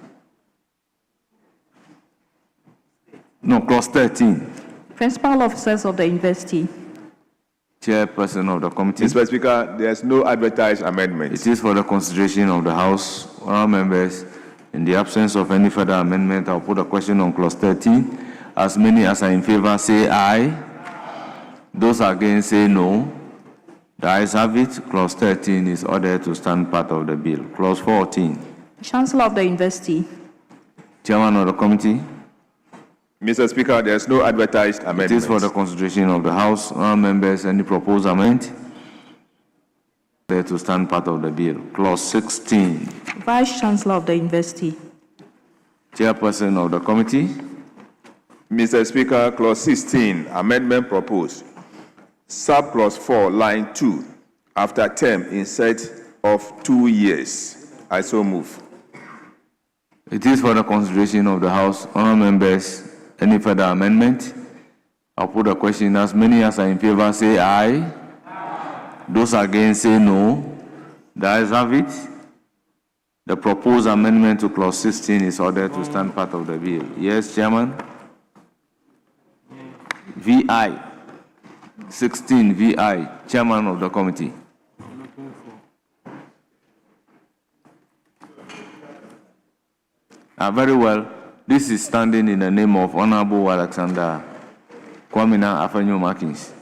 No, clause 13. Principal officers of the university. Chairperson of the committee. Mr. Speaker, there is no advertised amendment. It is for the consideration of the House. Honourable members, in the absence of any further amendment, I'll put a question on clause 13. As many as are in favor, say aye. Those against, say no. The ayes have it. Clause 13 is ordered to stand part of the bill. Clause 14. Chancellor of the university. Chairman of the committee. Mr. Speaker, there is no advertised amendment. It is for the consideration of the House. Honourable members, any proposed amendment? There to stand part of the bill. Clause 16. Vice Chancellor of the university. Chairperson of the committee. Mr. Speaker, clause 16, amendment proposed. Subclause 4, line 2, after term, insert of 2 years. I so move. It is for the consideration of the House. Honourable members, any further amendment? I'll put a question. As many as are in favor, say aye. Aye. Those against, say no. The ayes have it. The proposed amendment to clause 16 is ordered to stand part of the bill. Yes, Chairman? VI. 16, VI. Chairman of the committee. Very well. This is standing in the name of Honorable Alexander Kwamina Afenyo Markins.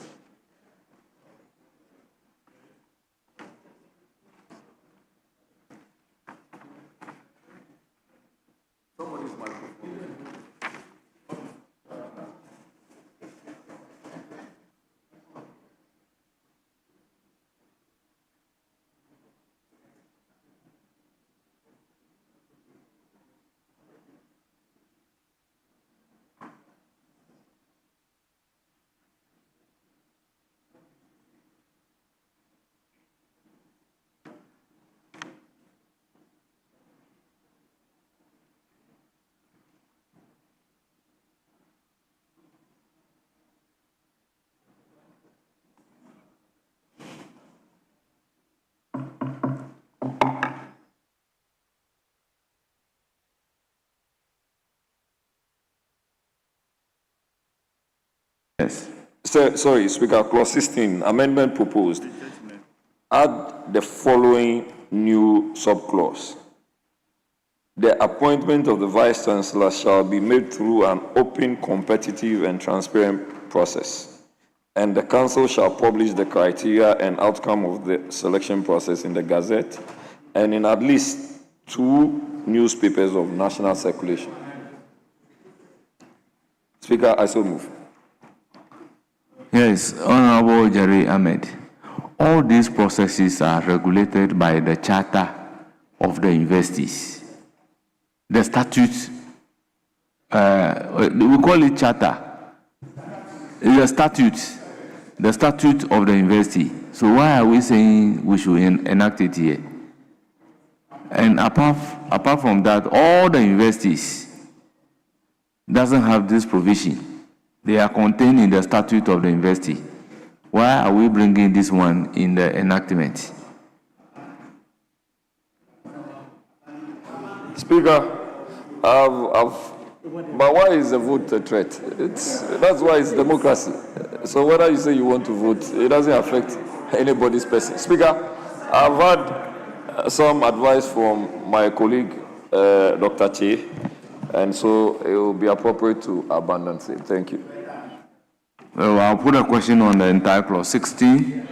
Yes. Sorry, Speaker, clause 16, amendment proposed. Add the following new subclause. The appointment of the Vice Chancellor shall be made through an open, competitive, and transparent process, and the Council shall publish the criteria and outcome of the selection process in the Gazette and in at least 2 newspapers of national circulation. Speaker, I so move. Yes, Honorable Jerry Ahmed. All these processes are regulated by the Charter of the Universities. The statute, we call it Charter. It's the statute of the university. So why are we saying we should enact it here? And apart from that, all the universities doesn't have this provision. They are contained in the statute of the university. Why are we bringing this one in the enactment? Speaker, I've But why is the vote a threat? That's why it's democracy. So whether you say you want to vote, it doesn't affect anybody's person. Speaker, I've had some advice from my colleague, Dr. Che, and so it will be appropriate to abandon it. Thank you. Well, I'll put a question on the entire clause 16.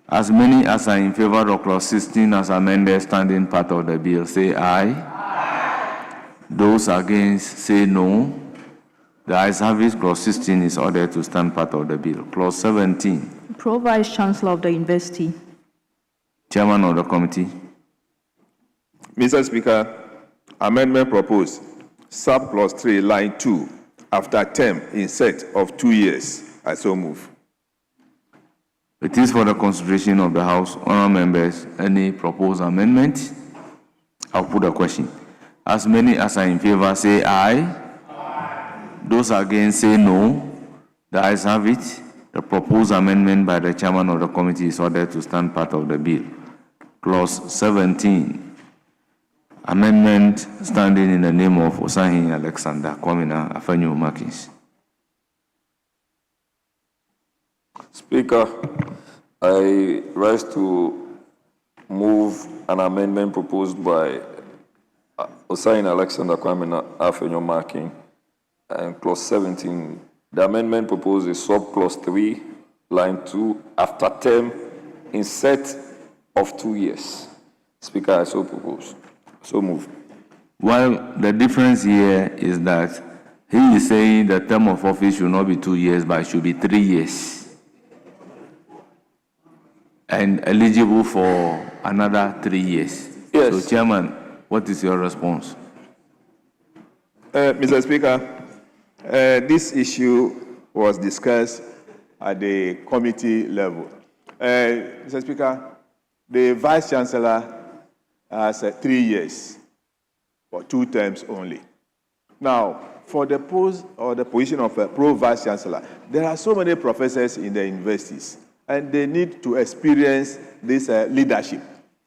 As many as are in favor of clause 16 as amended standing part of the bill, say aye. Those against, say no. The ayes have it. Clause 16 is ordered to stand part of the bill. Clause 17. Pro Vice Chancellor of the University. Chairman of the committee. Mr. Speaker, amendment proposed, sub-clause 3, line 2, after term in set of 2 years. I so move. It is for the consideration of the House. Honourable members, any proposed amendment? I'll put a question. As many as are in favor, say aye. Those against, say no. The ayes have it. The proposed amendment by the chairman of the committee is ordered to stand part of the bill. Clause 17. Amendment standing in the name of Osahin Alexander Kwamina Afanyu Makins. Speaker, I rise to move an amendment proposed by Osahin Alexander Kwamina Afenyo Marking and clause 17. The amendment proposed is sub-clause 3, line 2, after term in set of 2 years. Speaker, I so propose. So move. Well, the difference here is that he is saying the term of office should not be 2 years, but it should be 3 years. And eligible for another 3 years. Yes. So, Chairman, what is your response? Mr. Speaker, this issue was discussed at the committee level. Mr. Speaker, the Vice Chancellor has 3 years for 2 terms only. Now, for the post or the position of a Pro-Vice Chancellor, there are so many professors in the universities, and they need to experience this leadership.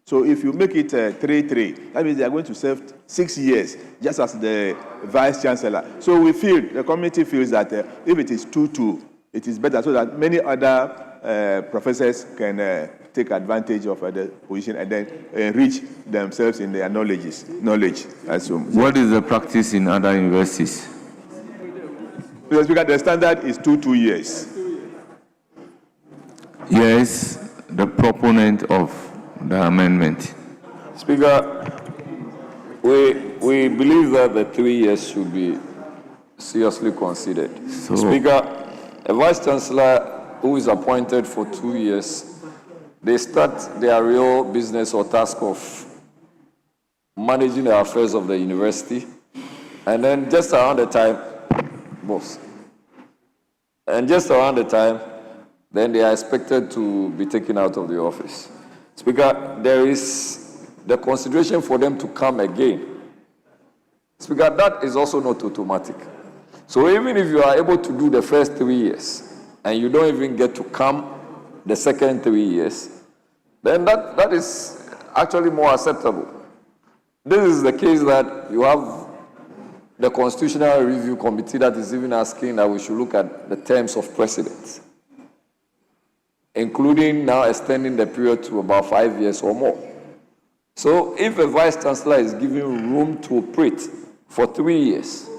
So if you make it 3-3, that means they are going to serve 6 years, just as the Vice Chancellor. So we feel, the committee feels that if it is 2-2, it is better so that many other professors can take advantage of the position and then enrich themselves in their knowledge. What is the practice in other universities? Mr. Speaker, the standard is 2 years. Yes, the proponent of the amendment. Speaker, we believe that the 3 years should be seriously considered. So, Speaker, a Vice Chancellor who is appointed for 2 years, they start their real business or task of managing the affairs of the university, and then just around the time, then they are expected to be taken out of the office. Speaker, there is the consideration for them to come again. Speaker, that is also not automatic. So even if you are able to do the first 3 years and you don't even get to come the second 3 years, then that is actually more acceptable. This is the case that you have the Constitutional Review Committee that is even asking that we should look at the terms of precedence, including now extending the period to about 5 years or more. So if a Vice Chancellor is given room to operate for 3 years,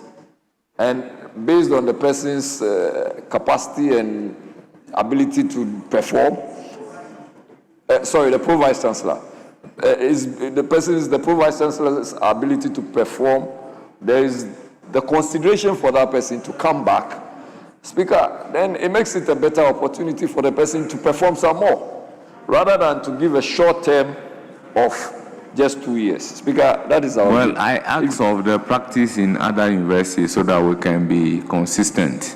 and based on the person's capacity and ability to perform, the Pro-Vice Chancellor, the Pro-Vice Chancellor's ability to perform, there is the consideration for that person to come back. Speaker, then it makes it a better opportunity for the person to perform some more, rather than to give a short term of just 2 years. Speaker, that is our well, view. I ask of the practice in other universities so that we can be consistent.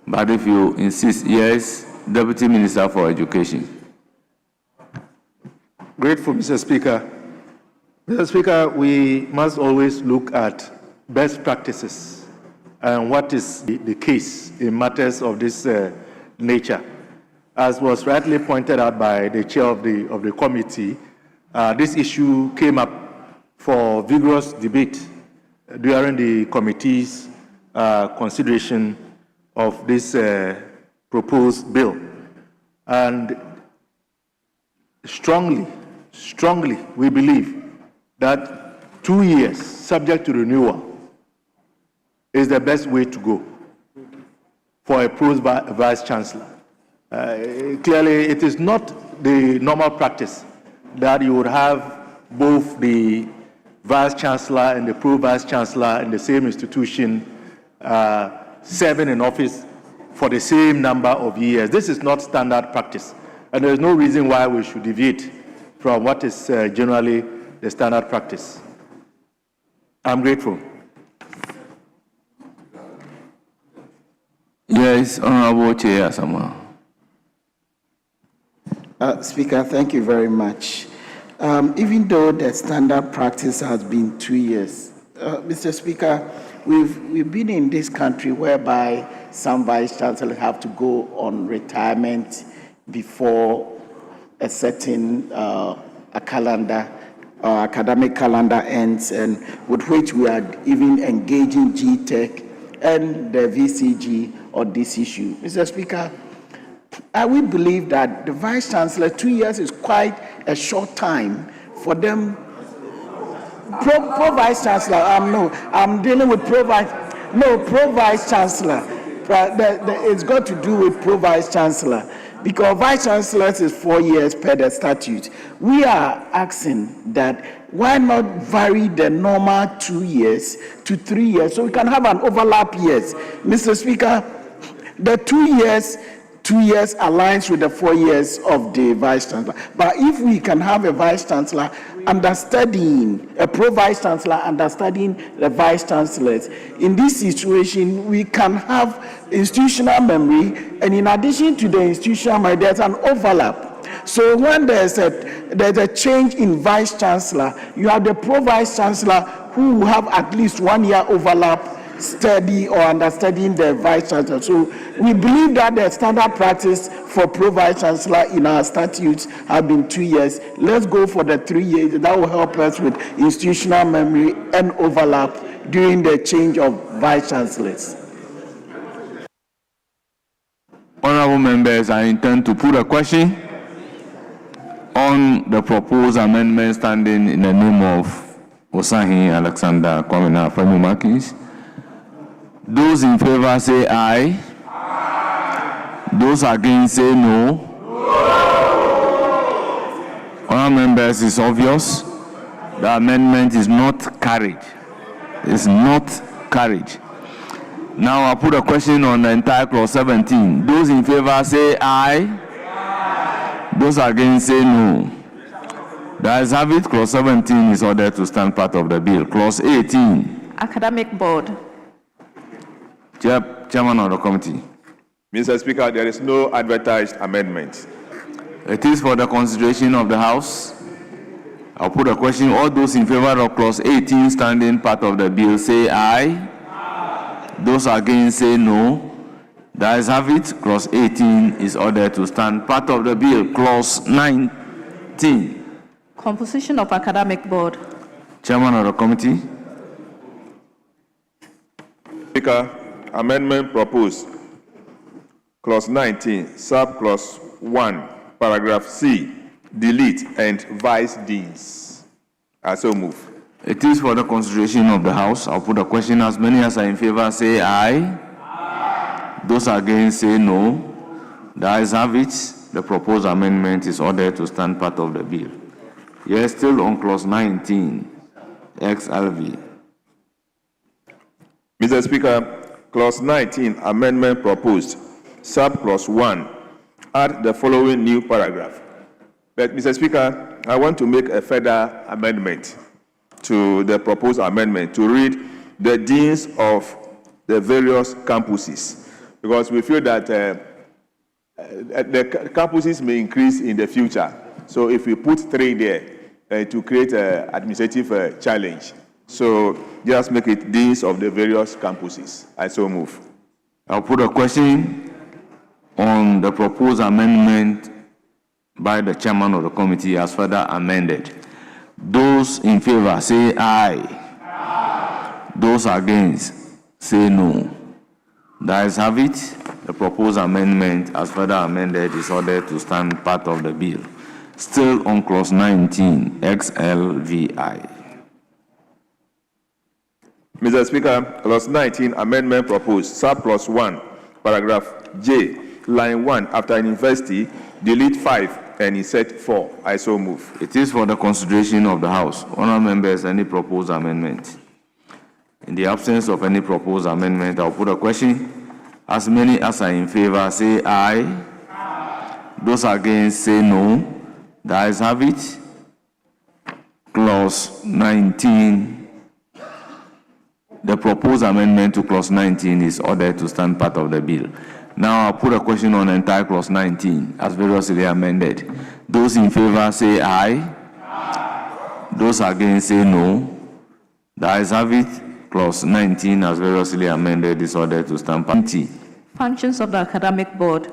But if you insist, yes, Deputy Minister for Education. Grateful, Mr. Speaker. Mr. Speaker, we must always look at best practices and what is the case in matters of this nature. As was rightly pointed out by the chair of the committee, this issue came up for vigorous debate during the committee's consideration of this proposed bill. And strongly, we believe that 2 years, subject to renewal, is the best way to go for a vice chancellor. Clearly, it is not the normal practice that you would have both the vice chancellor and the pro-vice chancellor in the same institution serving in office for the same number of years. This is not standard practice, and there is no reason why we should deviate from what is generally the standard practice. I'm grateful. Yes, Honorable Chair Asama. Speaker, thank you very much. Even though the standard practice has been 2 years, Mr. Speaker, we've been in this country whereby some vice chancellors have to go on retirement before a certain academic calendar ends, and with which we are even engaging GTech and the VCG on this issue. Mr. Speaker, I would believe that the Vice Chancellor, 2 years is quite a short time for them. Pro-Vice Chancellor, I'm dealing with Pro-Vice Chancellor. It's got to do with Pro-Vice Chancellor, because Vice Chancellors is 4 years per the statute. We are asking that why not vary the normal 2 years to 3 years so we can have an overlap years. Mr. Speaker, the 2 years aligns with the 4 years of the Vice Chancellor. But if we can have a Vice Chancellor understudying, a pro-Vice Chancellor understudying the Vice Chancellors, in this situation, we can have institutional memory, and in addition to the institutional memory, there's an overlap. So when there's a change in Vice Chancellor, you have the pro-Vice Chancellor who will have at least 1 year overlap study or understudying the Vice Chancellor. So we believe that the standard practice for Pro-Vice Chancellor in our statutes have been 2 years. Let's go for the 3 years. That will help us with institutional memory and overlap during the change of Vice Chancellors. Honorable members, I intend to put a question on the proposed amendment standing in the name of Osahin Alexander Kwamina Femi Markins. Those in favor say aye. Those against say no. Honorable members, it's obvious the amendment is not carried. It's not carried. Now I'll put a question on the entire clause 17. Those in favor say aye. Those against say no. The ayes have it. Clause 17 is ordered to stand part of the bill. Clause 18. Academic Board. Chairman of the committee. Mr. Speaker, there is no advertised amendment. It is for the consideration of the House. I'll put a question. All those in favor of clause 18 standing part of the bill say aye. Those against say no. The ayes have it. Clause 18 is ordered to stand part of the bill. Clause 19. Composition of Academic Board. Chairman of the committee. Speaker, amendment proposed. Clause 19, sub-clause 1, paragraph C, delete and vice deans. I so move. It is for the consideration of the House. I'll put a question. As many as are in favor say aye. Those against say no. The ayes have it. The proposed amendment is ordered to stand part of the bill. Yes, still on clause 19, XLV. Mr. Speaker, clause 19, amendment proposed, sub-clause 1, add the following new paragraph. But, Mr. Speaker, I want to make a further amendment to the proposed amendment to read the deans of the various campuses, because we feel that the campuses may increase in the future. So if we put 3 there, to create an administrative challenge. So just make it deans of the various campuses. I so move. I'll put a question on the proposed amendment by the chairman of the committee as further amended. Those in favor say aye. Those against, say no. The ayes have it. The proposed amendment, as further amended, is ordered to stand part of the bill. Still on clause 19, XLVI. Mr. Speaker, clause 19, amendment proposed, surplus 1, paragraph J, line 1, after university, delete 5 and insert 4. I so move. It is for the consideration of the House. Honourable members, any proposed amendment? In the absence of any proposed amendment, I'll put a question. As many as are in favor, say aye. Aye. Those against, say no. The ayes have it. Clause 19. The proposed amendment to clause 19 is ordered to stand part of the bill. Now I'll put a question on entire clause 19 as variously amended. Those in favor say aye. Aye. Those against say no. The ayes have it. Clause 19 as variously amended is ordered to stand part. Functions of the Academic Board.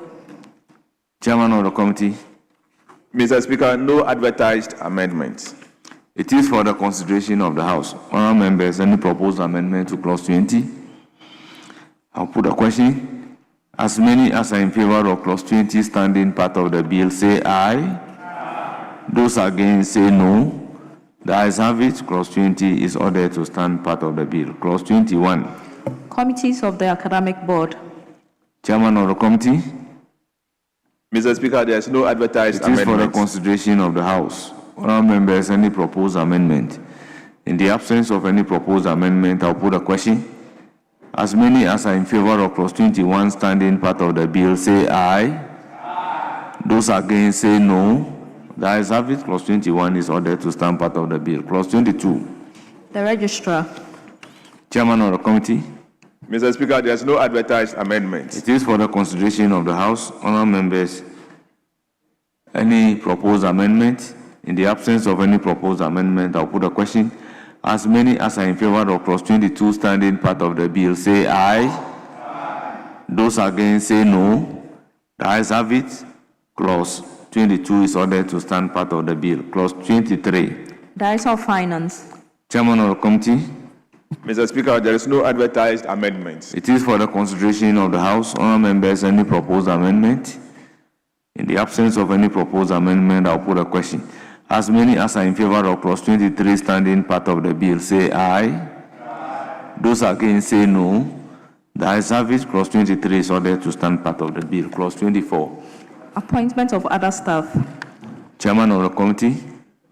Chairman of the committee. Mr. Speaker, no advertised amendments. It is for the consideration of the House. Honourable members, any proposed amendment to clause 20? I'll put a question. As many as are in favor of clause 20 standing part of the bill say aye. Aye. Those against say no. The ayes have it. Clause 20 is ordered to stand part of the bill. Clause 21. Committees of the Academic Board. Chairman of the committee. Mr. Speaker, there is no advertised amendment. It is for the consideration of the House. Honourable members, any proposed amendment? In the absence of any proposed amendment, I'll put a question. As many as are in favor of clause 21 standing part of the bill say aye. Aye. Those against say no. The ayes have it. Clause 21 is ordered to stand part of the bill. Clause 22. The Registrar. Chairman of the committee. Mr. Speaker, there is no advertised amendment. It is for the consideration of the House. Honourable members, any proposed amendment? In the absence of any proposed amendment, I'll put a question. As many as are in favor of clause 22 standing part of the bill say aye. Aye. Those against say no. The ayes have it. Clause 22 is ordered to stand part of the bill. Clause 23. The ayes of Finance. Chairman of the committee. Mr. Speaker, there is no advertised amendment. It is for the consideration of the House. Honourable members, any proposed amendment? In the absence of any proposed amendment, I'll put a question. As many as are in favor of clause 23 standing part of the bill say aye. Aye. Those against say no. The ayes have it. Clause 23 is ordered to stand part of the bill. Clause 24. Appointment of other staff. Chairman of the committee.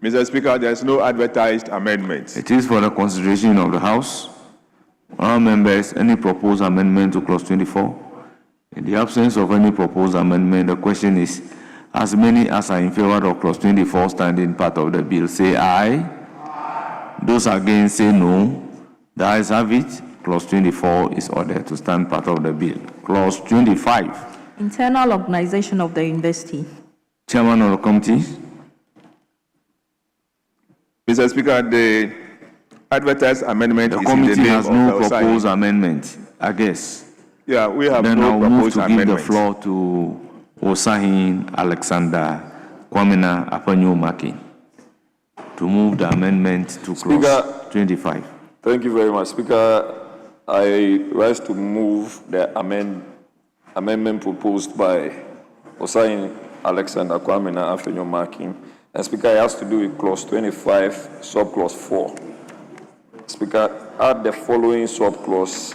Mr. Speaker, there is no advertised amendment. It is for the consideration of the House. Honourable members, any proposed amendment to clause 24? In the absence of any proposed amendment, the question is, as many as are in favor of clause 24 standing part of the bill say aye. Aye. Those against say no. The ayes have it. Clause 24 is ordered to stand part of the bill. Clause 25. Internal organization of the university. Chairman of the committee. Mr. Speaker, the advertised amendment the is committee in the name has of no the proposed amendment, I guess. Yeah, we have then no I'll move proposed to amendment. give the floor to Osahin Alexander Kwamina Apanyo Maki to move the amendment to clause 25. Thank you very much, Speaker. I rise to move the amendment proposed by Osahin Alexander Kwamina Apanyo Maki. And Speaker, it has to do with clause 25, subclause 4. Speaker, add the following subclause,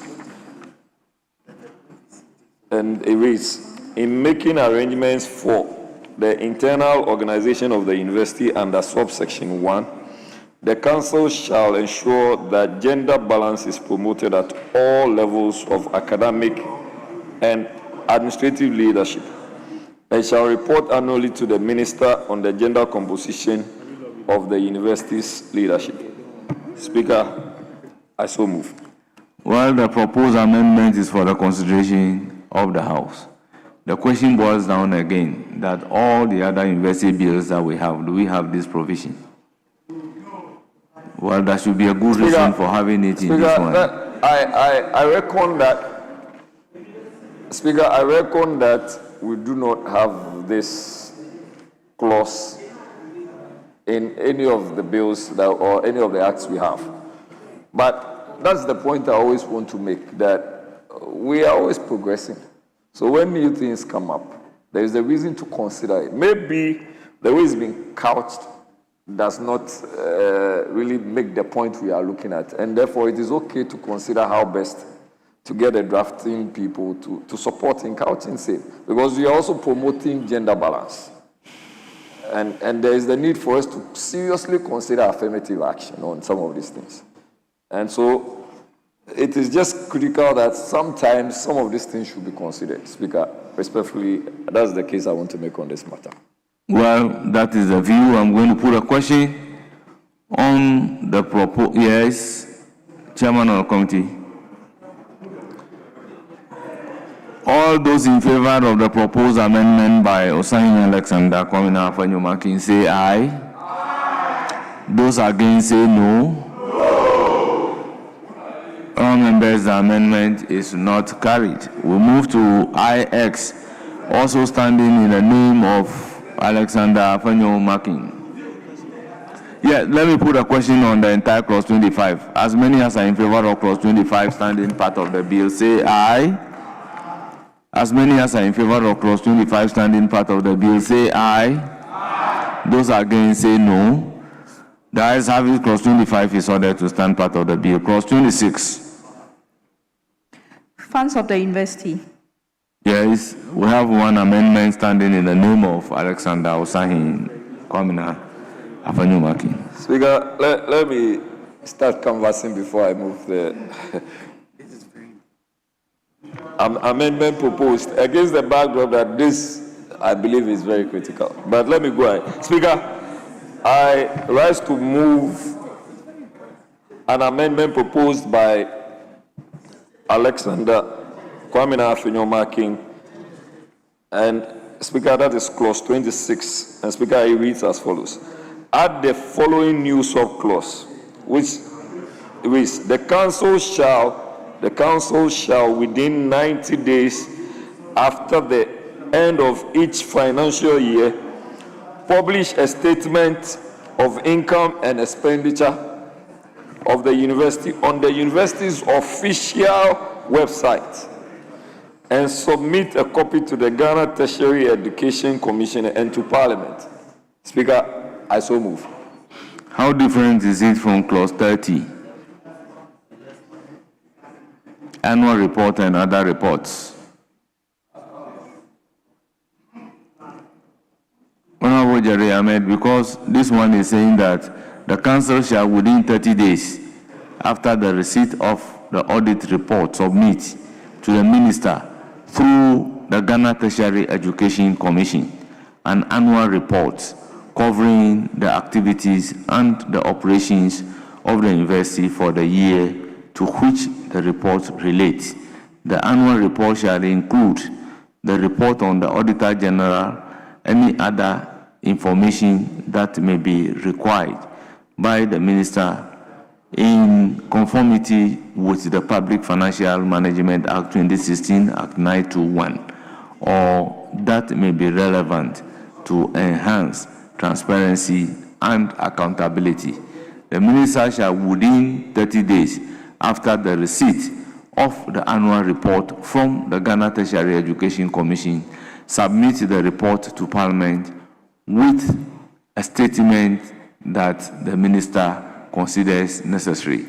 and it reads, in making arrangements for the internal organization of the university under subsection 1, the council shall ensure that gender balance is promoted at all levels of academic and administrative leadership, and shall report annually to the minister on the gender composition of the university's leadership. Speaker, I so move. Well, the proposed amendment is for the consideration of the House. The question boils down again that all the other university bills that we have, do we have this provision? Well, there should be a good reason for having it in this one. I reckon that, Speaker, I reckon that we do not have this clause in any of the bills that, or any of the acts we have. But that's the point I always want to make, that we are always progressing. So when new things come up, there is a reason to consider it. Maybe the way it's been couched does not really make the point we are looking at, and therefore it is okay to consider how best to get the drafting people to support in couching same, because we are also promoting gender balance. And there is the need for us to seriously consider affirmative action on some of these things. And so it is just critical that sometimes some of these things should be considered. Speaker, respectfully, that's the case I want to make on this matter. Well, that is the view. I'm going to put a question on the proposal. Yes, Chairman of the committee. All those in favor of the proposed amendment by Osahin Alexander Kwamina Afenyomakin say aye. Aye. Those against say no. All members, the amendment is not carried. We move to IX, also standing in the name of Alexander Afenyomakin. Yeah, let me put a question on the entire clause 25. As many as are in favor of clause 25 standing part of the bill say aye. As many as are in favor of clause 25 standing part of the bill say aye. Aye. Those against say no. The ayes have it. Clause 25 is ordered to stand part of the bill. Clause 26. Funds of the university. Yes, we have one amendment standing in the name of Alexander Osahin Kwamina Afenyomakin. Speaker, let me start canvassing before I move the amendment proposed against the backdrop that this, I believe, is very critical. But let me go ahead. Speaker, I rise to move an amendment proposed by Alexander Kwamina Afenyomakin, and Speaker, that is clause 26. And Speaker, it reads as follows: add the following new sub-clause, which reads, the council shall within 90 days after the end of each financial year publish a statement of income and expenditure of the university on the university's official website and submit a copy to the Ghana Tertiary Education Commission and to Parliament. Speaker, I so move. How different is it from clause 30? Annual report and other reports. Honorable Jerry Ahmed, because this one is saying that the council shall within 30 days after the receipt of the audit report submit to the minister through the Ghana Tertiary Education Commission an annual report covering the activities and the operations of the university for the year to which the report relates. The annual report shall include the report on the Auditor General, any other information that may be required by the minister in conformity with the Public Financial Management Act 2016, Act 921, or that may be relevant to enhance transparency and accountability. The minister shall, within 30 days after the receipt of the annual report from the Ghana Tertiary Education Commission, submit the report to Parliament with a statement that the minister considers necessary.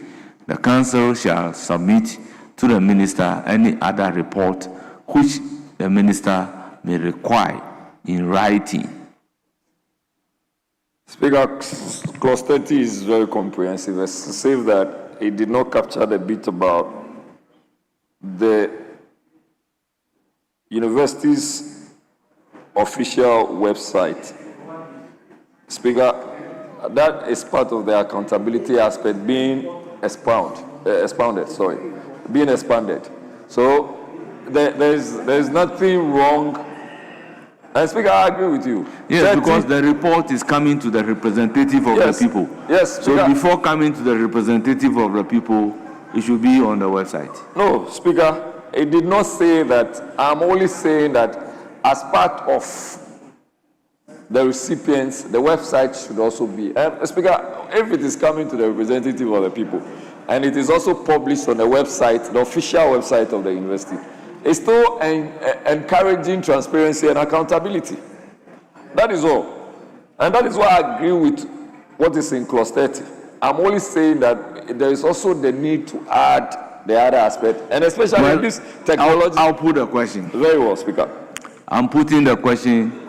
The council shall submit to the minister any other report which the minister may require in writing. Speaker, clause 30 is very comprehensive. It says that it did not capture the bit about the university's official website. Speaker, that is part of the accountability aspect being expanded. So there's nothing wrong. And Speaker, I agree with you. Yes, because the report is coming to the representative of the people. Yes, Speaker. So before coming to the representative of the people, it should be on the website. No, Speaker, it did not say that. I'm only saying that as part of the recipients, the website should also be. Speaker, if it is coming to the representative of the people, and it is also published on the website, the official website of the university. It's still encouraging transparency and accountability. That is all. And that is why I agree with what is in clause 30. I'm only saying that there is also the need to add the other aspect, and especially in this technology. I'll put a question. Very well, Speaker. I'm putting the question.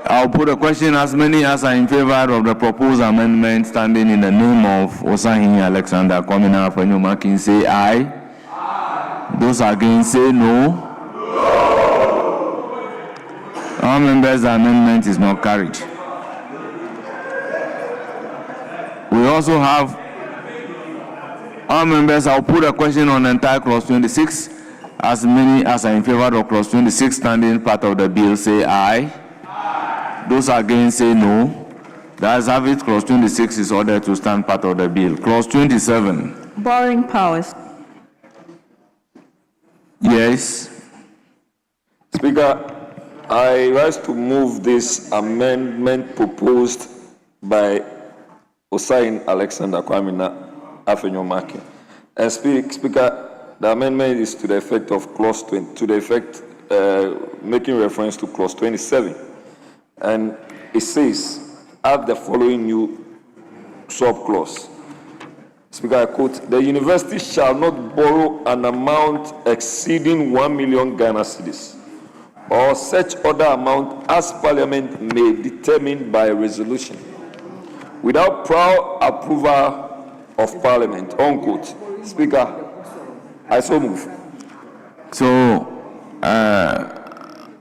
I'll put a question. As many as are in favor of the proposed amendment standing in the name of Osahin Alexander Kwamina Afenyomakin say aye. Those against say no. All members, the amendment is not carried. We also have all members. I'll put a question on the entire clause 26. As many as are in favor of clause 26 standing part of the bill say aye. Those against say no. That's have it. Clause 26 is ordered to stand part of the bill. Clause 27. Borrowing powers. Yes. Speaker, I rise to move this amendment proposed by Osahin Alexander Kwamina Afenyomakin. And Speaker, the amendment is to the effect of clause 20, to the effect making reference to clause 27. And it says, add the following new sub-clause. Speaker, I quote, the university shall not borrow an amount exceeding 1 million Ghana cedis, or such other amount as Parliament may determine by resolution, without prior approval of Parliament, unquote. Speaker, I so move. So,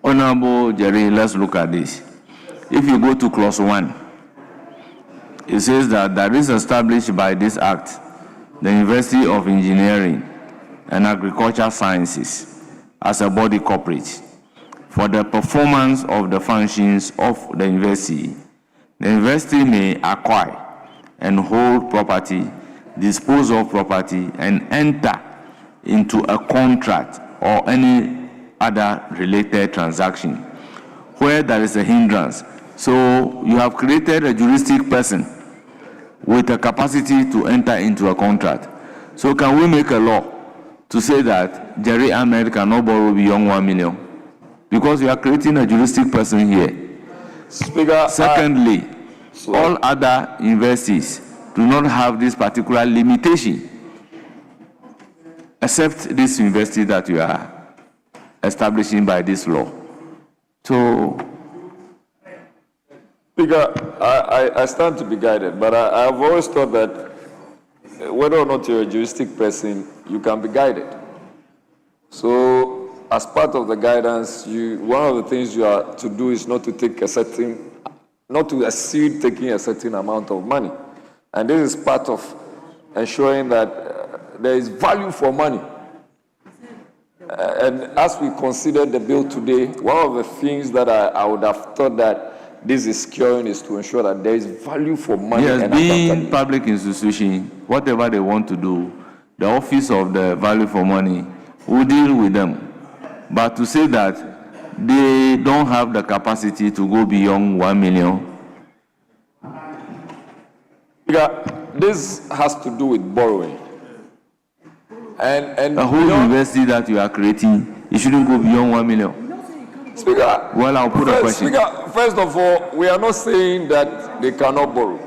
Honorable Jerry, let's look at this. If you go to clause 1, it says that there is established by this act the University of Engineering and Agricultural Sciences as a body corporate for the performance of the functions of the university. The university may acquire and hold property, dispose of property, and enter into a contract or any other related transaction where there is a hindrance. So you have created a juristic person with a capacity to enter into a contract. So can we make a law to say that Jerry Ahmed cannot borrow beyond 1 million? Because you are creating a juristic person here. Speaker, secondly, all other universities do not have this particular limitation, except this university that you are establishing by this law. So, Speaker, I stand to be guided, but I have always thought that whether or not you're a juristic person, you can be guided. So, as part of the guidance, one of the things you are to do is not to take not to exceed taking a certain amount of money. And this is part of ensuring that there is value for money. And as we consider the bill today, one of the things that I would have thought that this is securing is to ensure that there is value for money. Yes, and being public institution, whatever they want to do, the office of the value for money will deal with them. But to say that they don't have the capacity to go beyond 1 million. This has to do with borrowing. And the whole university that you are creating, it shouldn't go beyond 1 million. Speaker, well, I'll put a question. Speaker, first of all, we are not saying that they cannot borrow.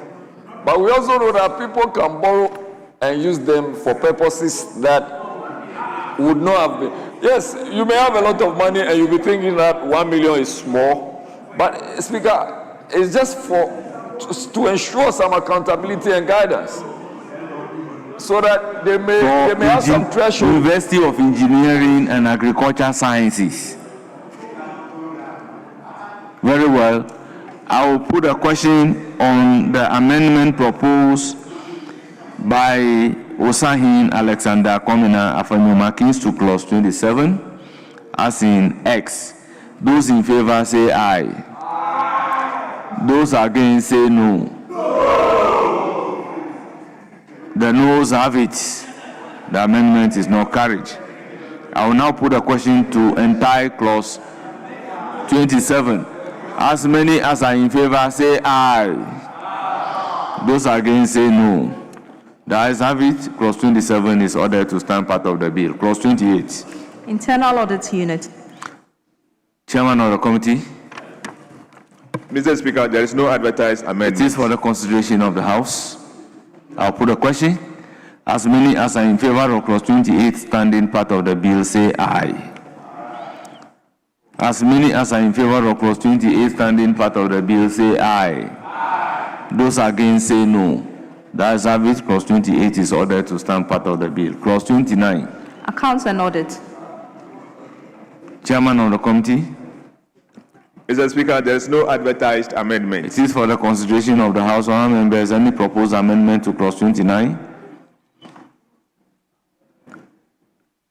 But we also know that people can borrow and use them for purposes that would not have been. Yes, you may have a lot of money and you'll be thinking that 1 million is small. But, Speaker, it's just to ensure some accountability and guidance, so that they may have some threshold. University of Engineering and Agricultural Sciences. Very well. I will put a question on the amendment proposed by Osahin Alexander Kwamina Afenyomakin to clause 27, as in X. Those in favor say aye. Those against say no. The noes have it. The amendment is not carried. I will now put a question to entire clause 27. As many as are in favor say aye. Those against say no. The ayes have it. Clause 27 is ordered to stand part of the bill. Clause 28. Internal Audit Unit. Chairman of the committee. Mr. Speaker, there is no advertised amendment. It is for the consideration of the House. I'll put a question. As many as are in favor of clause 28 standing part of the bill say aye. As many as are in favor of clause 28 standing part of the bill say aye. Those against say no. The ayes have it. Clause 28 is ordered to stand part of the bill. Clause 29. Accounts and Audit. Chairman of the committee. Mr. Speaker, there is no advertised amendment. It is for the consideration of the House. Honourable members, any proposed amendment to clause 29?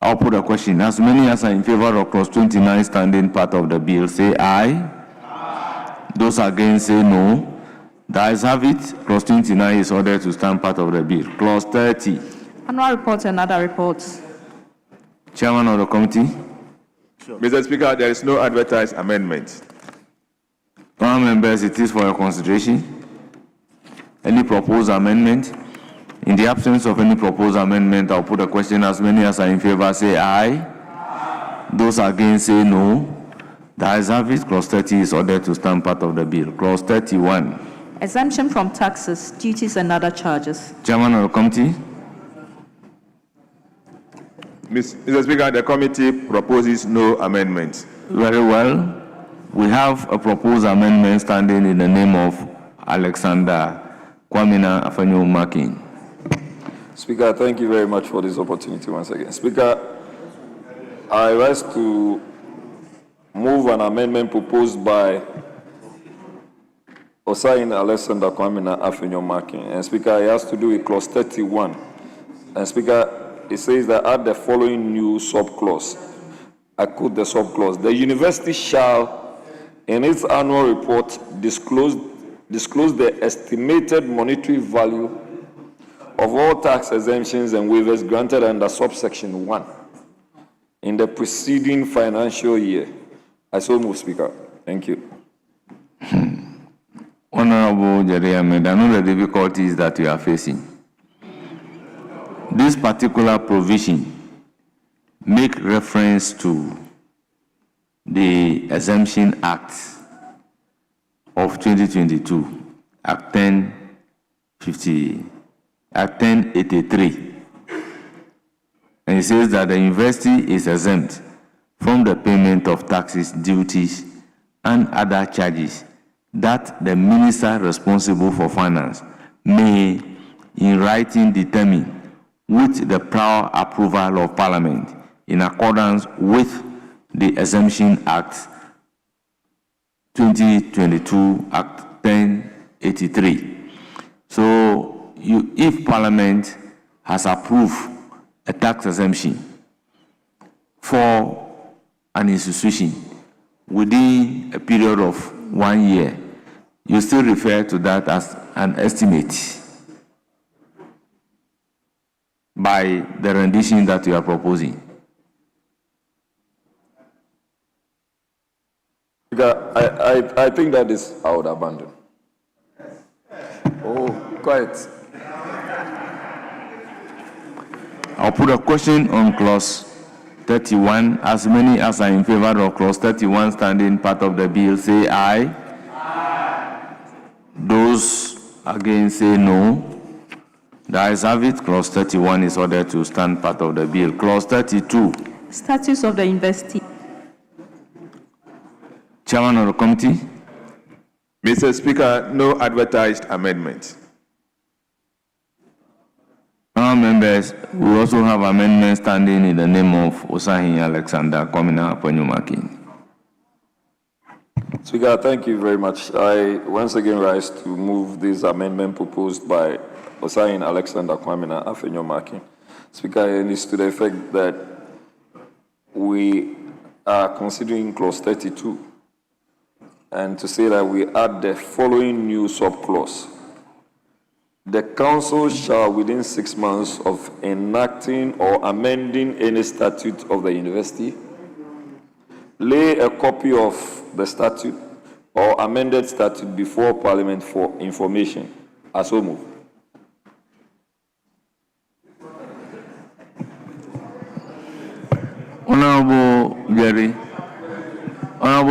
I'll put a question. As many as are in favor of clause 29 standing part of the bill say aye. Those against say no. The ayes have it. Clause 29 is ordered to stand part of the bill. Clause 30. Annual Report and Other Reports. Chairman of the committee. Mr. Speaker, there is no advertised amendment. Honourable members, it is for your consideration. Any proposed amendment? In the absence of any proposed amendment, I'll put a question. As many as are in favor say aye. Those against say no. The ayes have it. Clause 30 is ordered to stand part of the bill. Clause 31. Exemption from taxes, duties and other charges. Chairman of the committee. Mr. Speaker, the committee proposes no amendment. Very well. We have a proposed amendment standing in the name of Alexander Kwamina Afenyo-Makin. Speaker, thank you very much for this opportunity once again. Speaker, I rise to move an amendment proposed by Osayin Alexander Kwamina Afenyo-Makin. And Speaker, it has to do with clause 31. And Speaker, it says that add the following new sub-clause. I quote the sub-clause. The university shall, in its annual report, disclose the estimated monetary value of all tax exemptions and waivers granted under subsection 1 in the preceding financial year. I so move, Speaker. Thank you. Honorable Jerry Ahmed, I know the difficulties that you are facing. This particular provision make reference to the Exemption Act of 2022, Act 1083. And it says that the university is exempt from the payment of taxes, duties, and other charges that the minister responsible for finance may, in writing, determine with the prior approval of Parliament in accordance with the Exemption Act 2022, Act 1083. So, if Parliament has approved a tax exemption for an institution within a period of 1 year, you still refer to that as an estimate by the rendition that you are proposing. I think that is I would abandon. Oh, quiet. I'll put a question on clause 31. As many as are in favor of clause 31 standing part of the bill say aye. Aye. Those against say no. The ayes have it. Clause 31 is ordered to stand part of the bill. Clause 32. Status of the investee. Chairman of the committee. Mr. Speaker, no advertised amendment. Members, we also have amendments standing in the name of Osahin Alexander Kwamina Afenyo-Makin. Speaker, thank you very much. I once again rise to move this amendment proposed by Osayin Alexander Kwamina Afenyo-Makin. Speaker, it is to the effect that we are considering clause 32 and to say that we add the following new sub-clause. The council shall, within 6 months of enacting or amending any statute of the university, lay a copy of the statute or amended statute before Parliament for information. As so moved. Honorable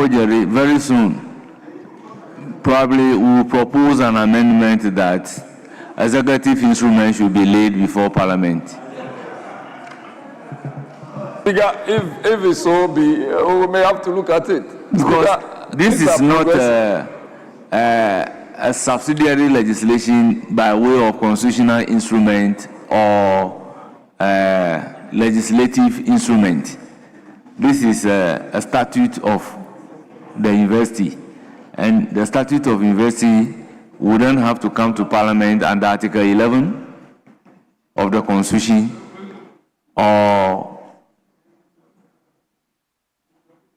Jerry, very soon, probably we will propose an amendment that executive instruments should be laid before Parliament. If it's so be, we may have to look at it. Because this is not a subsidiary legislation by way of constitutional instrument or legislative instrument. This is a statute of the university, and the statute of university wouldn't have to come to Parliament under Article 11 of the Constitution, or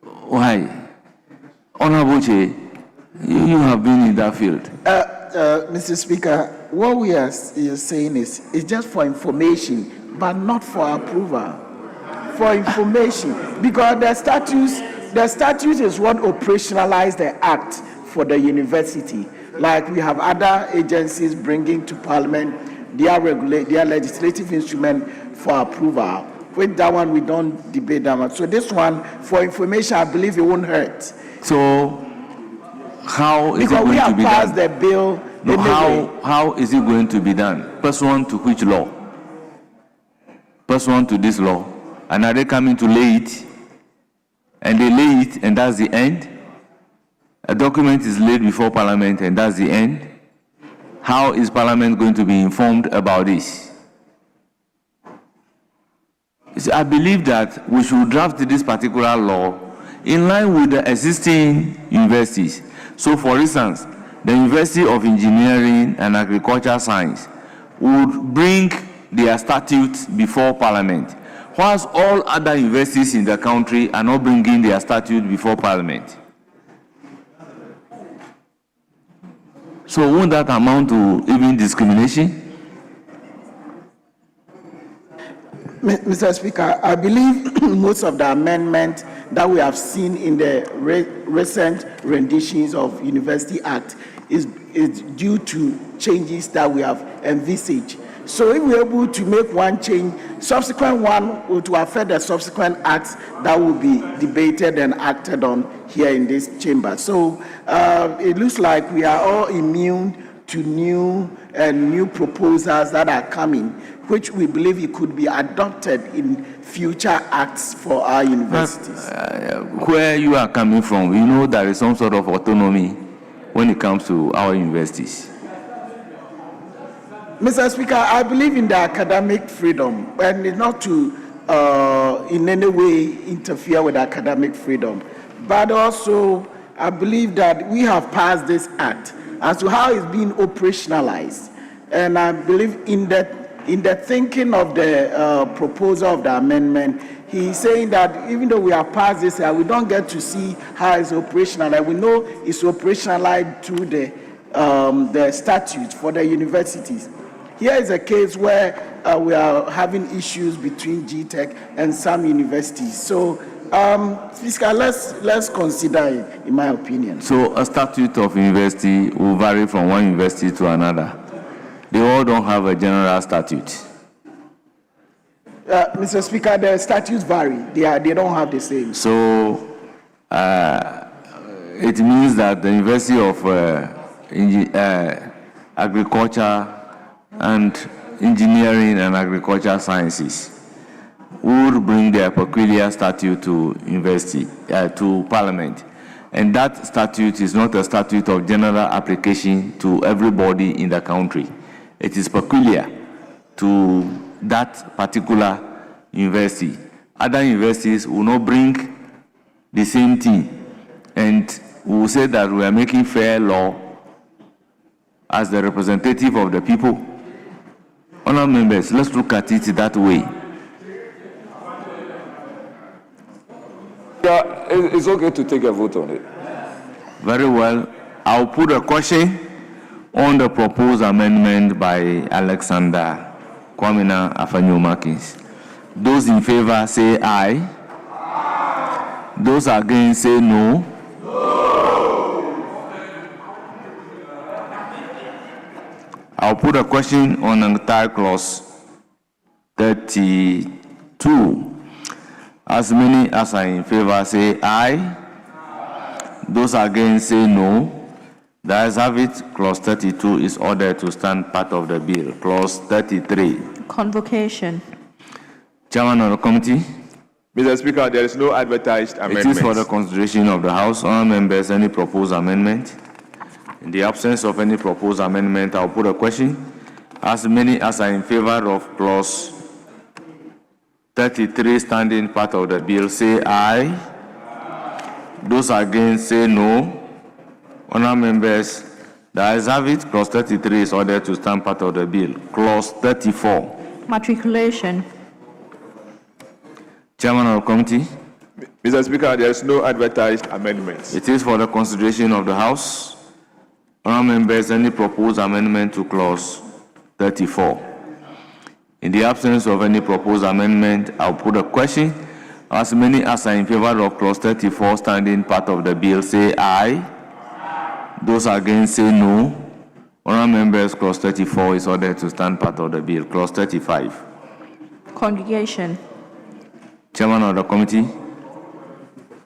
why? Honorable Che, you have been in that field. Mr. Speaker, what we are saying is it's just for information, but not for approval. For information, because the statute is what operationalizes the act for the university. Like we have other agencies bringing to Parliament their legislative instrument for approval. With that one, we don't debate that much. So this one, for information, I believe it won't hurt. So how is because it going we have to be passed done? the bill. No, anyway. how is it going to be done? Pursuant to which law? Pursuant to this law. And are they coming to lay it? And they lay it, and that's the end? A document is laid before Parliament, and that's the end? How is Parliament going to be informed about this? See, I believe that we should draft this particular law in line with the existing universities. So, for instance, the University of Engineering and Agricultural Science would bring their statutes before Parliament, whilst all other universities in the country are not bringing their statute before Parliament. So won't that amount to even discrimination? Mr. Speaker, I believe most of the amendments that we have seen in the recent renditions of University Act is due to changes that we have envisaged. So if we're able to make one change, subsequent one will affect the subsequent acts that will be debated and acted on here in this chamber. So it looks like we are all immune to new proposals that are coming, which we believe it could be adopted in future acts for our universities. Where you are coming from, you know there is some sort of autonomy when it comes to our universities. Mr. Speaker, I believe in the academic freedom and not to in any way interfere with academic freedom. But also, I believe that we have passed this act as to how it's being operationalized. And I believe in the thinking of the proposal of the amendment, he's saying that even though we have passed this, we don't get to see how it's operationalized. We know it's operationalized through the statute for the universities. Here is a case where we are having issues between GTech and some universities. So, Speaker, let's consider it, in my opinion. So, a statute of university will vary from one university to another. They all don't have a general statute. Mr. Speaker, the statutes vary. They don't have the same. So, it means that the University of Agriculture and Engineering and Agricultural Sciences would bring their peculiar statute to university, to Parliament. And that statute is not a statute of general application to everybody in the country. It is peculiar to that particular university. Other universities will not bring the same thing. And we will say that we are making fair law as the representative of the people. Honourable members, let's look at it that way. Yeah, it's okay to take a vote on it. Very well. I'll put a question On the proposed amendment by Alexander Kwamina Afanyo-Markins, those in favor say aye. Those against say no. I'll put a question on entire clause 32. As many as are in favor say aye. Those against say no. The ayes have it. Clause 32 is ordered to stand part of the bill. Clause 33. Convocation. Chairman of the committee. Mr. Speaker, there is no advertised amendment. It is for the consideration of the House. Honourable members, any proposed amendment? In the absence of any proposed amendment, I'll put a question. As many as are in favor of clause 33 standing part of the bill say aye. Those against say no. Honourable members, the ayes have it. Clause 33 is ordered to stand part of the bill. Clause 34. Matriculation. Chairman of the committee. Mr. Speaker, there is no advertised amendment. It is for the consideration of the House. Honourable members, any proposed amendment to clause 34? In the absence of any proposed amendment, I'll put a question. As many as are in favor of clause 34 standing part of the bill say aye. Those against say no. Honourable members, clause 34 is ordered to stand part of the bill. Clause 35. Congregation. Chairman of the committee.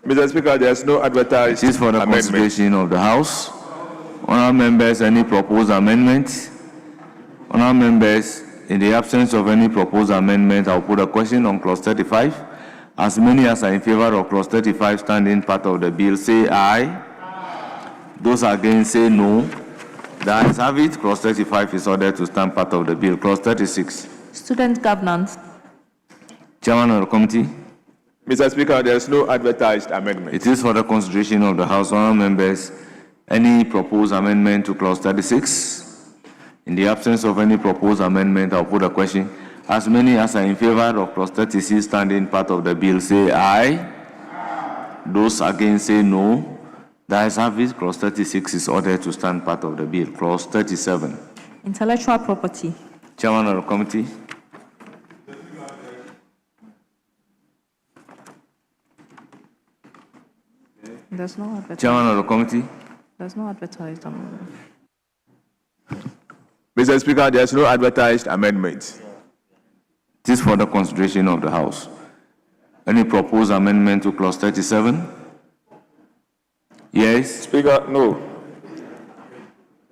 Mr. Speaker, there is no advertised It is for the amendment. consideration of the House. Honourable members, any proposed amendment? Honourable members, in the absence of any proposed amendment, I'll put a question on clause 35. As many as are in favor of clause 35 standing part of the bill say aye. Those against say no. The ayes have it. Clause 35 is ordered to stand part of the bill. Clause 36. Student governance. Chairman of the committee. Mr. Speaker, there is no advertised amendment. It is for the consideration of the House. Honourable members, any proposed amendment to clause 36? In the absence of any proposed amendment, I'll put a question. As many as are in favor of clause 36 standing part of the bill say aye. Those against say no. The ayes have it. Clause 36 is ordered to stand part of the bill. Clause 37. Intellectual property. Chairman of the committee. There's no advertised. Chairman of the committee. There's no advertised amendment. Mr. Speaker, there is no advertised amendment. It is for the consideration of the House. Any proposed amendment to clause 37? Yes? Speaker, no.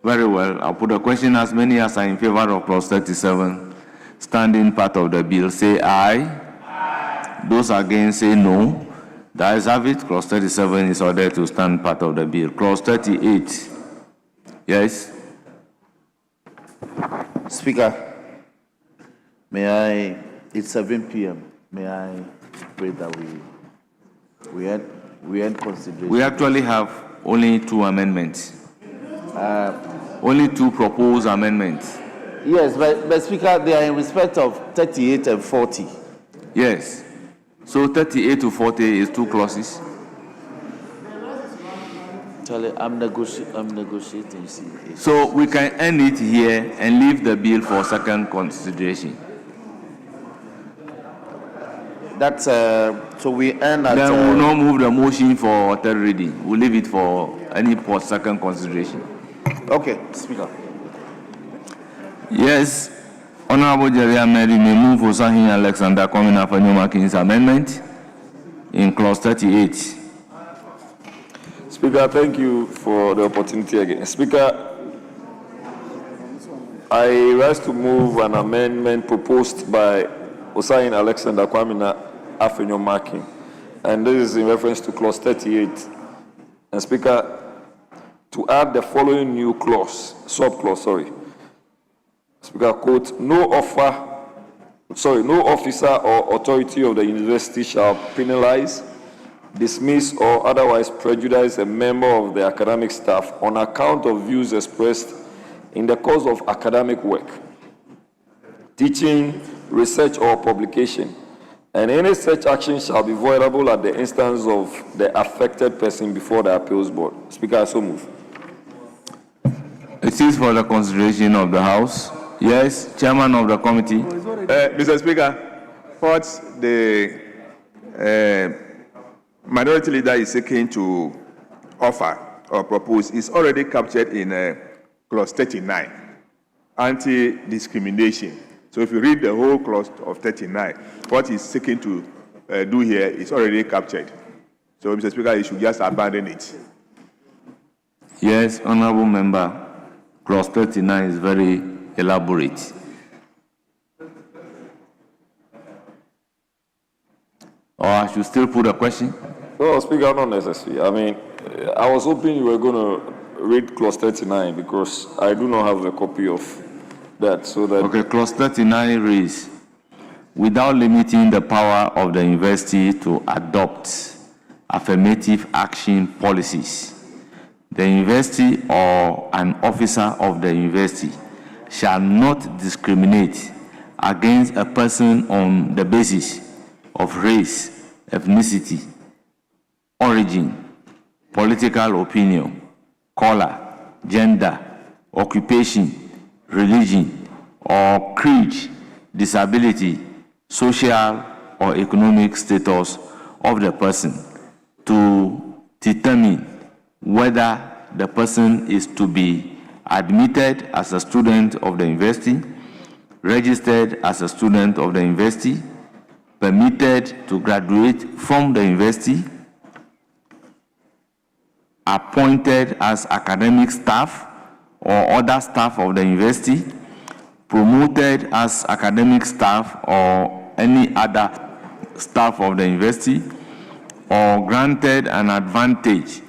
Very well. I'll put a question. As many as are in favor of clause 37, standing part of the bill, say aye. Those against say no. The ayes have it. Clause 37 is ordered to stand part of the bill. Clause 38. Yes? Speaker, it's 7 p.m. May I pray that we end consideration? We actually have only two amendments. Only two proposed amendments. Yes, but Speaker, they are in respect of 38 and 40. Yes. So 38 to 40 is two clauses. Charlie, I'm negotiating. See. So we can end it here and leave the bill for second consideration. That's so we end at. Then we will not move the motion for third reading. We'll leave it for any for second consideration. Okay, Speaker. Yes, Honorable Jerry Ahmed may move Osahin Alexander Kwamina Afanyo-Markins amendment in clause 38. Speaker, thank you for the opportunity again. Speaker, I rise to move an amendment proposed by Osahin Alexander Kwamina Afanyo-Markins, and this is in reference to clause 38. And Speaker, to add the following new clause, subclause, Speaker, quote, no officer or authority of the university shall penalize, dismiss, or otherwise prejudice a member of the academic staff on account of views expressed in the course of academic work, teaching, research, or publication, and any such action shall be voidable at the instance of the affected person before the appeals board. Speaker, I so move. It It is for the consideration of the House. Yes, Chairman of the committee. Mr. Speaker, what the minority leader is seeking to offer or propose is already captured in clause 39, anti-discrimination. So if you read the whole clause of 39, what he's seeking to do here is already captured. So, Mr. Speaker, you should just abandon it. Yes, Honorable Member, clause 39 is very elaborate. Or I should still put a question? No, Speaker, not necessary. I mean, I was hoping you were going to read clause 39 because I do not have a copy of that. So that Okay, clause 39 reads, without limiting the power of the university to adopt affirmative action policies, the university or an officer of the university shall not discriminate against a person on the basis of race, ethnicity, origin, political opinion, color, gender, occupation, religion, or creed, disability, social or economic status of the person, to determine whether the person is to be admitted as a student of the university, registered as a student of the university, permitted to graduate from the university, appointed as academic staff or other staff of the university, promoted as academic staff or any other staff of the university, or granted an advantage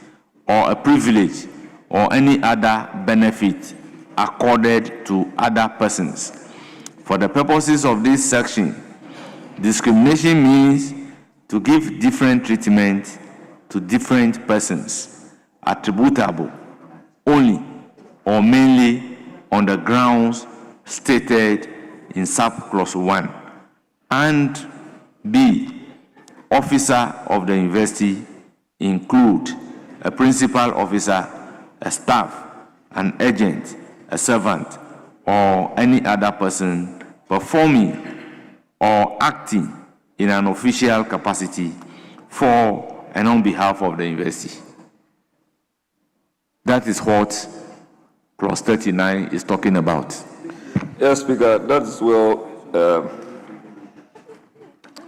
or a privilege or any other benefit accorded to other persons. For the purposes of this section, discrimination means to give different treatment to different persons, attributable only or mainly on the grounds stated in subclause 1, and B, officer of the university include a principal officer, a staff, an agent, a servant, or any other person performing or acting in an official capacity for and on behalf of the university. That is what clause 39 is talking about. yes, Speaker, that's well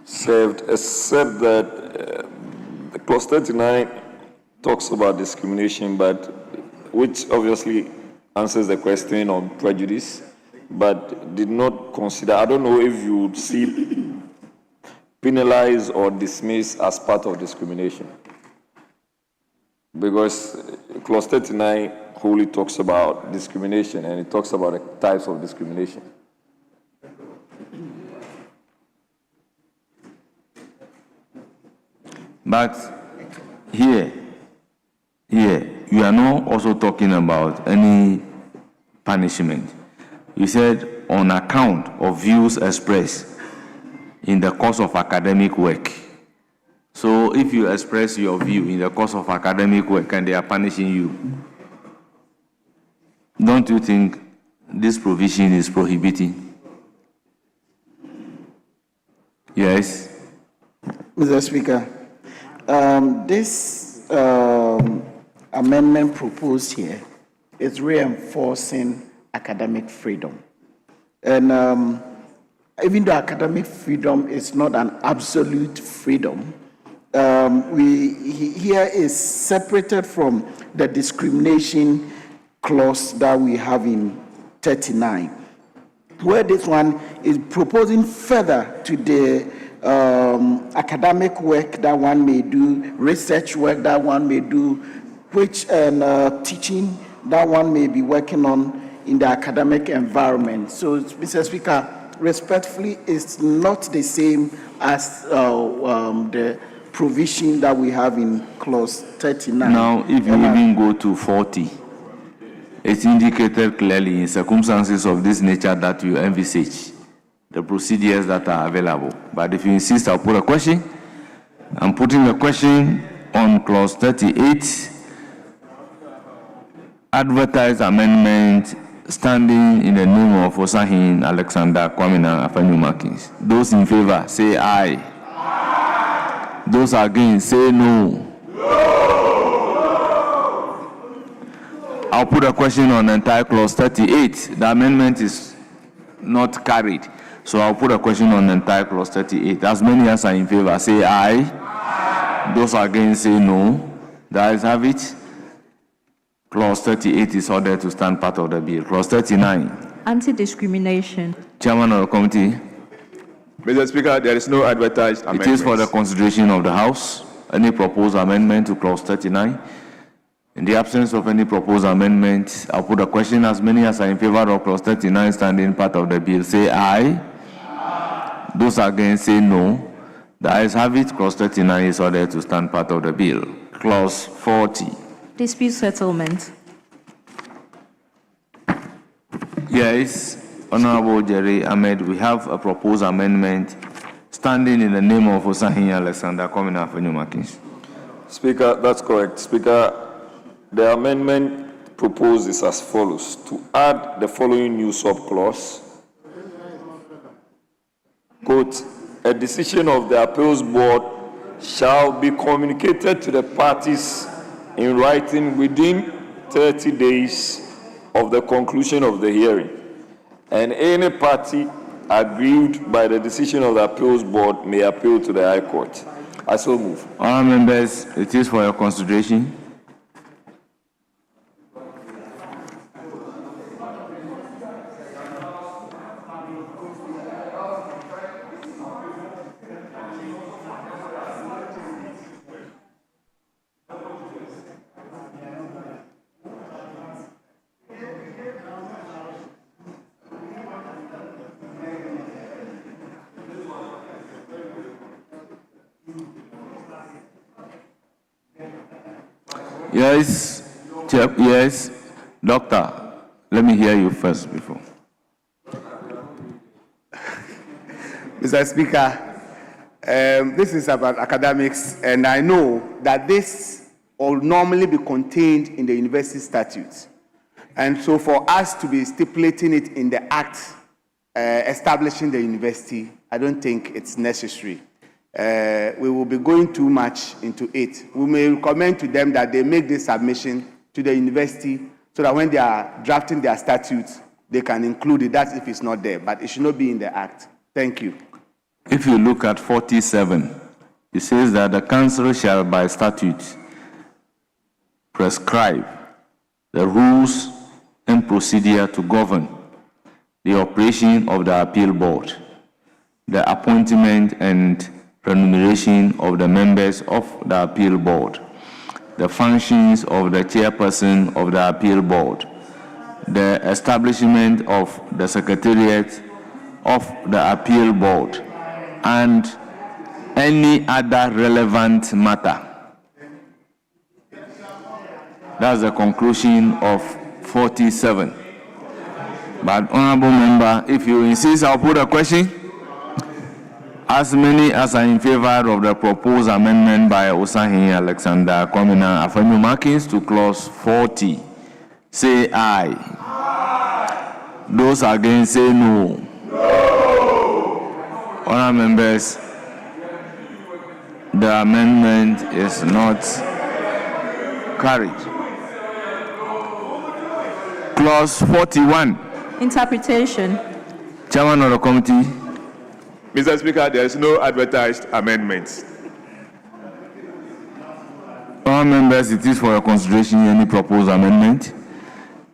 served, except that the clause 39 talks about discrimination, but which obviously answers the question on prejudice, but did not consider. I don't know if you would see penalize or dismiss as part of discrimination, because clause 39 wholly talks about discrimination, and it talks about the types of discrimination. But here, you are not also talking about any punishment. You said on account of views expressed in the course of academic work. So if you express your view in the course of academic work and they are punishing you, don't you think this provision is prohibiting? Yes? Mr. Speaker, this amendment proposed here is reinforcing academic freedom. And even though academic freedom is not an absolute freedom, here is separated from the discrimination clause that we have in 39, where this one is proposing further to the academic work that one may do, research work that one may do, which teaching that one may be working on in the academic environment. So, Mr. Speaker, respectfully, it's not the same as the provision that we have in clause 39. Now, if you even go to 40, it's indicated clearly in circumstances of this nature that you envisage the procedures that are available. But if you insist, I'll put a question. I'm putting a question on clause 38. advertised amendment standing in the name of Osahin Alexander Kwamina Afenyo-Markins. Those in favor, say aye. Those against, say no. I'll put a question on entire clause 38. The amendment is not carried. So I'll put a question on entire clause 38. As many as are in favor, say aye. Those against, say no. The ayes have it. Clause 38 is ordered to stand part of the bill. Clause 39. Anti-discrimination. Chairman of the committee. Mr. Speaker, there is no advertised amendment. It is for the consideration of the House. Any proposed amendment to clause 39? In the absence of any proposed amendment, I'll put a question. As many as are in favor of clause 39 standing part of the bill, say aye. Those against, say no. The ayes have it. Clause 39 is ordered to stand part of the bill. Clause 40. Dispute settlement. Yes, Honorable Jerry Ahmed, we have a proposed amendment standing in the name of Osahin Alexander Kwamina Afenyo-Markins. Speaker, that's correct. Speaker, the amendment proposed is as follows: to add the following new subclause. Quote, a decision of the appeals board shall be communicated to the parties in writing within 30 days of the conclusion of the hearing, and any party aggrieved by the decision of the appeals board may appeal to the High Court. I so move. Honourable members, it is for your consideration. Yes, yes, Doctor, let me hear you first before. Mr. Speaker, this is about academics, and I know that this will normally be contained in the university statutes. And so for us to be stipulating it in the act establishing the university, I don't think it's necessary. We will be going too much into it. We may recommend to them that they make this submission to the university so that when they are drafting their statutes, they can include it. That's if it's not there, but it should not be in the act. Thank you. If you look at 47, it says that the council shall by statute prescribe the rules and procedure to govern the operation of the appeal board, the appointment and remuneration of the members of the appeal board, the functions of the chairperson of the appeal board, the establishment of the secretariat of the appeal board, and any other relevant matter. That's the conclusion of 47. But, honorable member, if you insist, I'll put a question. As many as are in favor of the proposed amendment by Osahin Alexander Kwamina Afenyo-Markins to clause 40, say aye. Those against, say no. Honourable members, the amendment is not carried. Clause 41. Interpretation. Chairman of the committee. Mr. Speaker, there is no advertised amendments. Honourable members, it is for your consideration any proposed amendment.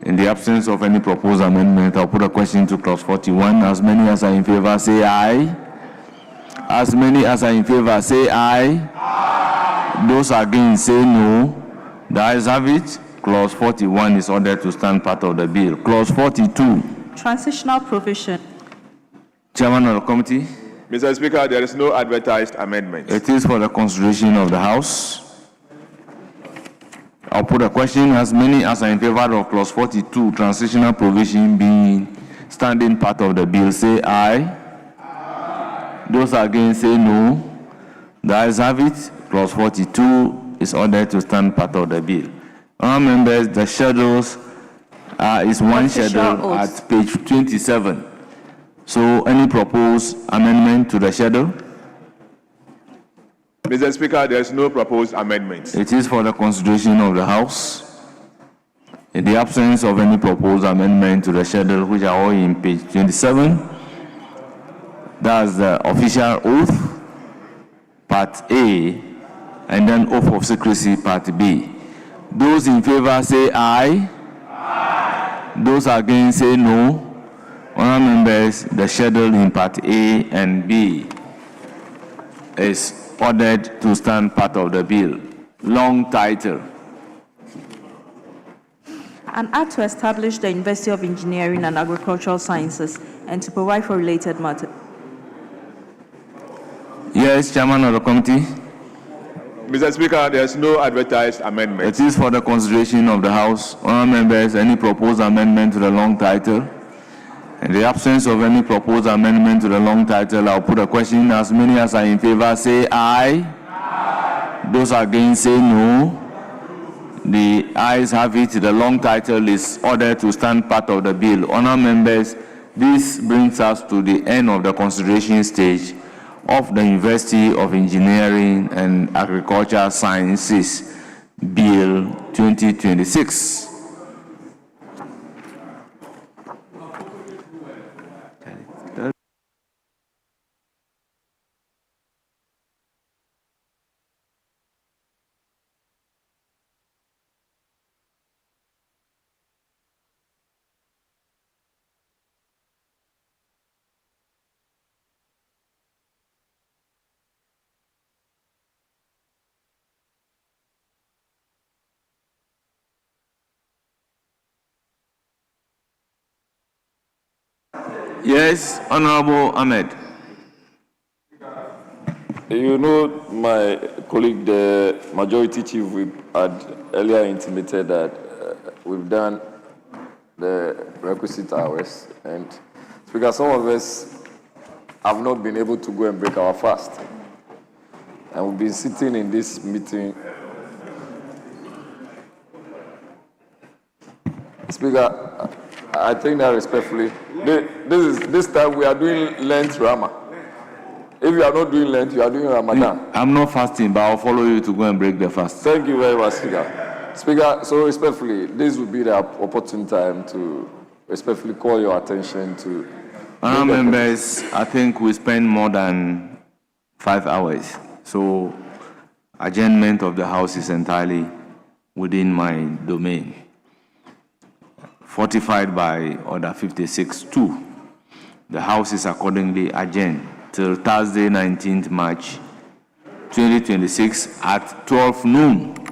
In the absence of any proposed amendment, I'll put a question to clause 41. As many as are in favor, say aye. As many as are in favor, say aye. Aye. Those against, say no. The ayes have it. Clause 41 is ordered to stand part of the bill. Clause 42. Transitional provision. Chairman of the committee. Mr. Speaker, there is no advertised amendment. It is for the consideration of the House. I'll put a question. As many as are in favor of clause 42, transitional provision being standing part of the bill, say aye. Aye. Those against, say no. The ayes have it. Clause 42 is ordered to stand part of the bill. Honourable members, the schedules is one Official schedule oath. at page 27. So, any proposed amendment to the schedule? Mr. Speaker, there is no proposed amendment. It is for the consideration of the House. In the absence of any proposed amendment to the schedule, which are all in page 27, that's the official oath, part A, and then oath of secrecy, part B. Those in favor say aye. Aye. Those against say no. Honourable members, the schedule in part A and B is ordered to stand part of the bill. Long title. An act to establish the University of Engineering and Agricultural Sciences and to provide for related matters. Yes, Chairman of the committee. Mr. Speaker, there is no advertised amendment. It is for the consideration of the House. Honourable members, any proposed amendment to the long title? In the absence of any proposed amendment to the long title, I'll put a question. As many as are in favor say aye. Aye. Those against say no. The ayes have it. The long title is ordered to stand part of the bill. Honourable members, this brings us to the end of the consideration stage of the University of Engineering and Agricultural Sciences Bill 2026. Yes, Honorable Ahmed. You know, my colleague, the Majority Chief Whip, had earlier intimated that we've done the requisite hours, and because some of us have not been able to go and break our fast, and we've been sitting in this meeting. Speaker, I think that respectfully, this time we are doing Lent Rama. If you are not doing Lent, you are doing Ramadan. I'm not fasting, but I'll follow you to go and break the fast. Thank you very much, Speaker. Speaker, so respectfully, this would be the opportune time to respectfully call your attention to... Honourable members, I think we spend more than 5 hours. So, adjournment of the House is entirely within my domain. Fortified by Order 56-2. The House is accordingly adjourned till Thursday, 19th March 2026 at 12 noon.